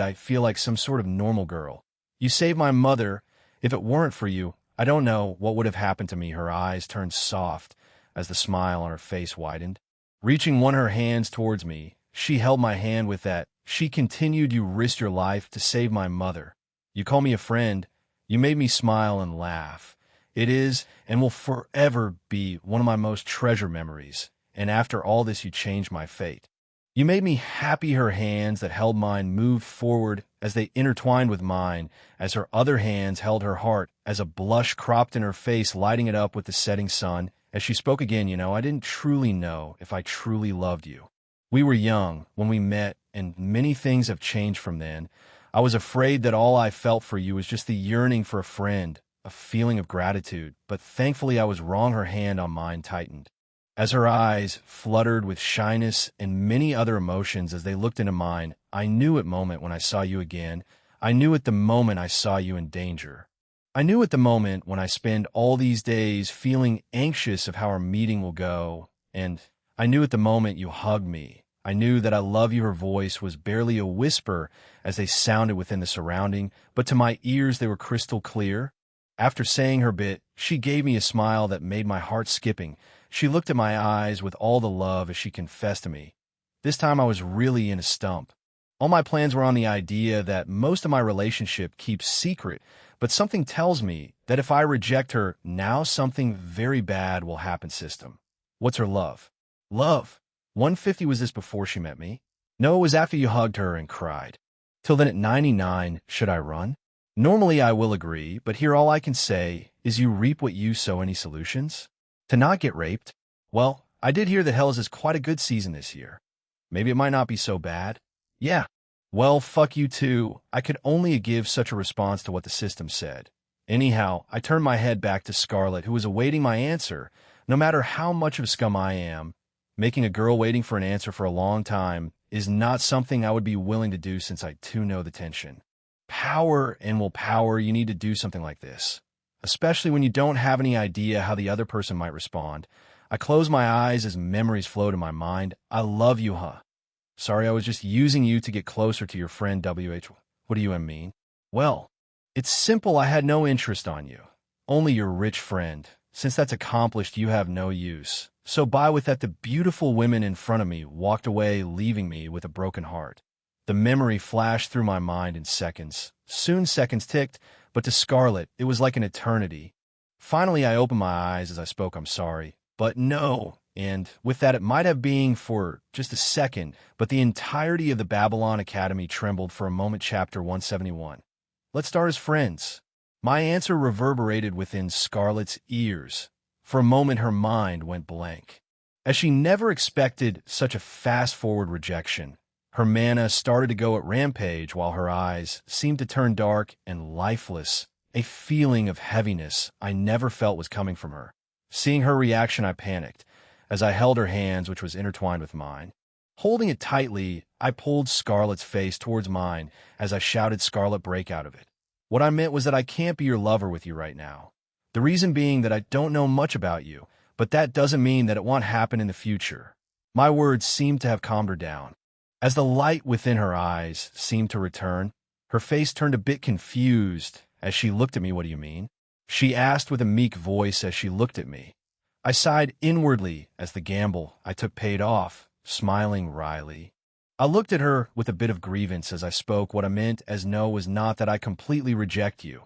I feel like some sort of normal girl. You saved my mother. If it weren't for you, I don't know what would have happened to me. Her eyes turned soft as the smile on her face widened. Reaching one of her hands towards me, she held my hand with that. She continued, you risked your life to save my mother. You call me a friend. You made me smile and laugh. It is and will forever be one of my most treasured memories. And after all this, you changed my fate. You made me happy. Her hands that held mine moved forward as they intertwined with mine, as her other hands held her heart, as a blush cropped in her face, lighting it up with the setting sun. As she spoke again, I didn't truly know if I truly loved you. We were young when we met, and many things have changed from then. I was afraid that all I felt for you was just the yearning for a friend, a feeling of gratitude, but thankfully I was wrong. Her hand on mine tightened. As her eyes fluttered with shyness and many other emotions as they looked into mine, I knew at the moment when I saw you again. I knew at the moment I saw you in danger. I knew at the moment when I spend all these days feeling anxious of how our meeting will go, and I knew at the moment you hugged me. I knew that I love you. Her voice was barely a whisper as they sounded within the surrounding, but to my ears they were crystal clear. After saying her bit, she gave me a smile that made my heart skipping. She looked at my eyes with all the love as she confessed to me. This time I was really in a stump. All my plans were on the idea that most of my relationship keeps secret, but something tells me that if I reject her, now something very bad will happen. System. What's her love? Love. 150 was this before she met me? No, it was after you hugged her and cried. Till then at 99, should I run? Normally I will agree, but here all I can say is you reap what you sow. Any solutions? To not get raped? Well, I did hear that Hells is quite a good season this year. Maybe it might not be so bad. Yeah. Well, fuck you too. I could only give such a response to what the system said. Anyhow, I turned my head back to Scarlett, who was awaiting my answer. No matter how much of a scum I am, making a girl waiting for an answer for a long time is not something I would be willing to do, since I too know the tension. Power and willpower, you need to do something like this, especially when you don't have any idea how the other person might respond. I close my eyes as memories flow to my mind. I love you, huh? Sorry, I was just using you to get closer to your friend WH. What do you mean? Well, it's simple. I had no interest on you. Only your rich friend. Since that's accomplished, you have no use. So by with that, the beautiful women in front of me walked away, leaving me with a broken heart. The memory flashed through my mind in seconds. Soon seconds ticked, but to Scarlett, it was like an eternity. Finally, I opened my eyes as I spoke, "I'm sorry, but no." And with that, it might have been for just a second, but the entirety of the Babylon Academy trembled for a moment. Chapter 171. Let's start as friends. My answer reverberated within Scarlett's ears. For a moment, her mind went blank. As she never expected such a fast-forward rejection, her mana started to go at rampage while her eyes seemed to turn dark and lifeless. A feeling of heaviness I never felt was coming from her. Seeing her reaction, I panicked as I held her hands, which was intertwined with mine. Holding it tightly, I pulled Scarlett's face towards mine as I shouted, "Scarlett, break out of it." What I meant was that I can't be your lover with you right now. The reason being that I don't know much about you, but that doesn't mean that it won't happen in the future. My words seemed to have calmed her down. As the light within her eyes seemed to return, her face turned a bit confused as she looked at me. "What do you mean?" she asked with a meek voice as she looked at me. I sighed inwardly as the gamble I took paid off, smiling wryly. I looked at her with a bit of grievance as I spoke. What I meant as no was not that I completely reject you.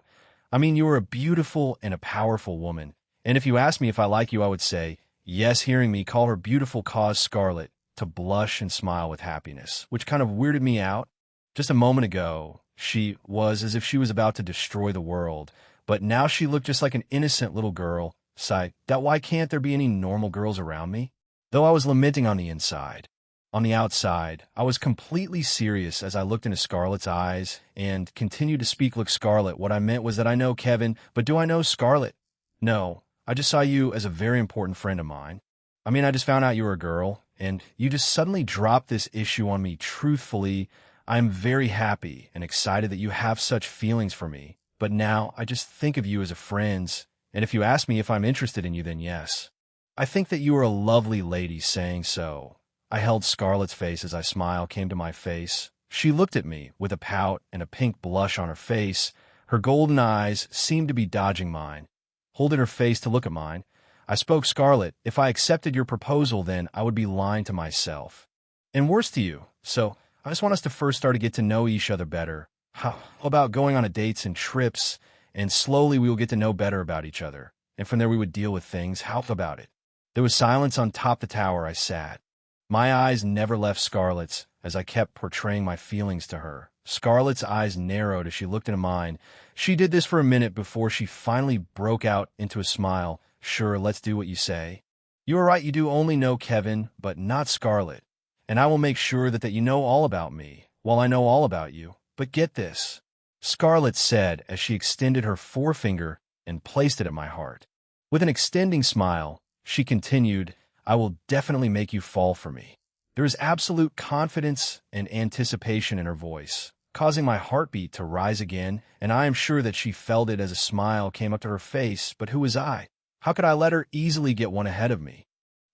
I mean, you are a beautiful and a powerful woman, and if you asked me if I like you, I would say yes. Hearing me call her beautiful caused Scarlett to blush and smile with happiness, which kind of weirded me out. Just a moment ago, she was as if she was about to destroy the world, but now she looked just like an innocent little girl. Sighed, that why can't there be any normal girls around me? Though I was lamenting on the inside. On the outside, I was completely serious as I looked into Scarlett's eyes and continued to speak. "Look, Scarlett, what I meant was that I know Kevin, but do I know Scarlett? No, I just saw you as a very important friend of mine. I mean, I just found out you were a girl, and you just suddenly dropped this issue on me. Truthfully, I'm very happy and excited that you have such feelings for me, but now I just think of you as a friend, and if you ask me if I'm interested in you, then yes. I think that you are a lovely lady." Saying so, I held Scarlett's face as I smile came to my face. She looked at me with a pout and a pink blush on her face. Her golden eyes seemed to be dodging mine. Holding her face to look at mine, I spoke. "Scarlett, if I accepted your proposal, then I would be lying to myself. And worse to you. So I just want us to first start to get to know each other better. How about going on a dates and trips, and slowly we will get to know better about each other. And from there we would deal with things. How about it?" There was silence on top the tower. I sat. My eyes never left Scarlett's as I kept portraying my feelings to her. Scarlett's eyes narrowed as she looked into mine. She did this for a minute before she finally broke out into a smile. "Sure, let's do what you say. You are right, you do only know Kevin, but not Scarlett. And I will make sure that you know all about me, while I know all about you. But get this," Scarlett said as she extended her forefinger and placed it at my heart. With an extending smile, she continued, "I will definitely make you fall for me." There is absolute confidence and anticipation in her voice, causing my heartbeat to rise again, and I am sure that she felt it as a smile came up to her face. But who was I? How could I let her easily get one ahead of me?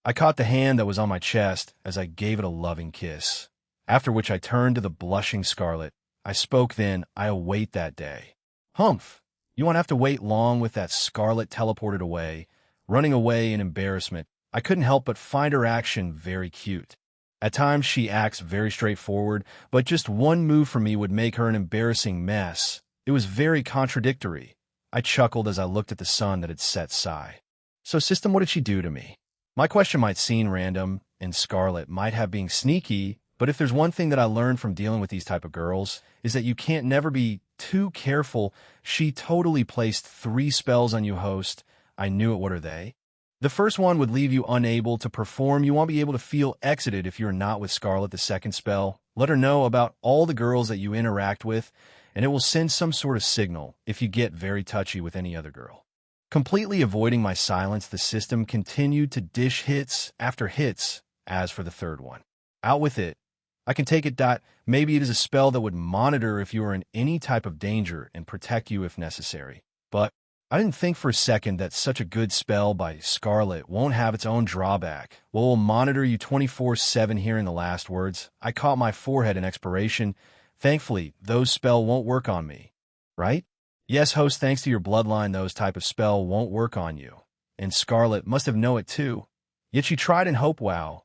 I caught the hand that was on my chest as I gave it a loving kiss, after which I turned to the blushing Scarlett. I spoke then. "I await that day." "Humph, you won't have to wait long." With that, Scarlett teleported away, running away in embarrassment. I couldn't help but find her action very cute. At times she acts very straightforward, but just one move from me would make her an embarrassing mess. It was very contradictory. I chuckled as I looked at the sun that had set. Sigh. "So, system, what did she do to me?" My question might seem random, and Scarlett might have been sneaky, but if there's one thing that I learned from dealing with these type of girls, is that you can't never be too careful. She totally placed 3 spells on you, host. I knew it. What are they? The first one would leave you unable to perform. You won't be able to feel exited if you're not with Scarlett. The second spell, let her know about all the girls that you interact with, and it will send some sort of signal if you get very touchy with any other girl. Completely avoiding my silence, the system continued to dish hits after hits. As for the third one, out with it. I can take it. Maybe it is a spell that would monitor if you are in any type of danger and protect you if necessary. But I didn't think for a second that such a good spell by Scarlett won't have its own drawback. Well, we'll monitor you 24/7. Hearing the last words, I caught my forehead in expiration. Thankfully, those spell won't work on me. Right? Yes, host, thanks to your bloodline, those type of spell won't work on you. and Scarlett must have known it too. Yet she tried and hoped, wow,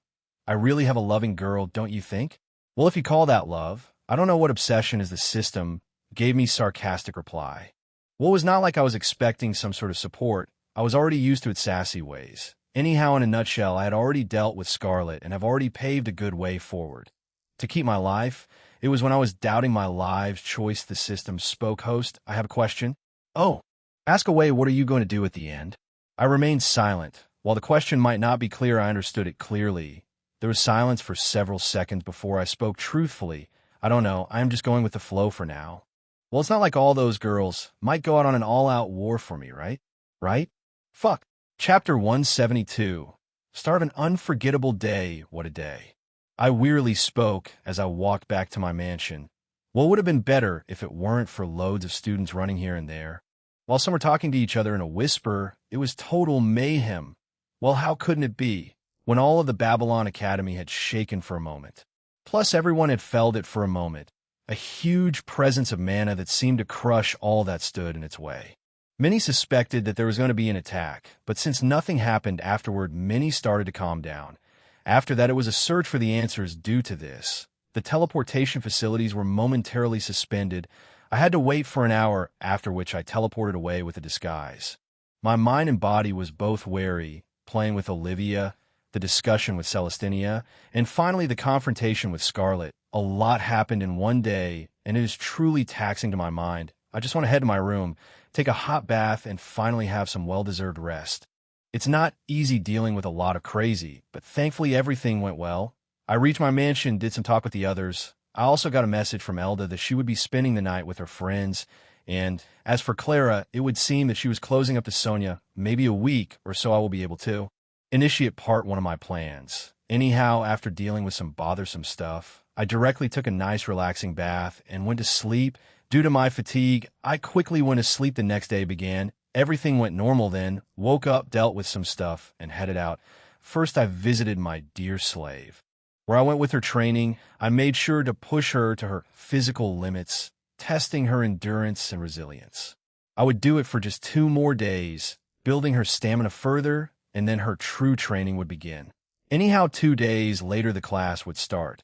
I really have a loving girl, don't you think? Well, if you call that love, I don't know what obsession is the system, gave me sarcastic reply. Well, it was not like I was expecting some sort of support. I was already used to its sassy ways. Anyhow, in a nutshell, I had already dealt with Scarlett and have already paved a good way forward. To keep my life, it was when I was doubting my live's choice the system spoke. Host, I have a question. Oh, ask away, what are you going to do at the end? I remained silent. While the question might not be clear, I understood it clearly. There was silence for several seconds before I spoke truthfully. I don't know, I am just going with the flow for now. Well, it's not like all those girls might go out on an all-out war for me, right? Right? Fuck. Chapter 172. Start of an unforgettable day. What a day. I wearily spoke as I walked back to my mansion. What would have been better if it weren't for loads of students running here and there? While some were talking to each other in a whisper, it was total mayhem. Well, how couldn't it be, when all of the Babylon Academy had shaken for a moment? Plus, everyone had felt it for a moment. A huge presence of mana that seemed to crush all that stood in its way. Many suspected that there was going to be an attack, but since nothing happened afterward, many started to calm down. After that, it was a search for the answers due to this. The teleportation facilities were momentarily suspended. I had to wait for an hour, after which I teleported away with a disguise. My mind and body was both wary, playing with Olivia, the discussion with Celestina, and finally the confrontation with Scarlett. A lot happened in one day, and it is truly taxing to my mind. I just want to head to my room, take a hot bath, and finally have some well-deserved rest. It's not easy dealing with a lot of crazy, but thankfully everything went well. I reached my mansion, did some talk with the others. I also got a message from Elda that she would be spending the night with her friends, and as for Clara, it would seem that she was closing up to Sonia. Maybe a week or so I will be able to initiate part one of my plans. Anyhow, after dealing with some bothersome stuff, I directly took a nice relaxing bath and went to sleep. Due to my fatigue, I quickly went to sleep. The next day began. Everything went normal then. Woke up, dealt with some stuff, and headed out. First, I visited my dear slave. Where I went with her training, I made sure to push her to her physical limits, testing her endurance and resilience. I would do it for just 2 more days, building her stamina further, and then her true training would begin. Anyhow, 2 days later the class would start,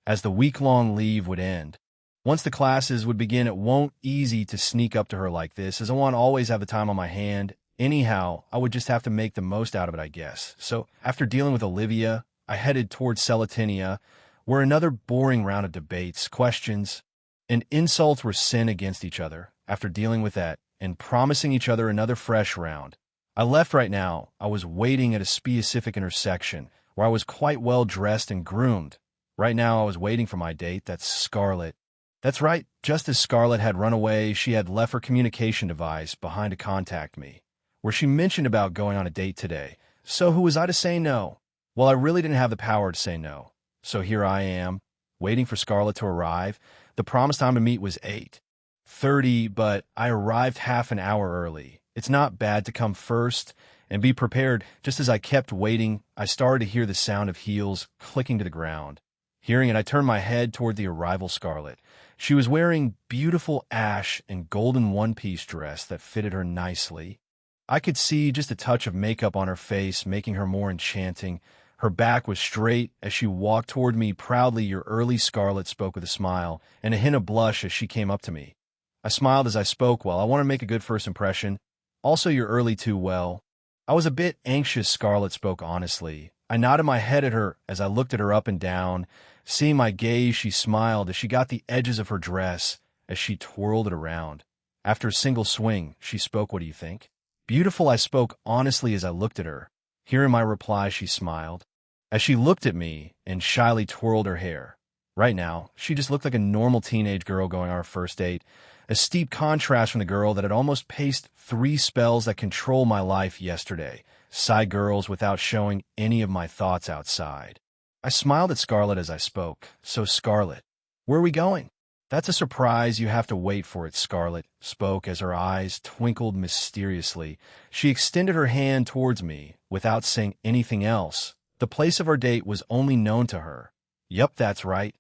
as the week-long leave would end. Once the classes would begin, it won't easy to sneak up to her like this, as I won't always have the time on my hand. Anyhow, I would just have to make the most out of it, I guess. So, after dealing with Olivia, I headed towards Celestina, where another boring round of debates, questions, and insults were sent against each other. After dealing with that, and promising each other another fresh round, I left. Right now. I was waiting at a specific intersection, where I was quite well dressed and groomed. Right now I was waiting for my date, that's Scarlett. That's right, just as Scarlett had run away, she had left her communication device behind to contact me, where she mentioned about going on a date today. So who was I to say no? Well, I really didn't have the power to say no. So here I am, waiting for Scarlett to arrive. The promised time to meet was 8:30, but I arrived half an hour early. It's not bad to come first and be prepared. Just as I kept waiting, I started to hear the sound of heels clicking to the ground. Hearing it, I turned my head toward the arrival Scarlett. She was wearing beautiful ash and golden one-piece dress that fitted her nicely. I could see just a touch of makeup on her face, making her more enchanting. Her back was straight as she walked toward me proudly. Your early Scarlett spoke with a smile and a hint of blush as she came up to me. I smiled as I spoke. Well, I want to make a good first impression. Also, you're early too. Well, I was a bit anxious, Scarlett spoke honestly. I nodded my head at her as I looked at her up and down. Seeing my gaze, she smiled as she got the edges of her dress as she twirled it around. After a single swing, she spoke, what do you think? Beautiful, I spoke honestly as I looked at her. Hearing my reply, she smiled as she looked at me and shyly twirled her hair. Right now, she just looked like a normal teenage girl going on her first date. A steep contrast from the girl that had almost paced 3 spells that controlled my life yesterday. Sigh girls without showing any of my thoughts outside. I smiled at Scarlett as I spoke. So Scarlett, where are we going? That's a surprise, you have to wait for it, Scarlett spoke as her eyes twinkled mysteriously. She extended her hand towards me without saying anything else. The place of our date was only known to her. Yup, that's right.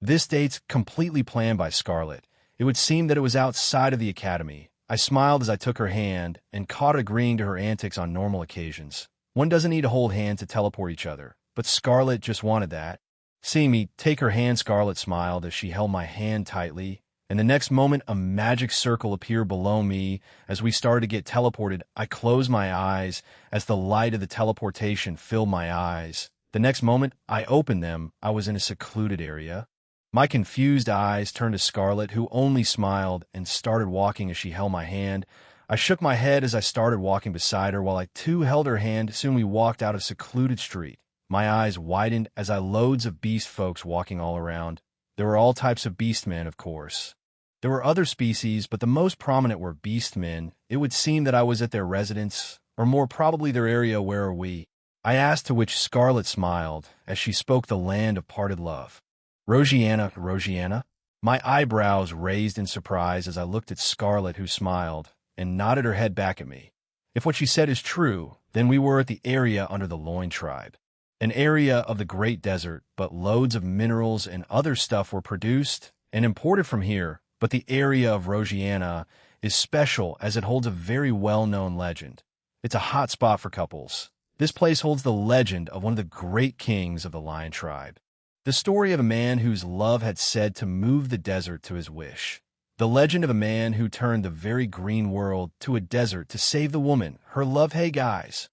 This date's completely planned by Scarlett. It would seem that it was outside of the academy. I smiled as I took her hand and caught agreeing to her antics on normal occasions. One doesn't need to hold hands to teleport each other, but Scarlet just wanted that. Seeing me take her hand, Scarlet smiled as she held my hand tightly, and the next moment a magic circle appeared below me. As we started to get teleported, I closed my eyes as the light of the teleportation filled my eyes. The next moment I opened them, I was in a secluded area. My confused eyes turned to Scarlet, who only smiled and started walking as she held my hand. I shook my head as I started walking beside her while I too held her hand. Soon we walked out a secluded street. My eyes widened as I loads of beast folks walking all around. There were all types of beastmen, of course. There were other species, but the most prominent were beastmen. It would seem that I was at their residence, or more probably their area. Where are we? I asked, to which Scarlet smiled as she spoke the land of parted love. Rogiana, Rogiana? My eyebrows raised in surprise as I looked at Scarlet, who smiled and nodded her head back at me. If what she said is true, then we were at the area under the Loin tribe. An area of the Great Desert, but loads of minerals and other stuff were produced and imported from here. But the area of Rogiana is special as it holds a very well-known legend. It's a hot spot for couples. This place holds the legend of one of the great kings of the Lion tribe. The story of a man whose love had said to move the desert to his wish. The legend of a man who turned the very green world to a desert to save the woman, her love. Hey guys,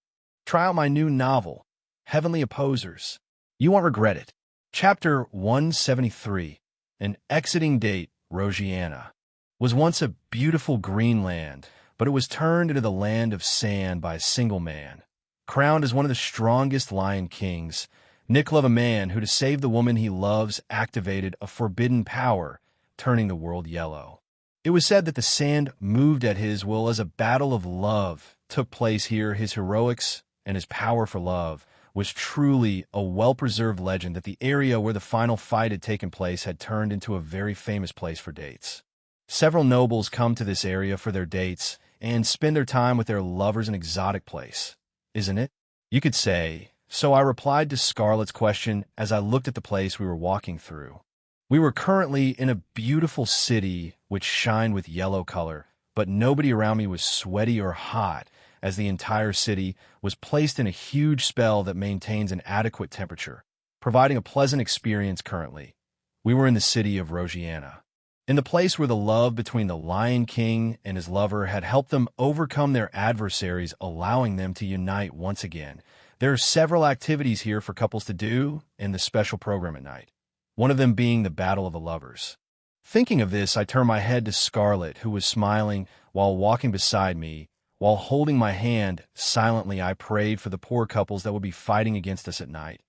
try out my new novel, Heavenly Opposers. You won't regret it. Chapter 173. An exiting date. Rogiana was once a beautiful green land, but it was turned into the land of sand by a single man. Crowned as one of the strongest lion kings, Nicola, a man who, to save the woman he loves, activated a forbidden power, turning the world yellow. It was said that the sand moved at his will as a battle of love took place here. His heroics and his power for love was truly a well-preserved legend that the area where the final fight had taken place had turned into a very famous place for dates. Several nobles come to this area for their dates and spend their time with their lovers. An exotic place, isn't it? You could say. So I replied to Scarlet's question as I looked at the place we were walking through. We were currently in a beautiful city which shined with yellow color, but nobody around me was sweaty or hot, as the entire city was placed in a huge spell that maintains an adequate temperature, providing a pleasant experience. Currently, we were in the city of Rogiana, in the place where the love between the Lion King and his lover had helped them overcome their adversaries, allowing them to unite once again. There are several activities here for couples to do in the special program at night, one of them being the Battle of the Lovers. Thinking of this, I turned my head to Scarlet, who was smiling while walking beside me. While holding my hand, silently I prayed for the poor couples that would be fighting against us at night.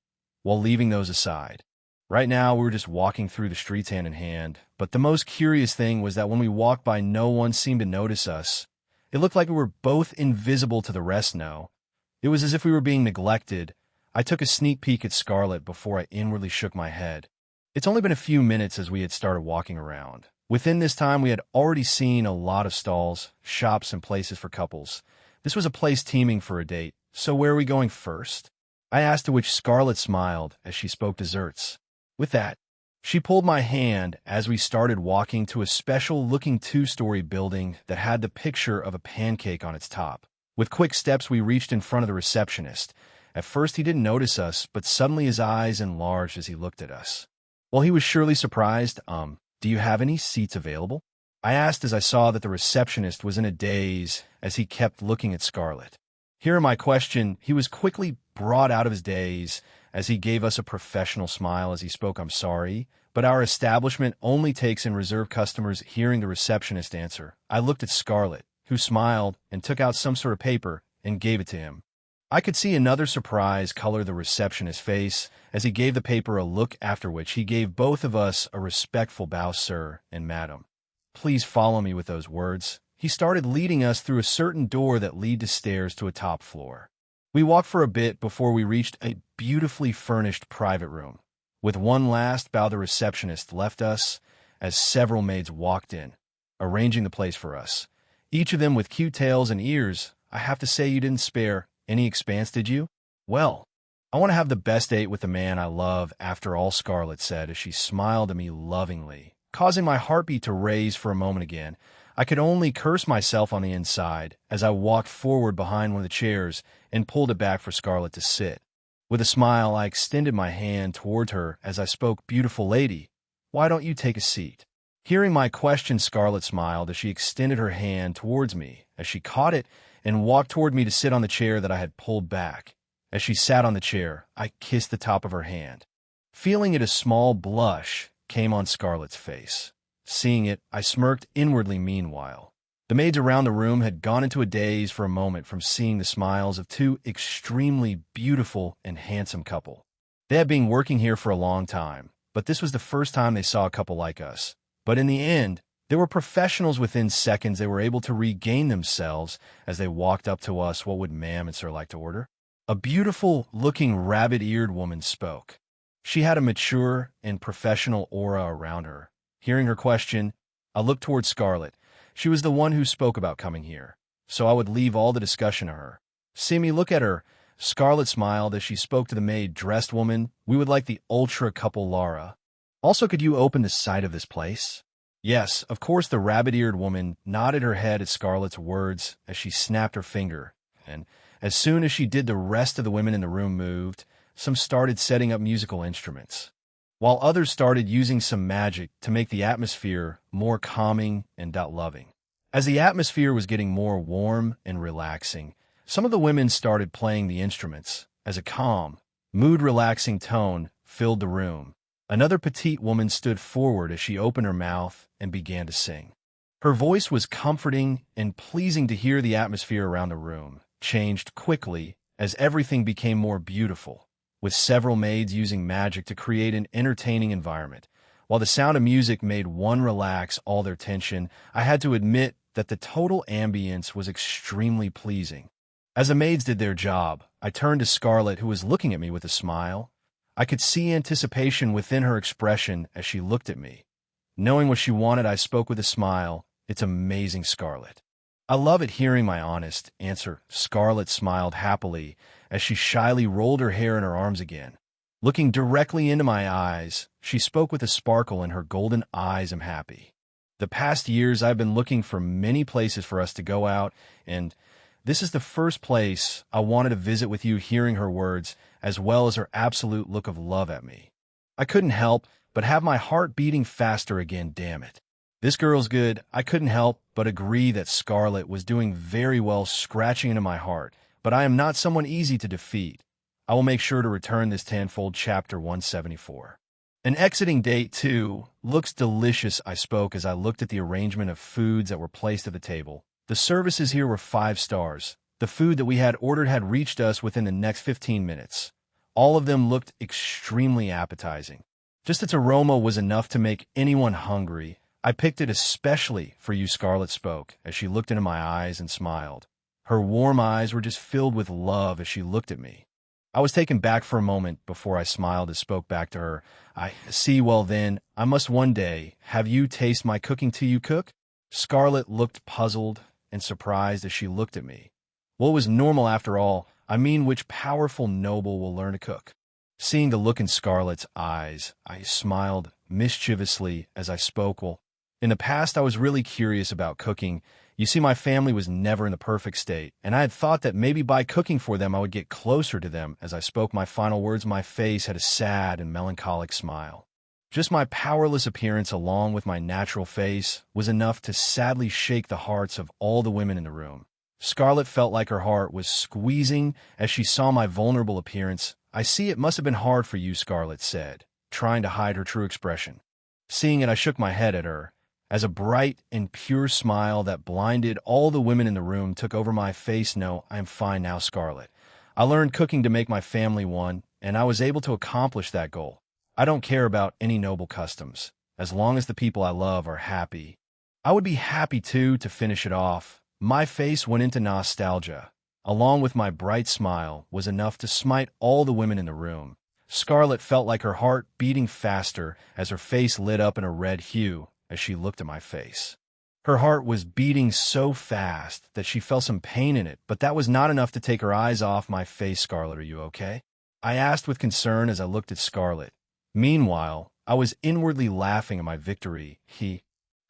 While leaving those aside, right now we were just walking through the streets hand in hand, but the most curious thing was that when we walked by, no one seemed to notice us. It looked like we were both invisible to the rest now. It was as if we were being neglected. I took a sneak peek at Scarlet before I inwardly shook my head. It's only been a few minutes as we had started walking around. Within this time, we had already seen a lot of stalls, shops, and places for couples. This was a place teeming for a date. So where are we going first? I asked, to which Scarlet smiled as she spoke desserts. With that, she pulled my hand as we started walking to a special-looking two-story building that had the picture of a pancake on its top. With quick steps, we reached in front of the receptionist. At first, he didn't notice us, but suddenly his eyes enlarged as he looked at us. Well, he was surely surprised. Do you have any seats available? I asked as I saw that the receptionist was in a daze as he kept looking at Scarlet. Hearing my question, he was quickly brought out of his daze as he gave us a professional smile as he spoke. I'm sorry, but our establishment only takes in reserved customers. Hearing the receptionist answer, I looked at Scarlet, who smiled and took out some sort of paper and gave it to him. I could see another surprise color the receptionist's face as he gave the paper a look, after which he gave both of us a respectful bow. Sir and madam, please follow me. With those words, he started leading us through a certain door that led to stairs to a top floor. We walked for a bit before we reached a beautifully furnished private room. With one last bow, the receptionist left us as several maids walked in, arranging the place for us, each of them with cute tails and ears. I have to say, you didn't spare any expanse, did you? Well, I want to have the best date with the man I love, after all, Scarlet said as she smiled at me lovingly, causing my heartbeat to raise for a moment again. I could only curse myself on the inside as I walked forward behind one of the chairs and pulled it back for Scarlett to sit. With a smile, I extended my hand toward her as I spoke, "Beautiful lady, why don't you take a seat?" Hearing my question, Scarlett smiled as she extended her hand towards me, as she caught it and walked toward me to sit on the chair that I had pulled back. As she sat on the chair, I kissed the top of her hand. Feeling it, a small blush came on Scarlett's face. Seeing it, I smirked inwardly meanwhile. The maids around the room had gone into a daze for a moment from seeing the smiles of two extremely beautiful and handsome couple. They had been working here for a long time, but this was the first time they saw a couple like us. But in the end, they were professionals. Within seconds, they were able to regain themselves as they walked up to us. "What would ma'am and sir like to order?" A beautiful-looking rabbit-eared woman spoke. She had a mature and professional aura around her. Hearing her question, I looked toward Scarlett. She was the one who spoke about coming here, so I would leave all the discussion to her. "See me look at her." Scarlett smiled as she spoke to the maid-dressed woman. "We would like the ultra couple Lara. Also, could you open the site of this place?" "Yes, of course." The rabbit-eared woman nodded her head at Scarlett's words as she snapped her finger, and as soon as she did, the rest of the women in the room moved. Some started setting up musical instruments, while others started using some magic to make the atmosphere more calming and loving. As the atmosphere was getting more warm and relaxing, some of the women started playing the instruments as a calm, mood-relaxing tone filled the room. Another petite woman stood forward as she opened her mouth and began to sing. Her voice was comforting and pleasing to hear. The atmosphere around the room changed quickly as everything became more beautiful, with several maids using magic to create an entertaining environment. While the sound of music made one relax all their tension, I had to admit that the total ambience was extremely pleasing. As the maids did their job, I turned to Scarlett, who was looking at me with a smile. I could see anticipation within her expression as she looked at me. Knowing what she wanted, I spoke with a smile. "It's amazing, Scarlett." "I love it." Hearing my honest answer, Scarlett smiled happily as she shyly rolled her hair in her arms again. Looking directly into my eyes, she spoke with a sparkle in her golden eyes. "I'm happy. The past years I've been looking for many places for us to go out, and this is the first place I wanted to visit with you." Hearing her words, as well as her absolute look of love at me, I couldn't help but have my heart beating faster again. Damn it. This girl's good. I couldn't help but agree that Scarlett was doing very well, scratching into my heart. But I am not someone easy to defeat. I will make sure to return this tenfold. Chapter 174. An exiting date, too. "Looks delicious," I spoke as I looked at the arrangement of foods that were placed at the table. The services here were 5 stars. The food that we had ordered had reached us within the next 15 minutes. All of them looked extremely appetizing. Just its aroma was enough to make anyone hungry. "I picked it especially for you," Scarlett spoke as she looked into my eyes and smiled. Her warm eyes were just filled with love as she looked at me. I was taken back for a moment before I smiled and spoke back to her. "I see. Well then, I must one day have you taste my cooking. To you cook?" Scarlett looked puzzled and surprised as she looked at me. Well, it was normal after all. I mean, which powerful noble will learn to cook? Seeing the look in Scarlett's eyes, I smiled mischievously as I spoke. "Well, in the past I was really curious about cooking. You see, my family was never in the perfect state, and I had thought that maybe by cooking for them I would get closer to them." As I spoke my final words, my face had a sad and melancholic smile. Just my powerless appearance, along with my natural face, was enough to sadly shake the hearts of all the women in the room. Scarlett felt like her heart was squeezing as she saw my vulnerable appearance. "I see. It must have been hard for you," Scarlett said, trying to hide her true expression. Seeing it, I shook my head at her, as a bright and pure smile that blinded all the women in the room took over my face. "No, I am fine now, Scarlett. I learned cooking to make my family one, and I was able to accomplish that goal. I don't care about any noble customs, as long as the people I love are happy. I would be happy, too." To finish it off, my face went into nostalgia, along with my bright smile, was enough to smite all the women in the room. Scarlett felt like her heart beating faster as her face lit up in a red hue as she looked at my face. Her heart was beating so fast that she felt some pain in it, but that was not enough to take her eyes off my face. "Scarlett, are you okay?" I asked with concern as I looked at Scarlett. Meanwhile, I was inwardly laughing at my victory.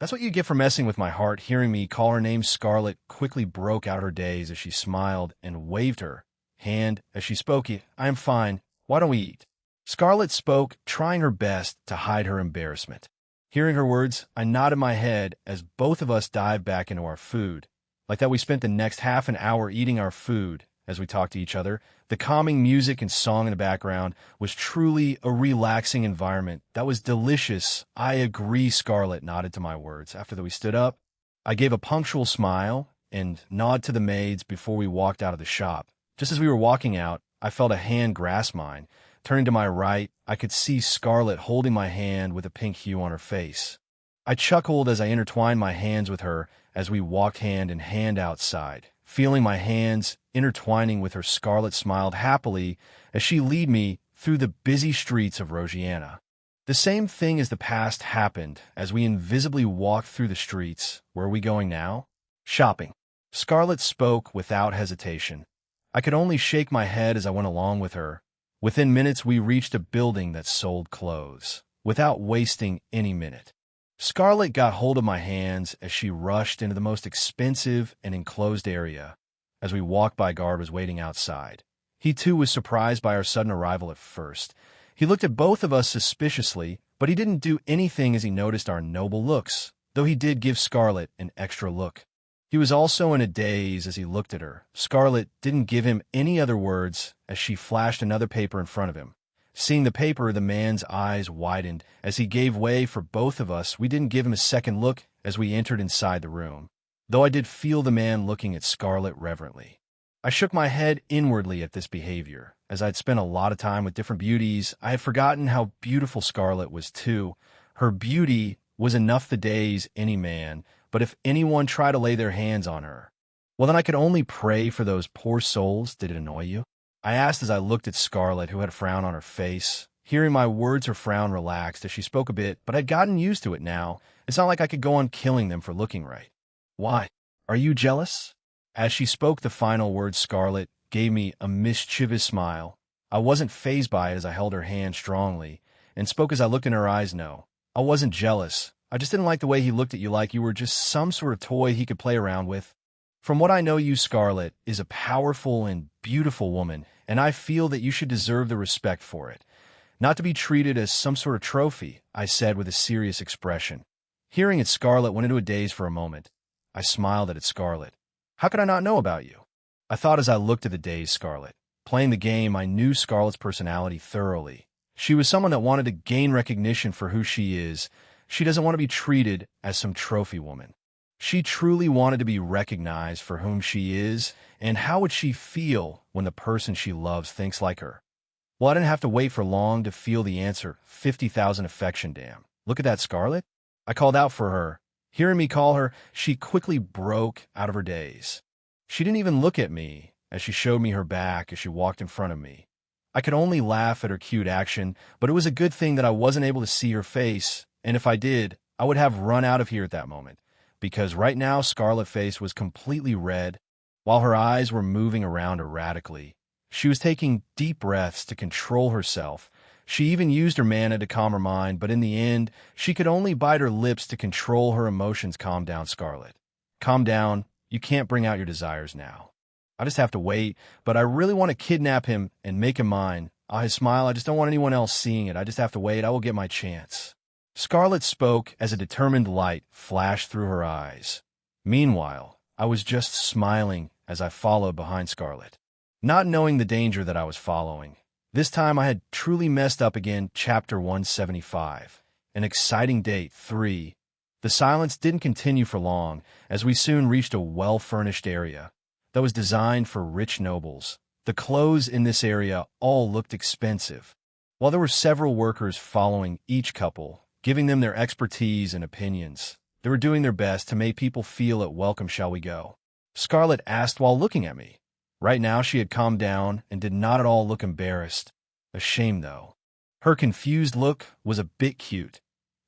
That's what you get for messing with my heart. Hearing me call her name, Scarlett quickly broke out her daze as she smiled and waved her hand as she spoke. I am fine. Why don't we eat? Scarlett spoke, trying her best to hide her embarrassment. Hearing her words, I nodded my head as both of us dived back into our food. Like that, we spent the next half an hour eating our food as we talked to each other. The calming music and song in the background was truly a relaxing environment. That was delicious. I agree, Scarlett nodded to my words. After that, we stood up. I gave a punctual smile and nod to the maids before we walked out of the shop. Just as we were walking out, I felt a hand grasp mine. Turning to my right, I could see Scarlett holding my hand with a pink hue on her face. I chuckled as I intertwined my hands with her as we walked hand in hand outside. Feeling my hands intertwining with her, Scarlett smiled happily as she led me through the busy streets of Rosianna. The same thing as the past happened as we invisibly walked through the streets. Where are we going now? Shopping. Scarlett spoke without hesitation. I could only shake my head as I went along with her. Within minutes, we reached a building that sold clothes. Without wasting any minute, Scarlett got hold of my hands as she rushed into the most expensive and enclosed area. As we walked by, Guard was waiting outside. He too was surprised by our sudden arrival at first. He looked at both of us suspiciously, but he didn't do anything as he noticed our noble looks, though he did give Scarlett an extra look. He was also in a daze as he looked at her. Scarlett didn't give him any other words as she flashed another paper in front of him. Seeing the paper, the man's eyes widened as he gave way for both of us. We didn't give him a second look as we entered inside the room, though I did feel the man looking at Scarlett reverently. I shook my head inwardly at this behavior. As I'd spent a lot of time with different beauties, I had forgotten how beautiful Scarlett was too. Her beauty was enough to daze any man, but if anyone tried to lay their hands on her, well, then I could only pray for those poor souls. Did it annoy you? I asked as I looked at Scarlett, who had a frown on her face. Hearing my words, her frown relaxed as she spoke a bit, but I'd gotten used to it now. It's not like I could go on killing them for looking right. Why? Are you jealous? As she spoke the final words, Scarlett gave me a mischievous smile. I wasn't fazed by it as I held her hand strongly and spoke as I looked in her eyes. No, I wasn't jealous. I just didn't like the way he looked at you, like you were just some sort of toy he could play around with. From what I know, you, Scarlett, is a powerful and beautiful woman, and I feel that you should deserve the respect for it. Not to be treated as some sort of trophy, I said with a serious expression. Hearing it, Scarlett went into a daze for a moment. I smiled at it. Scarlett, how could I not know about you? I thought as I looked at the dazed Scarlett. Playing the game, I knew Scarlett's personality thoroughly. She was someone that wanted to gain recognition for who she is. She doesn't want to be treated as some trophy woman. She truly wanted to be recognized for whom she is, and how would she feel when the person she loves thinks like her? Well, I didn't have to wait for long to feel the answer. 50,000 affection, damn. Look at that, Scarlett. I called out for her. Hearing me call her, she quickly broke out of her daze. She didn't even look at me as she showed me her back as she walked in front of me. I could only laugh at her cute action, but it was a good thing that I wasn't able to see her face, and if I did, I would have run out of here at that moment, because right now Scarlett's face was completely red, while her eyes were moving around erratically. She was taking deep breaths to control herself. She even used her mana to calm her mind, but in the end, she could only bite her lips to control her emotions. Calm down, Scarlett. Calm down. You can't bring out your desires now. I just have to wait, but I really want to kidnap him and make him mine. I smile. I just don't want anyone else seeing it. I just have to wait. I will get my chance. Scarlett spoke as a determined light flashed through her eyes. Meanwhile, I was just smiling as I followed behind Scarlett, not knowing the danger that I was following. This time I had truly messed up again. Chapter 175. An exciting date 3. The silence didn't continue for long, as we soon reached a well-furnished area that was designed for rich nobles. The clothes in this area all looked expensive, while there were several workers following each couple, giving them their expertise and opinions. They were doing their best to make people feel at welcome. Shall we go? Scarlett asked while looking at me. Right now she had calmed down and did not at all look embarrassed. Ashamed, though. Her confused look was a bit cute.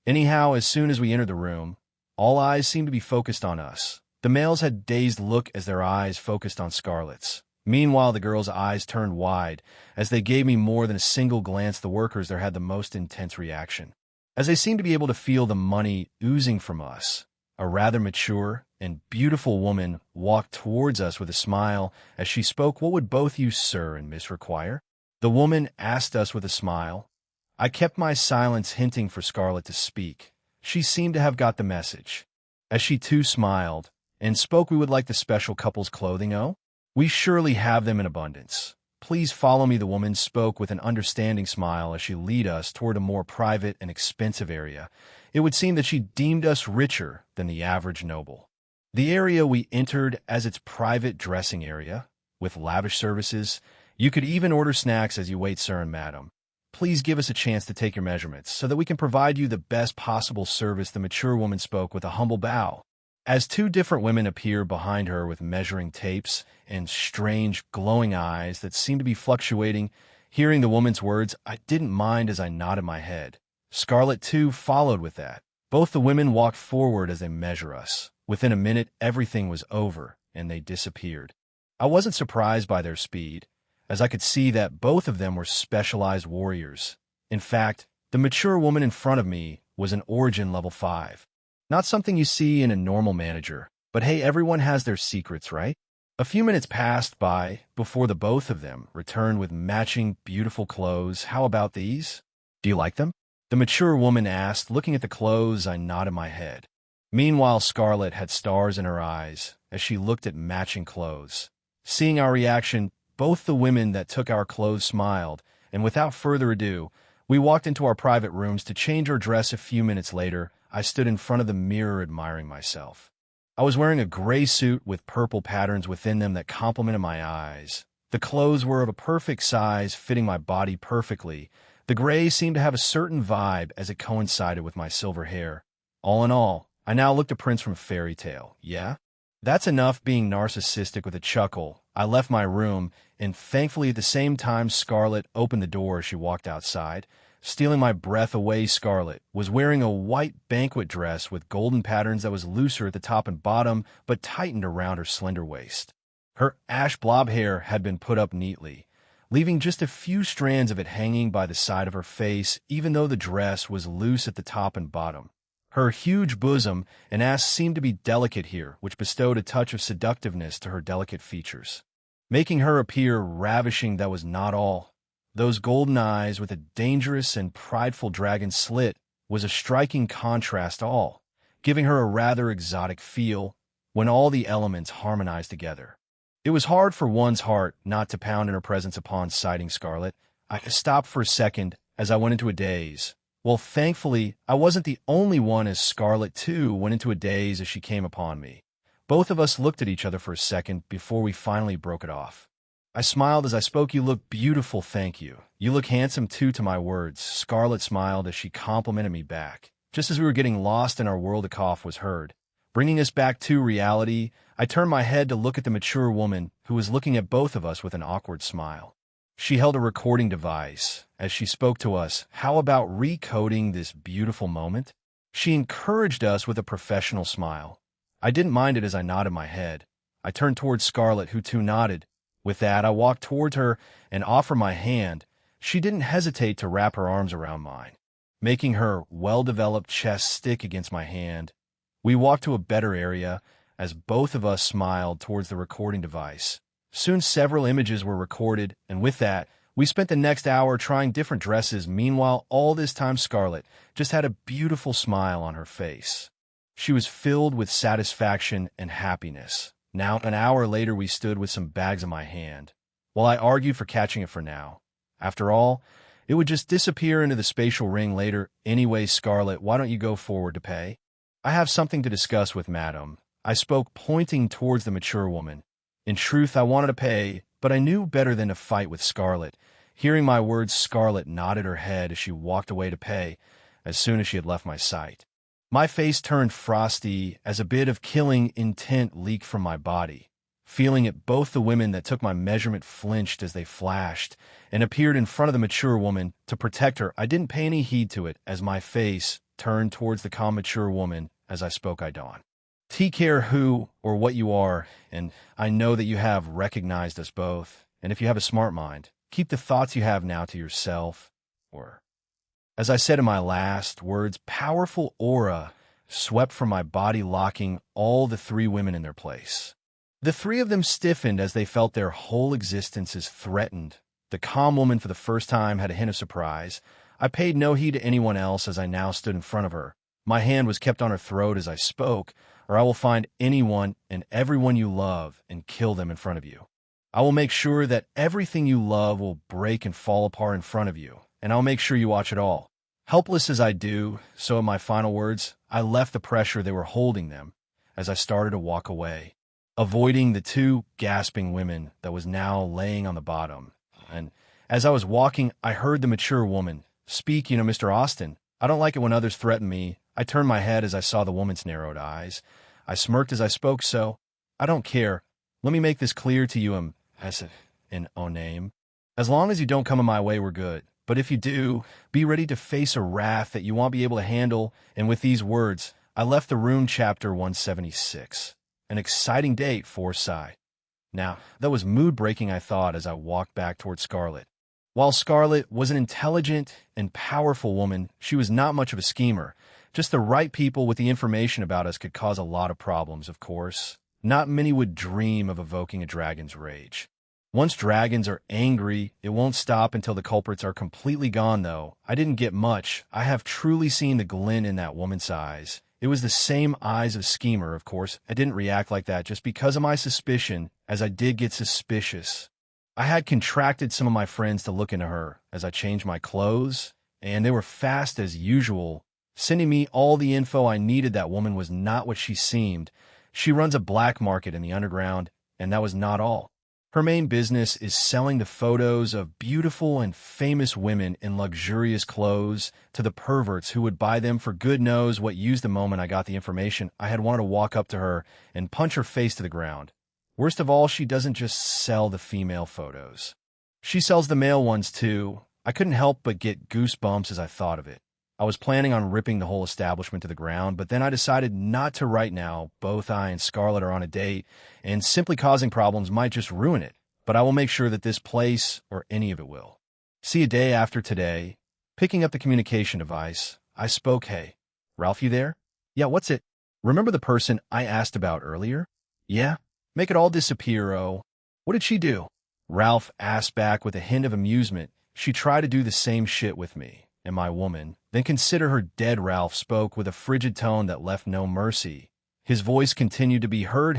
Anyhow, as soon as we entered the room, all eyes seemed to be focused on us. The males had a dazed look as their eyes focused on Scarlett's. Meanwhile, the girls' eyes turned wide as they gave me more than a single glance. The workers there had the most intense reaction. as they seemed to be able to feel the money oozing from us. A rather mature and beautiful woman walked towards us with a smile as she spoke. "What would both you, sir and miss, require?" The woman asked us with a smile. I kept my silence, hinting for Scarlett to speak. She seemed to have got the message, as she too smiled and spoke. "We would like the special couple's clothing. Oh, we surely have them in abundance. Please follow me." The woman spoke with an understanding smile as she led us toward a more private and expensive area. It would seem that she deemed us richer than the average noble. The area we entered as its private dressing area, with lavish services. "You could even order snacks as you wait, sir and madam. Please give us a chance to take your measurements so that we can provide you the best possible service." The mature woman spoke with a humble bow, as two different women appeared behind her with measuring tapes and strange, glowing eyes that seemed to be fluctuating. Hearing the woman's words, I didn't mind as I nodded my head. Scarlett, too, followed with that. Both the women walked forward as they measure us. Within a minute, everything was over, and they disappeared. I wasn't surprised by their speed, as I could see that both of them were specialized warriors. In fact, the mature woman in front of me was an Origin level 5. Not something you see in a normal manager, but hey, everyone has their secrets, right? A few minutes passed by before the both of them returned with matching beautiful clothes. "How about these? Do you like them?" the mature woman asked. Looking at the clothes, I nodded my head. Meanwhile, Scarlett had stars in her eyes as she looked at matching clothes. Seeing our reaction, both the women that took our clothes smiled, and without further ado, we walked into our private rooms to change our dress. A few minutes later, I stood in front of the mirror admiring myself. I was wearing a gray suit with purple patterns within them that complemented my eyes. The clothes were of a perfect size, fitting my body perfectly. The gray seemed to have a certain vibe as it coincided with my silver hair. All in all, I now looked a prince from a fairy tale. Yeah? That's enough being narcissistic. With a chuckle, I left my room, and thankfully at the same time Scarlett opened the door as she walked outside. Stealing my breath away, Scarlett was wearing a white banquet dress with golden patterns that was looser at the top and bottom, but tightened around her slender waist. Her ash blob hair had been put up neatly, leaving just a few strands of it hanging by the side of her face, even though the dress was loose at the top and bottom. Her huge bosom and ass seemed to be delicate here, which bestowed a touch of seductiveness to her delicate features, making her appear ravishing. That was not all. Those golden eyes with a dangerous and prideful dragon slit was a striking contrast, all giving her a rather exotic feel when all the elements harmonized together. It was hard for one's heart not to pound in her presence. Upon sighting Scarlett, I stopped for a second as I went into a daze. Well, thankfully, I wasn't the only one, as Scarlett, too, went into a daze as she came upon me. Both of us looked at each other for a second before we finally broke it off. I smiled as I spoke. "You look beautiful." "Thank you. You look handsome, too," to my words. Scarlett smiled as she complimented me back. Just as we were getting lost in our world, a cough was heard, bringing us back to reality. I turned my head to look at the mature woman, who was looking at both of us with an awkward smile. She held a recording device as she spoke to us. "How about recoding this beautiful moment?" She encouraged us with a professional smile. I didn't mind it as I nodded my head. I turned towards Scarlett, who too nodded. With that, I walked towards her and offered my hand. She didn't hesitate to wrap her arms around mine, making her well-developed chest stick against my hand. We walked to a better area as both of us smiled towards the recording device. Soon several images were recorded, and with that, we spent the next hour trying different dresses. Meanwhile, all this time Scarlett just had a beautiful smile on her face. She was filled with satisfaction and happiness. Now, an hour later, we stood with some bags in my hand, while I argued for catching it for now. After all, it would just disappear into the spatial ring later. Anyway, Scarlett, why don't you go forward to pay? I have something to discuss with Madam. I spoke, pointing towards the mature woman. In truth, I wanted to pay, but I knew better than to fight with Scarlett. Hearing my words, Scarlett nodded her head as she walked away to pay, as soon as she had left my sight. My face turned frosty as a bit of killing intent leaked from my body. Feeling it, both the women that took my measurement flinched as they flashed and appeared in front of the mature woman to protect her. I didn't pay any heed to it as my face turned towards the calm mature woman. As I spoke, I dawned. Take care who or what you are, and I know that you have recognized us both. And if you have a smart mind, keep the thoughts you have now to yourself, or As I said in my last words, powerful aura swept from my body, locking all the three women in their place. The three of them stiffened as they felt their whole existences threatened. The calm woman for the first time had a hint of surprise. I paid no heed to anyone else as I now stood in front of her. My hand was kept on her throat as I spoke, or I will find anyone and everyone you love and kill them in front of you. I will make sure that everything you love will break and fall apart in front of you, and I'll make sure you watch it all. Helpless as I do, so in my final words, I left the pressure they were holding them as I started to walk away, avoiding the two gasping women that was now laying on the bottom. And as I was walking, I heard the mature woman speak, Mr. Austin, I don't like it when others threaten me. I turned my head as I saw the woman's narrowed eyes. I smirked as I spoke, so I don't care. Let me make this clear to you, as in name. As long as you don't come in my way, we're good. But if you do, be ready to face a wrath that you won't be able to handle. And with these words, I left the room. Chapter 176. An exciting date for Psy. Now, that was mood-breaking, I thought, as I walked back toward Scarlett. While Scarlett was an intelligent and powerful woman, she was not much of a schemer. Just the right people with the information about us could cause a lot of problems, of course. Not many would dream of evoking a dragon's rage. Once dragons are angry, it won't stop until the culprits are completely gone, though. I didn't get much. I have truly seen the glint in that woman's eyes. It was the same eyes of schemer, of course. I didn't react like that just because of my suspicion, as I did get suspicious. I had contracted some of my friends to look into her as I changed my clothes, and they were fast as usual, sending me all the info I needed. That woman was not what she seemed. She runs a black market in the underground, and that was not all. Her main business is selling the photos of beautiful and famous women in luxurious clothes to the perverts who would buy them for good knows what use. The moment I got the information, I had wanted to walk up to her and punch her face to the ground. Worst of all, she doesn't just sell the female photos. She sells the male ones too. I couldn't help but get goosebumps as I thought of it. I was planning on ripping the whole establishment to the ground, but then I decided not to right now. Both I and Scarlett are on a date, and simply causing problems might just ruin it. But I will make sure that this place, or any of it, will. See, a day after today, picking up the communication device, I spoke, "Hey, Ralph, you there? Yeah, what's it? Remember the person I asked about earlier? Yeah? Make it all disappear, oh. What did she do?" Ralph asked back with a hint of amusement. She tried to do the same shit with me. And my woman, then consider her dead. Ralph spoke with a frigid tone that left no mercy. His voice continued to be heard.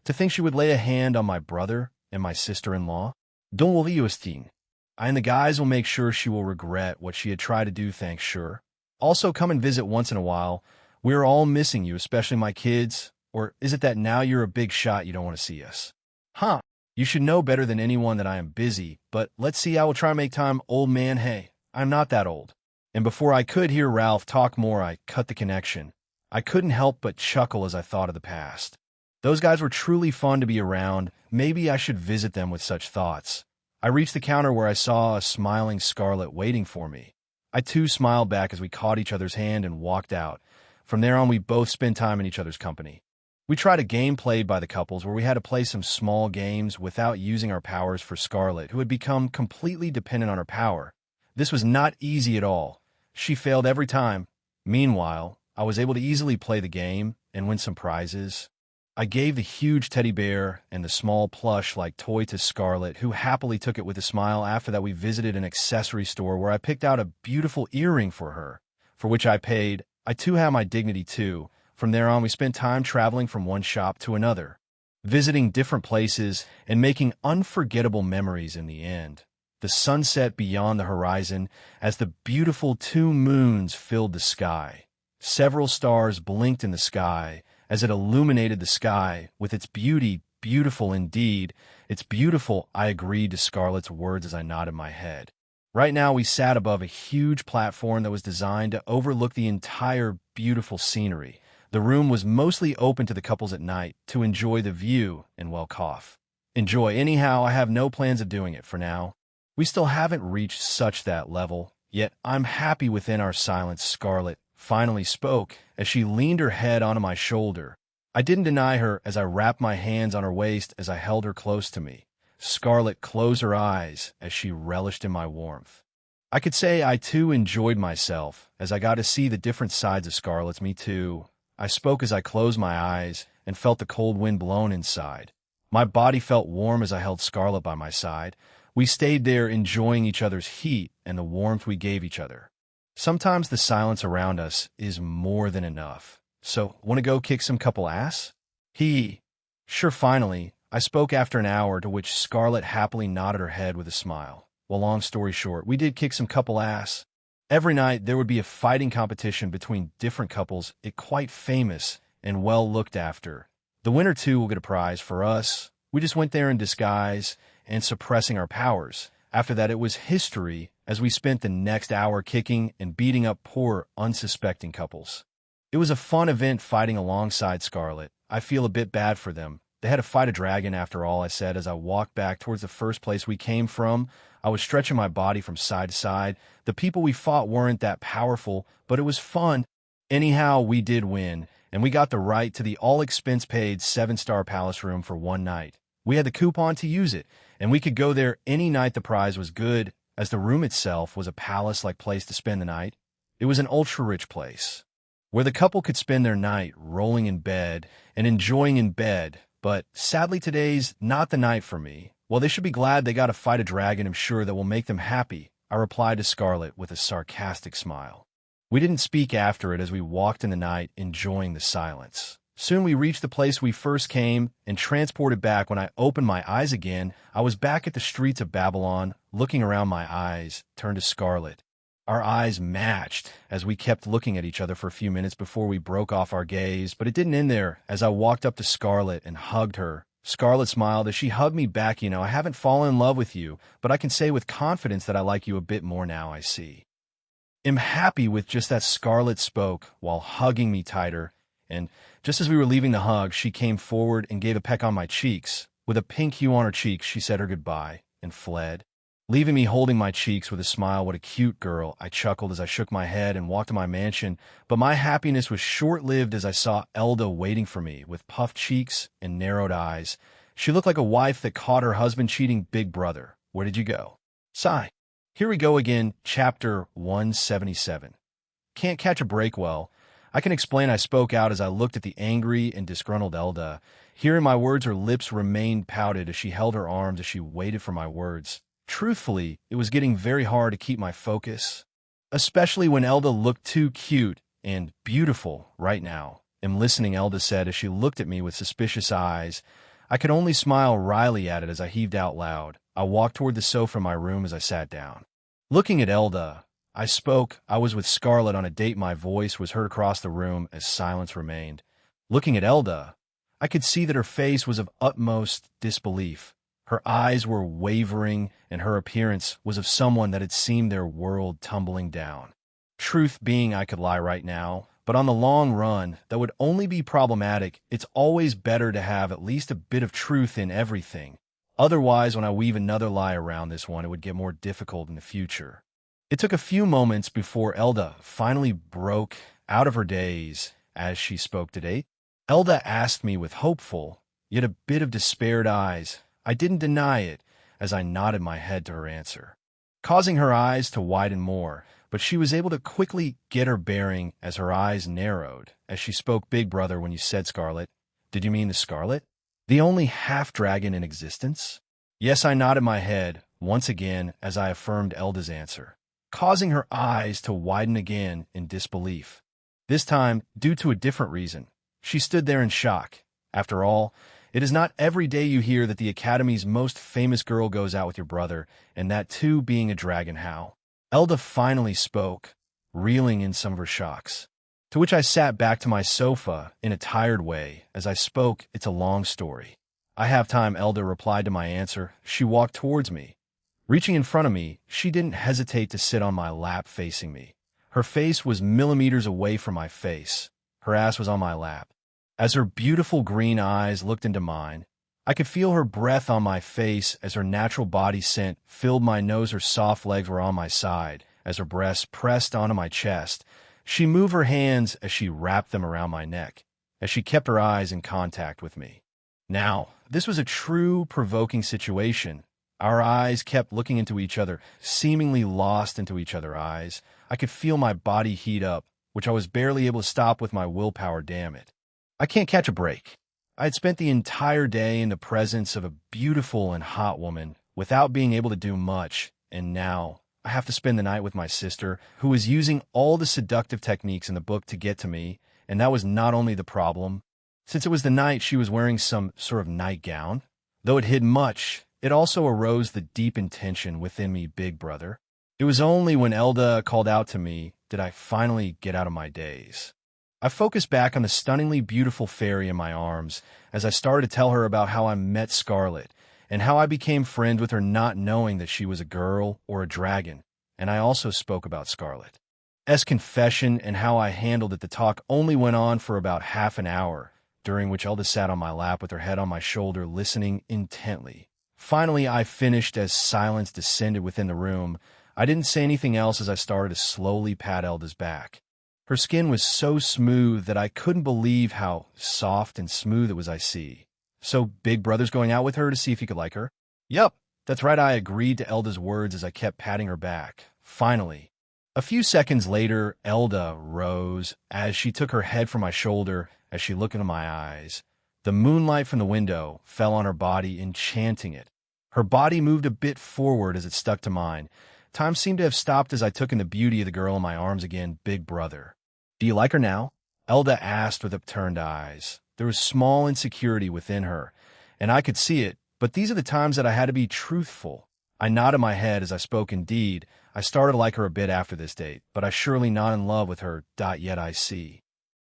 To think she would lay a hand on my brother and my sister-in-law? Don't worry, Justine. I and the guys will make sure she will regret what she had tried to do, thanks, sure. Also, come and visit once in a while. We're all missing you, especially my kids. Or is it that now you're a big shot you don't want to see us? Huh. You should know better than anyone that I am busy, but let's see, I will try to make time, old man. Hey, I'm not that old. And before I could hear Ralph talk more, I cut the connection. I couldn't help but chuckle as I thought of the past. Those guys were truly fun to be around. Maybe I should visit them with such thoughts. I reached the counter where I saw a smiling Scarlett waiting for me. I too smiled back as we caught each other's hand and walked out. From there on, we both spent time in each other's company. We tried a game played by the couples where we had to play some small games without using our powers for Scarlett, who had become completely dependent on her power. This was not easy at all. She failed every time. Meanwhile, I was able to easily play the game and win some prizes. I gave the huge teddy bear and the small plush-like toy to Scarlett, who happily took it with a smile. After that, we visited an accessory store where I picked out a beautiful earring for her, for which I paid. I too have my dignity too. From there on, we spent time traveling from one shop to another, visiting different places and making unforgettable memories in the end. The sun set beyond the horizon as the beautiful 2 moons filled the sky. Several stars blinked in the sky as it illuminated the sky with its beauty. Beautiful indeed. It's beautiful, I agreed to Scarlett's words as I nodded my head. Right now we sat above a huge platform that was designed to overlook the entire beautiful scenery. The room was mostly open to the couples at night to enjoy the view and well cough. Enjoy anyhow, I have no plans of doing it for now. We still haven't reached such that level, yet I'm happy within our silence. Scarlett finally spoke as she leaned her head onto my shoulder. I didn't deny her as I wrapped my hands on her waist as I held her close to me. Scarlett closed her eyes as she relished in my warmth. I could say I too enjoyed myself, as I got to see the different sides of Scarlett's me too. I spoke as I closed my eyes and felt the cold wind blown inside. My body felt warm as I held Scarlett by my side. We stayed there enjoying each other's heat and the warmth we gave each other. Sometimes the silence around us is more than enough. So, want to go kick some couple ass? Sure, finally, I spoke after an hour, to which Scarlett happily nodded her head with a smile. Well, long story short, we did kick some couple ass. Every night there would be a fighting competition between different couples, it quite famous and well looked after. The winner too will get a prize. For us, we just went there in disguise and suppressing our powers. After that it was history, as we spent the next hour kicking and beating up poor, unsuspecting couples. It was a fun event fighting alongside Scarlett. I feel a bit bad for them. They had to fight a dragon after all, I said as I walked back towards the first place we came from. I was stretching my body from side to side. The people we fought weren't that powerful, but it was fun. Anyhow, we did win, and we got the right to the all-expense-paid 7-star palace room for one night. We had the coupon to use it, and we could go there any night the prize was good, as the room itself was a palace-like place to spend the night. It was an ultra-rich place, where the couple could spend their night rolling in bed and enjoying in bed. But sadly, today's not the night for me. Well, they should be glad they got to fight a dragon, I'm sure that will make them happy, I replied to Scarlett with a sarcastic smile. We didn't speak after it as we walked in the night, enjoying the silence. Soon we reached the place we first came and transported back. When I opened my eyes again, I was back at the streets of Babylon. Looking around, my eyes turned to Scarlett. Our eyes matched as we kept looking at each other for a few minutes before we broke off our gaze, but it didn't end there. As I walked up to Scarlett and hugged her, Scarlett smiled as she hugged me back. I haven't fallen in love with you, but I can say with confidence that I like you a bit more now, I see. I'm happy with just that, Scarlett spoke while hugging me tighter, and just as we were leaving the hug, she came forward and gave a peck on my cheeks. With a pink hue on her cheeks, she said her goodbye and fled, leaving me holding my cheeks with a smile. What a cute girl, I chuckled as I shook my head and walked to my mansion. But my happiness was short-lived as I saw Elda waiting for me with puffed cheeks and narrowed eyes. She looked like a wife that caught her husband cheating. Big brother, where did you go? Sigh. Here we go again, chapter 177. Can't catch a break. Well, I can explain. I spoke out as I looked at the angry and disgruntled Elda. Hearing my words, her lips remained pouted as she held her arms as she waited for my words. Truthfully, it was getting very hard to keep my focus, especially when Elda looked too cute and beautiful right now. I'm listening, Elda said as she looked at me with suspicious eyes. I could only smile wryly at it as I heaved out loud. I walked toward the sofa in my room as I sat down. Looking at Elda, I spoke. I was with Scarlett on a date. My voice was heard across the room as silence remained. Looking at Elda, I could see that her face was of utmost disbelief. Her eyes were wavering, and her appearance was of someone that had seen their world tumbling down. Truth being, I could lie right now, but on the long run, that would only be problematic. It's always better to have at least a bit of truth in everything. Otherwise, when I weave another lie around this one, it would get more difficult in the future. It took a few moments before Elda finally broke out of her daze as she spoke today. Elda asked me with hopeful, yet a bit of despaired eyes. I didn't deny it as I nodded my head to her answer, causing her eyes to widen more, but she was able to quickly get her bearing as her eyes narrowed as she spoke. Big brother, when you said Scarlett, did you mean the Scarlett? The only half-dragon in existence? Yes, I nodded my head once again as I affirmed Elda's answer, causing her eyes to widen again in disbelief. This time, due to a different reason. She stood there in shock. After all, it is not every day you hear that the Academy's most famous girl goes out with your brother, and that too being a dragon. How? Elda finally spoke, reeling in some of her shocks. To which I sat back to my sofa in a tired way. As I spoke, it's a long story. I have time, Elda replied to my answer. She walked towards me. Reaching in front of me, she didn't hesitate to sit on my lap facing me. Her face was millimeters away from my face. Her ass was on my lap. As her beautiful green eyes looked into mine, I could feel her breath on my face as her natural body scent filled my nose. Her soft legs were on my side as her breasts pressed onto my chest. She moved her hands as she wrapped them around my neck, as she kept her eyes in contact with me. Now, this was a true provoking situation. Our eyes kept looking into each other, seemingly lost into each other's eyes. I could feel my body heat up, which I was barely able to stop with my willpower, damn it. I can't catch a break. I had spent the entire day in the presence of a beautiful and hot woman without being able to do much, and now I have to spend the night with my sister, who was using all the seductive techniques in the book to get to me, and that was not only the problem. Since it was the night, she was wearing some sort of nightgown. Though it hid much, it also arose the deep intention within me, big brother. It was only when Elda called out to me did I finally get out of my daze. I focused back on the stunningly beautiful fairy in my arms as I started to tell her about how I met Scarlet and how I became friends with her not knowing that she was a girl or a dragon, and I also spoke about Scarlet's confession and how I handled it. The talk only went on for about half an hour, during which Elda sat on my lap with her head on my shoulder, listening intently. Finally, I finished as silence descended within the room. I didn't say anything else as I started to slowly pat Elda's back. Her skin was so smooth that I couldn't believe how soft and smooth it was. I see. So Big Brother's going out with her to see if he could like her? Yup, that's right, I agreed to Elda's words as I kept patting her back. Finally. A few seconds later, Elda rose as she took her head from my shoulder as she looked into my eyes. The moonlight from the window fell on her body, enchanting it. Her body moved a bit forward as it stuck to mine. Time seemed to have stopped as I took in the beauty of the girl in my arms again. Big Brother. Do you like her now? Elda asked with upturned eyes. There was small insecurity within her, and I could see it, but these are the times that I had to be truthful. I nodded my head as I spoke. Indeed, I started to like her a bit after this date, but I surely not in love with her. Yet I see.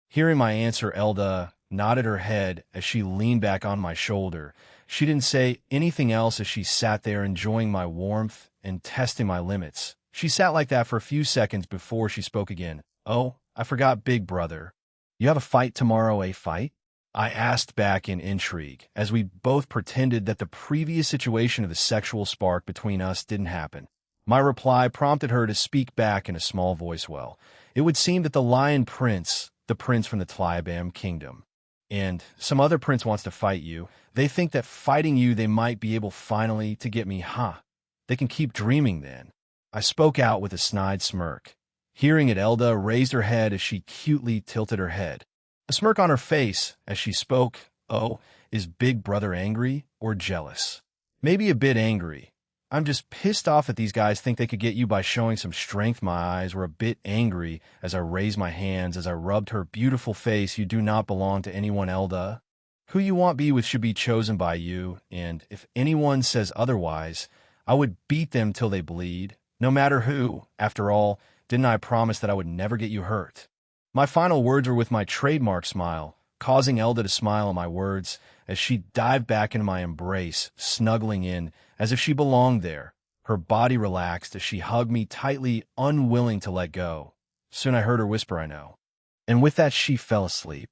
Hearing my answer, Elda nodded her head as she leaned back on my shoulder. She didn't say anything else as she sat there enjoying my warmth and testing my limits. She sat like that for a few seconds before she spoke again. Oh, I forgot, Big Brother. You have a fight tomorrow, a fight? I asked back in intrigue, as we both pretended that the previous situation of the sexual spark between us didn't happen. My reply prompted her to speak back in a small voice. Well, it would seem that the Lion Prince, the prince from the Tliabam Kingdom, and some other prince wants to fight you. They think that fighting you they might be able finally to get me, huh? They can keep dreaming then. I spoke out with a snide smirk. Hearing it, Elda raised her head as she cutely tilted her head. A smirk on her face as she spoke. Oh, is Big Brother angry or jealous? Maybe a bit angry. I'm just pissed off that these guys think they could get you by showing some strength. My eyes were a bit angry as I raised my hands as I rubbed her beautiful face. You do not belong to anyone, Elda. Who you want be with should be chosen by you, and if anyone says otherwise, I would beat them till they bleed, no matter who. After all, didn't I promise that I would never get you hurt? My final words were with my trademark smile, causing Elda to smile at my words as she dived back into my embrace, snuggling in as if she belonged there. Her body relaxed as she hugged me tightly, unwilling to let go. Soon I heard her whisper, I know. And with that, she fell asleep.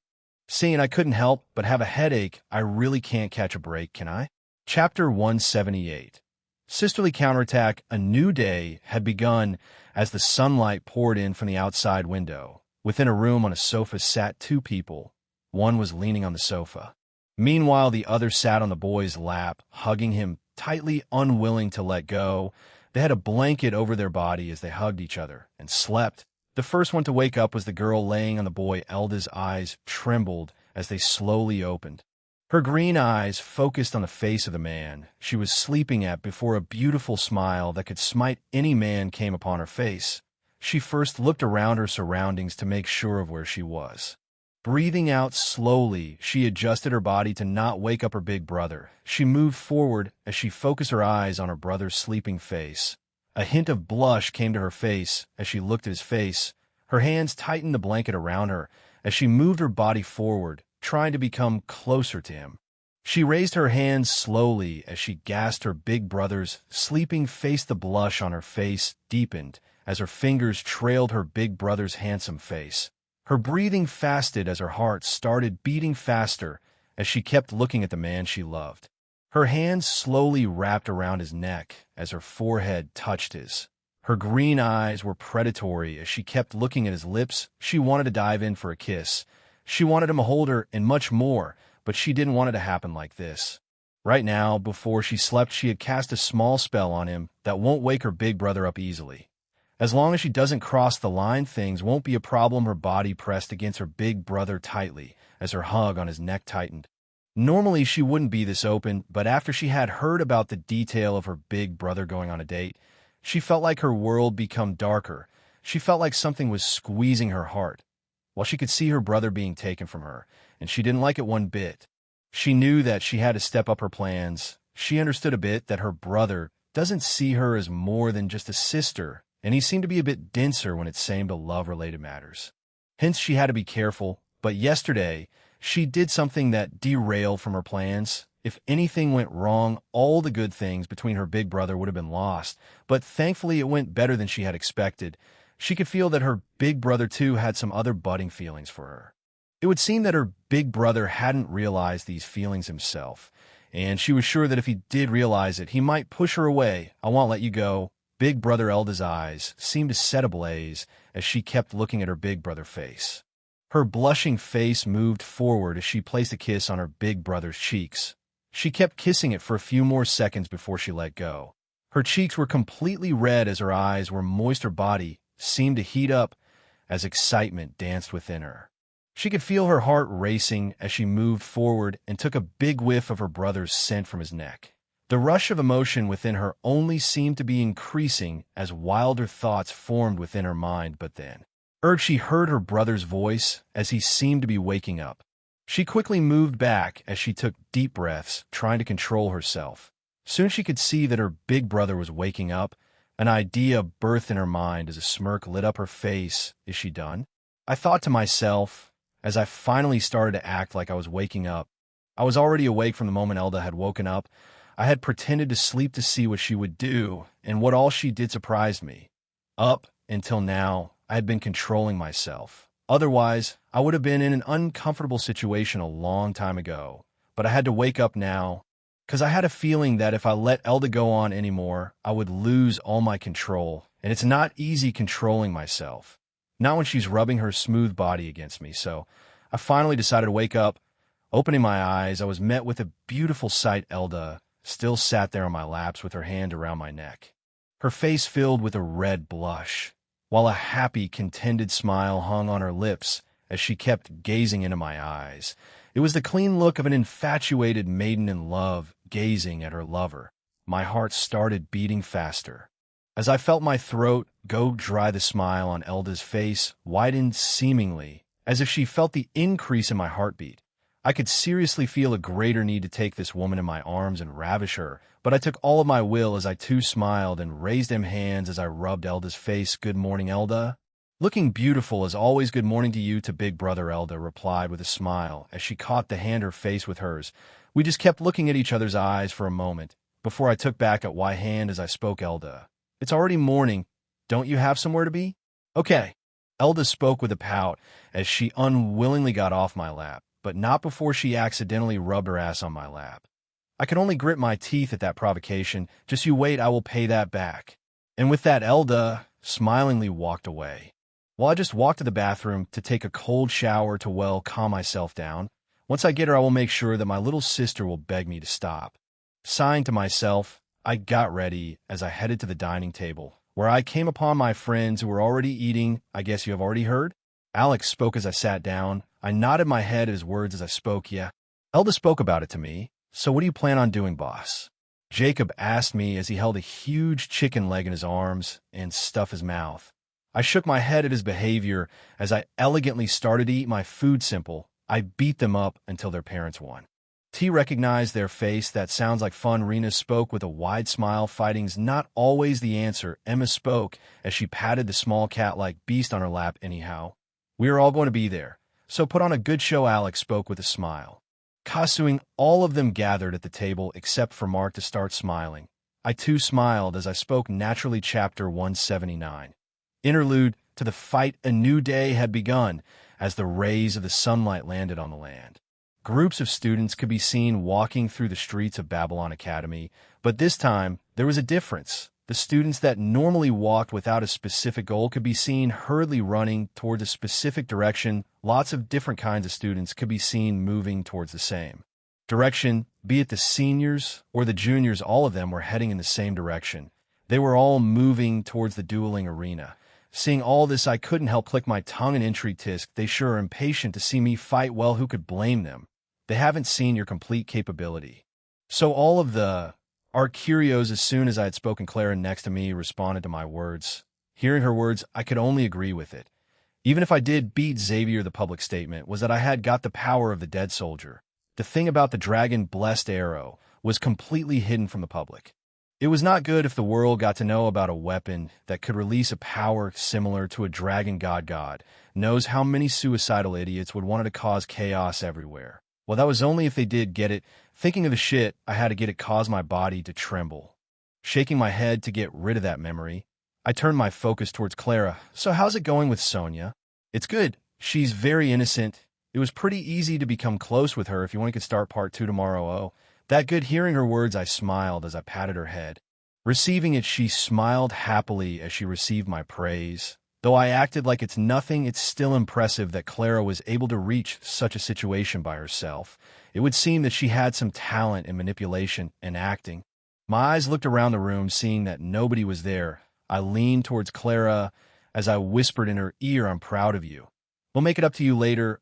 Seeing I couldn't help but have a headache, I really can't catch a break, can I? Chapter 178. Sisterly counterattack. A new day had begun as the sunlight poured in from the outside window. Within a room on a sofa sat two people. One was leaning on the sofa. Meanwhile, the other sat on the boy's lap, hugging him tightly, unwilling to let go. They had a blanket over their body as they hugged each other and slept. The first one to wake up was the girl laying on the boy. Elda's eyes trembled as they slowly opened. Her green eyes focused on the face of the man she was sleeping at before a beautiful smile that could smite any man came upon her face. She first looked around her surroundings to make sure of where she was. Breathing out slowly, she adjusted her body to not wake up her big brother. She moved forward as she focused her eyes on her brother's sleeping face. A hint of blush came to her face as she looked at his face. Her hands tightened the blanket around her as she moved her body forward, trying to become closer to him. She raised her hands slowly as she gasped her big brother's sleeping face. The blush on her face deepened as her fingers trailed her big brother's handsome face. Her breathing fasted as her heart started beating faster as she kept looking at the man she loved. Her hands slowly wrapped around his neck as her forehead touched his. Her green eyes were predatory as she kept looking at his lips. She wanted to dive in for a kiss. She wanted him to hold her and much more, but she didn't want it to happen like this. Right now, before she slept, she had cast a small spell on him that won't wake her big brother up easily. As long as she doesn't cross the line, things won't be a problem. Her body pressed against her big brother tightly as her hug on his neck tightened. Normally, she wouldn't be this open, but after she had heard about the detail of her big brother going on a date, she felt like her world become darker. She felt like something was squeezing her heart. While she could see her brother being taken from her, and she didn't like it one bit. She knew that she had to step up her plans. She understood a bit that her brother doesn't see her as more than just a sister, and he seemed to be a bit denser when it came to love-related matters. Hence, she had to be careful, but yesterday, she did something that derailed from her plans. If anything went wrong, all the good things between her big brother would have been lost, but thankfully it went better than she had expected. She could feel that her big brother, too, had some other budding feelings for her. It would seem that her big brother hadn't realized these feelings himself, and she was sure that if he did realize it, he might push her away. "I won't let you go." Big brother Elda's eyes seemed to set ablaze as she kept looking at her big brother's face. Her blushing face moved forward as she placed a kiss on her big brother's cheeks. She kept kissing it for a few more seconds before she let go. Her cheeks were completely red as her eyes were moist. Her body seemed to heat up as excitement danced within her. She could feel her heart racing as she moved forward and took a big whiff of her brother's scent from his neck. The rush of emotion within her only seemed to be increasing as wilder thoughts formed within her mind, but then she heard her brother's voice as he seemed to be waking up. She quickly moved back as she took deep breaths, trying to control herself. Soon she could see that her big brother was waking up. An idea birthed in her mind as a smirk lit up her face. "Is she done?" I thought to myself as I finally started to act like I was waking up. I was already awake from the moment Elda had woken up. I had pretended to sleep to see what she would do, and what all she did surprised me. Up until now, I had been controlling myself. Otherwise, I would have been in an uncomfortable situation a long time ago. But I had to wake up now, because I had a feeling that if I let Elda go on anymore, I would lose all my control, and it's not easy controlling myself. Not when she's rubbing her smooth body against me, so I finally decided to wake up. Opening my eyes, I was met with a beautiful sight. Elda still sat there on my laps with her hand around my neck, her face filled with a red blush, while a happy, contented smile hung on her lips as she kept gazing into my eyes. It was the clean look of an infatuated maiden in love gazing at her lover. My heart started beating faster. As I felt my throat go dry, the smile on Elda's face widened seemingly, as if she felt the increase in my heartbeat. I could seriously feel a greater need to take this woman in my arms and ravish her, but I took all of my will as I too smiled and raised them hands as I rubbed Elda's face. "Good morning, Elda." "Looking beautiful as always." "Good morning to you, to big brother," Elda replied with a smile as she caught the hand her face with hers. We just kept looking at each other's eyes for a moment before I took back at my hand as I spoke. "Elda, it's already morning. Don't you have somewhere to be?" "Okay." Elda spoke with a pout as she unwillingly got off my lap, but not before she accidentally rubbed her ass on my lap. I could only grit my teeth at that provocation. "Just you wait, I will pay that back." And with that, Elda smilingly walked away. While I just walked to the bathroom to take a cold shower to, well, calm myself down. Once I get her, I will make sure that my little sister will beg me to stop. Sighing to myself, I got ready as I headed to the dining table, where I came upon my friends who were already eating. "I guess you have already heard?" Alex spoke as I sat down. I nodded my head at his words as I spoke. "Yeah." "Elda spoke about it to me. So what do you plan on doing, boss?" Jacob asked me as he held a huge chicken leg in his arms and stuffed his mouth. I shook my head at his behavior as I elegantly started to eat my food. "Simple. I beat them up until their parents won." T recognized their face. "That sounds like fun." Rena spoke with a wide smile. "Fighting's not always the answer." Emma spoke as she patted the small cat-like beast on her lap. "Anyhow, we are all going to be there, so put on a good show." Alex spoke with a smile. Kasuing, all of them gathered at the table except for Mark to start smiling. I too smiled as I spoke naturally. Chapter 179. Interlude. To the fight, a new day had begun as the rays of the sunlight landed on the land. Groups of students could be seen walking through the streets of Babylon Academy, but this time there was a difference. The students that normally walked without a specific goal could be seen hurriedly running toward a specific direction. Lots of different kinds of students could be seen moving towards the same direction. be it the seniors or the juniors, all of them were heading in the same direction. They were all moving towards the dueling arena. Seeing all this, I couldn't help click my tongue in intrigue. Tisk, they sure are impatient to see me fight. Well, who could blame them? They haven't seen your complete capability. So all of our curios, as soon as I had spoken, Clara next to me responded to my words. Hearing her words, I could only agree with it. Even if I did beat Xavier, the public statement was that I had got the power of the dead soldier. The thing about the dragon-blessed arrow was completely hidden from the public. It was not good if the world got to know about a weapon that could release a power similar to a dragon god knows how many suicidal idiots would want it to cause chaos everywhere. Well, that was only if they did get it. Thinking of the shit I had to get it caused my body to tremble. Shaking my head to get rid of that memory, I turned my focus towards Clara. So how's it going with Sonia? It's good. She's very innocent. It was pretty easy to become close with her. If you want, we could start part 2 tomorrow. Oh, that good. Hearing her words, I smiled as I patted her head. Receiving it, she smiled happily as she received my praise. Though I acted like it's nothing, it's still impressive that Clara was able to reach such a situation by herself. It would seem that she had some talent in manipulation and acting. My eyes looked around the room, seeing that nobody was there. I leaned towards Clara as I whispered in her ear, I'm proud of you. We'll make it up to you later.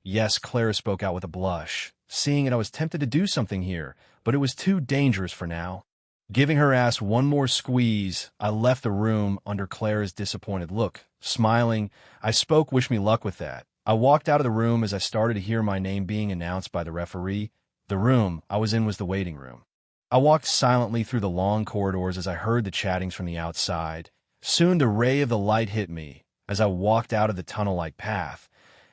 Yes, Clara spoke out with a blush. Seeing it, I was tempted to do something here, but it was too dangerous for now. Giving her ass one more squeeze, I left the room under Clara's disappointed look. Smiling, I spoke, wish me luck with that. I walked out of the room as I started to hear my name being announced by the referee. The room I was in was the waiting room. I walked silently through the long corridors as I heard the chattings from the outside. Soon the ray of the light hit me as I walked out of the tunnel-like path.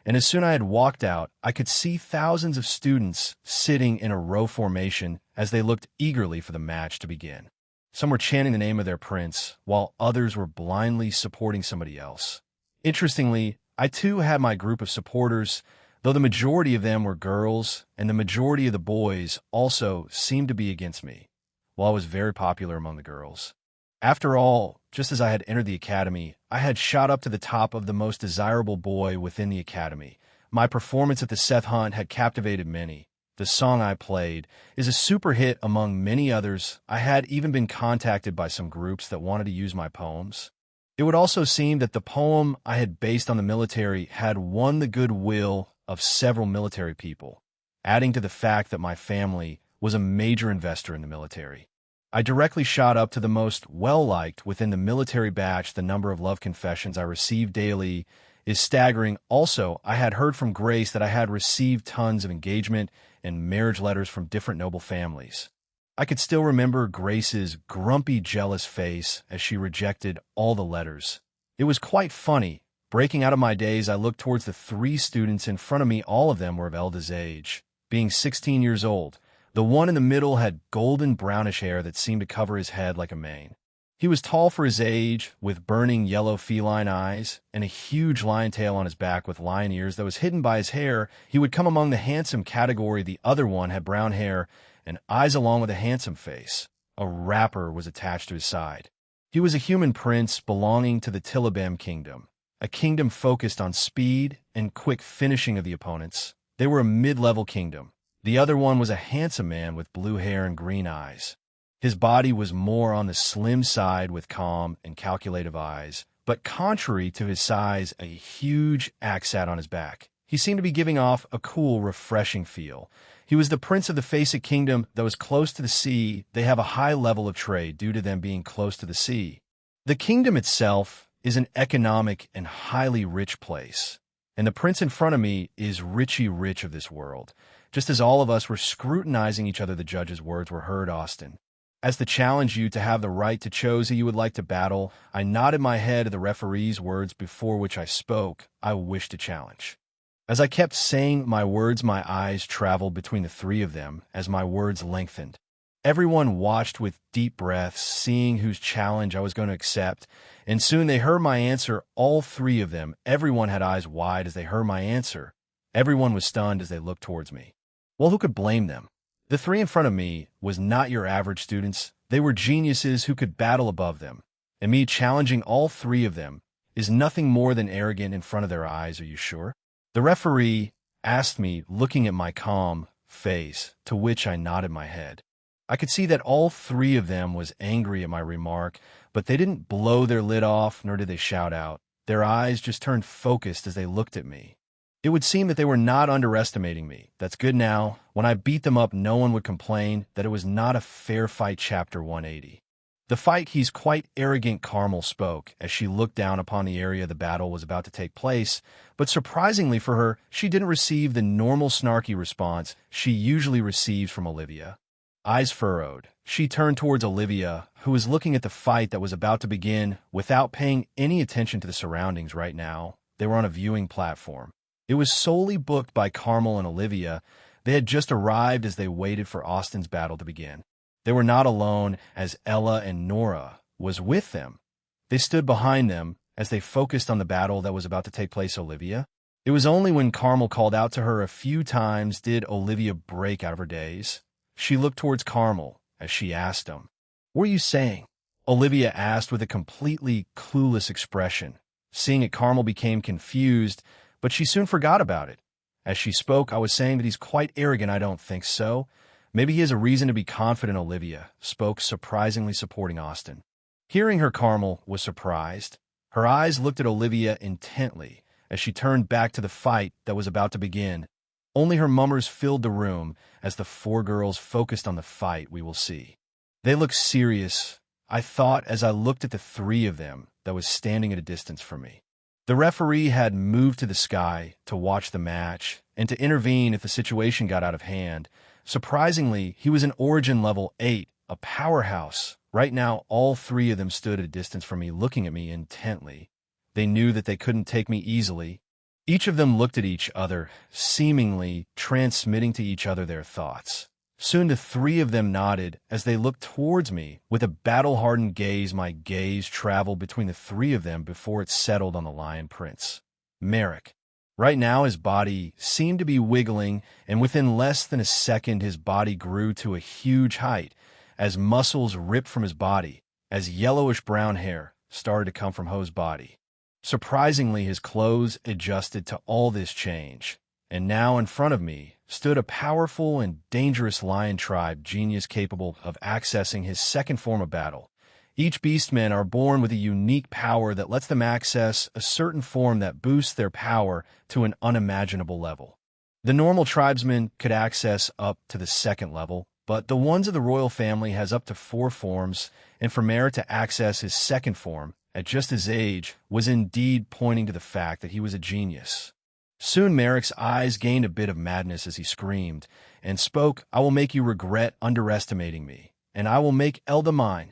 And as soon as I had walked out, I could see thousands of students sitting in a row formation as they looked eagerly for the match to begin. Some were chanting the name of their prince, while others were blindly supporting somebody else. Interestingly, I too had my group of supporters, though the majority of them were girls, and the majority of the boys also seemed to be against me, while I was very popular among the girls. After all, just as I had entered the academy, I had shot up to the top of the most desirable boy within the academy. My performance at the Seth Hunt had captivated many. The song I played is a super hit among many others. I had even been contacted by some groups that wanted to use my poems. It would also seem that the poem I had based on the military had won the goodwill of several military people, adding to the fact that my family was a major investor in the military. I directly shot up to the most well-liked within the military batch. The number of love confessions I received daily is staggering. Also, I had heard from Grace that I had received tons of engagement and marriage letters from different noble families. I could still remember Grace's grumpy, jealous face as she rejected all the letters. It was quite funny. Breaking out of my daze, I looked towards the 3 students in front of me. All of them were of Elda's age, being 16 years old. The one in the middle had golden brownish hair that seemed to cover his head like a mane. He was tall for his age, with burning yellow feline eyes, and a huge lion tail on his back with lion ears that was hidden by his hair. He would come among the handsome category. The other one had brown hair and eyes along with a handsome face. A wrapper was attached to his side. He was a human prince belonging to the Tillabem kingdom, a kingdom focused on speed and quick finishing of the opponents. They were a mid-level kingdom. The other one was a handsome man with blue hair and green eyes. His body was more on the slim side with calm and calculative eyes, but contrary to his size, a huge axe sat on his back. He seemed to be giving off a cool, refreshing feel. He was the prince of the Facet kingdom that was close to the sea. They have a high level of trade due to them being close to the sea. The kingdom itself is an economic and highly rich place, and the prince in front of me is richy rich of this world. Just as all of us were scrutinizing each other, the judge's words were heard. Austin, as to challenge you to have the right to choose who you would like to battle, I nodded my head at the referee's words before which I spoke. I wish to challenge. As I kept saying my words, my eyes traveled between the 3 of them as my words lengthened. Everyone watched with deep breaths, seeing whose challenge I was going to accept, and soon they heard my answer. All 3 of them. Everyone had eyes wide as they heard my answer. Everyone was stunned as they looked towards me. Well, who could blame them? The 3 in front of me was not your average students. They were geniuses who could battle above them. And me challenging all 3 of them is nothing more than arrogant in front of their eyes. Are you sure? The referee asked me, looking at my calm face, to which I nodded my head. I could see that all three of them was angry at my remark, but they didn't blow their lid off, nor did they shout out. Their eyes just turned focused as they looked at me. It would seem that they were not underestimating me. That's good now. When I beat them up, no one would complain that it was not a fair fight. Chapter 180. The fight. He's quite arrogant, Carmel spoke, as she looked down upon the area the battle was about to take place, but surprisingly for her, she didn't receive the normal snarky response she usually receives from Olivia. Eyes furrowed, she turned towards Olivia, who was looking at the fight that was about to begin without paying any attention to the surroundings right now. They were on a viewing platform. It was solely booked by Carmel and Olivia. They had just arrived as they waited for Austin's battle to begin. They were not alone, as Ella and Nora was with them. They stood behind them as they focused on the battle that was about to take place. Olivia? It was only when Carmel called out to her a few times did Olivia break out of her daze. She looked towards Carmel as she asked him, "What are you saying?" Olivia asked with a completely clueless expression. Seeing it, Carmel became confused, but she soon forgot about it. As she spoke, "I was saying that he's quite arrogant." "I don't think so. Maybe he has a reason to be confident." Olivia spoke, surprisingly supporting Austin. Hearing her, Carmel was surprised. Her eyes looked at Olivia intently as she turned back to the fight that was about to begin. Only her mummers filled the room as the four girls focused on the fight. "We will see." They looked serious, I thought, as I looked at the three of them that was standing at a distance from me. The referee had moved to the sky to watch the match and to intervene if the situation got out of hand. Surprisingly, he was an Origin level 8, a powerhouse. Right now, all three of them stood at a distance from me, looking at me intently. They knew that they couldn't take me easily. Each of them looked at each other, seemingly transmitting to each other their thoughts. Soon the three of them nodded as they looked towards me with a battle-hardened gaze. My gaze traveled between the three of them before it settled on the Lion Prince, Merrick. Right now his body seemed to be wiggling, and within less than a second his body grew to a huge height as muscles ripped from his body, as yellowish-brown hair started to come from Ho's body. Surprisingly, his clothes adjusted to all this change, and now in front of me stood a powerful and dangerous lion tribe genius capable of accessing his second form of battle. Each beastmen are born with a unique power that lets them access a certain form that boosts their power to an unimaginable level. The normal tribesmen could access up to the second level, but the ones of the royal family has up to 4 forms, and for Merrick to access his second form at just his age was indeed pointing to the fact that he was a genius. Soon Merrick's eyes gained a bit of madness as he screamed and spoke, "I will make you regret underestimating me, and I will make Elda mine."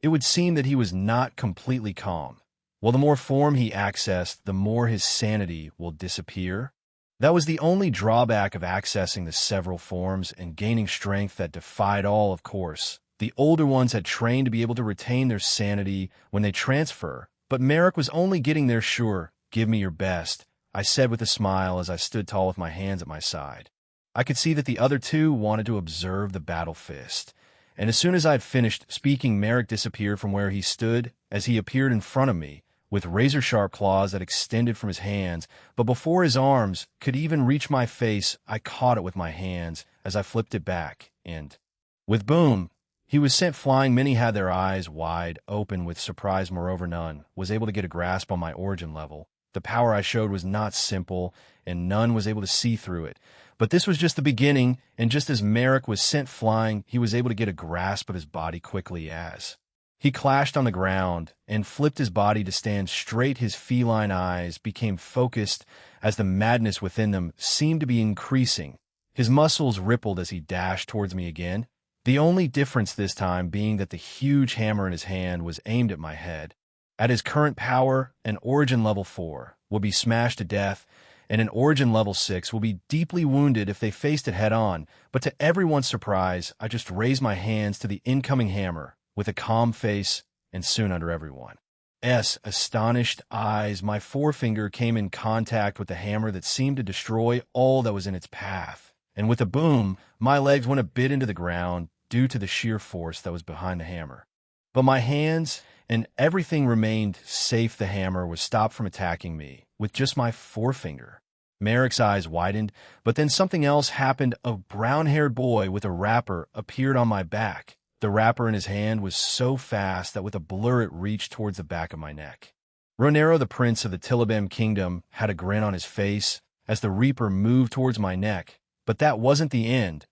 It would seem that he was not completely calm. Well, the more form he accessed, the more his sanity will disappear. That was the only drawback of accessing the several forms and gaining strength that defied all, of course. The older ones had trained to be able to retain their sanity when they transfer, but Merrick was only getting there. "Sure, give me your best," I said with a smile as I stood tall with my hands at my side. I could see that the other two wanted to observe the battle fist, and as soon as I had finished speaking, Merrick disappeared from where he stood as he appeared in front of me with razor-sharp claws that extended from his hands, but before his arms could even reach my face, I caught it with my hands as I flipped it back, and with boom, he was sent flying. Many had their eyes wide open with surprise. Moreover, none was able to get a grasp on my Origin level. The power I showed was not simple, and none was able to see through it. But this was just the beginning, and just as Merrick was sent flying, he was able to get a grasp of his body quickly as he clashed on the ground and flipped his body to stand straight. His feline eyes became focused as the madness within them seemed to be increasing. His muscles rippled as he dashed towards me again, the only difference this time being that the huge hammer in his hand was aimed at my head. At his current power, an Origin level 4 would be smashed to death, and an Origin level 6 will be deeply wounded if they faced it head-on. But to everyone's surprise, I just raised my hands to the incoming hammer with a calm face, and soon under everyone's astonished eyes, my forefinger came in contact with the hammer that seemed to destroy all that was in its path. And with a boom, my legs went a bit into the ground due to the sheer force that was behind the hammer. But my hands and everything remained safe. The hammer was stopped from attacking me with just my forefinger. Merrick's eyes widened, but then something else happened. A brown-haired boy with a wrapper appeared on my back. The wrapper in his hand was so fast that with a blur it reached towards the back of my neck. Ronero, the prince of the Tiliban kingdom, had a grin on his face as the Reaper moved towards my neck. But that wasn't the end.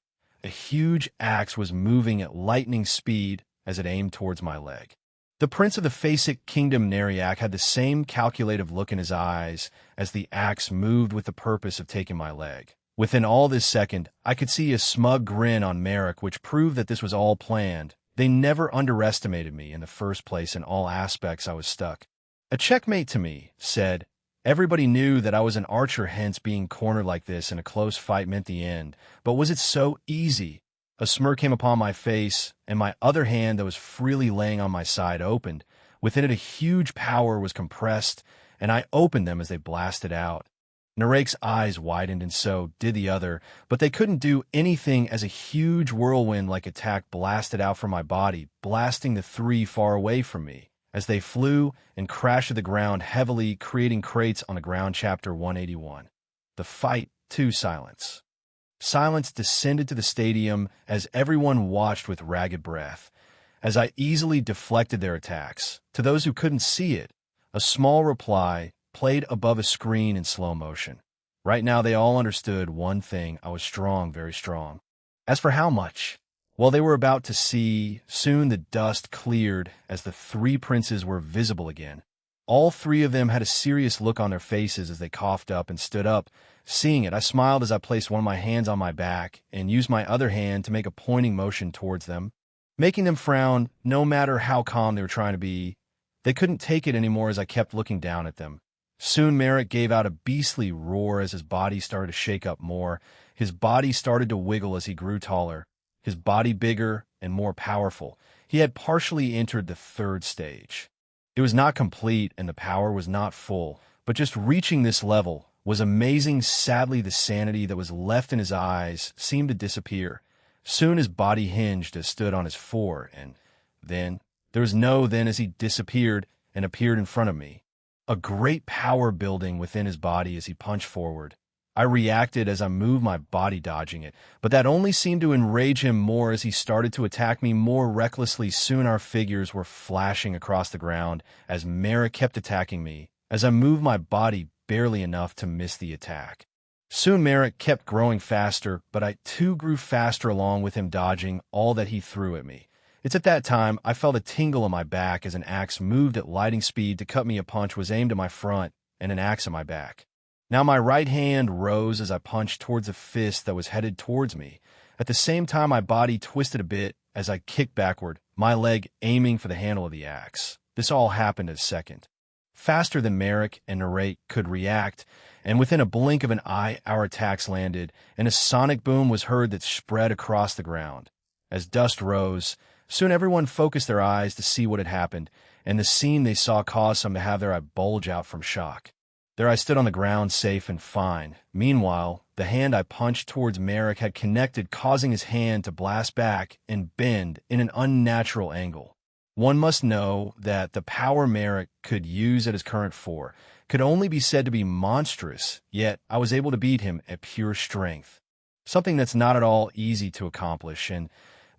A huge axe was moving at lightning speed as it aimed towards my leg. The prince of the Phasic kingdom, Neriak, had the same calculative look in his eyes as the axe moved with the purpose of taking my leg. Within all this second, I could see a smug grin on Merrick, which proved that this was all planned. They never underestimated me in the first place. In all aspects, I was stuck. A checkmate to me, said. Everybody knew that I was an archer, hence being cornered like this in a close fight meant the end. But was it so easy? A smirk came upon my face, and my other hand that was freely laying on my side opened. Within it a huge power was compressed, and I opened them as they blasted out. Narek's eyes widened, and so did the other, but they couldn't do anything as a huge whirlwind-like attack blasted out from my body, blasting the three far away from me, as they flew and crashed to the ground heavily, creating crates on the ground. Chapter 181. The fight to silence. Silence descended to the stadium as everyone watched with ragged breath, as I easily deflected their attacks. To those who couldn't see it, a small reply played above a screen in slow motion. Right now they all understood one thing: I was strong, very strong. As for how much? Well, they were about to see. Soon the dust cleared as the three princes were visible again. All three of them had a serious look on their faces as they coughed up and stood up. Seeing it, I smiled as I placed one of my hands on my back and used my other hand to make a pointing motion towards them, making them frown. No matter how calm they were trying to be, they couldn't take it anymore as I kept looking down at them. Soon Merrick gave out a beastly roar as his body started to shake up more. His body started to wiggle as he grew taller, his body bigger and more powerful. He had partially entered the third stage. It was not complete and the power was not full, but just reaching this level was amazing. Sadly, the sanity that was left in his eyes seemed to disappear. Soon his body hinged as stood on his fore, and then there was no then as he disappeared and appeared in front of me. A great power building within his body as he punched forward. I reacted as I moved my body dodging it, but that only seemed to enrage him more as he started to attack me more recklessly. Soon our figures were flashing across the ground as Merrick kept attacking me, as I moved my body barely enough to miss the attack. Soon Merrick kept growing faster, but I too grew faster along with him, dodging all that he threw at me. It's at that time I felt a tingle in my back as an axe moved at lightning speed to cut me. A punch was aimed at my front and an axe at my back. Now my right hand rose as I punched towards a fist that was headed towards me. At the same time, my body twisted a bit as I kicked backward, my leg aiming for the handle of the axe. This all happened in a second. Faster than Merrick and Narek could react, and within a blink of an eye, our attacks landed, and a sonic boom was heard that spread across the ground. As dust rose, soon everyone focused their eyes to see what had happened, and the scene they saw caused some to have their eye bulge out from shock. There I stood on the ground, safe and fine. Meanwhile, the hand I punched towards Merrick had connected, causing his hand to blast back and bend in an unnatural angle. One must know that the power Merrick could use at his current form could only be said to be monstrous, yet I was able to beat him at pure strength. Something that's not at all easy to accomplish, and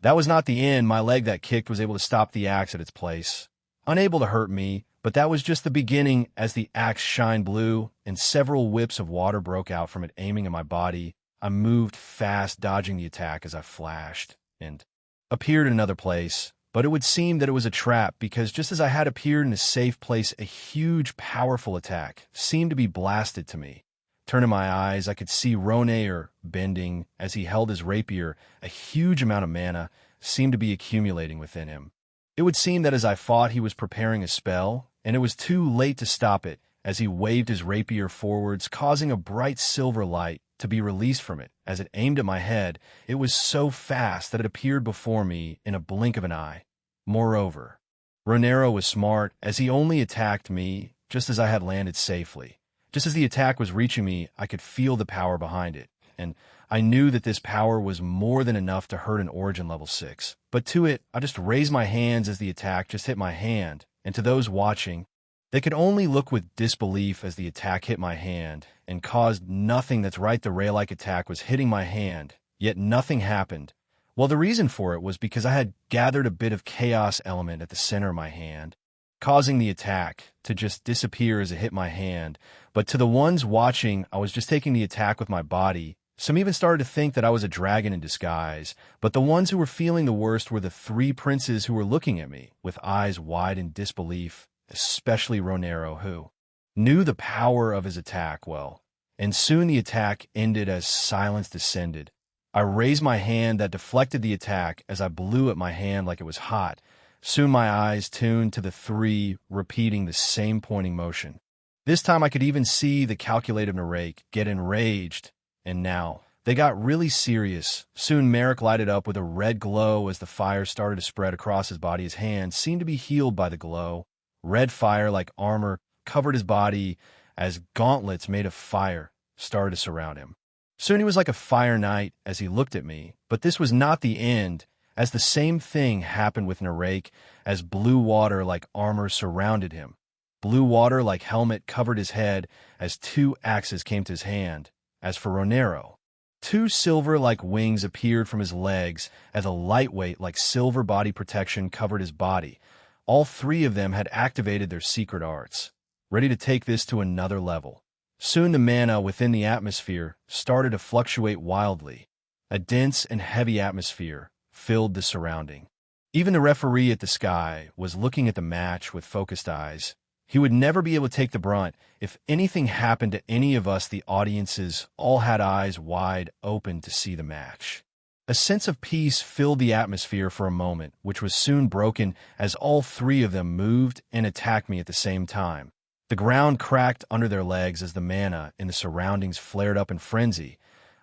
that was not the end. My leg that kicked was able to stop the axe at its place, unable to hurt me, but that was just the beginning as the axe shined blue and several whips of water broke out from it, aiming at my body. I moved fast, dodging the attack as I flashed and appeared in another place. But it would seem that it was a trap, because just as I had appeared in a safe place, a huge, powerful attack seemed to be blasted to me. Turning my eyes, I could see Ronero bending as he held his rapier. A huge amount of mana seemed to be accumulating within him. It would seem that as I fought, he was preparing a spell, and it was too late to stop it as he waved his rapier forwards, causing a bright silver light to be released from it. As it aimed at my head, it was so fast that it appeared before me in a blink of an eye. Moreover, Ronero was smart, as he only attacked me just as I had landed safely. Just as the attack was reaching me, I could feel the power behind it, and I knew that this power was more than enough to hurt an Origin level 6. But to it, I just raised my hands as the attack just hit my hand, and to those watching, They could only look with disbelief as the attack hit my hand and caused nothing. That's right, the ray-like attack was hitting my hand, yet nothing happened. Well, the reason for it was because I had gathered a bit of chaos element at the center of my hand, causing the attack to just disappear as it hit my hand. But to the ones watching, I was just taking the attack with my body. Some even started to think that I was a dragon in disguise, but the ones who were feeling the worst were the three princes who were looking at me with eyes wide in disbelief, especially Rhaenyra, who knew the power of his attack well. And soon the attack ended as silence descended. I raised my hand that deflected the attack as I blew at my hand like it was hot. Soon my eyes tuned to the three repeating the same pointing motion. This time I could even see the calculative Narake get enraged, and now they got really serious. Soon Merrick lighted up with a red glow as the fire started to spread across his body. His hands seemed to be healed by the glow. Red fire like armor covered his body as gauntlets made of fire started to surround him. Soon he was like a fire knight as he looked at me, but this was not the end, as the same thing happened with Narake as blue water like armor surrounded him. Blue water like helmet covered his head as two axes came to his hand. As for Rhaenyra, two silver like wings appeared from his legs as a lightweight like silver body protection covered his body. All three of them had activated their secret arts, ready to take this to another level. Soon the mana within the atmosphere started to fluctuate wildly. A dense and heavy atmosphere filled the surrounding. Even the referee at the sky was looking at the match with focused eyes. He would never be able to take the brunt if anything happened to any of us. The audiences all had eyes wide open to see the match. A sense of peace filled the atmosphere for a moment, which was soon broken as all three of them moved and attacked me at the same time. The ground cracked under their legs as the mana in the surroundings flared up in frenzy.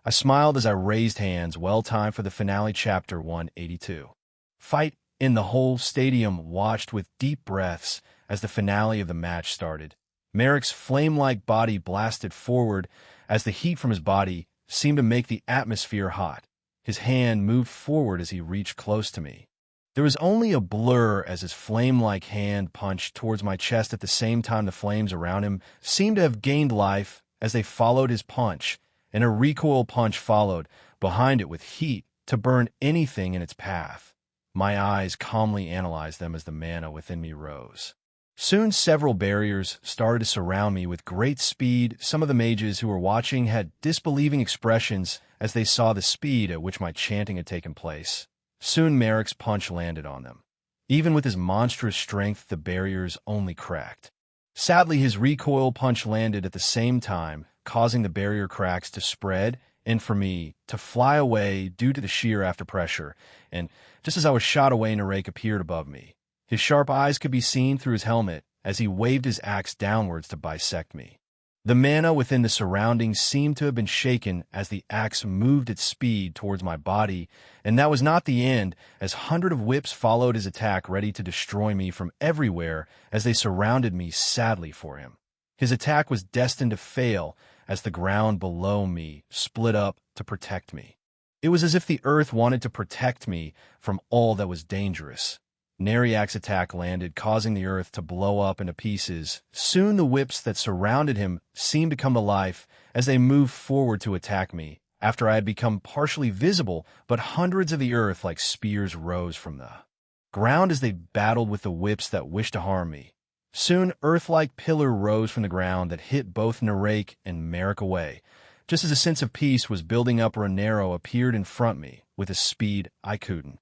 I smiled as I raised hands, well timed for the finale. Chapter 182. Fight in the whole stadium watched with deep breaths as the finale of the match started. Merrick's flame-like body blasted forward as the heat from his body seemed to make the atmosphere hot. His hand moved forward as he reached close to me. There was only a blur as his flame-like hand punched towards my chest. At the same time, the flames around him seemed to have gained life as they followed his punch, and a recoil punch followed behind it with heat to burn anything in its path. My eyes calmly analyzed them as the mana within me rose. Soon several barriers started to surround me with great speed. Some of the mages who were watching had disbelieving expressions as they saw the speed at which my chanting had taken place. Soon Merrick's punch landed on them. Even with his monstrous strength, the barriers only cracked. Sadly, his recoil punch landed at the same time, causing the barrier cracks to spread and for me to fly away due to the sheer after pressure. And just as I was shot away, Narake appeared above me. His sharp eyes could be seen through his helmet as he waved his axe downwards to bisect me. The mana within the surroundings seemed to have been shaken as the axe moved its speed towards my body, and that was not the end, as hundreds of whips followed his attack, ready to destroy me from everywhere as they surrounded me sadly for him. His attack was destined to fail as the ground below me split up to protect me. It was as if the earth wanted to protect me from all that was dangerous. Neriak's attack landed, causing the earth to blow up into pieces. Soon the whips that surrounded him seemed to come to life as they moved forward to attack me. After I had become partially visible, but hundreds of the earth like spears rose from the ground as they battled with the whips that wished to harm me. Soon earth-like pillar rose from the ground that hit both Narake and Merrick away. Just as a sense of peace was building up, Rhaenyra appeared in front of me with a speed I couldn't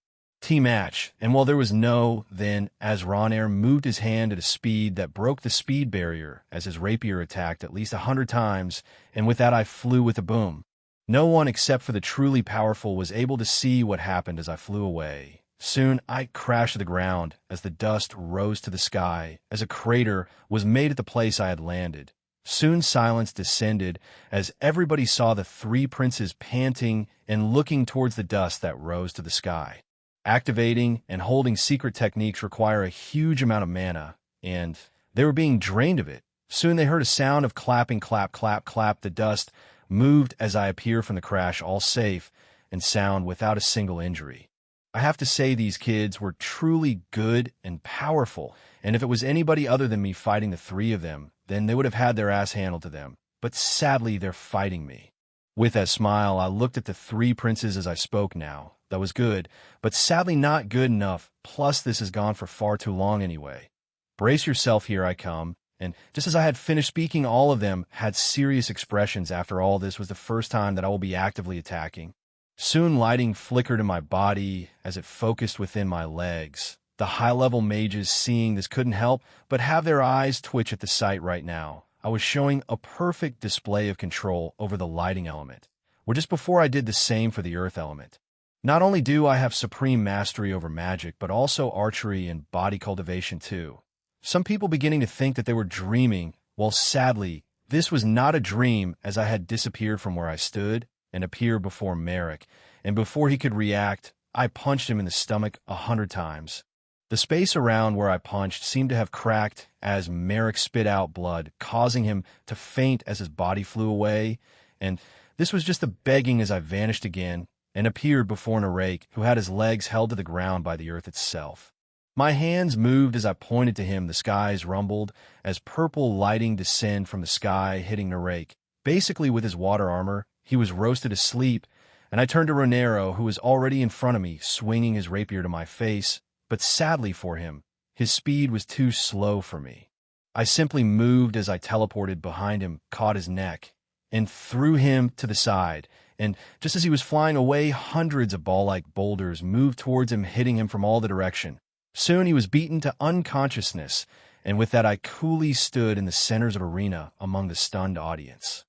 match, and while there was no then, as Rhaenyra moved his hand at a speed that broke the speed barrier as his rapier attacked at least 100 times, and with that I flew with a boom. No one except for the truly powerful was able to see what happened as I flew away. Soon I crashed to the ground as the dust rose to the sky, as a crater was made at the place I had landed. Soon silence descended as everybody saw the three princes panting and looking towards the dust that rose to the sky. Activating and holding secret techniques require a huge amount of mana, and they were being drained of it. Soon they heard a sound of clapping, clap, clap, clap. The dust moved as I appeared from the crash, all safe and sound without a single injury. I have to say these kids were truly good and powerful, and if it was anybody other than me fighting the three of them, then they would have had their ass handled to them. But sadly, they're fighting me. With that smile, I looked at the three princes as I spoke now. That was good, but sadly not good enough, plus this has gone for far too long anyway. Brace yourself, here I come. And just as I had finished speaking, all of them had serious expressions. After all, this was the first time that I will be actively attacking. Soon lighting flickered in my body as it focused within my legs. The high-level mages, seeing this, couldn't help but have their eyes twitch at the sight right now. I was showing a perfect display of control over the lighting element, where just before I did the same for the earth element. Not only do I have supreme mastery over magic, but also archery and body cultivation too. Some people beginning to think that they were dreaming, while sadly, this was not a dream, as I had disappeared from where I stood and appeared before Merrick, and before he could react, I punched him in the stomach 100 times. The space around where I punched seemed to have cracked as Merrick spit out blood, causing him to faint as his body flew away, and this was just a begging as I vanished again and appeared before Narake, who had his legs held to the ground by the earth itself. My hands moved as I pointed to him. The skies rumbled as purple lighting descended from the sky, hitting Narake. Basically, with his water armor, he was roasted asleep, and I turned to Ronero, who was already in front of me, swinging his rapier to my face. But sadly for him, his speed was too slow for me. I simply moved as I teleported behind him, caught his neck, and threw him to the side. And just as he was flying away, hundreds of ball-like boulders moved towards him, hitting him from all the direction. Soon he was beaten to unconsciousness, and with that I coolly stood in the centers of arena among the stunned audience.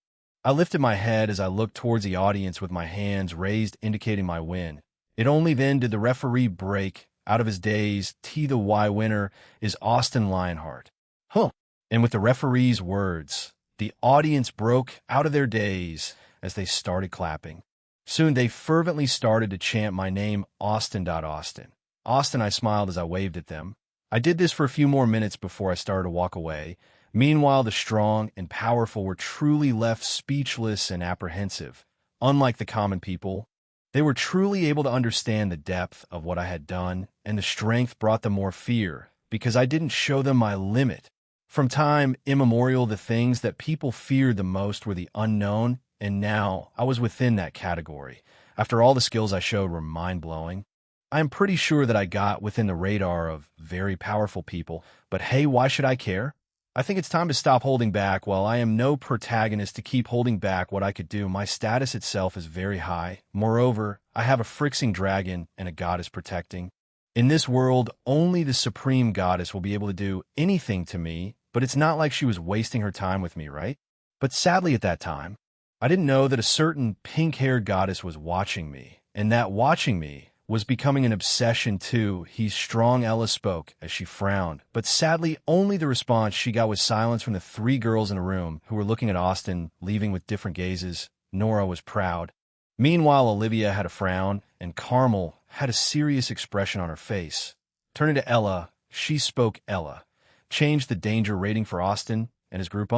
I lifted my head as I looked towards the audience with my hands raised, indicating my win. It only then did the referee break out of his daze. The winner is Austin Lionheart. Huh. And with the referee's words, the audience broke out of their daze as they started clapping. Soon they fervently started to chant my name, Austin. Austin. Austin, I smiled as I waved at them. I did this for a few more minutes before I started to walk away. Meanwhile, the strong and powerful were truly left speechless and apprehensive. Unlike the common people, they were truly able to understand the depth of what I had done, and the strength brought them more fear, because I didn't show them my limit. From time immemorial, the things that people feared the most were the unknown, and now I was within that category. After all, the skills I showed were mind-blowing. I am pretty sure that I got within the radar of very powerful people, but hey, why should I care? I think it's time to stop holding back. While I am no protagonist to keep holding back what I could do, my status itself is very high. Moreover, I have a Phyrexian dragon and a goddess protecting. In this world, only the supreme goddess will be able to do anything to me, but it's not like she was wasting her time with me, right? But sadly at that time, I didn't know that a certain pink-haired goddess was watching me, and that watching me was becoming an obsession too. He's strong, Ella spoke as she frowned, but sadly only the response she got was silence from the three girls in the room who were looking at Austin, leaving with different gazes. Nora was proud. Meanwhile, Olivia had a frown, and Carmel had a serious expression on her face. Turning to Ella, she spoke. Ella, change the danger rating for Austin and his group.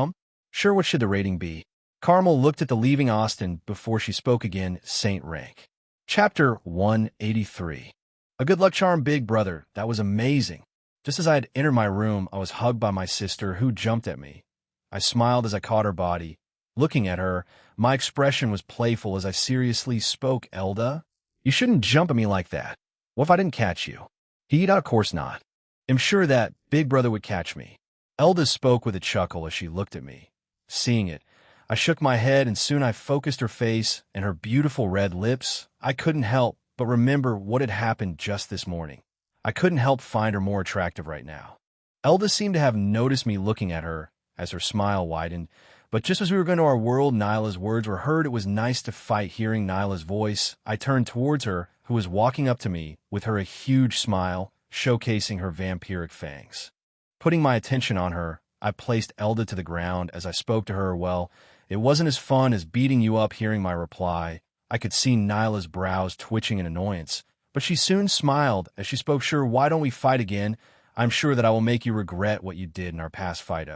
Sure, what should the rating be? Carmel looked at the leaving Austin before she spoke again. Saint rank. Chapter 183. A good luck charm, big brother. That was amazing. Just as I had entered my room, I was hugged by my sister, who jumped at me. I smiled as I caught her body. Looking at her, my expression was playful as I seriously spoke. Elda, you shouldn't jump at me like that. What if I didn't catch you? Of course not. I'm sure that big brother would catch me. Elda spoke with a chuckle as she looked at me. Seeing it, I shook my head, and soon I focused her face and her beautiful red lips. I couldn't help but remember what had happened just this morning. I couldn't help find her more attractive right now. Elda seemed to have noticed me looking at her as her smile widened, but just as we were going to our world, Nyla's words were heard. It was nice to fight. Hearing Nyla's voice, I turned towards her, who was walking up to me with her a huge smile, showcasing her vampiric fangs. Putting my attention on her, I placed Elda to the ground as I spoke to her. Well, it wasn't as fun as beating you up. Hearing my reply, I could see Nyla's brows twitching in annoyance, but she soon smiled as she spoke. Sure, why don't we fight again? I'm sure that I will make you regret what you did in our past fight.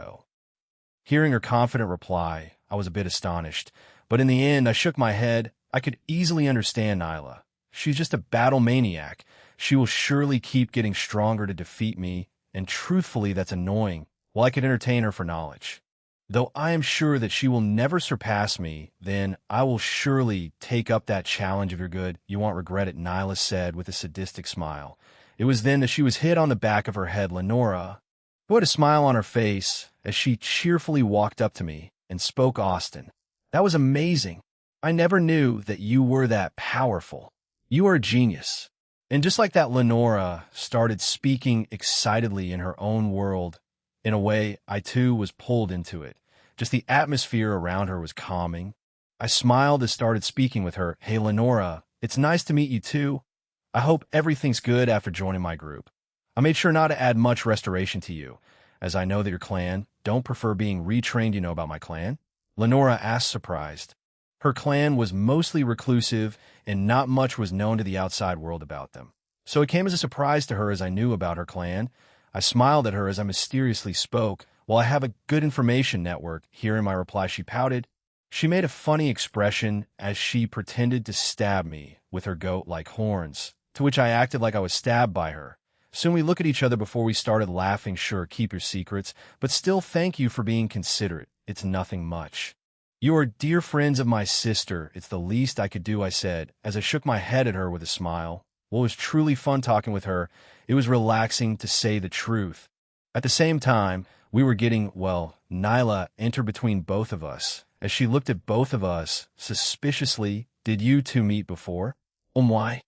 Hearing her confident reply, I was a bit astonished, but in the end I shook my head. I could easily understand Nyla. She's just a battle maniac, She will surely keep getting stronger to defeat me, and truthfully that's annoying, while I could entertain her for knowledge. Though I am sure that she will never surpass me, then I will surely take up that challenge of your good. You won't regret it, Nyla said with a sadistic smile. It was then that she was hit on the back of her head, Lenora, who had a smile on her face as she cheerfully walked up to me and spoke. Austin, that was amazing. I never knew that you were that powerful. You are a genius. And just like that, Lenora started speaking excitedly in her own world. In a way, I too was pulled into it. Just the atmosphere around her was calming. I smiled and started speaking with her. Hey, Lenora, it's nice to meet you too. I hope everything's good after joining my group. I made sure not to add much restoration to you, as I know that your clan don't prefer being retrained. You know about my clan? Lenora asked, surprised. Her clan was mostly reclusive, and not much was known to the outside world about them. So it came as a surprise to her as I knew about her clan. I smiled at her as I mysteriously spoke. Well, I have a good information network. Hearing my reply, she pouted. She made a funny expression as she pretended to stab me with her goat-like horns, to which I acted like I was stabbed by her. Soon we looked at each other before we started laughing. Sure, keep your secrets, but still thank you for being considerate. It's nothing much. You are dear friends of my sister. It's the least I could do, I said, as I shook my head at her with a smile. Well, it was truly fun talking with her. It was relaxing, to say the truth. At the same time, we were getting, well, Nyla entered between both of us, as she looked at both of us suspiciously. Did you two meet before? Why?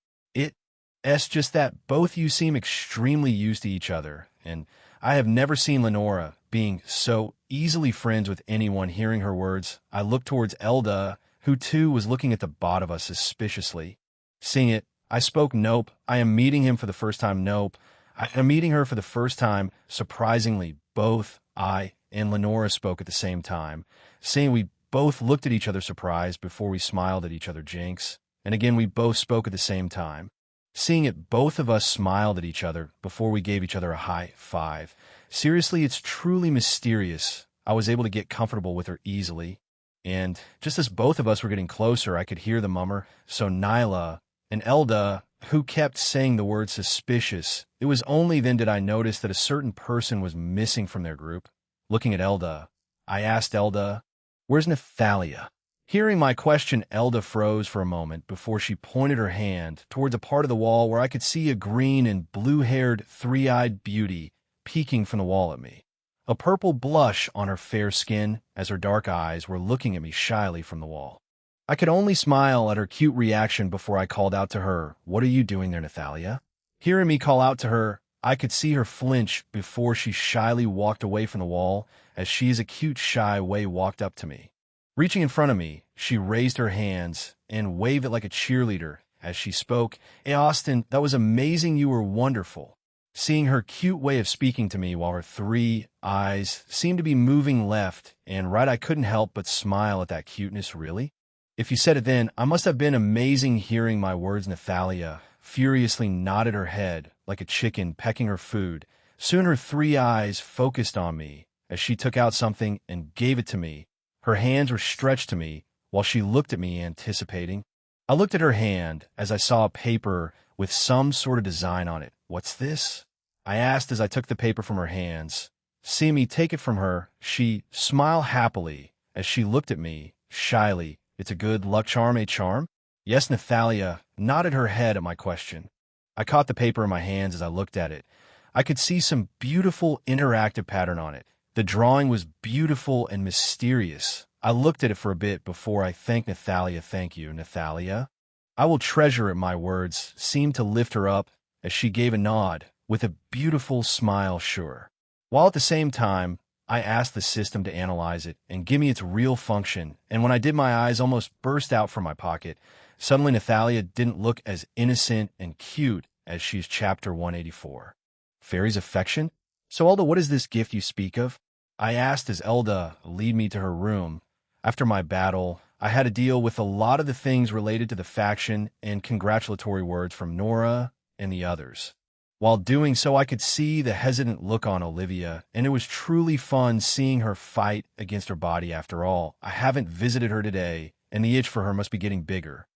It's just that both you seem extremely used to each other, and I have never seen Lenora being so easily friends with anyone. Hearing her words, I looked towards Elda, who too was looking at the bot of us suspiciously. Seeing it, I spoke. Nope, I am meeting him for the first time. Nope, I am meeting her for the first time. Surprisingly, both I and Lenora spoke at the same time. Seeing we both looked at each other surprised before we smiled at each other. Jinx. And again, we both spoke at the same time. Seeing it, both of us smiled at each other before we gave each other a high five. Seriously, it's truly mysterious. I was able to get comfortable with her easily. And just as both of us were getting closer, I could hear the mummer. So Nyla and Elda, who kept saying the word suspicious. It was only then did I notice that a certain person was missing from their group. Looking at Elda, I asked Elda, "Where's Nathalia?" Hearing my question, Elda froze for a moment before she pointed her hand towards a part of the wall where I could see a green and blue-haired, three-eyed beauty peeking from the wall at me. A purple blush on her fair skin as her dark eyes were looking at me shyly from the wall. I could only smile at her cute reaction before I called out to her, "What are you doing there, Nathalia?" Hearing me call out to her, I could see her flinch before she shyly walked away from the wall as she, as a cute, shy way, walked up to me. Reaching in front of me, she raised her hands and waved it like a cheerleader as she spoke. "Hey, Austin, that was amazing. You were wonderful." Seeing her cute way of speaking to me while her three eyes seemed to be moving left and right, I couldn't help but smile at that cuteness. Really? If you said it then, I must have been amazing. Hearing my words, Nathalia furiously nodded her head like a chicken pecking her food. Soon her three eyes focused on me as she took out something and gave it to me. Her hands were stretched to me while she looked at me, anticipating. I looked at her hand as I saw a paper with some sort of design on it. "What's this?" I asked as I took the paper from her hands. Seeing me take it from her, she smiled happily as she looked at me shyly. "It's a good luck charm, a charm?" Yes, Nathalia nodded her head at my question. I caught the paper in my hands as I looked at it. I could see some beautiful interactive pattern on it. The drawing was beautiful and mysterious. I looked at it for a bit before I thanked Nathalia. "Thank you, Nathalia. I will treasure it." My words seemed to lift her up as she gave a nod with a beautiful smile. "Sure." While at the same time, I asked the system to analyze it and give me its real function, and when I did, my eyes almost burst out from my pocket. Suddenly, Nathalia didn't look as innocent and cute as she's chapter 184. Fairy's affection? "So, Elda, what is this gift you speak of?" I asked as Elda lead me to her room. After my battle, I had to deal with a lot of the things related to the faction and congratulatory words from Nora and the others. While doing so, I could see the hesitant look on Olivia, and it was truly fun seeing her fight against her body. After all, I haven't visited her today, and the itch for her must be getting bigger.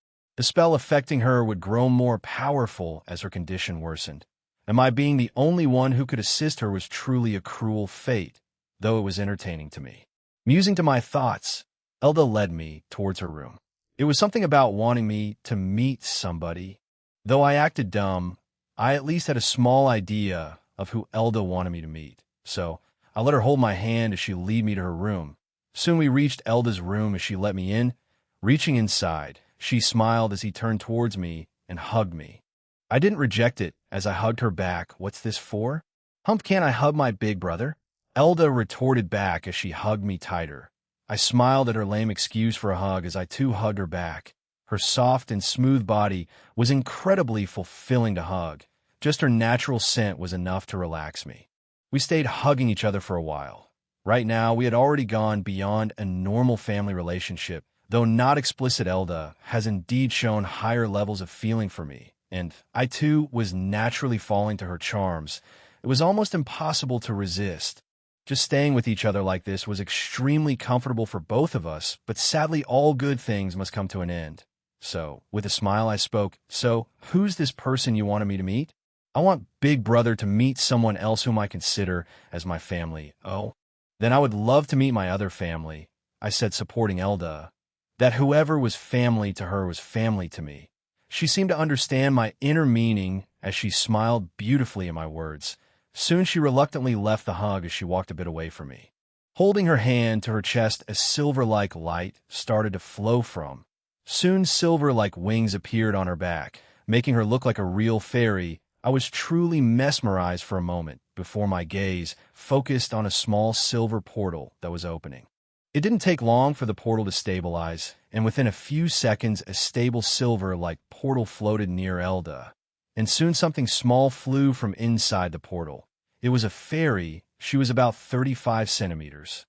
The spell affecting her would grow more powerful as her condition worsened, and my being the only one who could assist her was truly a cruel fate, though it was entertaining to me. Musing to my thoughts, Elda led me towards her room. It was something about wanting me to meet somebody. Though I acted dumb, I at least had a small idea of who Elda wanted me to meet, so I let her hold my hand as she led me to her room. Soon we reached Elda's room as she let me in. Reaching inside, she smiled as he turned towards me and hugged me. I didn't reject it as I hugged her back. "What's this for?" "Hump, can't I hug my big brother?" Elda retorted back as she hugged me tighter. I smiled at her lame excuse for a hug as I too hugged her back. Her soft and smooth body was incredibly fulfilling to hug. Just her natural scent was enough to relax me. We stayed hugging each other for a while. Right now, we had already gone beyond a normal family relationship, though not explicit. Elda has indeed shown higher levels of feeling for me, and I too was naturally falling to her charms. It was almost impossible to resist. Just staying with each other like this was extremely comfortable for both of us, but sadly all good things must come to an end. So, with a smile I spoke, "So, who's this person you wanted me to meet?" "I want Big Brother to meet someone else whom I consider as my family." "Oh? Then I would love to meet my other family," I said, supporting Elda. That whoever was family to her was family to me. She seemed to understand my inner meaning as she smiled beautifully at my words. Soon she reluctantly left the hug as she walked a bit away from me. Holding her hand to her chest, a silver-like light started to flow from. Soon silver-like wings appeared on her back, making her look like a real fairy. I was truly mesmerized for a moment before my gaze focused on a small silver portal that was opening. It didn't take long for the portal to stabilize, and within a few seconds a stable silver-like portal floated near Elda. And soon something small flew from inside the portal. It was a fairy. She was about 35 centimeters.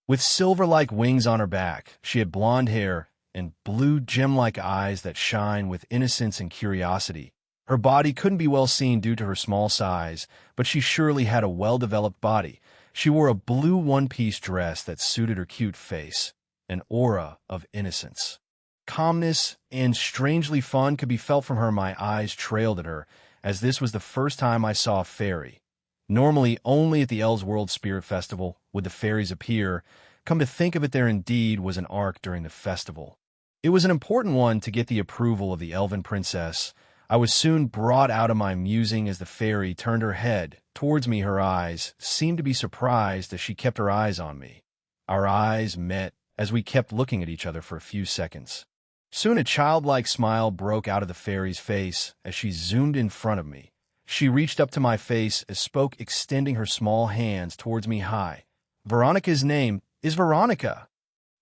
With silver-like wings on her back, she had blonde hair and blue gem-like eyes that shine with innocence and curiosity. Her body couldn't be well seen due to her small size, but she surely had a well-developed body. She wore a blue one-piece dress that suited her cute face, an aura of innocence. Calmness and strangely fun could be felt from her. My eyes trailed at her, as this was the first time I saw a fairy. Normally, only at the Elves Spirit Festival would the fairies appear. Come to think of it, there indeed was an arc during the festival. It was an important one to get the approval of the Elven Princess. I was soon brought out of my musing as the fairy turned her head towards me. Her eyes seemed to be surprised as she kept her eyes on me. Our eyes met as we kept looking at each other for a few seconds. Soon a childlike smile broke out of the fairy's face as she zoomed in front of me. She reached up to my face as spoke, extending her small hands towards me. "Hi. Veronica's name is Veronica."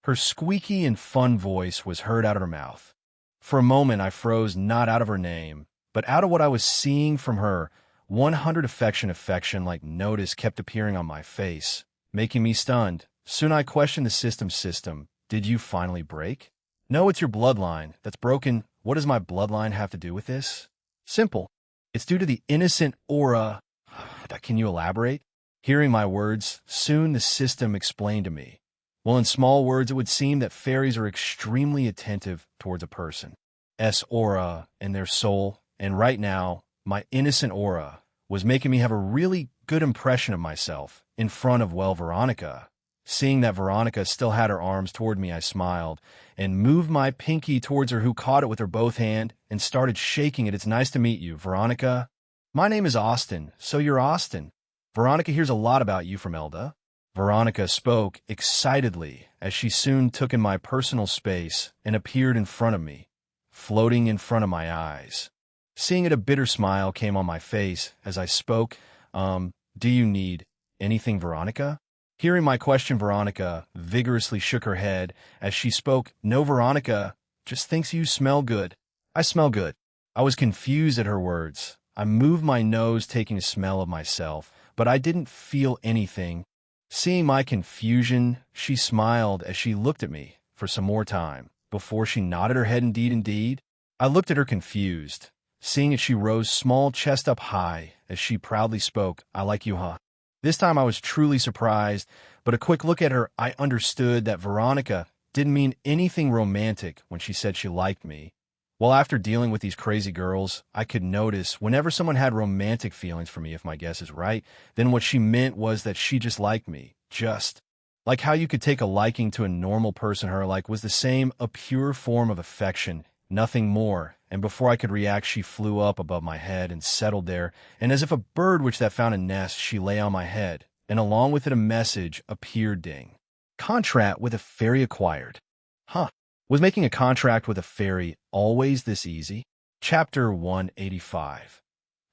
Her squeaky and fun voice was heard out of her mouth. For a moment I froze, not out of her name, but out of what I was seeing from her. 100 affection like notice kept appearing on my face, making me stunned. Soon I questioned the system. "Did you finally break?" "No, it's your bloodline that's broken." "What does my bloodline have to do with this?" "Simple. It's due to the innocent aura." "Can you elaborate?" Hearing my words, soon the system explained to me. Well, in small words, it would seem that fairies are extremely attentive towards a person's aura and their soul, and right now, my innocent aura was making me have a really good impression of myself in front of, Veronica. Seeing that Veronica still had her arms toward me, I smiled and moved my pinky towards her, who caught it with her both hand and started shaking it. "It's nice to meet you, Veronica. My name is Austin, so you're Austin. Veronica hears a lot about you from Elda." Veronica spoke excitedly as she soon took in my personal space and appeared in front of me, floating in front of my eyes. Seeing it, a bitter smile came on my face as I spoke. Do you need anything, Veronica?" Hearing my question, Veronica vigorously shook her head as she spoke. "No, Veronica just thinks you smell good." "I smell good." I was confused at her words. I moved my nose, taking a smell of myself, but I didn't feel anything. Seeing my confusion, she smiled as she looked at me for some more time before she nodded her head. Indeed. I looked at her confused. Seeing it, she rose, small chest up high, as she proudly spoke. "I like you, huh?" This time I was truly surprised, but a quick look at her, I understood that Veronica didn't mean anything romantic when she said she liked me. Well, after dealing with these crazy girls, I could notice whenever someone had romantic feelings for me, if my guess is right, then what she meant was that she just liked me. Just like how you could take a liking to a normal person her like was the same, a pure form of affection, nothing more. And before I could react, she flew up above my head and settled there, and as if a bird which that found a nest, she lay on my head, and along with it a message appeared ding. Contract with a fairy acquired. Huh. Was making a contract with a fairy always this easy? Chapter 185.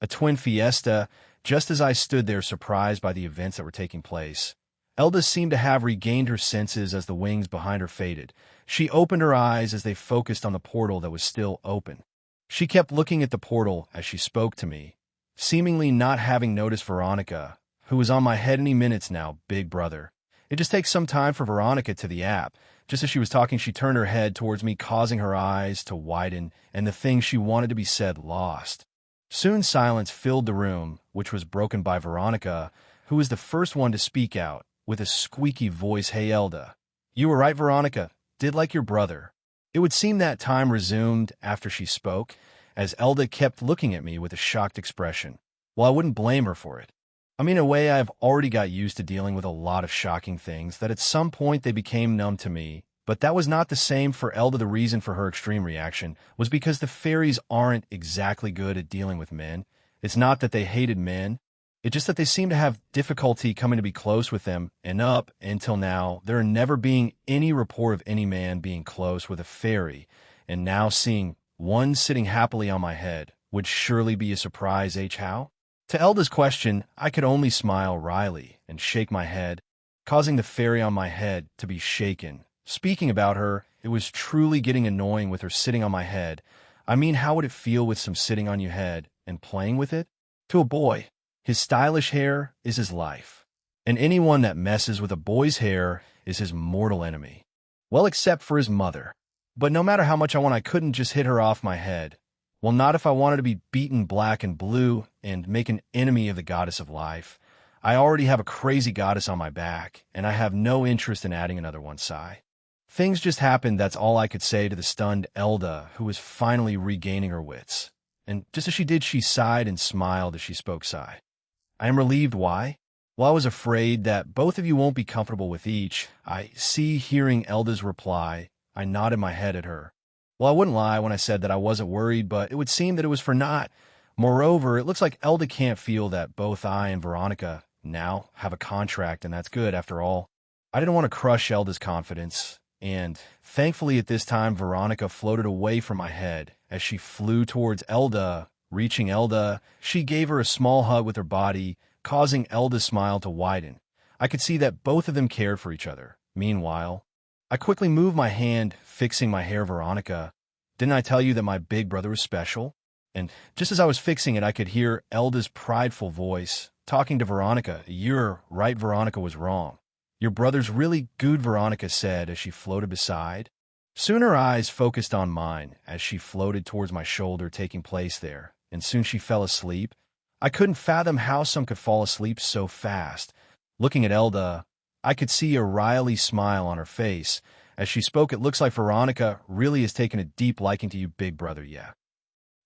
A twin fiesta. Just as I stood there surprised by the events that were taking place, Elda seemed to have regained her senses as the wings behind her faded. She opened her eyes as they focused on the portal that was still open. She kept looking at the portal as she spoke to me, seemingly not having noticed Veronica, who was on my head any minutes now, big brother. It just takes some time for Veronica to the app. Just as she was talking, she turned her head towards me, causing her eyes to widen, and the thing she wanted to be said lost. Soon silence filled the room, which was broken by Veronica, who was the first one to speak out, with a squeaky voice. Hey, Elda. You were right, Veronica. Did like your brother. It would seem that time resumed after she spoke, as Elda kept looking at me with a shocked expression. Well, I wouldn't blame her for it. I mean, in a way, I've already got used to dealing with a lot of shocking things that at some point they became numb to me, but that was not the same for Elda. The reason for her extreme reaction was because the fairies aren't exactly good at dealing with men. It's not that they hated men. It's just that they seem to have difficulty coming to be close with them, and up until now, there never being any report of any man being close with a fairy, and now seeing one sitting happily on my head would surely be a surprise. How? To Elda's question, I could only smile wryly and shake my head, causing the fairy on my head to be shaken. Speaking about her, it was truly getting annoying with her sitting on my head. I mean, how would it feel with some sitting on your head and playing with it? To a boy, his stylish hair is his life, and anyone that messes with a boy's hair is his mortal enemy. Well, except for his mother. But no matter how much I want, I couldn't just hit her off my head. Well, not if I wanted to be beaten black and blue and make an enemy of the goddess of life. I already have a crazy goddess on my back, and I have no interest in adding another one. Sigh. Things just happened, that's all I could say to the stunned Elda, who was finally regaining her wits. And just as she did, she sighed and smiled as she spoke. Sigh. I am relieved. Why? Well, I was afraid that both of you won't be comfortable with each. I see. Hearing Elda's reply, I nodded my head at her. Well, I wouldn't lie when I said that I wasn't worried, but it would seem that it was for naught. Moreover, it looks like Elda can't feel that both I and Veronica now have a contract, and that's good after all. I didn't want to crush Elda's confidence, and thankfully at this time Veronica floated away from my head as she flew towards Elda. Reaching Elda, she gave her a small hug with her body, causing Elda's smile to widen. I could see that both of them cared for each other. Meanwhile, I quickly moved my hand, fixing my hair. Veronica, didn't I tell you that my big brother was special? And just as I was fixing it, I could hear Elda's prideful voice talking to Veronica. You're right, Veronica was wrong. Your brother's really good, Veronica said as she floated beside. Soon her eyes focused on mine as she floated towards my shoulder, taking place there, and soon she fell asleep. I couldn't fathom how some could fall asleep so fast. Looking at Elda, I could see a wily smile on her face. As she spoke, it looks like Veronica really has taken a deep liking to you, big brother. Yeah.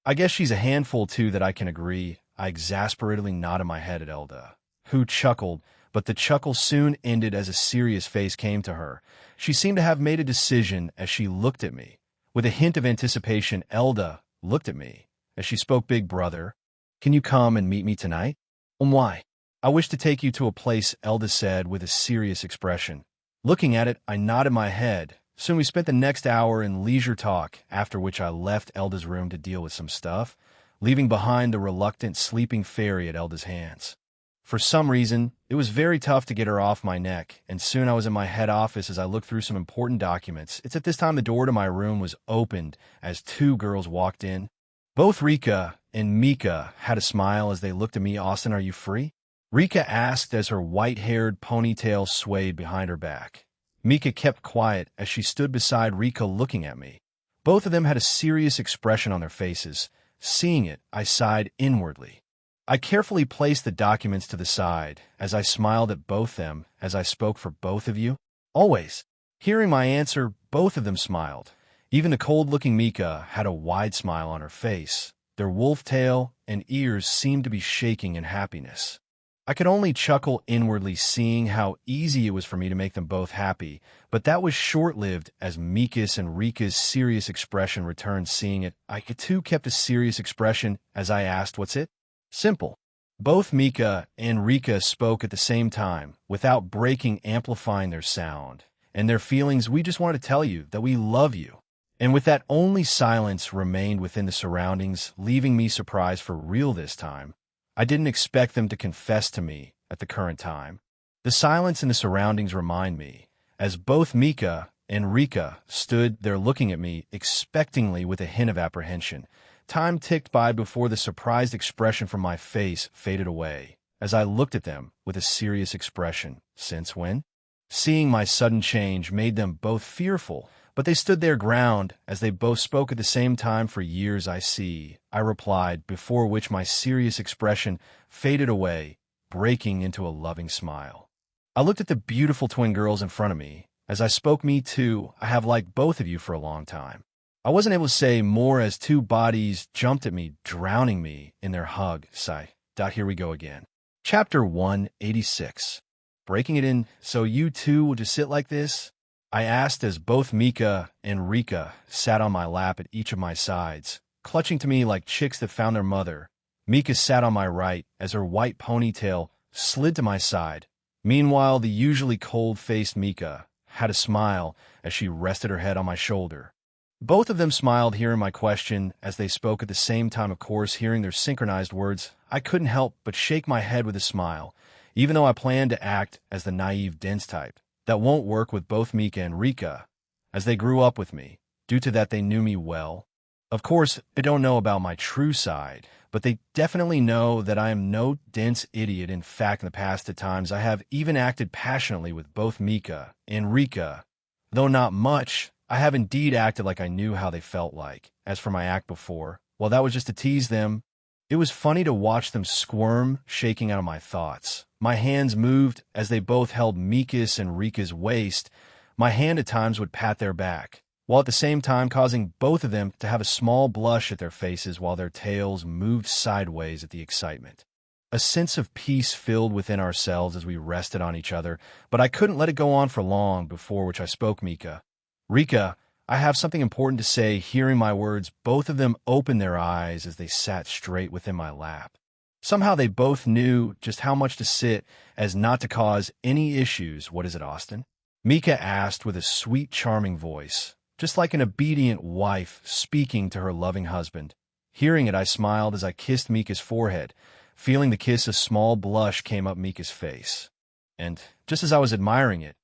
I guess she's a handful too, that I can agree. I exasperatedly nodded my head at Elda, who chuckled, but the chuckle soon ended as a serious face came to her. She seemed to have made a decision as she looked at me. With a hint of anticipation, Elda looked at me as she spoke. Big brother, can you come and meet me tonight? Why? I wish to take you to a place, Elda said with a serious expression. Looking at it, I nodded my head. Soon we spent the next hour in leisure talk, after which I left Elda's room to deal with some stuff, leaving behind the reluctant sleeping fairy at Elda's hands. For some reason, it was very tough to get her off my neck, and soon I was in my head office as I looked through some important documents. It's at this time the door to my room was opened as two girls walked in. Both Rika and Mika had a smile as they looked at me. Austin, are you free? Rika asked as her white-haired ponytail swayed behind her back. Mika kept quiet as she stood beside Rika looking at me. Both of them had a serious expression on their faces. Seeing it, I sighed inwardly. I carefully placed the documents to the side as I smiled at both them as I spoke. For both of you? Always. Hearing my answer, both of them smiled. Even the cold-looking Mika had a wide smile on her face. Their wolf tail and ears seemed to be shaking in happiness. I could only chuckle inwardly, seeing how easy it was for me to make them both happy, but that was short-lived as Mika's and Rika's serious expression returned. Seeing it, I too kept a serious expression as I asked, "What's it?" Simple. Both Mika and Rika spoke at the same time, without breaking, amplifying their sound and their feelings. "We just wanted to tell you that we love you." And with that, only silence remained within the surroundings, leaving me surprised for real this time. I didn't expect them to confess to me at the current time. The silence in the surroundings remind me, as both Mika and Rika stood there looking at me expectingly with a hint of apprehension. Time ticked by before the surprised expression from my face faded away, as I looked at them with a serious expression. "Since when?" Seeing my sudden change made them both fearful, but they stood their ground as they both spoke at the same time. "For years, I see," I replied, before which my serious expression faded away, breaking into a loving smile. I looked at the beautiful twin girls in front of me. As I spoke, "Me too, I have liked both of you for a long time." I wasn't able to say more as two bodies jumped at me, drowning me in their hug. Sigh. Here we go again. Chapter 186. Breaking it in. "So you two will just sit like this?" I asked as both Mika and Rika sat on my lap at each of my sides, clutching to me like chicks that found their mother. Mika sat on my right as her white ponytail slid to my side. Meanwhile, the usually cold-faced Mika had a smile as she rested her head on my shoulder. Both of them smiled hearing my question as they spoke at the same time. Of course, hearing their synchronized words, I couldn't help but shake my head with a smile, even though I planned to act as the naive, dense type. That won't work with both Mika and Rika, as they grew up with me. Due to that, they knew me well. Of course, they don't know about my true side, but they definitely know that I am no dense idiot. In fact, in the past at times, I have even acted passionately with both Mika and Rika. Though not much, I have indeed acted like I knew how they felt like. As for my act before, well, that was just to tease them. It was funny to watch them squirm, shaking out of my thoughts. My hands moved as they both held Mika's and Rika's waist. My hand at times would pat their back, while at the same time causing both of them to have a small blush at their faces while their tails moved sideways at the excitement. A sense of peace filled within ourselves as we rested on each other, but I couldn't let it go on for long, before which I spoke. "Mika, Rika, I have something important to say." Hearing my words, both of them opened their eyes as they sat straight within my lap. Somehow they both knew just how much to sit as not to cause any issues. "What is it, Austin?" Mika asked with a sweet, charming voice, just like an obedient wife speaking to her loving husband. Hearing it, I smiled as I kissed Mika's forehead. Feeling the kiss, a small blush came up Mika's face. And just as I was admiring it,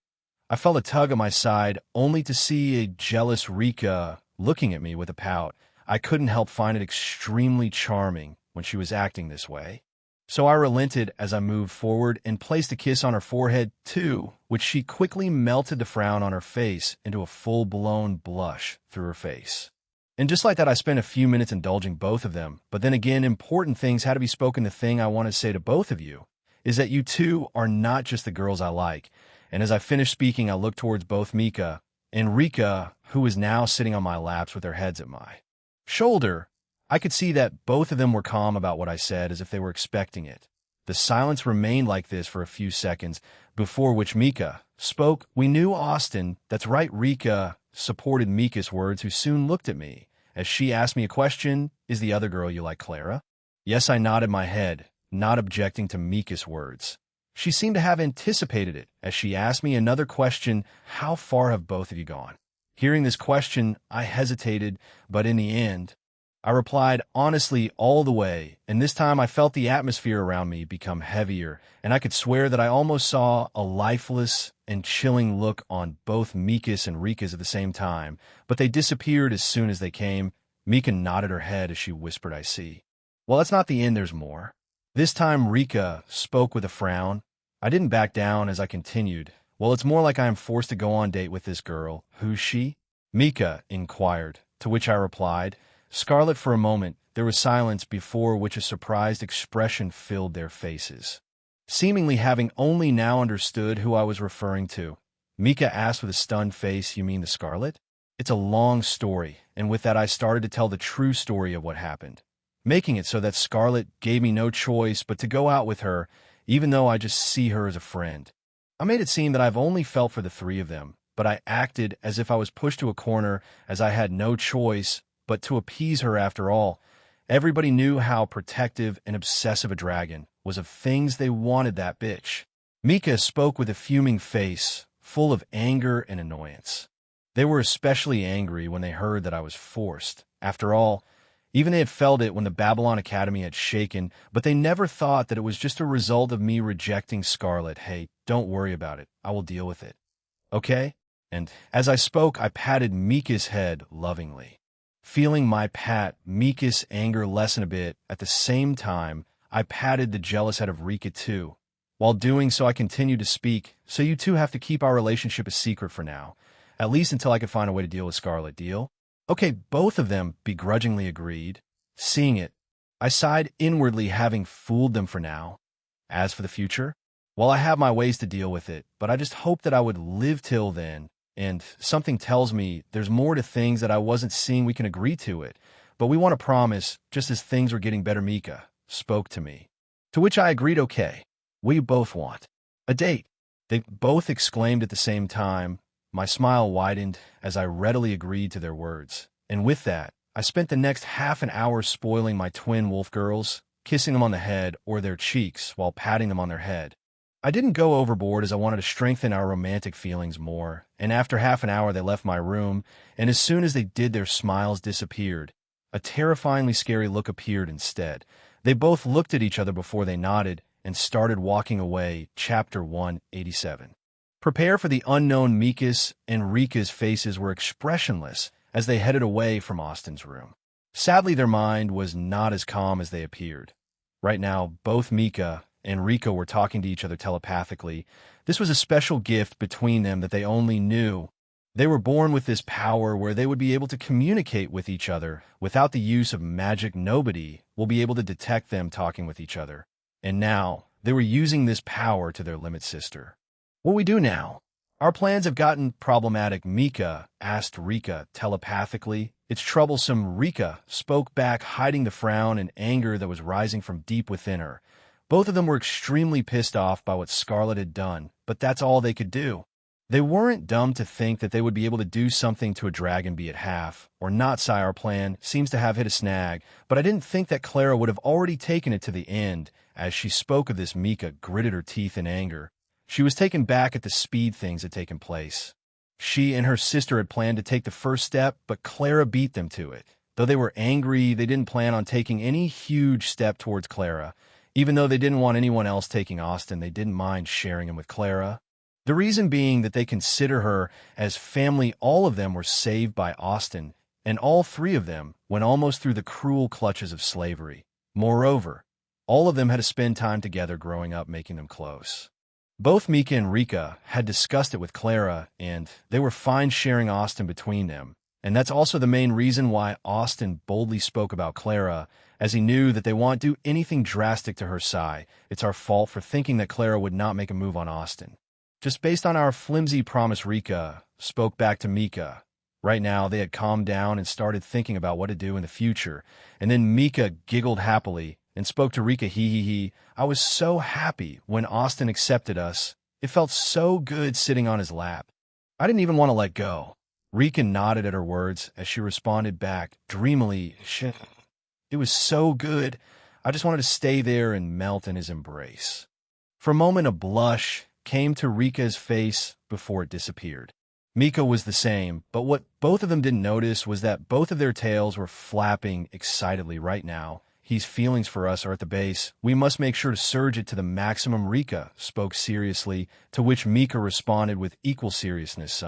I felt a tug at my side, only to see a jealous Rika looking at me with a pout. I couldn't help find it extremely charming when she was acting this way. So I relented as I moved forward and placed a kiss on her forehead too, which she quickly melted the frown on her face into a full-blown blush through her face. And just like that, I spent a few minutes indulging both of them. But then again, important things had to be spoken. The thing I want to say to both of you is that you two are not just the girls I like. And as I finished speaking, I looked towards both Mika and Rika, who was now sitting on my laps with their heads at my shoulder. I could see that both of them were calm about what I said, as if they were expecting it. The silence remained like this for a few seconds, before which Mika spoke. "We knew, Austin." "That's right," Rika supported Mika's words, who soon looked at me as she asked me a question. "Is the other girl you like Clara?" Yes, I nodded my head, not objecting to Mika's words. She seemed to have anticipated it as she asked me another question. "How far have both of you gone?" Hearing this question, I hesitated, but in the end, I replied honestly, all the way, and this time I felt the atmosphere around me become heavier, and I could swear that I almost saw a lifeless and chilling look on both Mika's and Rika's at the same time, but they disappeared as soon as they came. Mika nodded her head as she whispered, "I see." Well, that's not the end, there's more. This time Rika spoke with a frown. I didn't back down as I continued. "Well, it's more like I am forced to go on date with this girl." "Who's she?" Mika inquired, to which I replied. Scarlet, for a moment, there was silence, before which a surprised expression filled their faces. Seemingly having only now understood who I was referring to, Mika asked with a stunned face, "You mean the Scarlet?" It's a long story, and with that I started to tell the true story of what happened, making it so that Scarlett gave me no choice but to go out with her, even though I just see her as a friend. I made it seem that I've only felt for the three of them, but I acted as if I was pushed to a corner as I had no choice but to appease her after all. Everybody knew how protective and obsessive a dragon was of things they wanted that bitch. Mika spoke with a fuming face, full of anger and annoyance. They were especially angry when they heard that I was forced. After all, even they had felt it when the Babylon Academy had shaken, but they never thought that it was just a result of me rejecting Scarlett. Hey, don't worry about it. I will deal with it. Okay? And as I spoke, I patted Mika's head lovingly. Feeling my pat Mika's anger lessen a bit, at the same time, I patted the jealous head of Rika too. While doing so, I continued to speak, so you two have to keep our relationship a secret for now, at least until I can find a way to deal with Scarlett, deal? Okay, both of them begrudgingly agreed. Seeing it, I sighed inwardly, having fooled them for now. As for the future, well, I have my ways to deal with it, but I just hoped that I would live till then, and something tells me there's more to things that I wasn't seeing. We can agree to it, but we want to promise, just as things were getting better. Mika spoke to me, to which I agreed. Okay, we both want a date. They both exclaimed at the same time. My smile widened as I readily agreed to their words, and with that, I spent the next half an hour spoiling my twin wolf girls, kissing them on the head or their cheeks while patting them on their head. I didn't go overboard as I wanted to strengthen our romantic feelings more, and after half an hour they left my room, and as soon as they did, their smiles disappeared. A terrifyingly scary look appeared instead. They both looked at each other before they nodded and started walking away. Chapter 187. Prepare for the unknown. Mika's and Rika's faces were expressionless as they headed away from Austin's room. Sadly, their mind was not as calm as they appeared. Right now, both Mika and Rika were talking to each other telepathically. This was a special gift between them that they only knew. They were born with this power where they would be able to communicate with each other. Without the use of magic, nobody will be able to detect them talking with each other. And now, they were using this power to their limit. Sister. What we do now? Our plans have gotten problematic. Mika asked Rika telepathically. It's troublesome. Rika spoke back, hiding the frown and anger that was rising from deep within her. Both of them were extremely pissed off by what Scarlett had done, but that's all they could do. They weren't dumb to think that they would be able to do something to a dragon, be it half or not. Our plan seems to have hit a snag, but I didn't think that Clara would have already taken it to the end. As she spoke of this, Mika gritted her teeth in anger. She was taken back at the speed things had taken place. She and her sister had planned to take the first step, but Clara beat them to it. Though they were angry, they didn't plan on taking any huge step towards Clara. Even though they didn't want anyone else taking Austin, they didn't mind sharing him with Clara. The reason being that they consider her as family. All of them were saved by Austin, and all three of them went almost through the cruel clutches of slavery. Moreover, all of them had to spend time together growing up, making them close. Both Mika and Rika had discussed it with Clara, and they were fine sharing Austin between them. And that's also the main reason why Austin boldly spoke about Clara, as he knew that they won't do anything drastic to her side. It's our fault for thinking that Clara would not make a move on Austin. Just based on our flimsy promise. Rika spoke back to Mika. Right now, they had calmed down and started thinking about what to do in the future. And then Mika giggled happily and spoke to Rika. He. I was so happy when Austin accepted us. It felt so good sitting on his lap. I didn't even want to let go. Rika nodded at her words as she responded back dreamily. Shit. It was so good. I just wanted to stay there and melt in his embrace. For a moment, a blush came to Rika's face before it disappeared. Mika was the same, but what both of them didn't notice was that both of their tails were flapping excitedly right now. His feelings for us are at the base. We must make sure to surge it to the maximum. Rika spoke seriously, to which Mika responded with equal seriousness.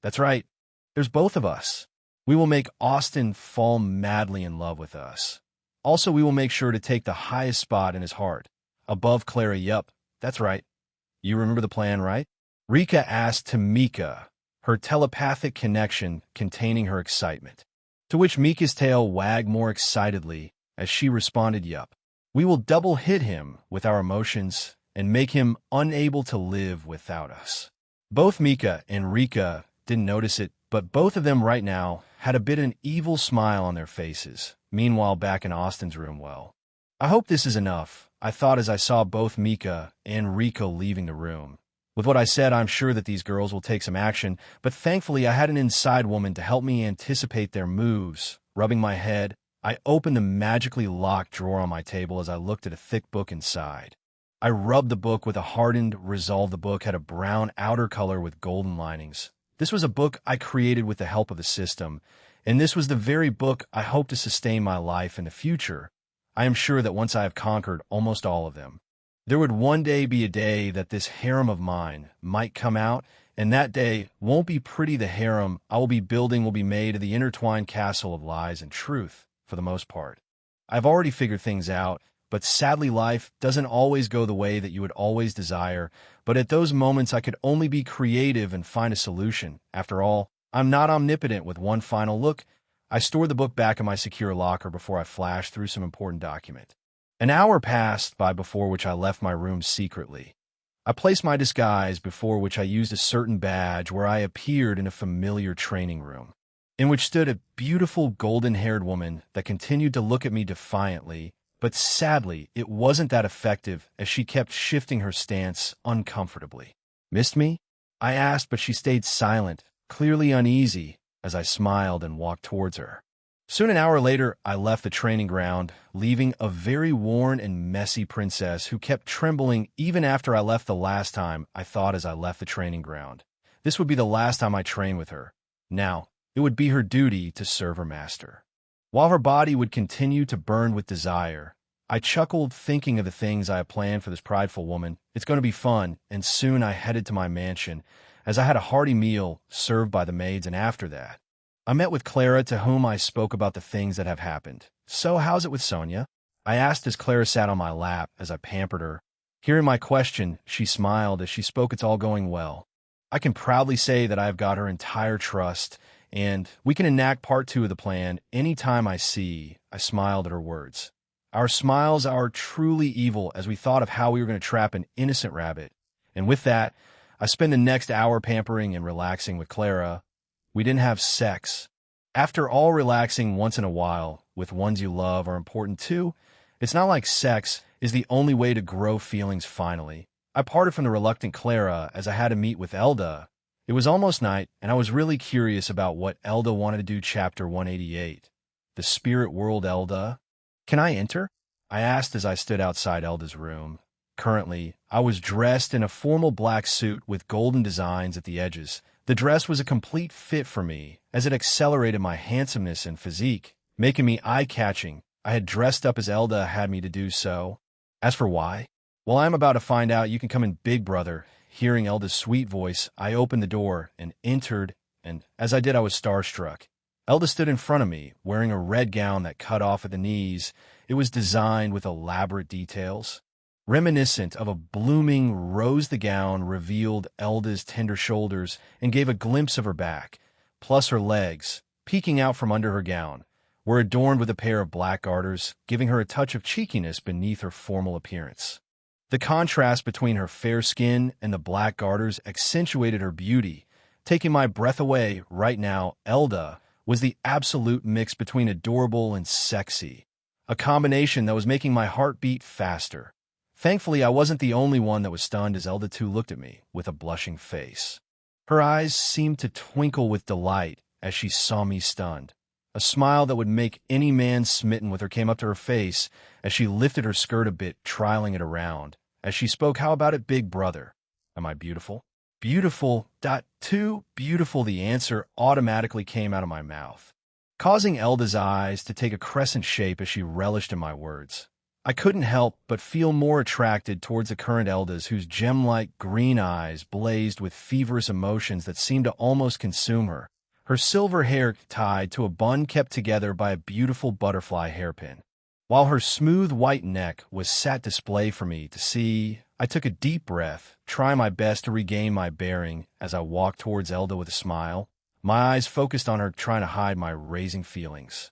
That's right. There's both of us. We will make Austin fall madly in love with us. Also, we will make sure to take the highest spot in his heart. Above Clara. Yup, that's right. You remember the plan, right? Rika asked to Mika, her telepathic connection containing her excitement. To which Mika's tail wagged more excitedly as she responded, yup. We will double hit him with our emotions and make him unable to live without us. Both Mika and Rika didn't notice it, but both of them right now had a bit of an evil smile on their faces. Meanwhile, back in Austin's room, well, I hope this is enough, I thought as I saw both Mika and Rico leaving the room. With what I said, I'm sure that these girls will take some action, but thankfully I had an inside woman to help me anticipate their moves. Rubbing my head, I opened the magically locked drawer on my table as I looked at a thick book inside. I rubbed the book with a hardened resolve. The book had a brown outer color with golden linings. This was a book I created with the help of the system, and this was the very book I hope to sustain my life in the future. I am sure that once I have conquered almost all of them, there would one day be a day that this harem of mine might come out, and that day won't be pretty. The harem I will be building will be made of the intertwined castle of lies and truth, for the most part. I've already figured things out, but sadly life doesn't always go the way that you would always desire, but at those moments I could only be creative and find a solution. After all, I'm not omnipotent. With one final look, I stored the book back in my secure locker before I flashed through some important document. An hour passed by before which I left my room secretly. I placed my disguise, before which I used a certain badge, where I appeared in a familiar training room, in which stood a beautiful golden-haired woman that continued to look at me defiantly, but sadly it wasn't that effective as she kept shifting her stance uncomfortably. "Missed me?" I asked, but she stayed silent, clearly uneasy, as I smiled and walked towards her. Soon, an hour later, I left the training ground, leaving a very worn and messy princess who kept trembling even after I left the last time. I thought as I left the training ground, this would be the last time I trained with her. Now, it would be her duty to serve her master. While her body would continue to burn with desire, I chuckled thinking of the things I had planned for this prideful woman. It's going to be fun, and soon I headed to my mansion, as I had a hearty meal served by the maids, and after that, I met with Clara, to whom I spoke about the things that have happened. "So, how's it with Sonia?" I asked as Clara sat on my lap as I pampered her. Hearing my question, she smiled as she spoke. "It's all going well. I can proudly say that I have got her entire trust, and we can enact part 2 of the plan any time I see." I smiled at her words. Our smiles are truly evil, as we thought of how we were going to trap an innocent rabbit. And with that, I spent the next hour pampering and relaxing with Clara. We didn't have sex. After all, relaxing once in a while with ones you love are important too. It's not like sex is the only way to grow feelings finally. I parted from the reluctant Clara as I had to meet with Elda. It was almost night, and I was really curious about what Elda wanted to do. Chapter 188. The Spirit World. "Elda, can I enter?" I asked as I stood outside Elda's room. Currently, I was dressed in a formal black suit with golden designs at the edges. The dress was a complete fit for me, as it accelerated my handsomeness and physique, making me eye-catching. I had dressed up as Elda had me to do so. As for why, well, I'm about to find out. You can come in, big brother. Hearing Elda's sweet voice, I opened the door and entered, and as I did, I was starstruck. Elda stood in front of me, wearing a red gown that cut off at the knees. It was designed with elaborate details. Reminiscent of a blooming rose, the gown revealed Elda's tender shoulders and gave a glimpse of her back, plus her legs, peeking out from under her gown, were adorned with a pair of black garters, giving her a touch of cheekiness beneath her formal appearance. The contrast between her fair skin and the black garters accentuated her beauty, taking my breath away. Right now, Elda was the absolute mix between adorable and sexy, a combination that was making my heart beat faster. Thankfully, I wasn't the only one that was stunned as Elda too looked at me with a blushing face. Her eyes seemed to twinkle with delight as she saw me stunned. A smile that would make any man smitten with her came up to her face as she lifted her skirt a bit, trialing it around. As she spoke, "How about it, big brother? Am I beautiful?" "Beautiful. Too beautiful." The answer automatically came out of my mouth, causing Elda's eyes to take a crescent shape as she relished in my words. I couldn't help but feel more attracted towards the current Elda's, whose gem-like green eyes blazed with feverish emotions that seemed to almost consume her. Her silver hair tied to a bun kept together by a beautiful butterfly hairpin, while her smooth white neck was set display for me to see. I took a deep breath, trying my best to regain my bearing as I walked towards Elda with a smile, my eyes focused on her, trying to hide my raising feelings.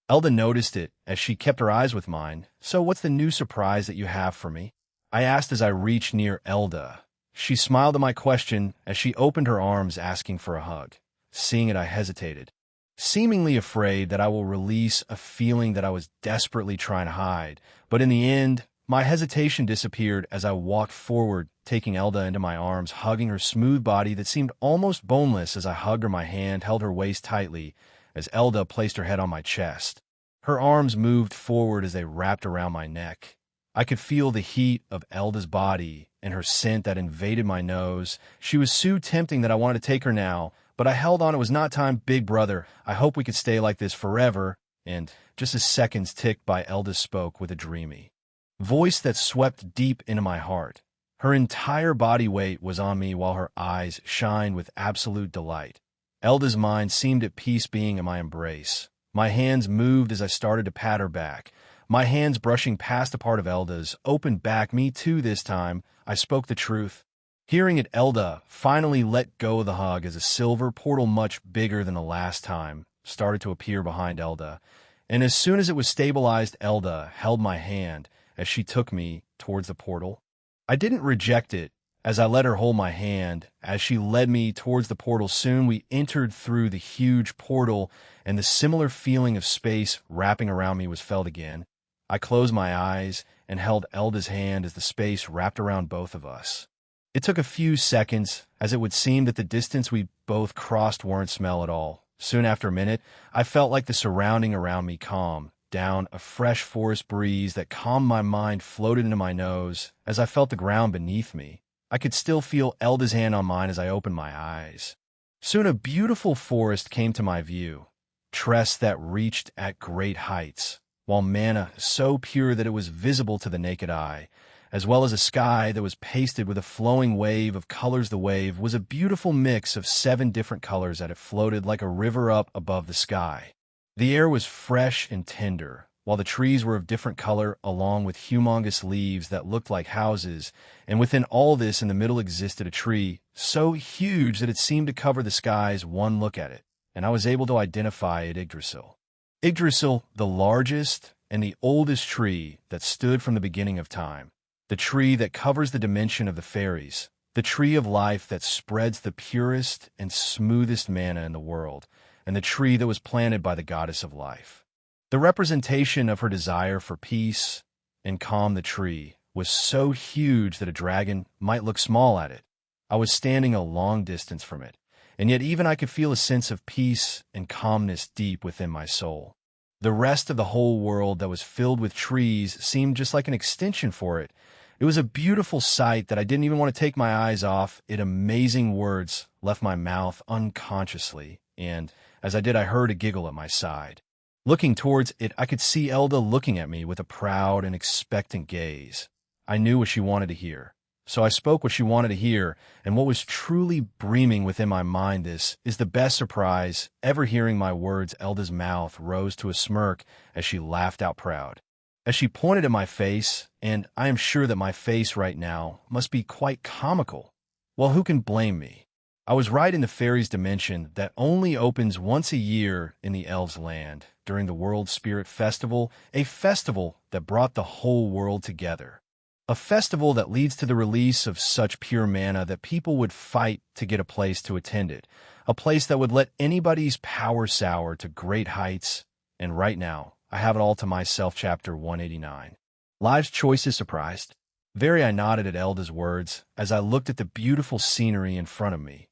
Elda noticed it as she kept her eyes with mine. "So what's the new surprise that you have for me?" I asked as I reached near Elda. She smiled at my question as she opened her arms, asking for a hug. Seeing it, I hesitated, seemingly afraid that I will release a feeling that I was desperately trying to hide. But in the end, my hesitation disappeared as I walked forward, taking Elda into my arms, hugging her smooth body that seemed almost boneless as I hugged her. My hand held her waist tightly as Elda placed her head on my chest. Her arms moved forward as they wrapped around my neck. I could feel the heat of Elda's body and her scent that invaded my nose. She was so tempting that I wanted to take her now, but I held on. It was not time. Big brother, I hope we could stay like this forever. And just as seconds ticked by, Elda spoke with a dreamy voice that swept deep into my heart. Her entire body weight was on me while her eyes shined with absolute delight. Elda's mind seemed at peace being in my embrace. My hands moved as I started to pat her back, my hands brushing past a part of Elda's open back. Me too this time. I spoke the truth. Hearing it, Elda finally let go of the hug as a silver portal much bigger than the last time started to appear behind Elda. And as soon as it was stabilized, Elda held my hand as she took me towards the portal. I didn't reject it as I let her hold my hand as she led me towards the portal. Soon we entered through the huge portal, and the similar feeling of space wrapping around me was felt again. I closed my eyes and held Elda's hand as the space wrapped around both of us. It took a few seconds, as it would seem that the distance we both crossed weren't smell at all. Soon after a minute, I felt like the surrounding around me calmed down. A fresh forest breeze that calmed my mind floated into my nose as I felt the ground beneath me. I could still feel Elda's hand on mine as I opened my eyes. Soon a beautiful forest came to my view, trees that reached at great heights, while manna so pure that it was visible to the naked eye, as well as a sky that was pasted with a flowing wave of colors. The wave was a beautiful mix of 7 different colors that it floated like a river up above the sky. The air was fresh and tender, while the trees were of different color along with humongous leaves that looked like houses, and within all this in the middle existed a tree so huge that it seemed to cover the skies. One look at it, and I was able to identify it. Yggdrasil. Yggdrasil, the largest and the oldest tree that stood from the beginning of time. The tree that covers the dimension of the fairies, the tree of life that spreads the purest and smoothest manna in the world, and the tree that was planted by the goddess of life. The representation of her desire for peace and calm. The tree was so huge that a dragon might look small at it. I was standing a long distance from it, and yet even I could feel a sense of peace and calmness deep within my soul. The rest of the whole world that was filled with trees seemed just like an extension for it. It was a beautiful sight that I didn't even want to take my eyes off it. Amazing words left my mouth unconsciously, and as I did, I heard a giggle at my side. Looking towards it, I could see Elda looking at me with a proud and expectant gaze. I knew what she wanted to hear, so I spoke what she wanted to hear, and what was truly brimming within my mind, this is the best surprise ever. Hearing my words, Elda's mouth rose to a smirk as she laughed out proud, as she pointed at my face, and I am sure that my face right now must be quite comical. Well, who can blame me? I was right in the fairies' dimension that only opens once a year in the elves' land during the World Spirit Festival, a festival that brought the whole world together. A festival that leads to the release of such pure manna that people would fight to get a place to attend it, a place that would let anybody's power soar to great heights. And right now, I have it all to myself. Chapter 189. Life's choices surprised. Very, I nodded at Elda's words as I looked at the beautiful scenery in front of me.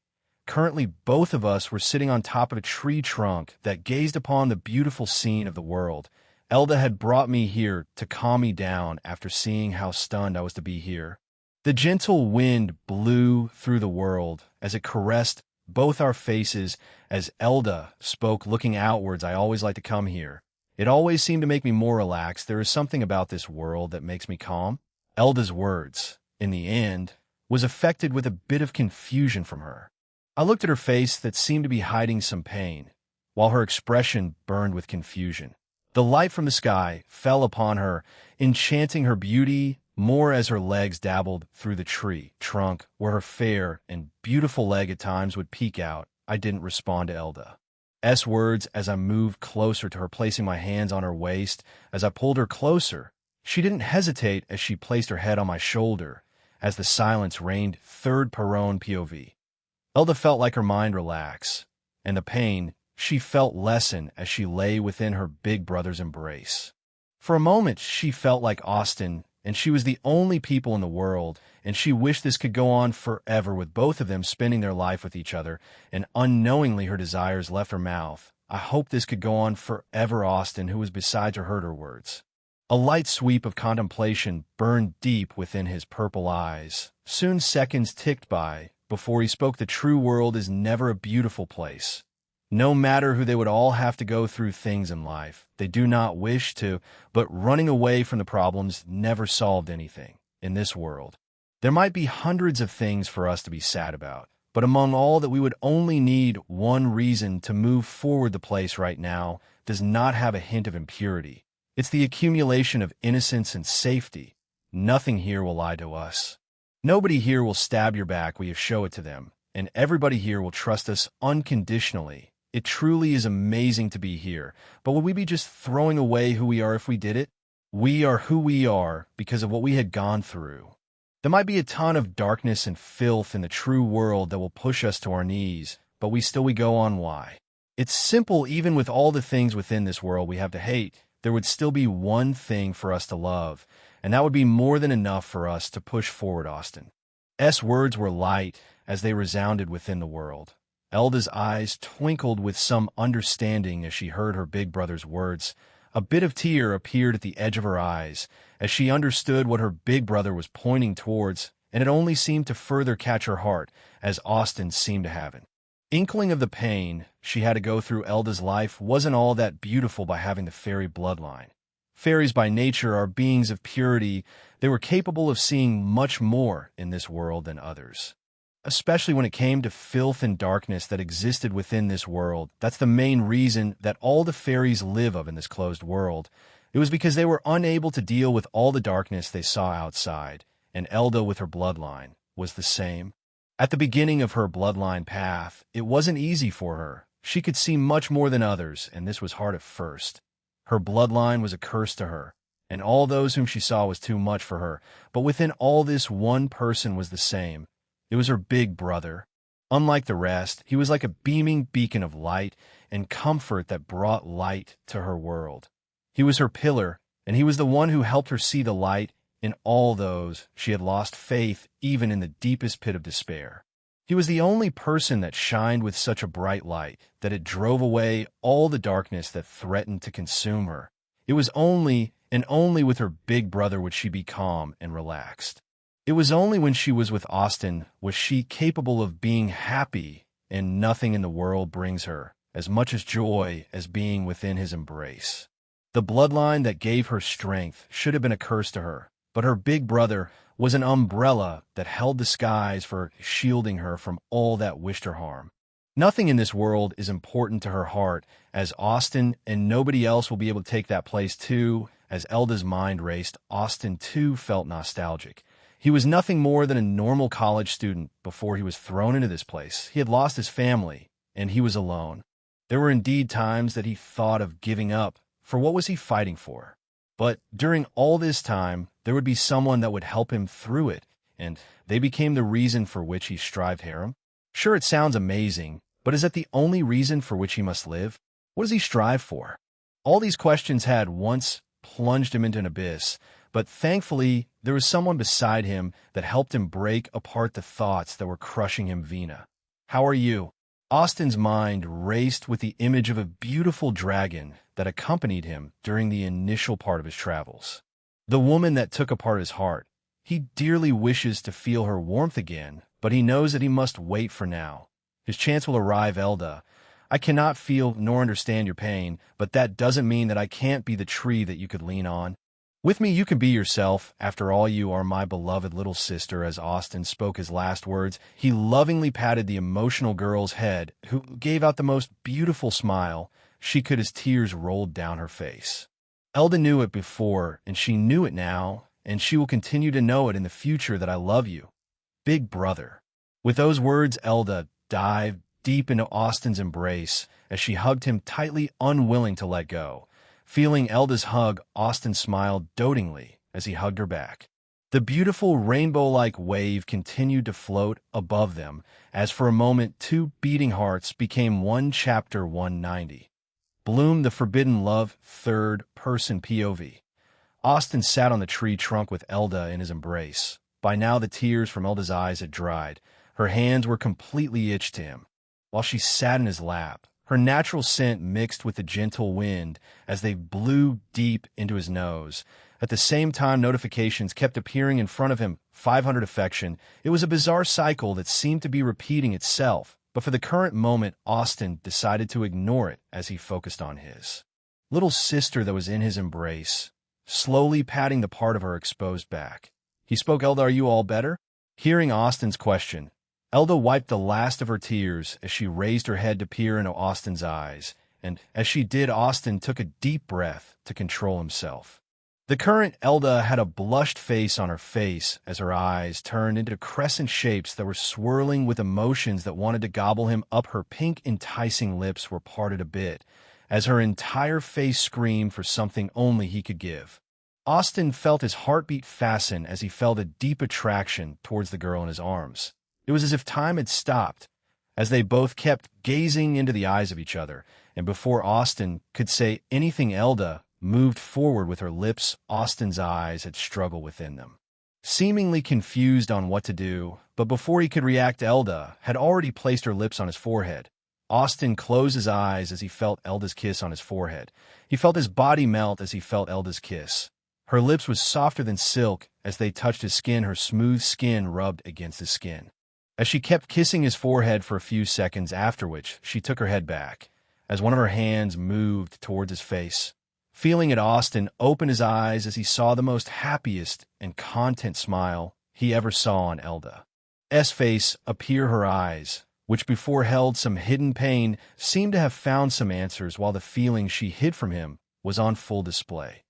Currently, both of us were sitting on top of a tree trunk that gazed upon the beautiful scene of the world. Elda had brought me here to calm me down after seeing how stunned I was to be here. The gentle wind blew through the world as it caressed both our faces as Elda spoke, looking outwards. I always like to come here. It always seemed to make me more relaxed. There is something about this world that makes me calm. Elda's words, in the end, was affected with a bit of confusion from her. I looked at her face that seemed to be hiding some pain, while her expression burned with confusion. The light from the sky fell upon her, enchanting her beauty more as her legs dabbled through the tree trunk where her fair and beautiful leg at times would peek out. I didn't respond to Elda's words as I moved closer to her, placing my hands on her waist. As I pulled her closer, she didn't hesitate as she placed her head on my shoulder. As the silence reigned, third Perron POV. Elda felt like her mind relax, and the pain she felt lessen as she lay within her big brother's embrace. For a moment, she felt like Austin, and she was the only people in the world, and she wished this could go on forever with both of them spending their life with each other, and unknowingly her desires left her mouth. I hope this could go on forever, Austin, who was beside her, heard her words. A light sweep of contemplation burned deep within his purple eyes. Soon seconds ticked by before he spoke. The true world is never a beautiful place. No matter who, they would all have to go through things in life they do not wish to, but running away from the problems never solved anything. In this world, there might be hundreds of things for us to be sad about, but among all that we would only need one reason to move forward. The place right now does not have a hint of impurity. It's the accumulation of innocence and safety. Nothing here will lie to us. Nobody here will stab your back when you show it to them, and everybody here will trust us unconditionally. It truly is amazing to be here, but would we be just throwing away who we are if we did it? We are who we are because of what we had gone through. There might be a ton of darkness and filth in the true world that will push us to our knees, but we go on. Why? It's simple. Even with all the things within this world we have to hate, there would still be one thing for us to love, and that would be more than enough for us to push forward. Austin's words were light as they resounded within the world. Elda's eyes twinkled with some understanding as she heard her big brother's words. A bit of tear appeared at the edge of her eyes as she understood what her big brother was pointing towards, and it only seemed to further catch her heart as Austin seemed to have it. Inkling of the pain she had to go through. Elda's life wasn't all that beautiful by having the fairy bloodline. Fairies by nature are beings of purity. They were capable of seeing much more in this world than others, especially when it came to filth and darkness that existed within this world. That's the main reason that all the fairies live in this closed world. It was because they were unable to deal with all the darkness they saw outside, and Elda, with her bloodline, was the same. At the beginning of her bloodline path, it wasn't easy for her. She could see much more than others, and this was hard at first. Her bloodline was a curse to her, and all those whom she saw was too much for her. But within all this, one person was the same. It was her big brother. Unlike the rest, he was like a beaming beacon of light and comfort that brought light to her world. He was her pillar, and he was the one who helped her see the light in all those she had lost faith, even in the deepest pit of despair. He was the only person that shined with such a bright light that it drove away all the darkness that threatened to consume her. It was only and only with her big brother would she be calm and relaxed. It was only when she was with Austin was she capable of being happy, and nothing in the world brings her as much as joy as being within his embrace. The bloodline that gave her strength should have been a curse to her, but her big brother was an umbrella that held the skies for shielding her from all that wished her harm. Nothing in this world is important to her heart as Austin, and nobody else will be able to take that place too. As Elda's mind raced, Austin too felt nostalgic. He was nothing more than a normal college student before he was thrown into this place. He had lost his family, and he was alone. There were indeed times that he thought of giving up, for what was he fighting for? But during all this time, there would be someone that would help him through it, and they became the reason for which he strived harem. Sure, it sounds amazing, but is that the only reason for which he must live? What does he strive for? All these questions had once plunged him into an abyss, but thankfully, there was someone beside him that helped him break apart the thoughts that were crushing him. Vina, how are you? Austin's mind raced with the image of a beautiful dragon that accompanied him during the initial part of his travels. The woman that took apart his heart. He dearly wishes to feel her warmth again, but he knows that he must wait for now. His chance will arrive. Elda, I cannot feel nor understand your pain, but that doesn't mean that I can't be the tree that you could lean on. With me, you can be yourself. After all, you are my beloved little sister. As Austin spoke his last words, he lovingly patted the emotional girl's head, who gave out the most beautiful smile she could as tears rolled down her face. Elda knew it before, and she knew it now, and she will continue to know it in the future, that I love you, big brother. With those words, Elda dived deep into Austin's embrace as she hugged him tightly, unwilling to let go. Feeling Elda's hug, Austin smiled dotingly as he hugged her back. The beautiful rainbow-like wave continued to float above them, as for a moment two beating hearts became one. Chapter 190. Bloom the Forbidden Love, third-person POV. Austin sat on the tree trunk with Elda in his embrace. By now the tears from Elda's eyes had dried. Her hands were completely itched to him. While she sat in his lap, her natural scent mixed with the gentle wind as they blew deep into his nose. At the same time, notifications kept appearing in front of him. 500 affection. It was a bizarre cycle that seemed to be repeating itself, but for the current moment, Austin decided to ignore it as he focused on his little sister that was in his embrace, slowly patting the part of her exposed back. He spoke, "Elda, are you all better?" Hearing Austin's question, Elda wiped the last of her tears as she raised her head to peer into Austin's eyes, and as she did, Austin took a deep breath to control himself. The current Elda had a blushed face on her face as her eyes turned into crescent shapes that were swirling with emotions that wanted to gobble him up. Her pink, enticing lips were parted a bit as her entire face screamed for something only he could give. Austin felt his heartbeat fasten as he felt a deep attraction towards the girl in his arms. It was as if time had stopped, as they both kept gazing into the eyes of each other, and before Austin could say anything, Elda moved forward with her lips. Austin's eyes had struggled within them, seemingly confused on what to do, but before he could react, Elda had already placed her lips on his forehead. Austin closed his eyes as he felt Elda's kiss on his forehead. He felt his body melt as he felt Elda's kiss. Her lips was softer than silk as they touched his skin. Her smooth skin rubbed against his skin, as she kept kissing his forehead for a few seconds, after which she took her head back, as one of her hands moved towards his face. Feeling it, Austin opened his eyes as he saw the most happiest and content smile he ever saw on Elda's face appear. Her eyes, which before held some hidden pain, seemed to have found some answers, while the feeling she hid from him was on full display,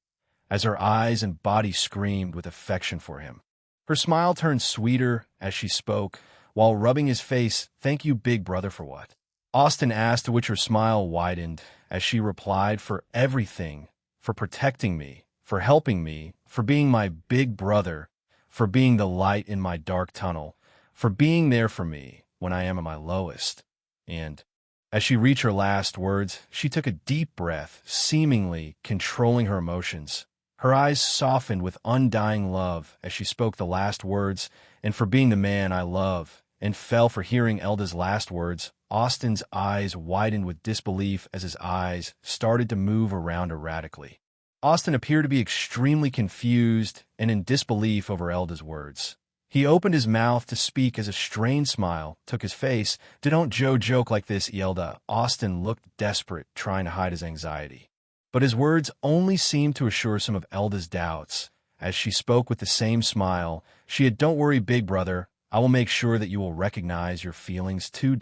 as her eyes and body screamed with affection for him. Her smile turned sweeter as she spoke, while rubbing his face. "Thank you, big brother, for what?" Austin asked, to which her smile widened as she replied, "For everything, for protecting me, for helping me, for being my big brother, for being the light in my dark tunnel, for being there for me when I am at my lowest." And as she reached her last words, she took a deep breath, seemingly controlling her emotions. Her eyes softened with undying love as she spoke the last words, "And for being the man I love," and fell for hearing Elda's last words. Austin's eyes widened with disbelief as his eyes started to move around erratically. Austin appeared to be extremely confused and in disbelief over Elda's words. He opened his mouth to speak as a strained smile took his face. "Don't joke like this, Elda." Austin looked desperate, trying to hide his anxiety. But his words only seemed to assure some of Elda's doubts, as she spoke with the same smile. She had, "Don't worry, big brother. I will make sure that you will recognize your feelings too."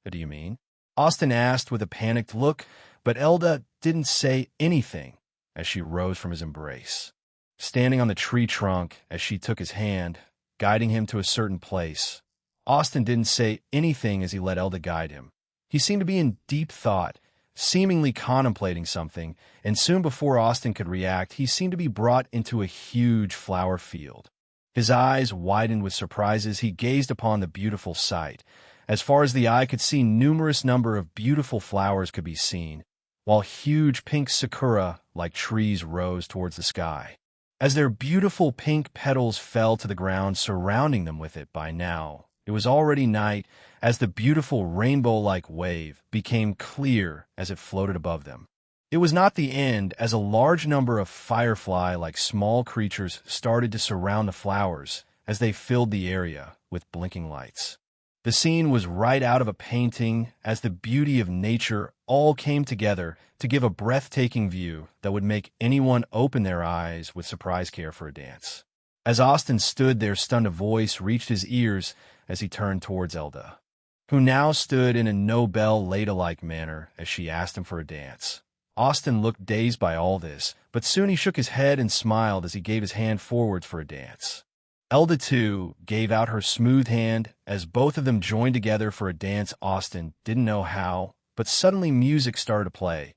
What do you mean?" Austin asked with a panicked look, but Elda didn't say anything as she rose from his embrace. Standing on the tree trunk as she took his hand, guiding him to a certain place, Austin didn't say anything as he let Elda guide him. He seemed to be in deep thought, seemingly contemplating something, and soon before Austin could react, he seemed to be brought into a huge flower field. His eyes widened with surprise as he gazed upon the beautiful sight. As far as the eye could see, numerous number of beautiful flowers could be seen, while huge pink sakura-like trees rose towards the sky. As their beautiful pink petals fell to the ground, surrounding them with it, by now it was already night, as the beautiful rainbow-like wave became clear as it floated above them. It was not the end, as a large number of firefly-like small creatures started to surround the flowers as they filled the area with blinking lights. The scene was right out of a painting, as the beauty of nature all came together to give a breathtaking view that would make anyone open their eyes with surprise. Care for a dance. As Austin stood there stunned, a voice reached his ears as he turned towards Elda, who now stood in a Nobel Leda-like manner as she asked him for a dance. Austin looked dazed by all this, but soon he shook his head and smiled as he gave his hand forwards for a dance. Elda, too, gave out her smooth hand as both of them joined together for a dance. Austin didn't know how, but suddenly music started to play.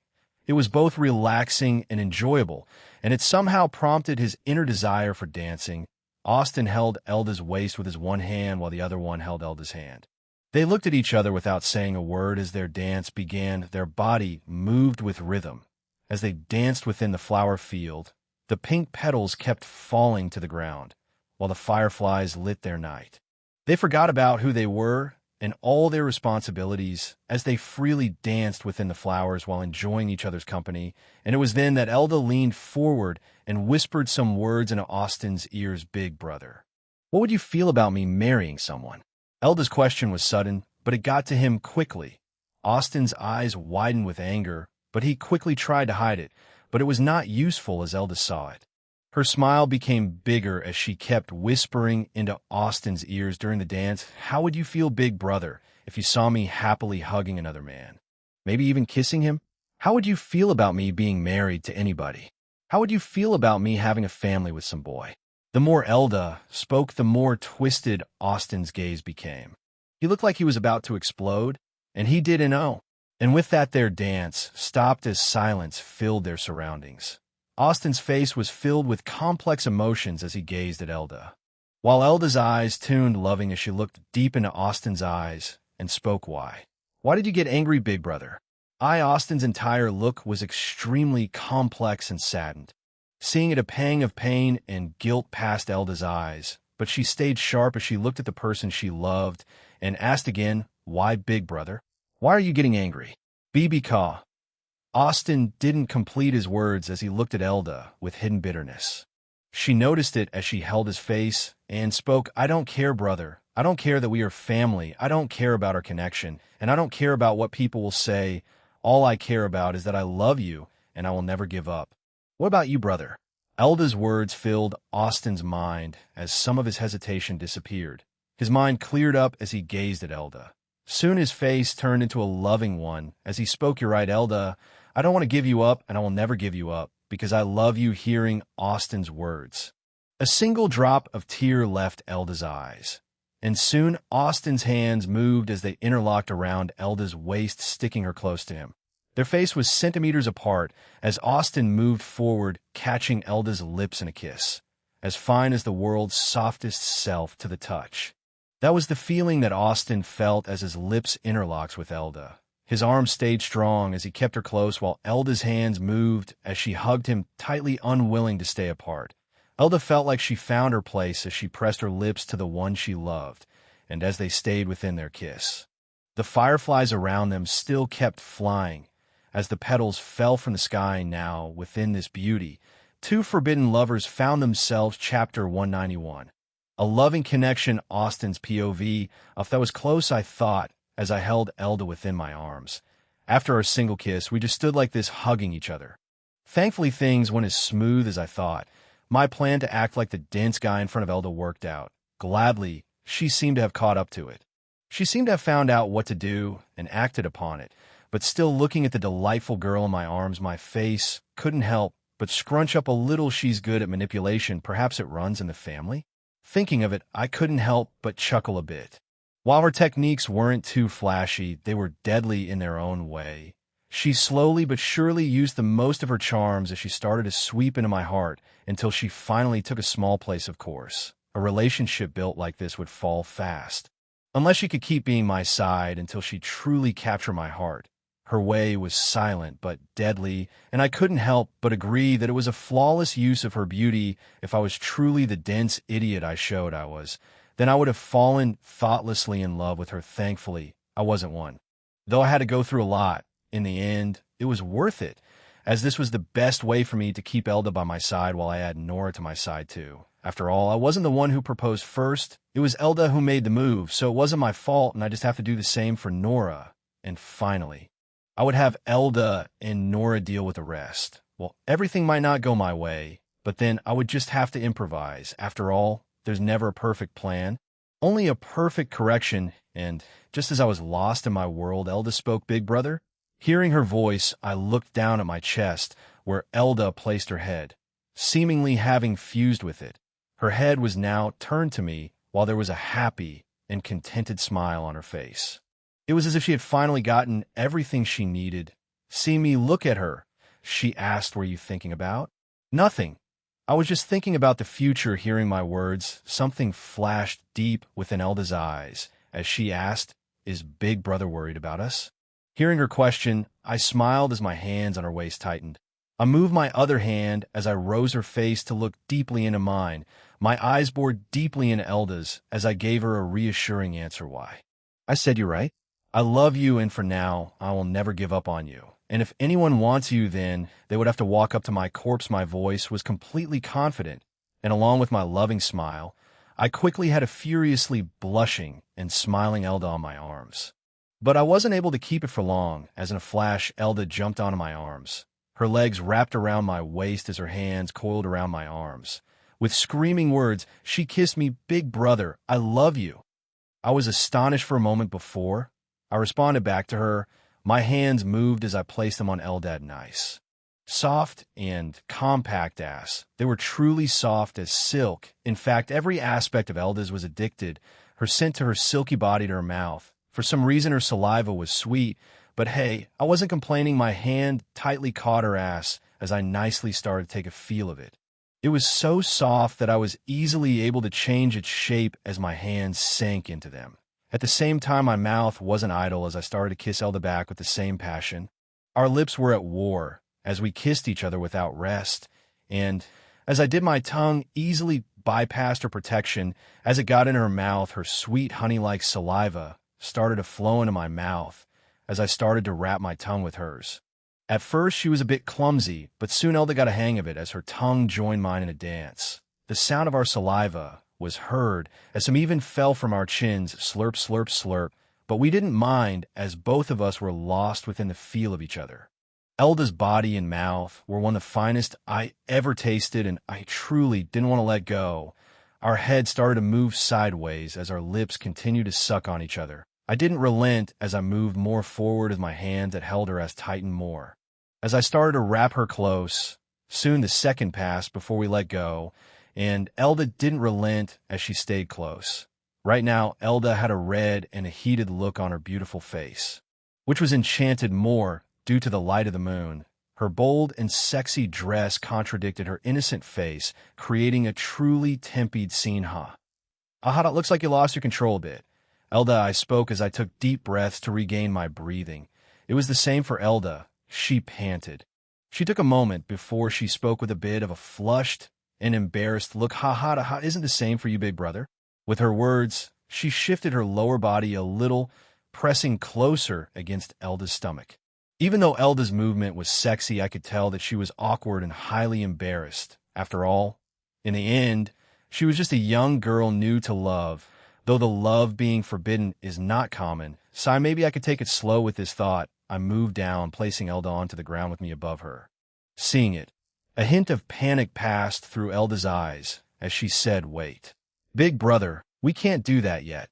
It was both relaxing and enjoyable, and it somehow prompted his inner desire for dancing. Austin held Elda's waist with his one hand while the other one held Elda's hand. They looked at each other without saying a word as their dance began. Their body moved with rhythm. As they danced within the flower field, the pink petals kept falling to the ground, while the fireflies lit their night. They forgot about who they were and all their responsibilities as they freely danced within the flowers while enjoying each other's company, and it was then that Elda leaned forward and whispered some words into Austin's ears. Big brother, what would you feel about me marrying someone? Elda's question was sudden, but it got to him quickly. Austin's eyes widened with anger, but he quickly tried to hide it, but it was not useful as Elda saw it. Her smile became bigger as she kept whispering into Austin's ears during the dance. How would you feel, big brother, if you saw me happily hugging another man? Maybe even kissing him? How would you feel about me being married to anybody? How would you feel about me having a family with some boy? The more Elda spoke, the more twisted Austin's gaze became. He looked like he was about to explode, and he didn't know. And with that, their dance stopped as silence filled their surroundings. Austin's face was filled with complex emotions as he gazed at Elda, while Elda's eyes tuned loving as she looked deep into Austin's eyes and spoke. Why? Why did you get angry, big brother? Austin's entire look was extremely complex and saddened. Seeing it, a pang of pain and guilt passed Elda's eyes, but she stayed sharp as she looked at the person she loved and asked again, why, big brother? Why are you getting angry? Because Austin didn't complete his words as he looked at Elda with hidden bitterness. She noticed it as she held his face and spoke, I don't care, brother. I don't care that we are family. I don't care about our connection, and I don't care about what people will say. All I care about is that I love you, and I will never give up. What about you, brother? Elda's words filled Austin's mind as some of his hesitation disappeared. His mind cleared up as he gazed at Elda. Soon his face turned into a loving one as he spoke, you're right, Elda. I don't want to give you up, and I will never give you up, because I love you. Hearing Austin's words, a single drop of tear left Elda's eyes, and soon Austin's hands moved as they interlocked around Elda's waist, sticking her close to him. Their face was centimeters apart as Austin moved forward, catching Elda's lips in a kiss, as fine as the world's softest self to the touch. That was the feeling that Austin felt as his lips interlocked with Elda. His arms stayed strong as he kept her close while Elda's hands moved as she hugged him tightly, unwilling to stay apart. Elda felt like she found her place as she pressed her lips to the one she loved, and as they stayed within their kiss. The fireflies around them still kept flying as the petals fell from the sky. Now, within this beauty, two forbidden lovers found themselves. Chapter 191. A loving connection. Austin's POV. If that was close, I thought, as I held Elda within my arms. After our single kiss, we just stood like this, hugging each other. Thankfully, things went as smooth as I thought. My plan to act like the dense guy in front of Elda worked out. Gladly, she seemed to have caught up to it. She seemed to have found out what to do and acted upon it. But still looking at the delightful girl in my arms, my face couldn't help but scrunch up a little. She's good at manipulation. Perhaps it runs in the family? Thinking of it, I couldn't help but chuckle a bit. While her techniques weren't too flashy, they were deadly in their own way. She slowly but surely used the most of her charms as she started to sweep into my heart until she finally took a small place. Of course, a relationship built like this would fall fast, unless she could keep being my side until she truly captured my heart. Her way was silent but deadly, and I couldn't help but agree that it was a flawless use of her beauty. If I was truly the dense idiot I showed I was, then I would have fallen thoughtlessly in love with her. Thankfully, I wasn't one. Though I had to go through a lot, in the end, it was worth it, as this was the best way for me to keep Elda by my side while I add Nora to my side too. After all, I wasn't the one who proposed first. It was Elda who made the move, so it wasn't my fault, and I just have to do the same for Nora. And finally, I would have Elda and Nora deal with the rest. Well, everything might not go my way, but then I would just have to improvise. After all, there's never a perfect plan, only a perfect correction. And just as I was lost in my world, Elda spoke, big brother. Hearing her voice, I looked down at my chest, where Elda placed her head, seemingly having fused with it. Her head was now turned to me, while there was a happy and contented smile on her face. It was as if she had finally gotten everything she needed. Seeing me look at her, she asked, "Were you thinking about?" "Nothing." I was just thinking about the future hearing my words. Something flashed deep within Elda's eyes as she asked, "Is Big Brother worried about us?" Hearing her question, I smiled as my hands on her waist tightened. I moved my other hand as I rose her face to look deeply into mine. My eyes bored deeply into Elda's as I gave her a reassuring answer. "Why?" I said, "You're right. I love you, and for now, I will never give up on you. And if anyone wants you, then they would have to walk up to my corpse." My voice was completely confident, and along with my loving smile, I quickly had a furiously blushing and smiling Elda on my arms. But I wasn't able to keep it for long, as in a flash, Elda jumped onto my arms. Her legs wrapped around my waist as her hands coiled around my arms. With screaming words, she kissed me. "Big Brother, I love you." I was astonished for a moment before I responded back to her. My hands moved as I placed them on Eldad. Nice, soft and compact ass. They were truly soft as silk. In fact, every aspect of Elda's was addicted. Her scent to her silky body to her mouth. For some reason, her saliva was sweet. But hey, I wasn't complaining. My hand tightly caught her ass as I nicely started to take a feel of it. It was so soft that I was easily able to change its shape as my hands sank into them. At the same time, my mouth wasn't idle as I started to kiss Elda back with the same passion. Our lips were at war as we kissed each other without rest, and as I did, my tongue easily bypassed her protection. As it got in her mouth, her sweet honey-like saliva started to flow into my mouth as I started to wrap my tongue with hers. At first, she was a bit clumsy, but soon Elda got a hang of it as her tongue joined mine in a dance. The sound of our saliva was heard as some even fell from our chins, slurp, slurp, slurp, but we didn't mind as both of us were lost within the feel of each other. Elda's body and mouth were one of the finest I ever tasted, and I truly didn't want to let go. Our heads started to move sideways as our lips continued to suck on each other. I didn't relent as I moved more forward as my hand that held her as tightened more. As I started to wrap her close, soon the second passed before we let go, and Elda didn't relent as she stayed close. Right now, Elda had a red and a heated look on her beautiful face, which was enchanted more due to the light of the moon. Her bold and sexy dress contradicted her innocent face, creating a truly tempered scene. Aha, it looks like you lost your control a bit. Elda, I spoke as I took deep breaths to regain my breathing. It was the same for Elda. She panted. She took a moment before she spoke with a bit of a flushed and embarrassed look. Ha, isn't the same for you, Big Brother? With her words, she shifted her lower body a little, pressing closer against Elda's stomach. Even though Elda's movement was sexy, I could tell that she was awkward and highly embarrassed. After all, in the end, she was just a young girl new to love, though the love being forbidden is not common. So maybe I could take it slow with this thought. I moved down, placing Elda onto the ground with me above her. Seeing it, a hint of panic passed through Elda's eyes as she said, "Wait. Big Brother, we can't do that yet."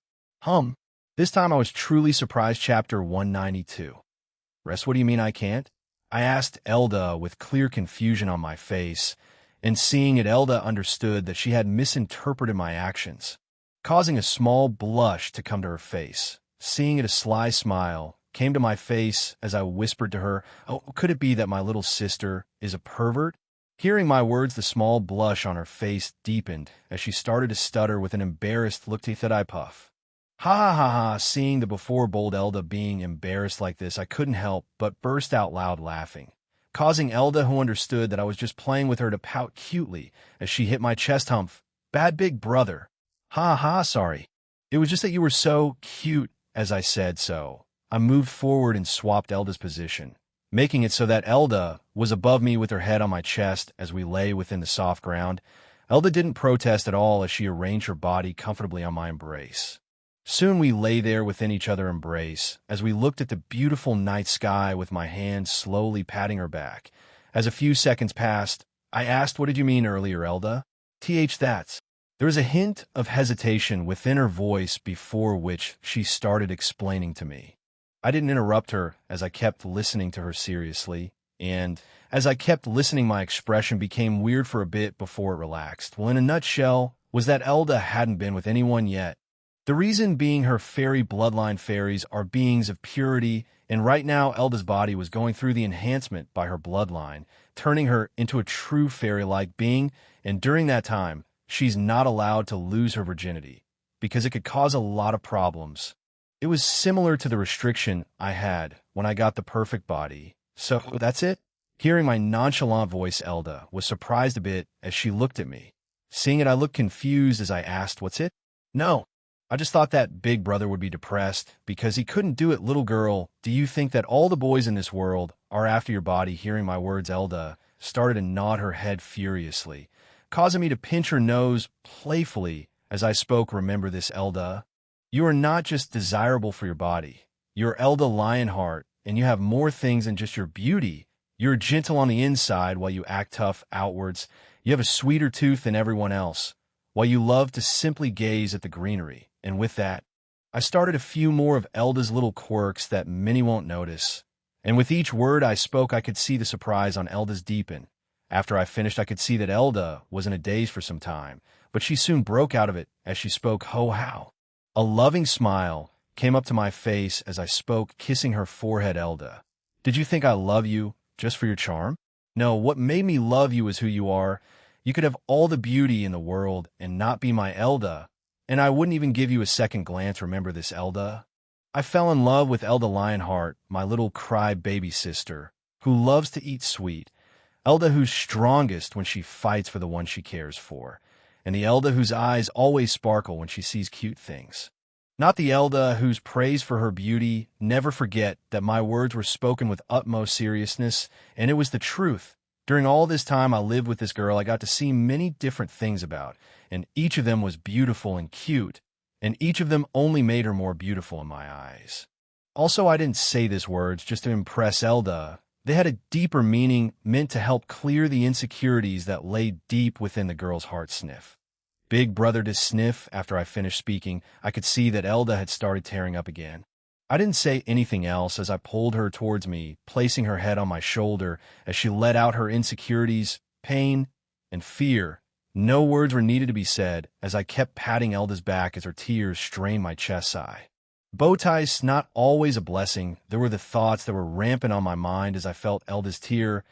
This time I was truly surprised. Chapter 192. Rest, what do you mean I can't? I asked Elda with clear confusion on my face, and seeing it, Elda understood that she had misinterpreted my actions, causing a small blush to come to her face. Seeing it, a sly smile came to my face as I whispered to her, "Oh, could it be that my little sister is a pervert?" Hearing my words, the small blush on her face deepened as she started to stutter with an embarrassed look. "Teeth that I puff." Ha. Seeing the before bold Elda being embarrassed like this, I couldn't help but burst out loud laughing, causing Elda, who understood that I was just playing with her, to pout cutely as she hit my chest. "Bad Big Brother. Sorry. It was just that you were so cute," as I said so. I moved forward and swapped Elda's position, making it so that Elda was above me with her head on my chest as we lay within the soft ground. Elda didn't protest at all as she arranged her body comfortably on my embrace. Soon we lay there within each other's embrace as we looked at the beautiful night sky with my hand slowly patting her back. As a few seconds passed, I asked, "What did you mean earlier, Elda?" That's. There was a hint of hesitation within her voice before which she started explaining to me. I didn't interrupt her as I kept listening to her seriously, and as I kept listening, my expression became weird for a bit before it relaxed. Well, in a nutshell, was that Elda hadn't been with anyone yet, The reason being her fairy bloodline fairies are beings of purity, and right now Elda's body was going through the enhancement by her bloodline, turning her into a true fairy-like being, and during that time, she's not allowed to lose her virginity, because it could cause a lot of problems. It was similar to the restriction I had when I got the perfect body. So that's it? Hearing my nonchalant voice, Elda was surprised a bit as she looked at me. Seeing it, I looked confused as I asked, "What's it?" "No. I just thought that big brother would be depressed because he couldn't do it." "Little girl, do you think that all the boys in this world are after your body?" Hearing my words, Elda started to nod her head furiously, causing me to pinch her nose playfully as I spoke. "Remember this, Elda. You are not just desirable for your body. You're Elda Lionheart, and you have more things than just your beauty. You're gentle on the inside while you act tough outwards. You have a sweeter tooth than everyone else, while you love to simply gaze at the greenery." And with that, I started a few more of Elda's little quirks that many won't notice. And with each word I spoke, I could see the surprise on Elda's deepen. After I finished, I could see that Elda was in a daze for some time, but she soon broke out of it as she spoke. "Ho how." A loving smile came up to my face as I spoke, kissing her forehead. "Elda, did you think I love you just for your charm? No, what made me love you is who you are. You could have all the beauty in the world and not be my Elda, and I wouldn't even give you a second glance. Remember this, Elda." I fell in love with Elda Lionheart, my little cry-baby sister, who loves to eat sweet, Elda who's strongest when she fights for the one she cares for, and the Elda whose eyes always sparkle when she sees cute things. Not the Elda whose praise for her beauty. Never forget that my words were spoken with utmost seriousness, and it was the truth. During all this time I lived with this girl, I got to see many different things about, and each of them was beautiful and cute, and each of them only made her more beautiful in my eyes. Also, I didn't say these words just to impress Elda. They had a deeper meaning, meant to help clear the insecurities that lay deep within the girl's heart. Sniff. Big brother to sniff. After I finished speaking, I could see that Elda had started tearing up again. I didn't say anything else as I pulled her towards me, placing her head on my shoulder as she let out her insecurities, pain, and fear. No words were needed to be said as I kept patting Elda's back as her tears strained my chest. Bow ties, not always a blessing. There were the thoughts that were rampant on my mind as I felt Elda's tear.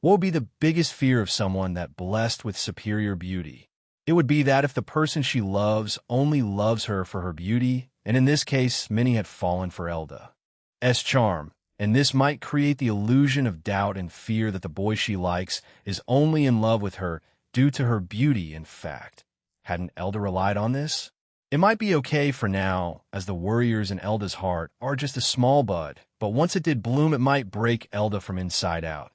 What would be the biggest fear of someone that blessed with superior beauty? It would be that if the person she loves only loves her for her beauty, and in this case, many had fallen for Elda's charm, and this might create the illusion of doubt and fear that the boy she likes is only in love with her due to her beauty. In fact, hadn't Elda relied on this? It might be okay for now, as the warriors in Elda's heart are just a small bud, but once it did bloom, it might break Elda from inside out.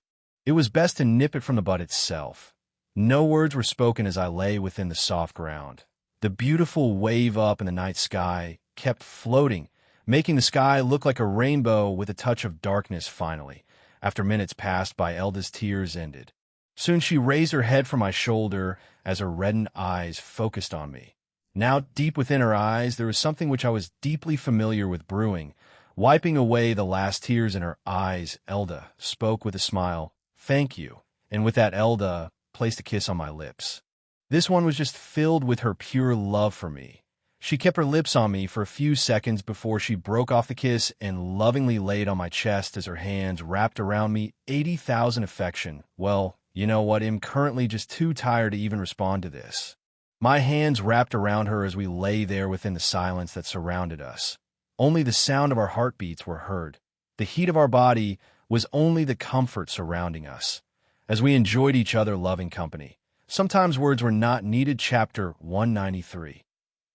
It was best to nip it from the bud itself. No words were spoken as I lay within the soft ground. The beautiful wave up in the night sky kept floating, making the sky look like a rainbow with a touch of darkness. Finally, after minutes passed by, Elda's tears ended. Soon she raised her head from my shoulder as her reddened eyes focused on me. Now, deep within her eyes, there was something which I was deeply familiar with brewing. Wiping away the last tears in her eyes, Elda spoke with a smile. "Thank you." And with that, Elda placed a kiss on my lips. This one was just filled with her pure love for me. She kept her lips on me for a few seconds before she broke off the kiss and lovingly laid on my chest as her hands wrapped around me. 80,000 affection. Well, you know what? I'm currently just too tired to even respond to this. My hands wrapped around her as we lay there within the silence that surrounded us. Only the sound of our heartbeats were heard. The heat of our body was only the comfort surrounding us, as we enjoyed each other loving company. Sometimes words were not needed. Chapter 193.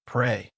Pray.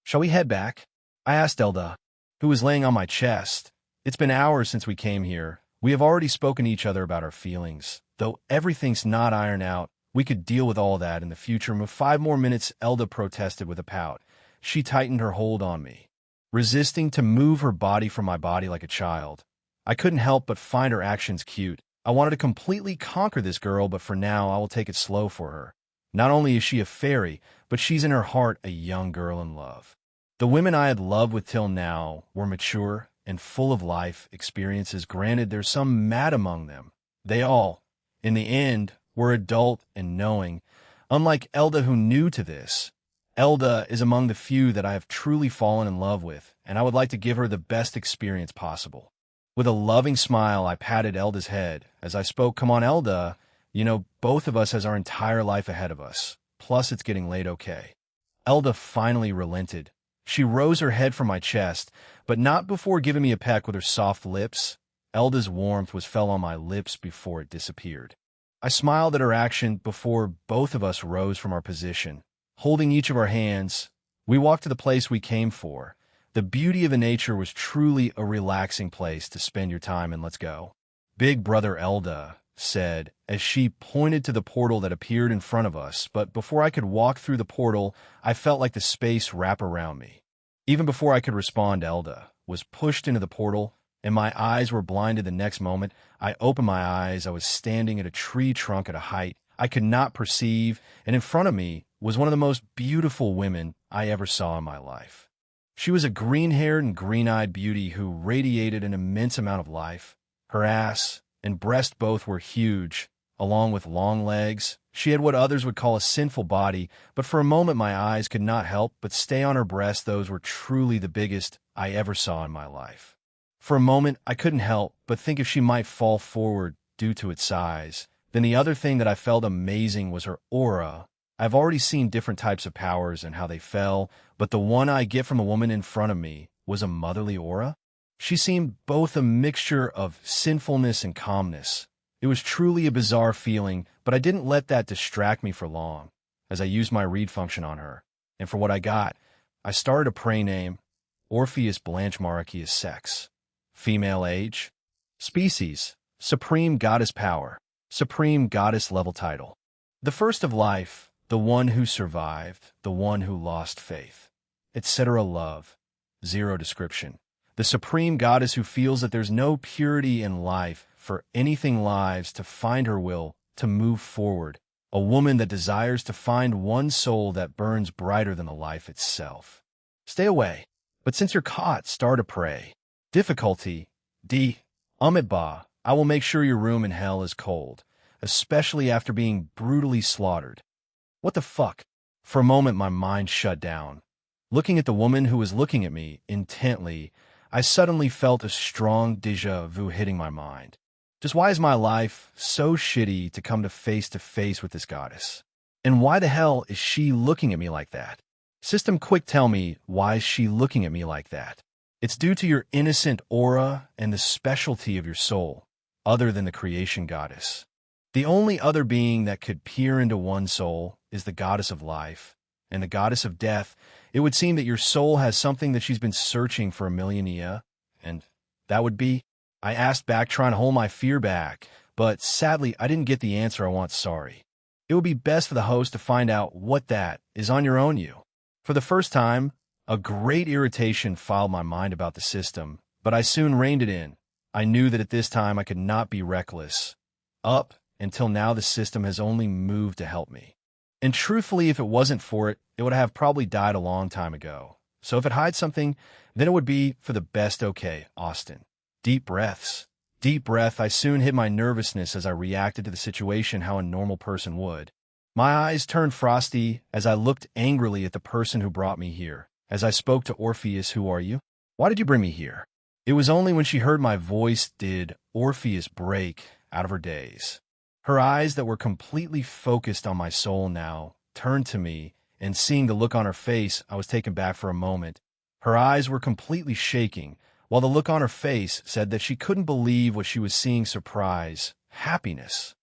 Shall we head back? I asked Elda, who was laying on my chest. It's been hours since we came here. We have already spoken to each other about our feelings. Though everything's not ironed out, we could deal with all that in the future. In 5 more minutes, Elda protested with a pout. She tightened her hold on me, resisting to move her body from my body like a child. I couldn't help but find her actions cute. I wanted to completely conquer this girl, but for now, I will take it slow for her. Not only is she a fairy, but she's in her heart a young girl in love. The women I had loved with till now were mature and full of life experiences. Granted, there's some mad among them. They all, in the end, were adult and knowing, unlike Elda, who knew to this. Elda is among the few that I have truly fallen in love with, and I would like to give her the best experience possible. With a loving smile, I patted Elda's head. As I spoke, "Come on, Elda. Both of us has our entire life ahead of us. Plus, it's getting late, okay?" Elda finally relented. She rose her head from my chest, but not before giving me a peck with her soft lips. Elda's warmth fell on my lips before it disappeared. I smiled at her action before both of us rose from our position. Holding each of our hands, we walked to the place we came for. The beauty of the nature was truly a relaxing place to spend your time, and let's go. Big Brother Elda said, as she pointed to the portal that appeared in front of us, but before I could walk through the portal, I felt like the space wrap around me. Even before I could respond, Elda was pushed into the portal, and my eyes were blinded. The next moment, I opened my eyes. I was standing at a tree trunk at a height I could not perceive, and in front of me was one of the most beautiful women I ever saw in my life. She was a green-haired and green-eyed beauty who radiated an immense amount of life. Her ass and breast both were huge, along with long legs. She had what others would call a sinful body, but for a moment my eyes could not help but stay on her breasts. Those were truly the biggest I ever saw in my life. For a moment, I couldn't help but think if she might fall forward due to its size. Then the other thing that I felt amazing was her aura. I've already seen different types of powers and how they fell, but the one I get from the woman in front of me was a motherly aura. She seemed both a mixture of sinfulness and calmness. It was truly a bizarre feeling, but I didn't let that distract me for long, as I used my read function on her. And for what I got, I started a prey name, Orpheus Blanche Marachia. Sex, female, age, species, supreme goddess power, supreme goddess level title. The first of life, the one who survived, the one who lost faith, etc. Love, zero description. The supreme goddess who feels that there's no purity in life for anything lives to find her will to move forward. A woman that desires to find one soul that burns brighter than the life itself. Stay away. But since you're caught, start a prey. Difficulty, D. Amitabha. I will make sure your room in hell is cold, especially after being brutally slaughtered. What the fuck? For a moment, my mind shut down. Looking at the woman who was looking at me intently, I suddenly felt a strong déjà vu hitting my mind. Just why is my life so shitty to come to face with this goddess? And why the hell is she looking at me like that? System, quick, tell me, why is she looking at me like that? It's due to your innocent aura and the specialty of your soul, other than the creation goddess. The only other being that could peer into one soul is the goddess of life and the goddess of death. It would seem that your soul has something that she's been searching for a million years, and that would be... I asked back, trying to hold my fear back, but sadly, I didn't get the answer I want. Sorry. It would be best for the host to find out what that is on your own, you. For the first time, a great irritation filed my mind about the system, but I soon reined it in. I knew that at this time I could not be reckless. Up until now, the system has only moved to help me. And truthfully, if it wasn't for it, it would have probably died a long time ago. So if it hides something, then it would be for the best. Okay, Austin. Deep breaths. Deep breath. I soon hid my nervousness as I reacted to the situation how a normal person would. My eyes turned frosty as I looked angrily at the person who brought me here. As I spoke to Orpheus, "Who are you? Why did you bring me here?" It was only when she heard my voice did Orpheus break out of her daze. Her eyes that were completely focused on my soul now turned to me, and seeing the look on her face, I was taken back for a moment. Her eyes were completely shaking, while the look on her face said that she couldn't believe what she was seeing. Surprise, happiness,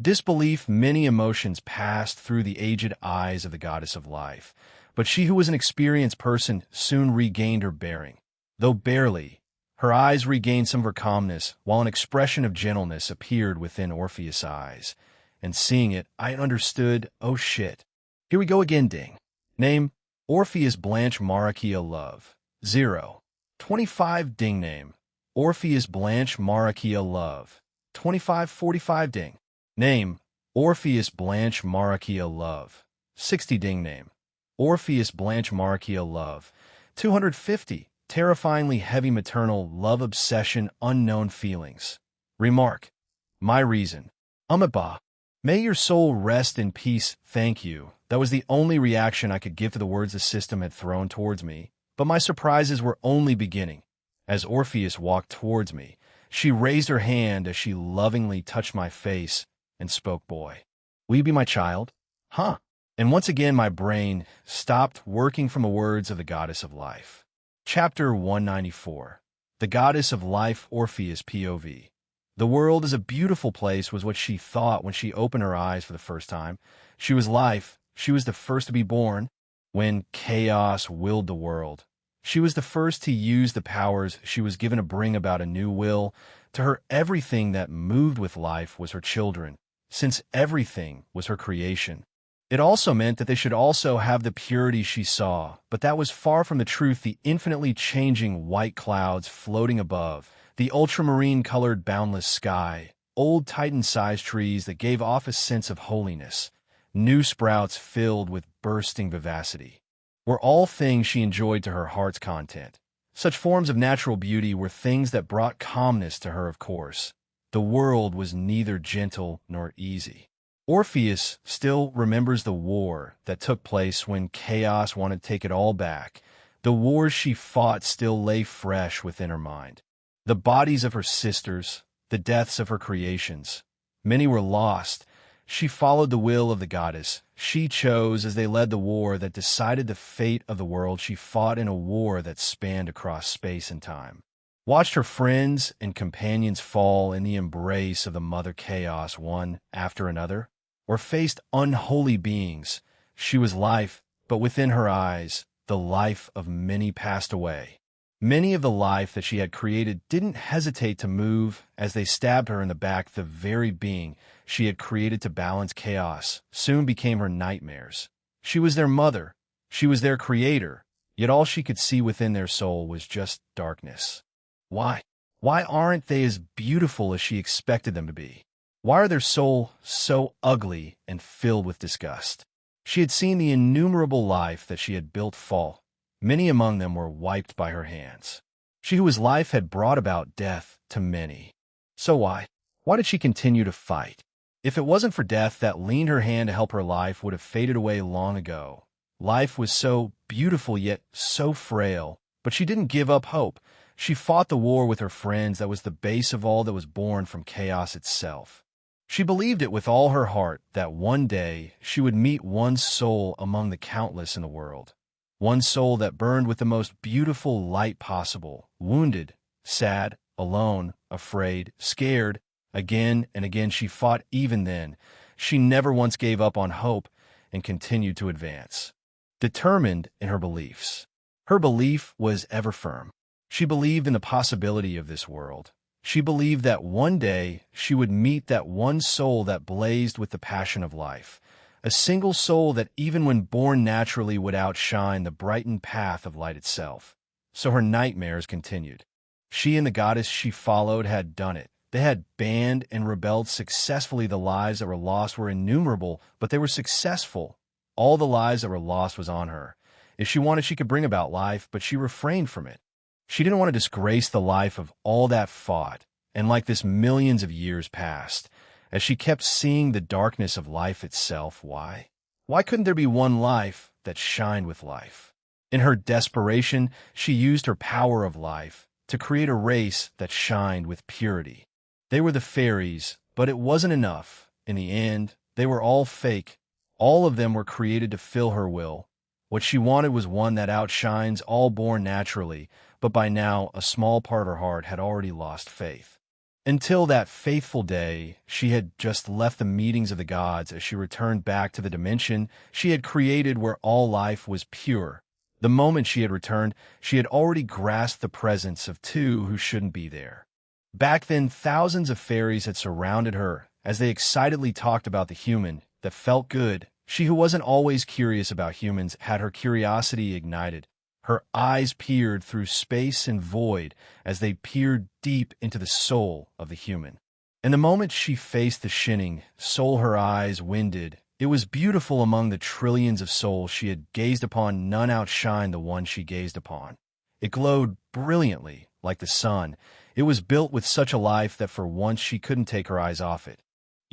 disbelief, many emotions passed through the aged eyes of the goddess of life. But she, who was an experienced person, soon regained her bearing. Though barely, her eyes regained some of her calmness, while an expression of gentleness appeared within Orpheus' eyes. And seeing it, I understood. Oh shit. Here we go again, ding. Name, Orpheus Blanche Marachia. Love, 0. 25 ding. Name, Orpheus Blanche Marachia. Love, 2545 ding. Name, Orpheus Blanche Marachia. Love, 60 ding. Name, Orpheus Blanche Marachia. Love, 250. Terrifyingly heavy maternal love obsession, unknown feelings. Remark. My reason. Amitabha. May your soul rest in peace. Thank you. That was the only reaction I could give to the words the system had thrown towards me, but my surprises were only beginning. As Orpheus walked towards me, she raised her hand as she lovingly touched my face and spoke, "Boy, will you be my child?" Huh. And once again my brain stopped working from the words of the goddess of life. Chapter 194. The Goddess of Life, Orpheus POV. The world is a beautiful place was what she thought when she opened her eyes for the first time. She was life. She was the first to be born when chaos willed the world. She was the first to use the powers she was given to bring about a new will. To her, everything that moved with life was her children, since everything was her creation. It also meant that they should also have the purity she saw, but that was far from the truth. The infinitely changing white clouds floating above, the ultramarine-colored boundless sky, old Titan-sized trees that gave off a sense of holiness, new sprouts filled with bursting vivacity, were all things she enjoyed to her heart's content. Such forms of natural beauty were things that brought calmness to her, of course. The world was neither gentle nor easy. Orpheus still remembers the war that took place when chaos wanted to take it all back. The wars she fought still lay fresh within her mind. The bodies of her sisters, the deaths of her creations. Many were lost. She followed the will of the goddess. She chose as they led the war that decided the fate of the world. She fought in a war that spanned across space and time. Watched her friends and companions fall in the embrace of the Mother Chaos one after another, or faced unholy beings. She was life, but within her eyes, the life of many passed away. Many of the life that she had created didn't hesitate to move as they stabbed her in the back. The very being she had created to balance chaos soon became her nightmares. She was their mother. She was their creator, yet all she could see within their soul was just darkness. Why? Why aren't they as beautiful as she expected them to be? Why are their soul so ugly and filled with disgust? She had seen the innumerable life that she had built fall. Many among them were wiped by her hands. She whose life had brought about death to many. So why? Why did she continue to fight? If it wasn't for death that leaned her hand to help, her life would have faded away long ago. Life was so beautiful yet so frail, but she didn't give up hope. She fought the war with her friends that was the base of all that was born from chaos itself. She believed it with all her heart that one day she would meet one soul among the countless in the world. One soul that burned with the most beautiful light possible, wounded, sad, alone, afraid, scared. Again and again she fought. Even then, she never once gave up on hope and continued to advance. Determined in her beliefs. Her belief was ever firm. She believed in the possibility of this world. She believed that one day she would meet that one soul that blazed with the passion of life. A single soul that even when born naturally would outshine the brightened path of light itself. So her nightmares continued. She and the goddess she followed had done it. They had banned and rebelled successfully. The lives that were lost were innumerable, but they were successful. All the lives that were lost was on her. If she wanted, she could bring about life, but she refrained from it. She didn't want to disgrace the life of all that fought, and like this millions of years passed. As she kept seeing the darkness of life itself, why? Why couldn't there be one life that shined with life? In her desperation, she used her power of life to create a race that shined with purity. They were the fairies, but it wasn't enough. In the end, they were all fake. All of them were created to fill her will. What she wanted was one that outshines all born naturally, but by now a small part of her heart had already lost faith. Until that faithful day, she had just left the meetings of the gods as she returned back to the dimension she had created where all life was pure. The moment she had returned, she had already grasped the presence of two who shouldn't be there. Back then, thousands of fairies had surrounded her as they excitedly talked about the human that felt good. She who wasn't always curious about humans had her curiosity ignited. Her eyes peered through space and void as they peered deep into the soul of the human. And the moment she faced the shinning soul, her eyes winded. It was beautiful among the trillions of souls she had gazed upon. None outshined the one she gazed upon. It glowed brilliantly like the sun. It was built with such a life that for once she couldn't take her eyes off it.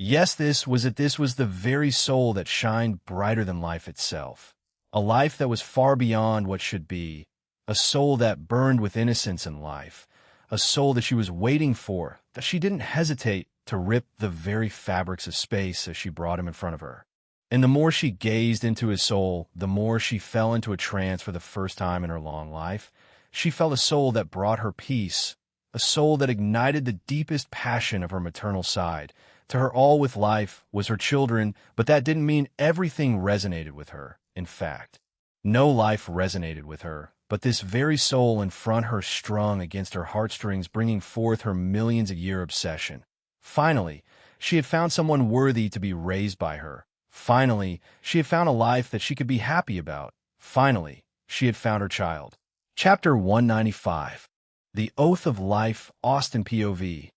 Yes, this was the very soul that shined brighter than life itself. A life that was far beyond what should be. A soul that burned with innocence in life. A soul that she was waiting for, that she didn't hesitate to rip the very fabrics of space as she brought him in front of her. And the more she gazed into his soul, the more she fell into a trance for the first time in her long life. She felt a soul that brought her peace, a soul that ignited the deepest passion of her maternal side. To her, all with life was her children, but that didn't mean everything resonated with her. In fact, no life resonated with her, but this very soul in front her strung against her heartstrings, bringing forth her millions-a-year obsession. Finally, she had found someone worthy to be raised by her. Finally, she had found a life that she could be happy about. Finally, she had found her child. Chapter 195. The Oath of Life, Austin POV.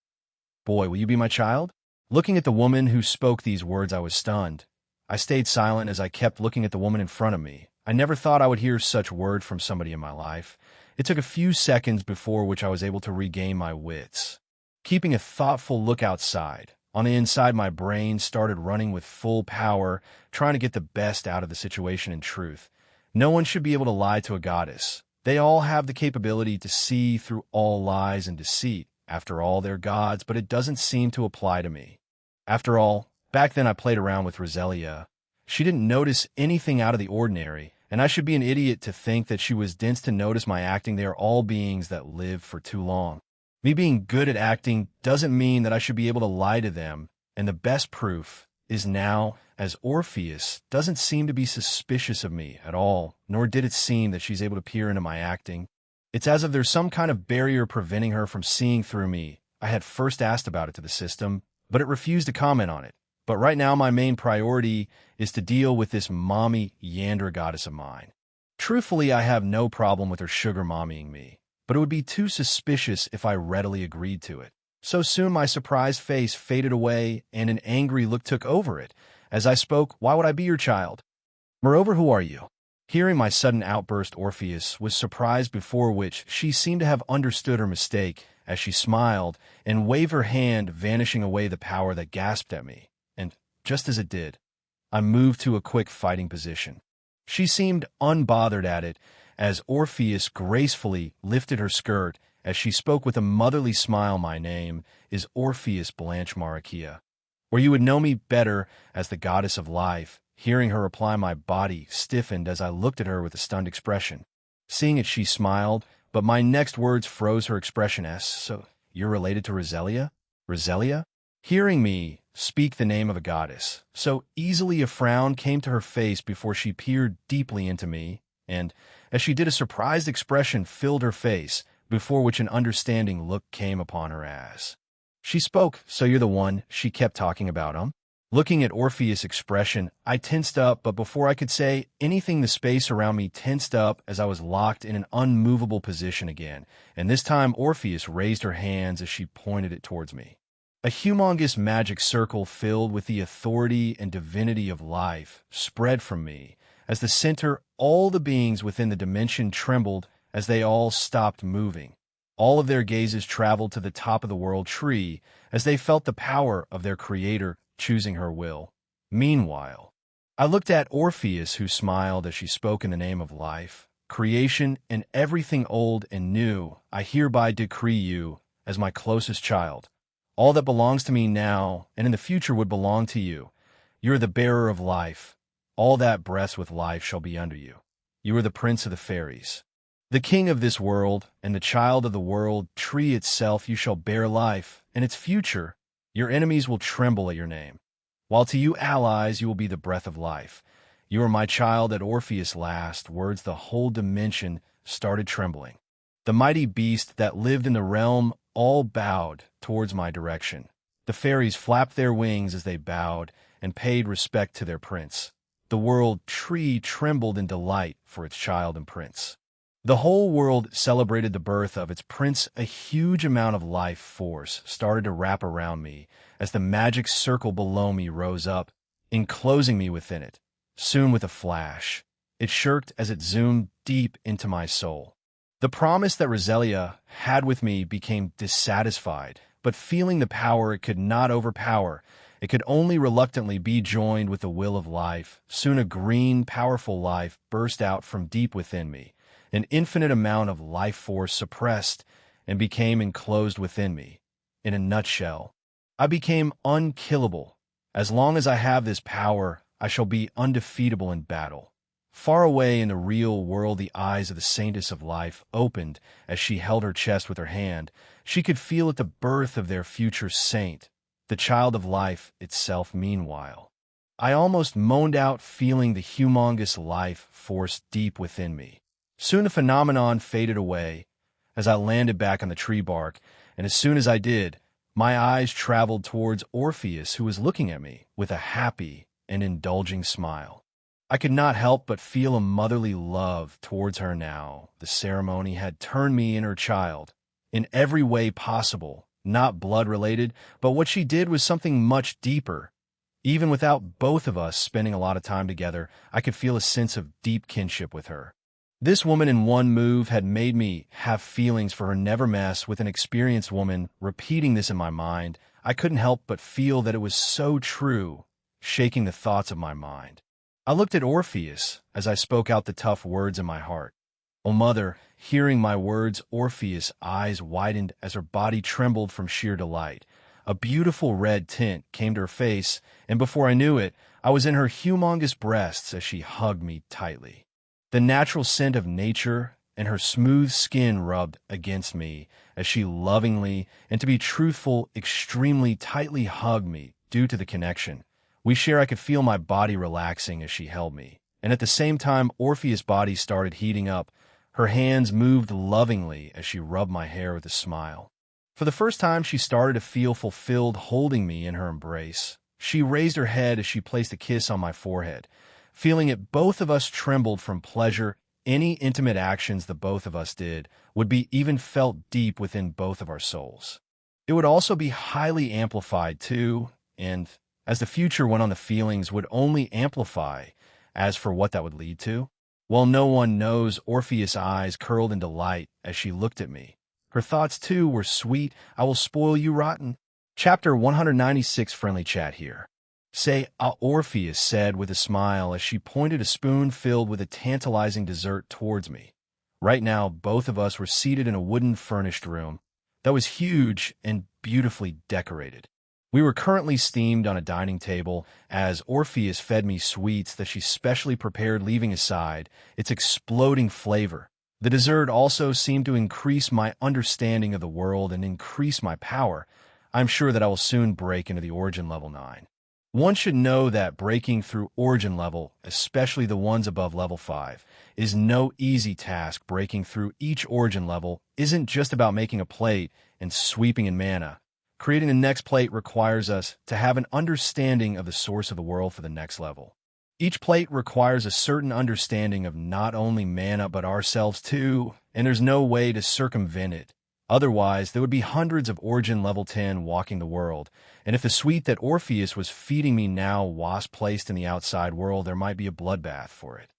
Boy, will you be my child? Looking at the woman who spoke these words, I was stunned. I stayed silent as I kept looking at the woman in front of me. I never thought I would hear such word from somebody in my life. It took a few seconds before which I was able to regain my wits. Keeping a thoughtful look outside, on the inside my brain started running with full power, trying to get the best out of the situation. In truth, no one should be able to lie to a goddess. They all have the capability to see through all lies and deceit. After all, they're gods, but it doesn't seem to apply to me. After all, back then I played around with Roselia. She didn't notice anything out of the ordinary, and I should be an idiot to think that she was dense to notice my acting. They are all beings that live for too long. Me being good at acting doesn't mean that I should be able to lie to them, and the best proof is now, as Orpheus doesn't seem to be suspicious of me at all, nor did it seem that she's able to peer into my acting. It's as if there's some kind of barrier preventing her from seeing through me. I had first asked about it to the system, but it refused to comment on it. But right now my main priority is to deal with this mommy Yandra goddess of mine. Truthfully, I have no problem with her sugar mommying me, but it would be too suspicious if I readily agreed to it. So soon my surprised face faded away and an angry look took over it. As I spoke, "Why would I be your child? Moreover, who are you?" Hearing my sudden outburst, Orpheus was surprised, before which she seemed to have understood her mistake, as she smiled and waved her hand, vanishing away the power that gasped at me. And just as it did, I moved to a quick fighting position. She seemed unbothered at it, as Orpheus gracefully lifted her skirt as she spoke with a motherly smile. "My name is Orpheus Blanche Marachia, or you would know me better as the goddess of life." Hearing her reply, my body stiffened as I looked at her with a stunned expression. Seeing it, she smiled, but my next words froze her expression. "So, you're related to Roselia? Roselia?" Hearing me speak the name of a goddess so easily, a frown came to her face before she peered deeply into me, and as she did, a surprised expression filled her face, before which an understanding look came upon her as she spoke. "So you're the one she kept talking about, Looking at Orpheus' expression, I tensed up, but before I could say anything, the space around me tensed up as I was locked in an unmovable position again, and this time Orpheus raised her hands as she pointed it towards me. A humongous magic circle filled with the authority and divinity of life spread from me. As the center, all the beings within the dimension trembled as they all stopped moving. All of their gazes traveled to the top of the world tree as they felt the power of their creator choosing her will. Meanwhile, I looked at Orpheus, who smiled as she spoke in the name of life, creation, and everything old and new. "I hereby decree you as my closest child. All that belongs to me now and in the future would belong to you. You are the bearer of life. All that breaths with life shall be under you. You are the prince of the fairies, the king of this world, and the child of the world tree itself. You shall bear life, and its future. Your enemies will tremble at your name, while to you allies you will be the breath of life. You are my child." At Orpheus' last words, the whole dimension started trembling. The mighty beast that lived in the realm all bowed towards my direction. The fairies flapped their wings as they bowed and paid respect to their prince. The world tree trembled in delight for its child and prince. The whole world celebrated the birth of its prince. A huge amount of life force started to wrap around me as the magic circle below me rose up, enclosing me within it. Soon, with a flash, it shirked as it zoomed deep into my soul. The promise that Roselia had with me became dissatisfied, but feeling the power it could not overpower, It could only reluctantly be joined with the will of life. Soon a green, powerful life burst out from deep within me. An infinite amount of life force suppressed and became enclosed within me. In a nutshell, I became unkillable. As long as I have this power, I shall be undefeatable in battle. Far away in the real world, the eyes of the saintess of life opened as she held her chest with her hand. She could feel at the birth of their future saint, the child of life itself. Meanwhile, I almost moaned out, feeling the humongous life force deep within me. Soon the phenomenon faded away as I landed back on the tree bark, and as soon as I did, my eyes traveled towards Orpheus, who was looking at me with a happy and indulging smile. I could not help but feel a motherly love towards her now. The ceremony had turned me in her child, in every way possible, not blood-related, but what she did was something much deeper. Even without both of us spending a lot of time together, I could feel a sense of deep kinship with her. This woman in one move had made me have feelings for her. Never mess with an experienced woman. Repeating this in my mind, I couldn't help but feel that it was so true, shaking the thoughts of my mind. I looked at Orpheus as I spoke out the tough words in my heart. "O mother," hearing my words, Orpheus' eyes widened as her body trembled from sheer delight. A beautiful red tint came to her face, and before I knew it, I was in her humongous breasts as she hugged me tightly. The natural scent of nature and her smooth skin rubbed against me as she lovingly, and to be truthful, extremely tightly hugged me. Due to the connection we share, I could feel my body relaxing as she held me, and at the same time Orpheus' body started heating up. Her hands moved lovingly as she rubbed my hair with a smile. For the first time, she started to feel fulfilled holding me in her embrace. She raised her head as she placed a kiss on my forehead. Feeling it, both of us trembled from pleasure. Any intimate actions the both of us did would be even felt deep within both of our souls. It would also be highly amplified too, and as the future went on, the feelings would only amplify. As for what that would lead to, well, no one knows. Orpheus' eyes curled in delight as she looked at me. Her thoughts, too, were sweet. "I will spoil you rotten." Chapter 196, Friendly Chat here. "Say, Orpheus said with a smile as she pointed a spoon filled with a tantalizing dessert towards me. Right now, both of us were seated in a wooden furnished room that was huge and beautifully decorated. We were currently steamed on a dining table as Orpheus fed me sweets that she specially prepared, leaving aside its exploding flavor. The dessert also seemed to increase my understanding of the world and increase my power. I'm sure that I will soon break into the Origin Level 9. One should know that breaking through Origin level, especially the ones above level 5, is no easy task. Breaking through each Origin level isn't just about making a plate and sweeping in mana. Creating the next plate requires us to have an understanding of the source of the world for the next level. Each plate requires a certain understanding of not only mana but ourselves too, and there's no way to circumvent it. Otherwise, there would be hundreds of Origin level 10 walking the world, and if the sweet that Orpheus was feeding me now was placed in the outside world, there might be a bloodbath for it.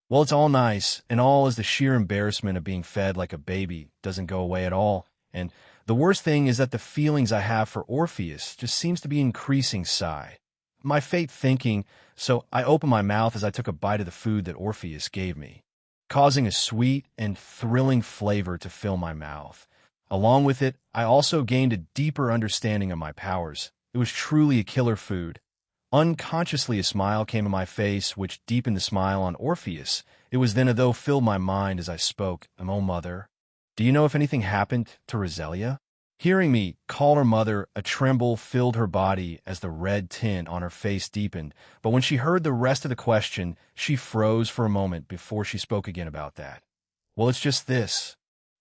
Well, it's all nice, and all as the sheer embarrassment of being fed like a baby doesn't go away at all, and the worst thing is that the feelings I have for Orpheus just seems to be increasing. Sigh. My fate thinking, so I opened my mouth as I took a bite of the food that Orpheus gave me, causing a sweet and thrilling flavor to fill my mouth. Along with it, I also gained a deeper understanding of my powers. It was truly a killer food. Unconsciously, a smile came to my face, which deepened the smile on Orpheus. It was then as though filled my mind as I spoke. "Oh, mother, do you know if anything happened to Roselia?" Hearing me call her mother, a tremble filled her body as the red tint on her face deepened. But when she heard the rest of the question, she froze for a moment before she spoke again about that. "Well, it's just this."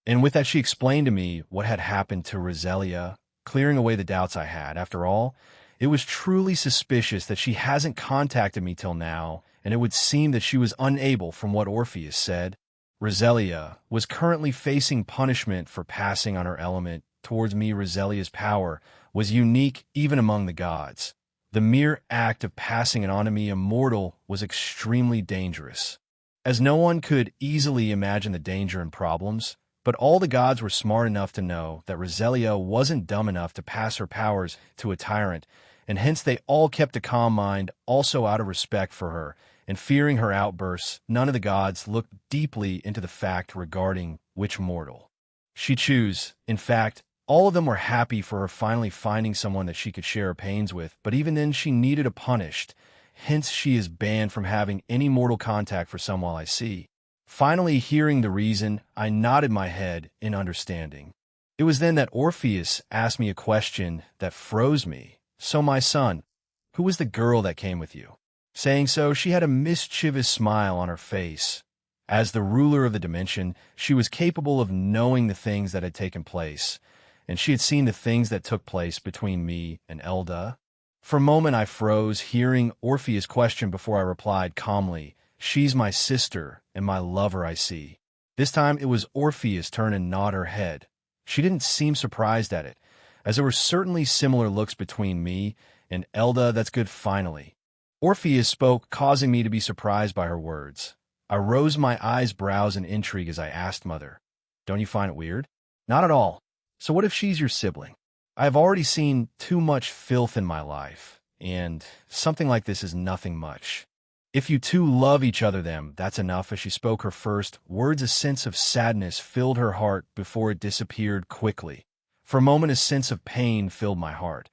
And with that, she explained to me what had happened to Roselia, clearing away the doubts I had. After all, it was truly suspicious that she hasn't contacted me till now, and it would seem that she was unable, from what Orpheus said. Roselia was currently facing punishment for passing on her element towards me. Roselia's power was unique even among the gods. The mere act of passing it on to me, a mortal, was extremely dangerous, as no one could easily imagine the danger and problems. But all the gods were smart enough to know that Roselia wasn't dumb enough to pass her powers to a tyrant, and hence they all kept a calm mind, also out of respect for her, and fearing her outbursts. None of the gods looked deeply into the fact regarding which mortal she'd choose. In fact, all of them were happy for her finally finding someone that she could share her pains with, but even then she needed a punished. Hence she is banned from having any mortal contact for some while I see. Finally, hearing the reason, I nodded my head in understanding. It was then that Orpheus asked me a question that froze me. So my son, who was the girl that came with you? Saying so, she had a mischievous smile on her face. As the ruler of the dimension, she was capable of knowing the things that had taken place, and she had seen the things that took place between me and Elda. For a moment I froze, hearing Orpheus' question before I replied calmly, "She's my sister and my lover, I see." This time it was Orpheus' turn and nod her head. She didn't seem surprised at it, as there were certainly similar looks between me and Elda. That's good, finally. Orpheus spoke, causing me to be surprised by her words. I rose my eyebrows in intrigue as I asked Mother, "Don't you find it weird?" "Not at all. So what if she's your sibling? I have already seen too much filth in my life, and something like this is nothing much. If you two love each other, then that's enough." As she spoke her first words, a sense of sadness filled her heart before it disappeared quickly. For a moment, a sense of pain filled my heart.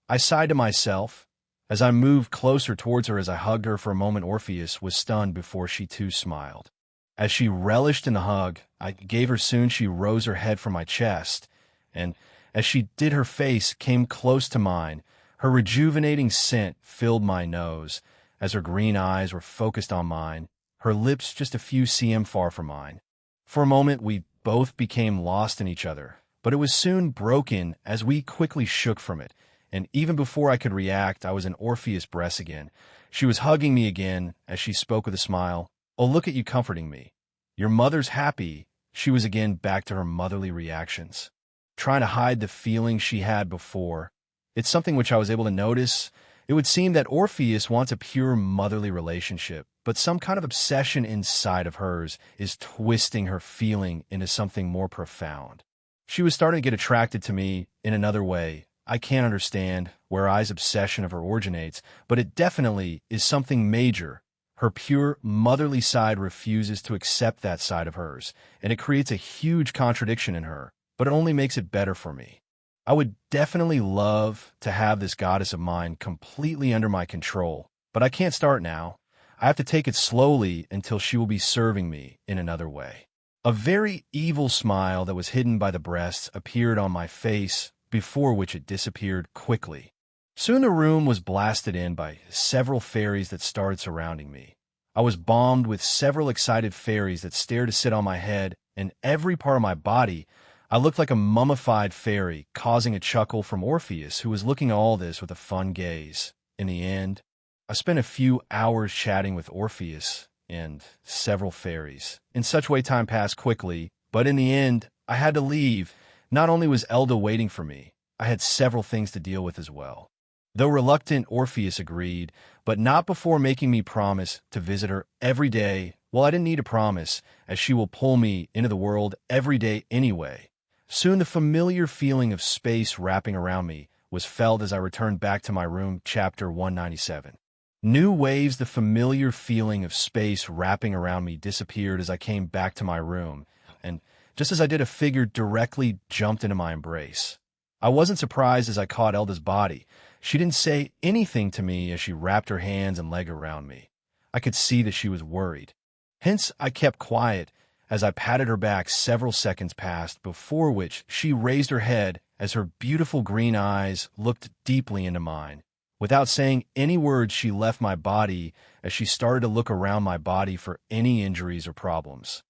I sighed to myself. As I moved closer towards her, as I hugged her for a moment, Orpheus was stunned before she too smiled. As she relished in the hug I gave her, soon she rose her head from my chest, and as she did, her face came close to mine. Her rejuvenating scent filled my nose, as her green eyes were focused on mine, her lips just a few cm far from mine. For a moment we both became lost in each other, but it was soon broken as we quickly shook from it, and even before I could react, I was in Orpheus' breast again. She was hugging me again as she spoke with a smile. "Oh, look at you comforting me. Your mother's happy." She was again back to her motherly reactions, trying to hide the feelings she had before. It's something which I was able to notice. It would seem that Orpheus wants a pure motherly relationship, but some kind of obsession inside of hers is twisting her feeling into something more profound. She was starting to get attracted to me in another way. I can't understand where I's obsession of her originates, but it definitely is something major. Her pure motherly side refuses to accept that side of hers, and it creates a huge contradiction in her, but it only makes it better for me. I would definitely love to have this goddess of mine completely under my control, but I can't start now. I have to take it slowly until she will be serving me in another way. A very evil smile that was hidden by the breasts appeared on my face, before which it disappeared quickly. Soon the room was blasted in by several fairies that started surrounding me. I was bombed with several excited fairies that stared to sit on my head and every part of my body. I looked like a mummified fairy, causing a chuckle from Orpheus, who was looking at all this with a fun gaze. In the end, I spent a few hours chatting with Orpheus and several fairies. In such way time passed quickly, but in the end, I had to leave. Not only was Elda waiting for me, I had several things to deal with as well. Though reluctant, Orpheus agreed, but not before making me promise to visit her every day. Well, I didn't need a promise, as she will pull me into the world every day anyway. Soon the familiar feeling of space wrapping around me was felt as I returned back to my room. Chapter 197. New waves. The familiar feeling of space wrapping around me disappeared as I came back to my room, and just as I did, a figure directly jumped into my embrace. I wasn't surprised as I caught Elda's body. She didn't say anything to me as she wrapped her hands and leg around me. I could see that she was worried. Hence, I kept quiet as I patted her back. Several seconds passed, before which she raised her head as her beautiful green eyes looked deeply into mine. Without saying any words, she left my body as she started to look around my body for any injuries or problems.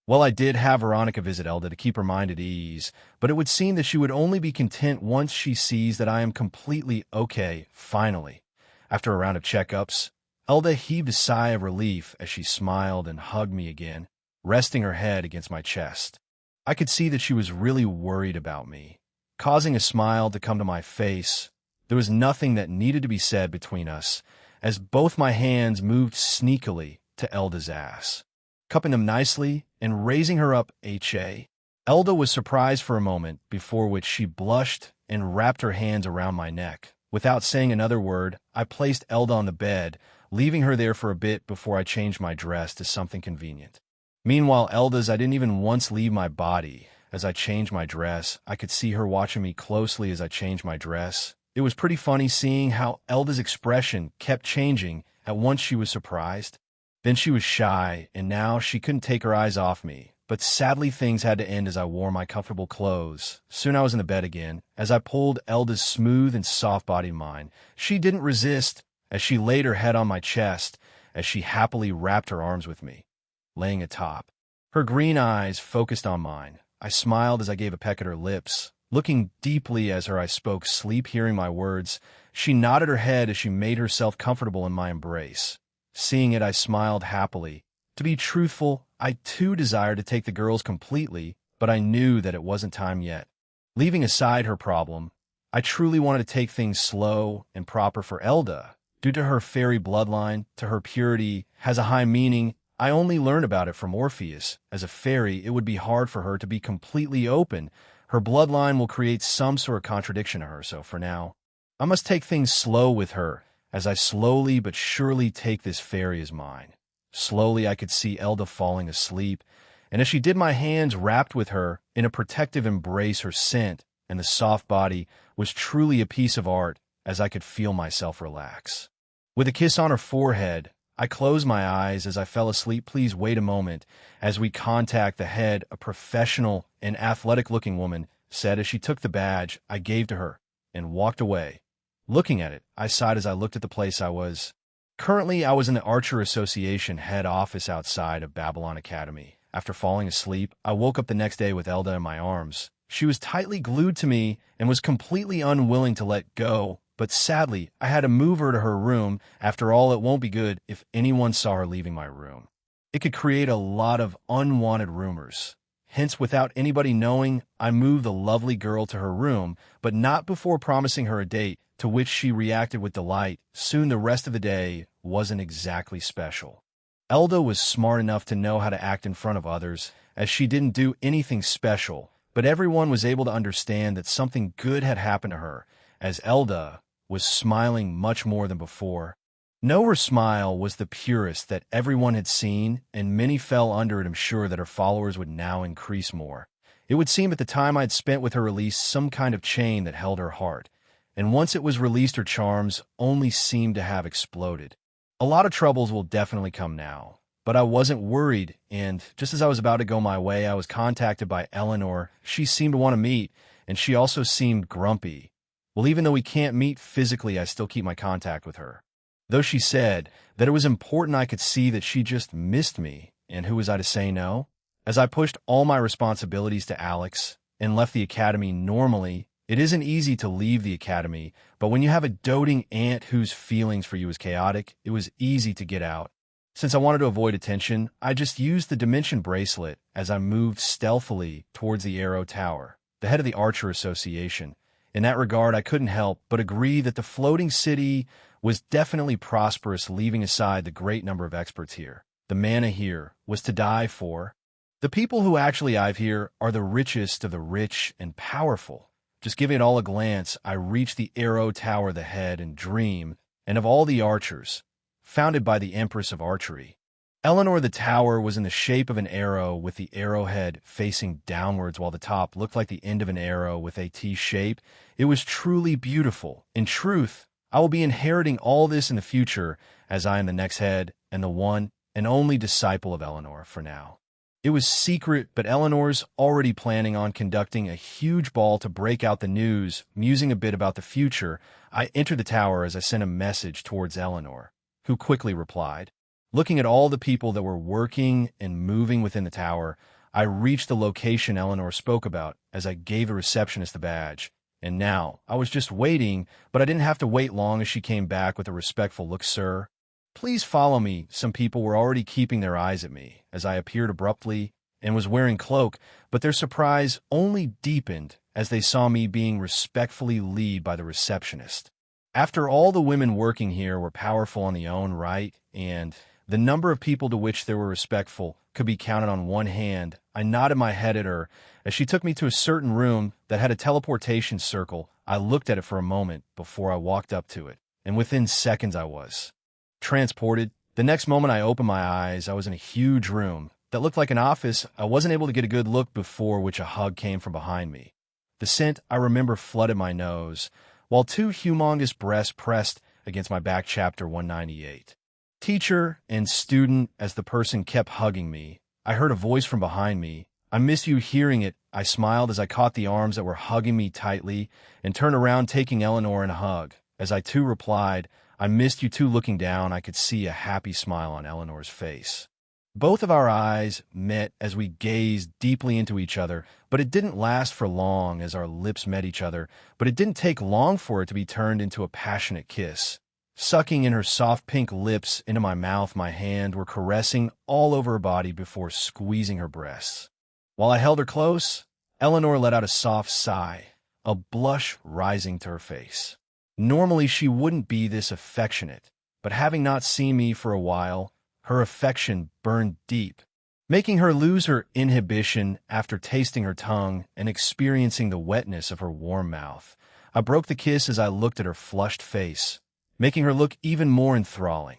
Well, I did have Veronica visit Elda to keep her mind at ease, but it would seem that she would only be content once she sees that I am completely okay. Finally, after a round of checkups, Elda heaved a sigh of relief as she smiled and hugged me again, resting her head against my chest. I could see that she was really worried about me. Causing a smile to come to my face, there was nothing that needed to be said between us, as both my hands moved sneakily to Elda's ass, cupping them nicely and raising her up. Elda was surprised for a moment, before which she blushed and wrapped her hands around my neck. Without saying another word, I placed Elda on the bed, leaving her there for a bit before I changed my dress to something convenient. Meanwhile, Elda's I didn't even once leave my body. As I changed my dress, I could see her watching me closely as I changed my dress. It was pretty funny seeing how Elda's expression kept changing. At once she was surprised, then she was shy, and now she couldn't take her eyes off me. But sadly, things had to end as I wore my comfortable clothes. Soon I was in the bed again. As I pulled Elda's smooth and soft body in mine, she didn't resist as she laid her head on my chest as she happily wrapped her arms with me, laying atop. Her green eyes focused on mine. I smiled as I gave a peck at her lips. Looking deeply as her I spoke, sleep hearing my words, she nodded her head as she made herself comfortable in my embrace. Seeing it, I smiled happily. To be truthful, I too desired to take the girls completely, but I knew that it wasn't time yet. Leaving aside her problem, I truly wanted to take things slow and proper for Elda. Due to her fairy bloodline, to her purity has a high meaning. I only learned about it from Orpheus. As a fairy, it would be hard for her to be completely open. Her bloodline will create some sort of contradiction to her, so for now, I must take things slow with her, as I slowly but surely take this fairy as mine. Slowly I could see Elda falling asleep, and as she did, my hands wrapped with her in a protective embrace. Her scent and the soft body was truly a piece of art as I could feel myself relax. With a kiss on her forehead, I closed my eyes as I fell asleep. Please wait a moment as we contact the head, a professional and athletic-looking woman said as she took the badge I gave to her and walked away. Looking at it, I sighed as I looked at the place I was. Currently, I was in the Archer Association head office outside of Babylon Academy. After falling asleep, I woke up the next day with Elda in my arms. She was tightly glued to me and was completely unwilling to let go, but sadly, I had to move her to her room. After all, it won't be good if anyone saw her leaving my room. It could create a lot of unwanted rumors. Hence, without anybody knowing, I moved the lovely girl to her room, but not before promising her a date, to which she reacted with delight. Soon the rest of the day wasn't exactly special. Elda was smart enough to know how to act in front of others, as she didn't do anything special, but everyone was able to understand that something good had happened to her, as Elda was smiling much more than before. No, her smile was the purest that everyone had seen, and many fell under it. I'm sure that her followers would now increase more. It would seem at the time I'd spent with her released some kind of chain that held her heart, and once it was released, her charms only seemed to have exploded. A lot of troubles will definitely come now, but I wasn't worried, and just as I was about to go my way, I was contacted by Eleanor. She seemed to want to meet, and she also seemed grumpy. Well, even though we can't meet physically, I still keep my contact with her. Though she said that it was important I could see that she just missed me, and who was I to say no? As I pushed all my responsibilities to Alex and left the academy normally, it isn't easy to leave the academy, but when you have a doting aunt whose feelings for you is chaotic, it was easy to get out. Since I wanted to avoid attention, I just used the Dimension Bracelet as I moved stealthily towards the Arrow Tower, the head of the Archer Association. In that regard, I couldn't help but agree that the floating city was definitely prosperous, leaving aside the great number of experts here. The mana here was to die for. The people who actually live here are the richest of the rich and powerful. Just giving it all a glance, I reached the Arrow Tower, the head and dream, and of all the archers, founded by the Empress of Archery. Eleanor, the tower was in the shape of an arrow with the arrowhead facing downwards while the top looked like the end of an arrow with a T shape. It was truly beautiful. In truth, I will be inheriting all this in the future as I am the next head and the one and only disciple of Eleanor for now. It was secret, but Eleanor's already planning on conducting a huge ball to break out the news. Musing a bit about the future, I entered the tower as I sent a message towards Eleanor, who quickly replied. Looking at all the people that were working and moving within the tower, I reached the location Eleanor spoke about as I gave the receptionist the badge. And now, I was just waiting, but I didn't have to wait long as she came back with a respectful look. Sir, please follow me. Some people were already keeping their eyes at me as I appeared abruptly and was wearing cloak, but their surprise only deepened as they saw me being respectfully led by the receptionist. After all, the women working here were powerful on their own right, and the number of people to which they were respectful could be counted on one hand. I nodded my head at her as she took me to a certain room that had a teleportation circle. I looked at it for a moment before I walked up to it, and within seconds I was transported. The next moment I opened my eyes, I was in a huge room that looked like an office. I wasn't able to get a good look before which a hug came from behind me. The scent, I remember, flooded my nose, while two humongous breasts pressed against my back. Chapter 198. Teacher and student. As the person kept hugging me, I heard a voice from behind me. I miss you. Hearing it, I smiled as I caught the arms that were hugging me tightly and turned around, taking Eleanor in a hug. As I too replied, I missed you too. Looking down, I could see a happy smile on Eleanor's face. Both of our eyes met as we gazed deeply into each other, but it didn't last for long as our lips met each other, but it didn't take long for it to be turned into a passionate kiss. Sucking in her soft pink lips into my mouth, my hand were caressing all over her body before squeezing her breasts. While I held her close, Eleanor let out a soft sigh, a blush rising to her face. Normally she wouldn't be this affectionate, but having not seen me for a while, her affection burned deep, making her lose her inhibition. After tasting her tongue and experiencing the wetness of her warm mouth, I broke the kiss as I looked at her flushed face, making her look even more enthralling.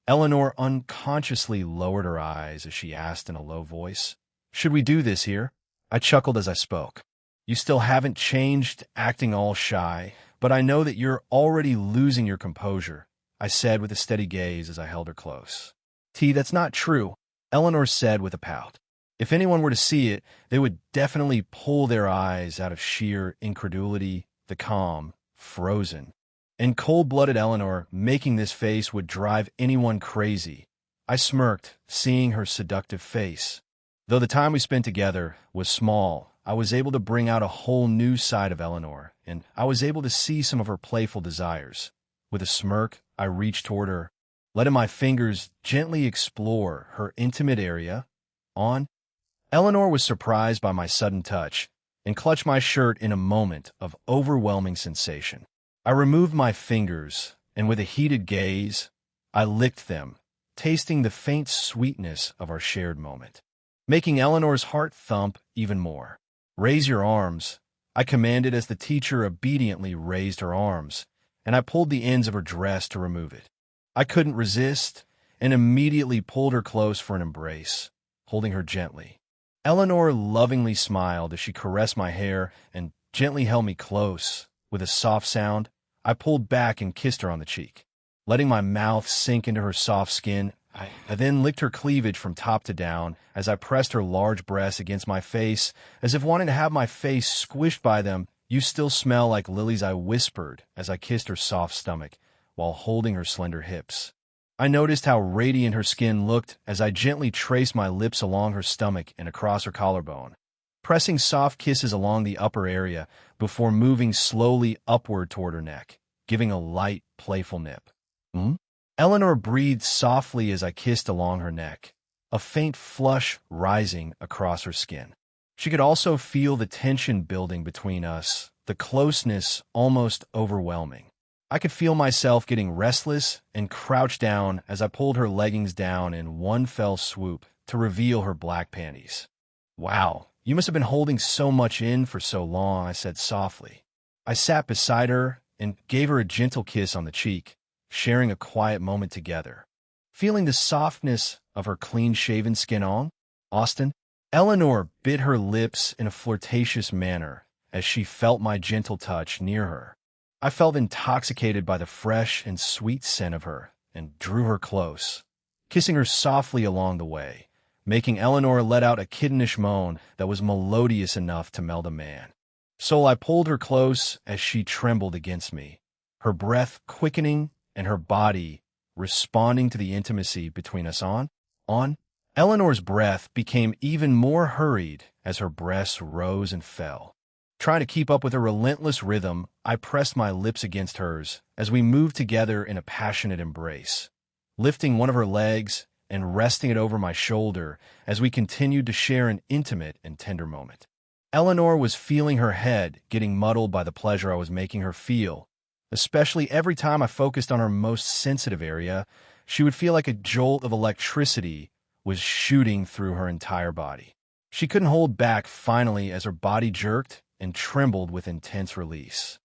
Eleanor unconsciously lowered her eyes as she asked in a low voice, "Should we do this here?" I chuckled as I spoke. "You still haven't changed, acting all shy, but I know that you're already losing your composure," I said with a steady gaze as I held her close. That's not true," Eleanor said with a pout. If anyone were to see it, they would definitely pull their eyes out of sheer incredulity. The calm, frozen, and cold-blooded Eleanor making this face would drive anyone crazy. I smirked, seeing her seductive face. Though the time we spent together was small, I was able to bring out a whole new side of Eleanor, and I was able to see some of her playful desires. With a smirk, I reached toward her, letting my fingers gently explore her intimate area. Eleanor was surprised by my sudden touch and clutched my shirt in a moment of overwhelming sensation. I removed my fingers, and with a heated gaze, I licked them, tasting the faint sweetness of our shared moment, making Eleanor's heart thump even more. "Raise your arms," I commanded as the teacher obediently raised her arms, and I pulled the ends of her dress to remove it. I couldn't resist and immediately pulled her close for an embrace, holding her gently. Eleanor lovingly smiled as she caressed my hair and gently held me close. With a soft sound, I pulled back and kissed her on the cheek. Letting my mouth sink into her soft skin, I then licked her cleavage from top to down as I pressed her large breasts against my face, as if wanting to have my face squished by them. "You still smell like lilies," I whispered as I kissed her soft stomach while holding her slender hips. I noticed how radiant her skin looked as I gently traced my lips along her stomach and across her collarbone, pressing soft kisses along the upper area before moving slowly upward toward her neck, giving a light, playful nip. Eleanor breathed softly as I kissed along her neck, a faint flush rising across her skin. She could also feel the tension building between us, the closeness almost overwhelming. I could feel myself getting restless and crouched down as I pulled her leggings down in one fell swoop to reveal her black panties. "Wow, you must have been holding so much in for so long," I said softly. I sat beside her and gave her a gentle kiss on the cheek, sharing a quiet moment together. Feeling the softness of her clean-shaven skin on Austin, Eleanor bit her lips in a flirtatious manner as she felt my gentle touch near her. I felt intoxicated by the fresh and sweet scent of her and drew her close, kissing her softly along the way, making Eleanor let out a kittenish moan that was melodious enough to melt a man. So I pulled her close as she trembled against me, her breath quickening and her body responding to the intimacy between us. Eleanor's breath became even more hurried as her breasts rose and fell. Trying to keep up with her relentless rhythm, I pressed my lips against hers as we moved together in a passionate embrace, lifting one of her legs and resting it over my shoulder as we continued to share an intimate and tender moment. Eleanor was feeling her head getting muddled by the pleasure I was making her feel. Especially every time I focused on her most sensitive area, she would feel like a jolt of electricity was shooting through her entire body. She couldn't hold back finally as her body jerked and trembled with intense release.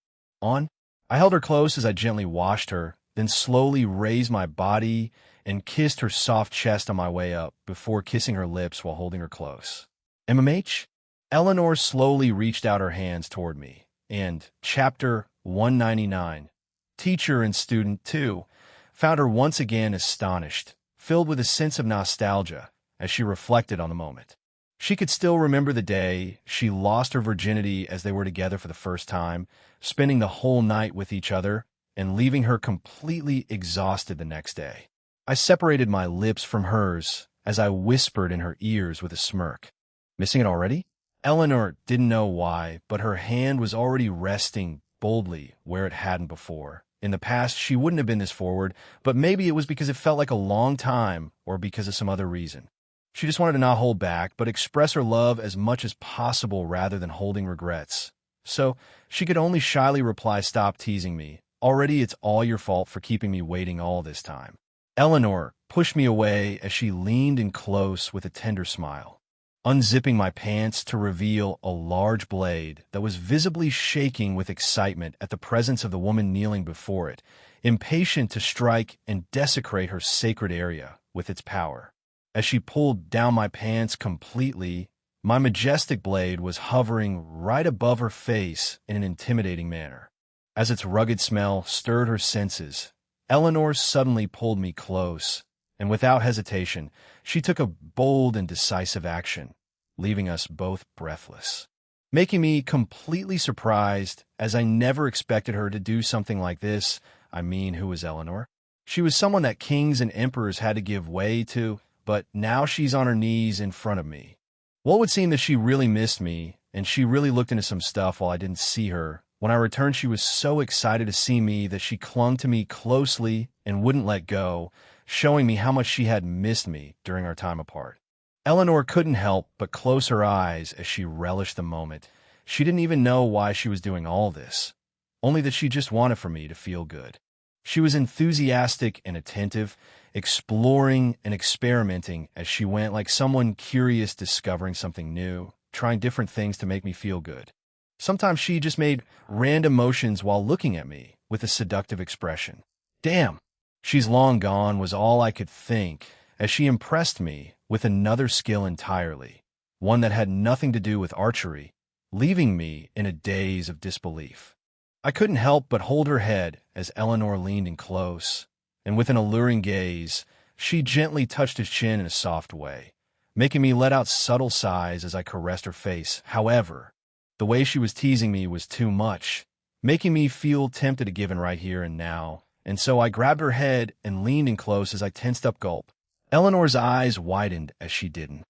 On. I held her close as I gently washed her, then slowly raised my body and kissed her soft chest on my way up before kissing her lips while holding her close. MMH? Eleanor slowly reached out her hands toward me, and Chapter 199, Teacher and Student 2, found her once again astonished, filled with a sense of nostalgia as she reflected on the moment. She could still remember the day she lost her virginity as they were together for the first time, spending the whole night with each other and leaving her completely exhausted the next day. I separated my lips from hers as I whispered in her ears with a smirk. Missing it already? Eleanor didn't know why, but her hand was already resting boldly where it hadn't before. In the past, she wouldn't have been this forward, but maybe it was because it felt like a long time or because of some other reason. She just wanted to not hold back, but express her love as much as possible rather than holding regrets. So she could only shyly reply, "Stop teasing me. Already it's all your fault for keeping me waiting all this time." Eleanor pushed me away as she leaned in close with a tender smile, unzipping my pants to reveal a large blade that was visibly shaking with excitement at the presence of the woman kneeling before it, impatient to strike and desecrate her sacred area with its power. As she pulled down my pants completely, my majestic blade was hovering right above her face in an intimidating manner. As its rugged smell stirred her senses, Eleanor suddenly pulled me close, and without hesitation, she took a bold and decisive action, leaving us both breathless, making me completely surprised as I never expected her to do something like this. I mean, who was Eleanor? She was someone that kings and emperors had to give way to, but now she's on her knees in front of me. Well, it would seem that she really missed me, and she really looked into some stuff while I didn't see her. When I returned, she was so excited to see me that she clung to me closely and wouldn't let go, showing me how much she had missed me during our time apart. Eleanor couldn't help but close her eyes as she relished the moment. She didn't even know why she was doing all this, only that she just wanted for me to feel good. She was enthusiastic and attentive, exploring and experimenting as she went, like someone curious discovering something new, trying different things to make me feel good. Sometimes she just made random motions while looking at me with a seductive expression. Damn, she's long gone was all I could think as she impressed me with another skill entirely, one that had nothing to do with archery, leaving me in a daze of disbelief. I couldn't help but hold her head as Eleanor leaned in close, and with an alluring gaze, she gently touched his chin in a soft way, making me let out subtle sighs as I caressed her face. However, the way she was teasing me was too much, making me feel tempted to give in right here and now, and so I grabbed her head and leaned in close as I tensed up. Gulp. Eleanor's eyes widened as she didn't.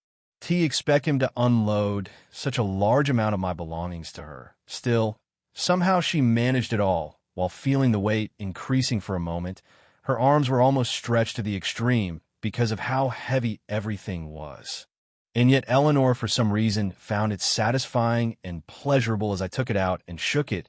Expect him to unload such a large amount of my belongings to her. Still, somehow she managed it all, while feeling the weight increasing for a moment. Her arms were almost stretched to the extreme because of how heavy everything was. And yet Eleanor, for some reason, found it satisfying and pleasurable as I took it out and shook it,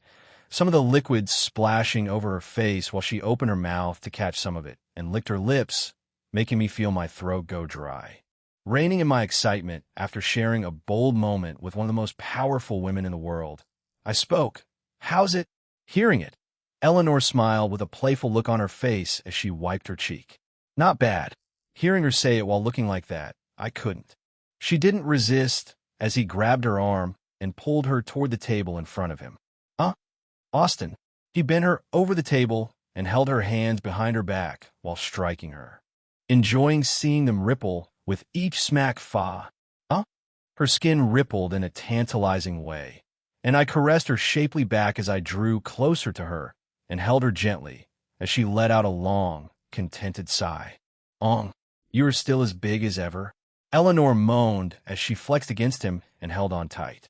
some of the liquid splashing over her face while she opened her mouth to catch some of it and licked her lips, making me feel my throat go dry. Reigning in my excitement after sharing a bold moment with one of the most powerful women in the world, I spoke. "How's it?" Hearing it, Eleanor smiled with a playful look on her face as she wiped her cheek. Not bad. Hearing her say it while looking like that, I couldn't. She didn't resist as he grabbed her arm and pulled her toward the table in front of him. Austin. He bent her over the table and held her hands behind her back while striking her, enjoying seeing them ripple with each smack. Her skin rippled in a tantalizing way, and I caressed her shapely back as I drew closer to her and held her gently as she let out a long, contented sigh. You are still as big as ever?" Eleanor moaned as she flexed against him and held on tight.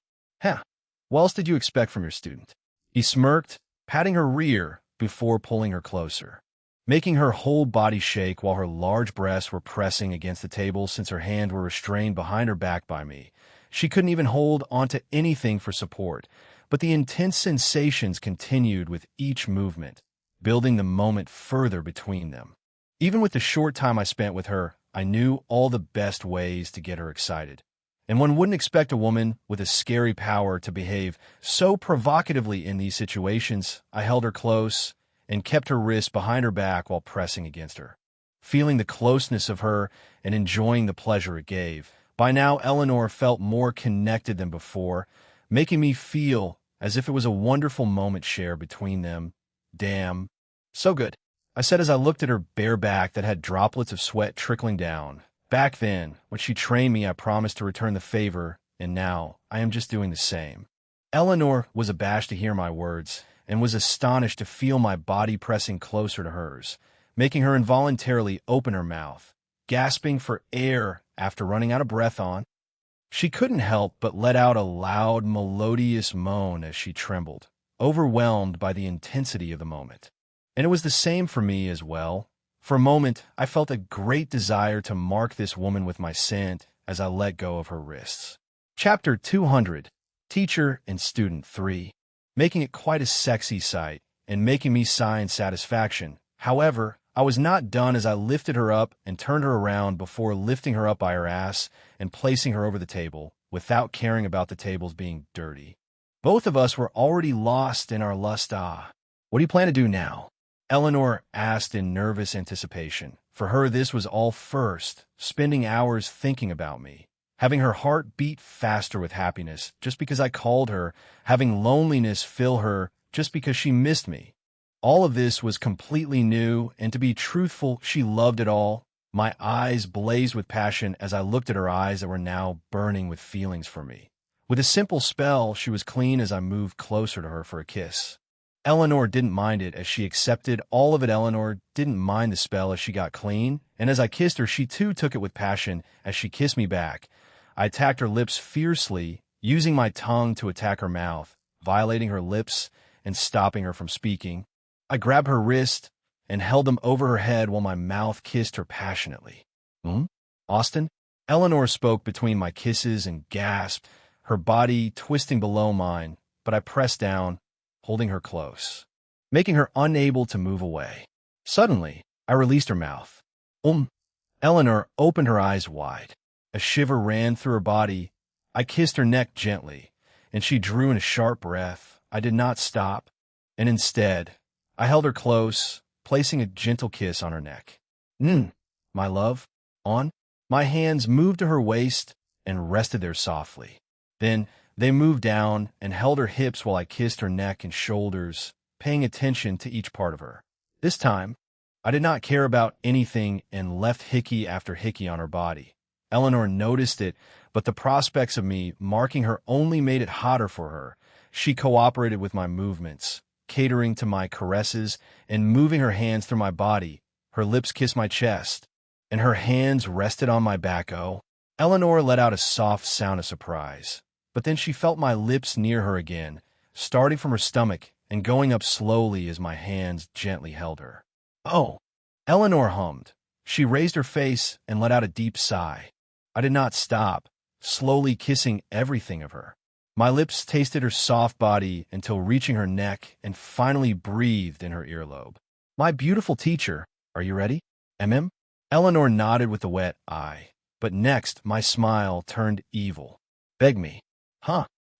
What else did you expect from your student?" He smirked, patting her rear before pulling her closer, making her whole body shake while her large breasts were pressing against the table since her hands were restrained behind her back by me. She couldn't even hold onto anything for support, but the intense sensations continued with each movement, building the moment further between them. Even with the short time I spent with her, I knew all the best ways to get her excited, And one wouldn't expect a woman with a scary power to behave so provocatively in these situations. I held her close and kept her wrist behind her back while pressing against her, feeling the closeness of her and enjoying the pleasure it gave. By now, Eleanor felt more connected than before, making me feel as if it was a wonderful moment shared between them. Damn. So good, I said as I looked at her bare back that had droplets of sweat trickling down. Back then, when she trained me, I promised to return the favor, and now I am just doing the same. Eleanor was abashed to hear my words and was astonished to feel my body pressing closer to hers, making her involuntarily open her mouth, gasping for air after running out of breath on. She couldn't help but let out a loud, melodious moan as she trembled, overwhelmed by the intensity of the moment. And it was the same for me as well. For a moment, I felt a great desire to mark this woman with my scent as I let go of her wrists. Chapter 200, Teacher and Student 3, making it quite a sexy sight and making me sigh in satisfaction. However, I was not done as I lifted her up and turned her around before lifting her up by her ass and placing her over the table without caring about the tables being dirty. Both of us were already lost in our lust. What do you plan to do now? Eleanor asked in nervous anticipation. For her, this was all first, spending hours thinking about me, having her heart beat faster with happiness just because I called her, having loneliness fill her just because she missed me. All of this was completely new, and to be truthful, she loved it all. My eyes blazed with passion as I looked at her eyes that were now burning with feelings for me. With a simple spell, she was clean as I moved closer to her for a kiss. Eleanor didn't mind it as she accepted all of it. Eleanor didn't mind the spell as she got clean, and as I kissed her, she too took it with passion as she kissed me back. I attacked her lips fiercely, using my tongue to attack her mouth, violating her lips and stopping her from speaking. I grabbed her wrist and held them over her head while my mouth kissed her passionately. Austin? Eleanor spoke between my kisses and gasped, her body twisting below mine, but I pressed down, holding her close, making her unable to move away. Suddenly, I released her mouth. Eleanor opened her eyes wide. A shiver ran through her body. I kissed her neck gently, and she drew in a sharp breath. I did not stop, and instead, I held her close, placing a gentle kiss on her neck. My love, on. My hands moved to her waist and rested there softly. Then they moved down and held her hips while I kissed her neck and shoulders, paying attention to each part of her. This time, I did not care about anything and left hickey after hickey on her body. Eleanor noticed it, but the prospects of me marking her only made it hotter for her. She cooperated with my movements, catering to my caresses and moving her hands through my body. Her lips kissed my chest, and her hands rested on my back. Eleanor let out a soft sound of surprise, but then she felt my lips near her again, starting from her stomach and going up slowly as my hands gently held her. Oh, Eleanor hummed. She raised her face and let out a deep sigh. I did not stop, slowly kissing everything of her. My lips tasted her soft body until reaching her neck and finally breathed in her earlobe. My beautiful teacher, are you ready? Eleanor nodded with a wet eye, but next my smile turned evil. Beg me.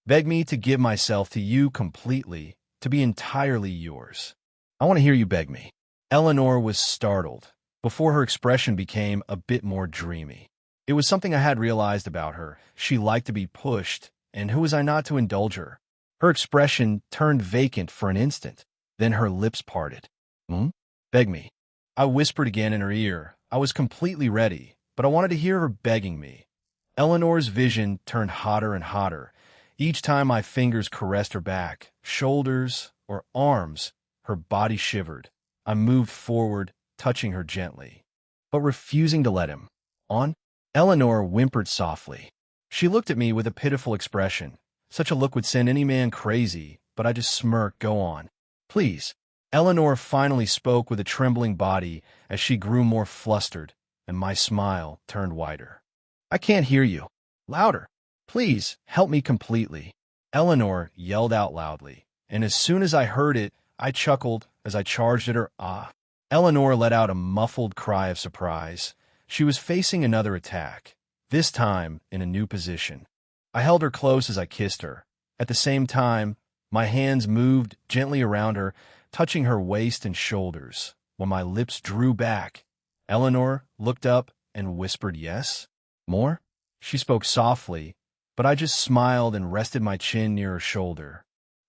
Beg me to give myself to you completely, to be entirely yours. I want to hear you beg me. Eleanor was startled, before her expression became a bit more dreamy. It was something I had realized about her. She liked to be pushed, and who was I not to indulge her? Her expression turned vacant for an instant. Then her lips parted. Beg me. I whispered again in her ear. I was completely ready, but I wanted to hear her begging me. Eleanor's vision turned hotter and hotter. Each time my fingers caressed her back, shoulders, or arms, her body shivered. I moved forward, touching her gently, but refusing to let him. On? Eleanor whimpered softly. She looked at me with a pitiful expression. Such a look would send any man crazy, but I just smirked. Go on. Please. Eleanor finally spoke with a trembling body as she grew more flustered, and my smile turned wider. I can't hear you. Louder. Please, help me completely. Eleanor yelled out loudly, and as soon as I heard it, I chuckled as I charged at her. Eleanor let out a muffled cry of surprise. She was facing another attack, this time in a new position. I held her close as I kissed her. At the same time, my hands moved gently around her, touching her waist and shoulders. When my lips drew back, Eleanor looked up and whispered yes. More? She spoke softly, but I just smiled and rested my chin near her shoulder,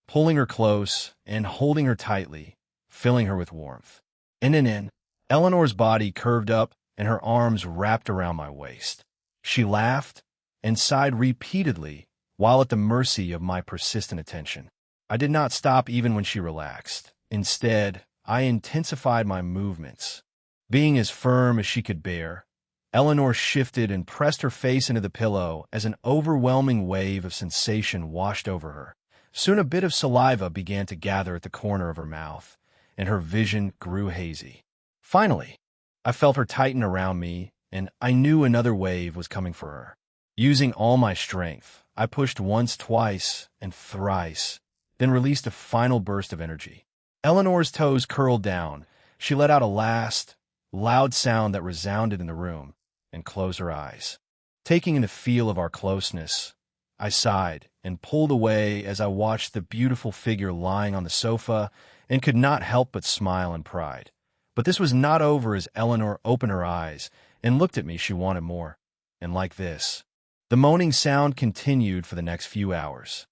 pulling her close and holding her tightly, filling her with warmth. In, Eleanor's body curved up and her arms wrapped around my waist. She laughed and sighed repeatedly while at the mercy of my persistent attention. I did not stop even when she relaxed. Instead, I intensified my movements. Being as firm as she could bear, Eleanor shifted and pressed her face into the pillow as an overwhelming wave of sensation washed over her. Soon a bit of saliva began to gather at the corner of her mouth, and her vision grew hazy. Finally, I felt her tighten around me, and I knew another wave was coming for her. Using all my strength, I pushed once, twice, and thrice, then released a final burst of energy. Eleanor's toes curled down. She let out a last, loud sound that resounded in the room, and closed her eyes. Taking in the feel of our closeness, I sighed and pulled away as I watched the beautiful figure lying on the sofa and could not help but smile in pride. But this was not over as Eleanor opened her eyes and looked at me. She wanted more. And like this, the moaning sound continued for the next few hours.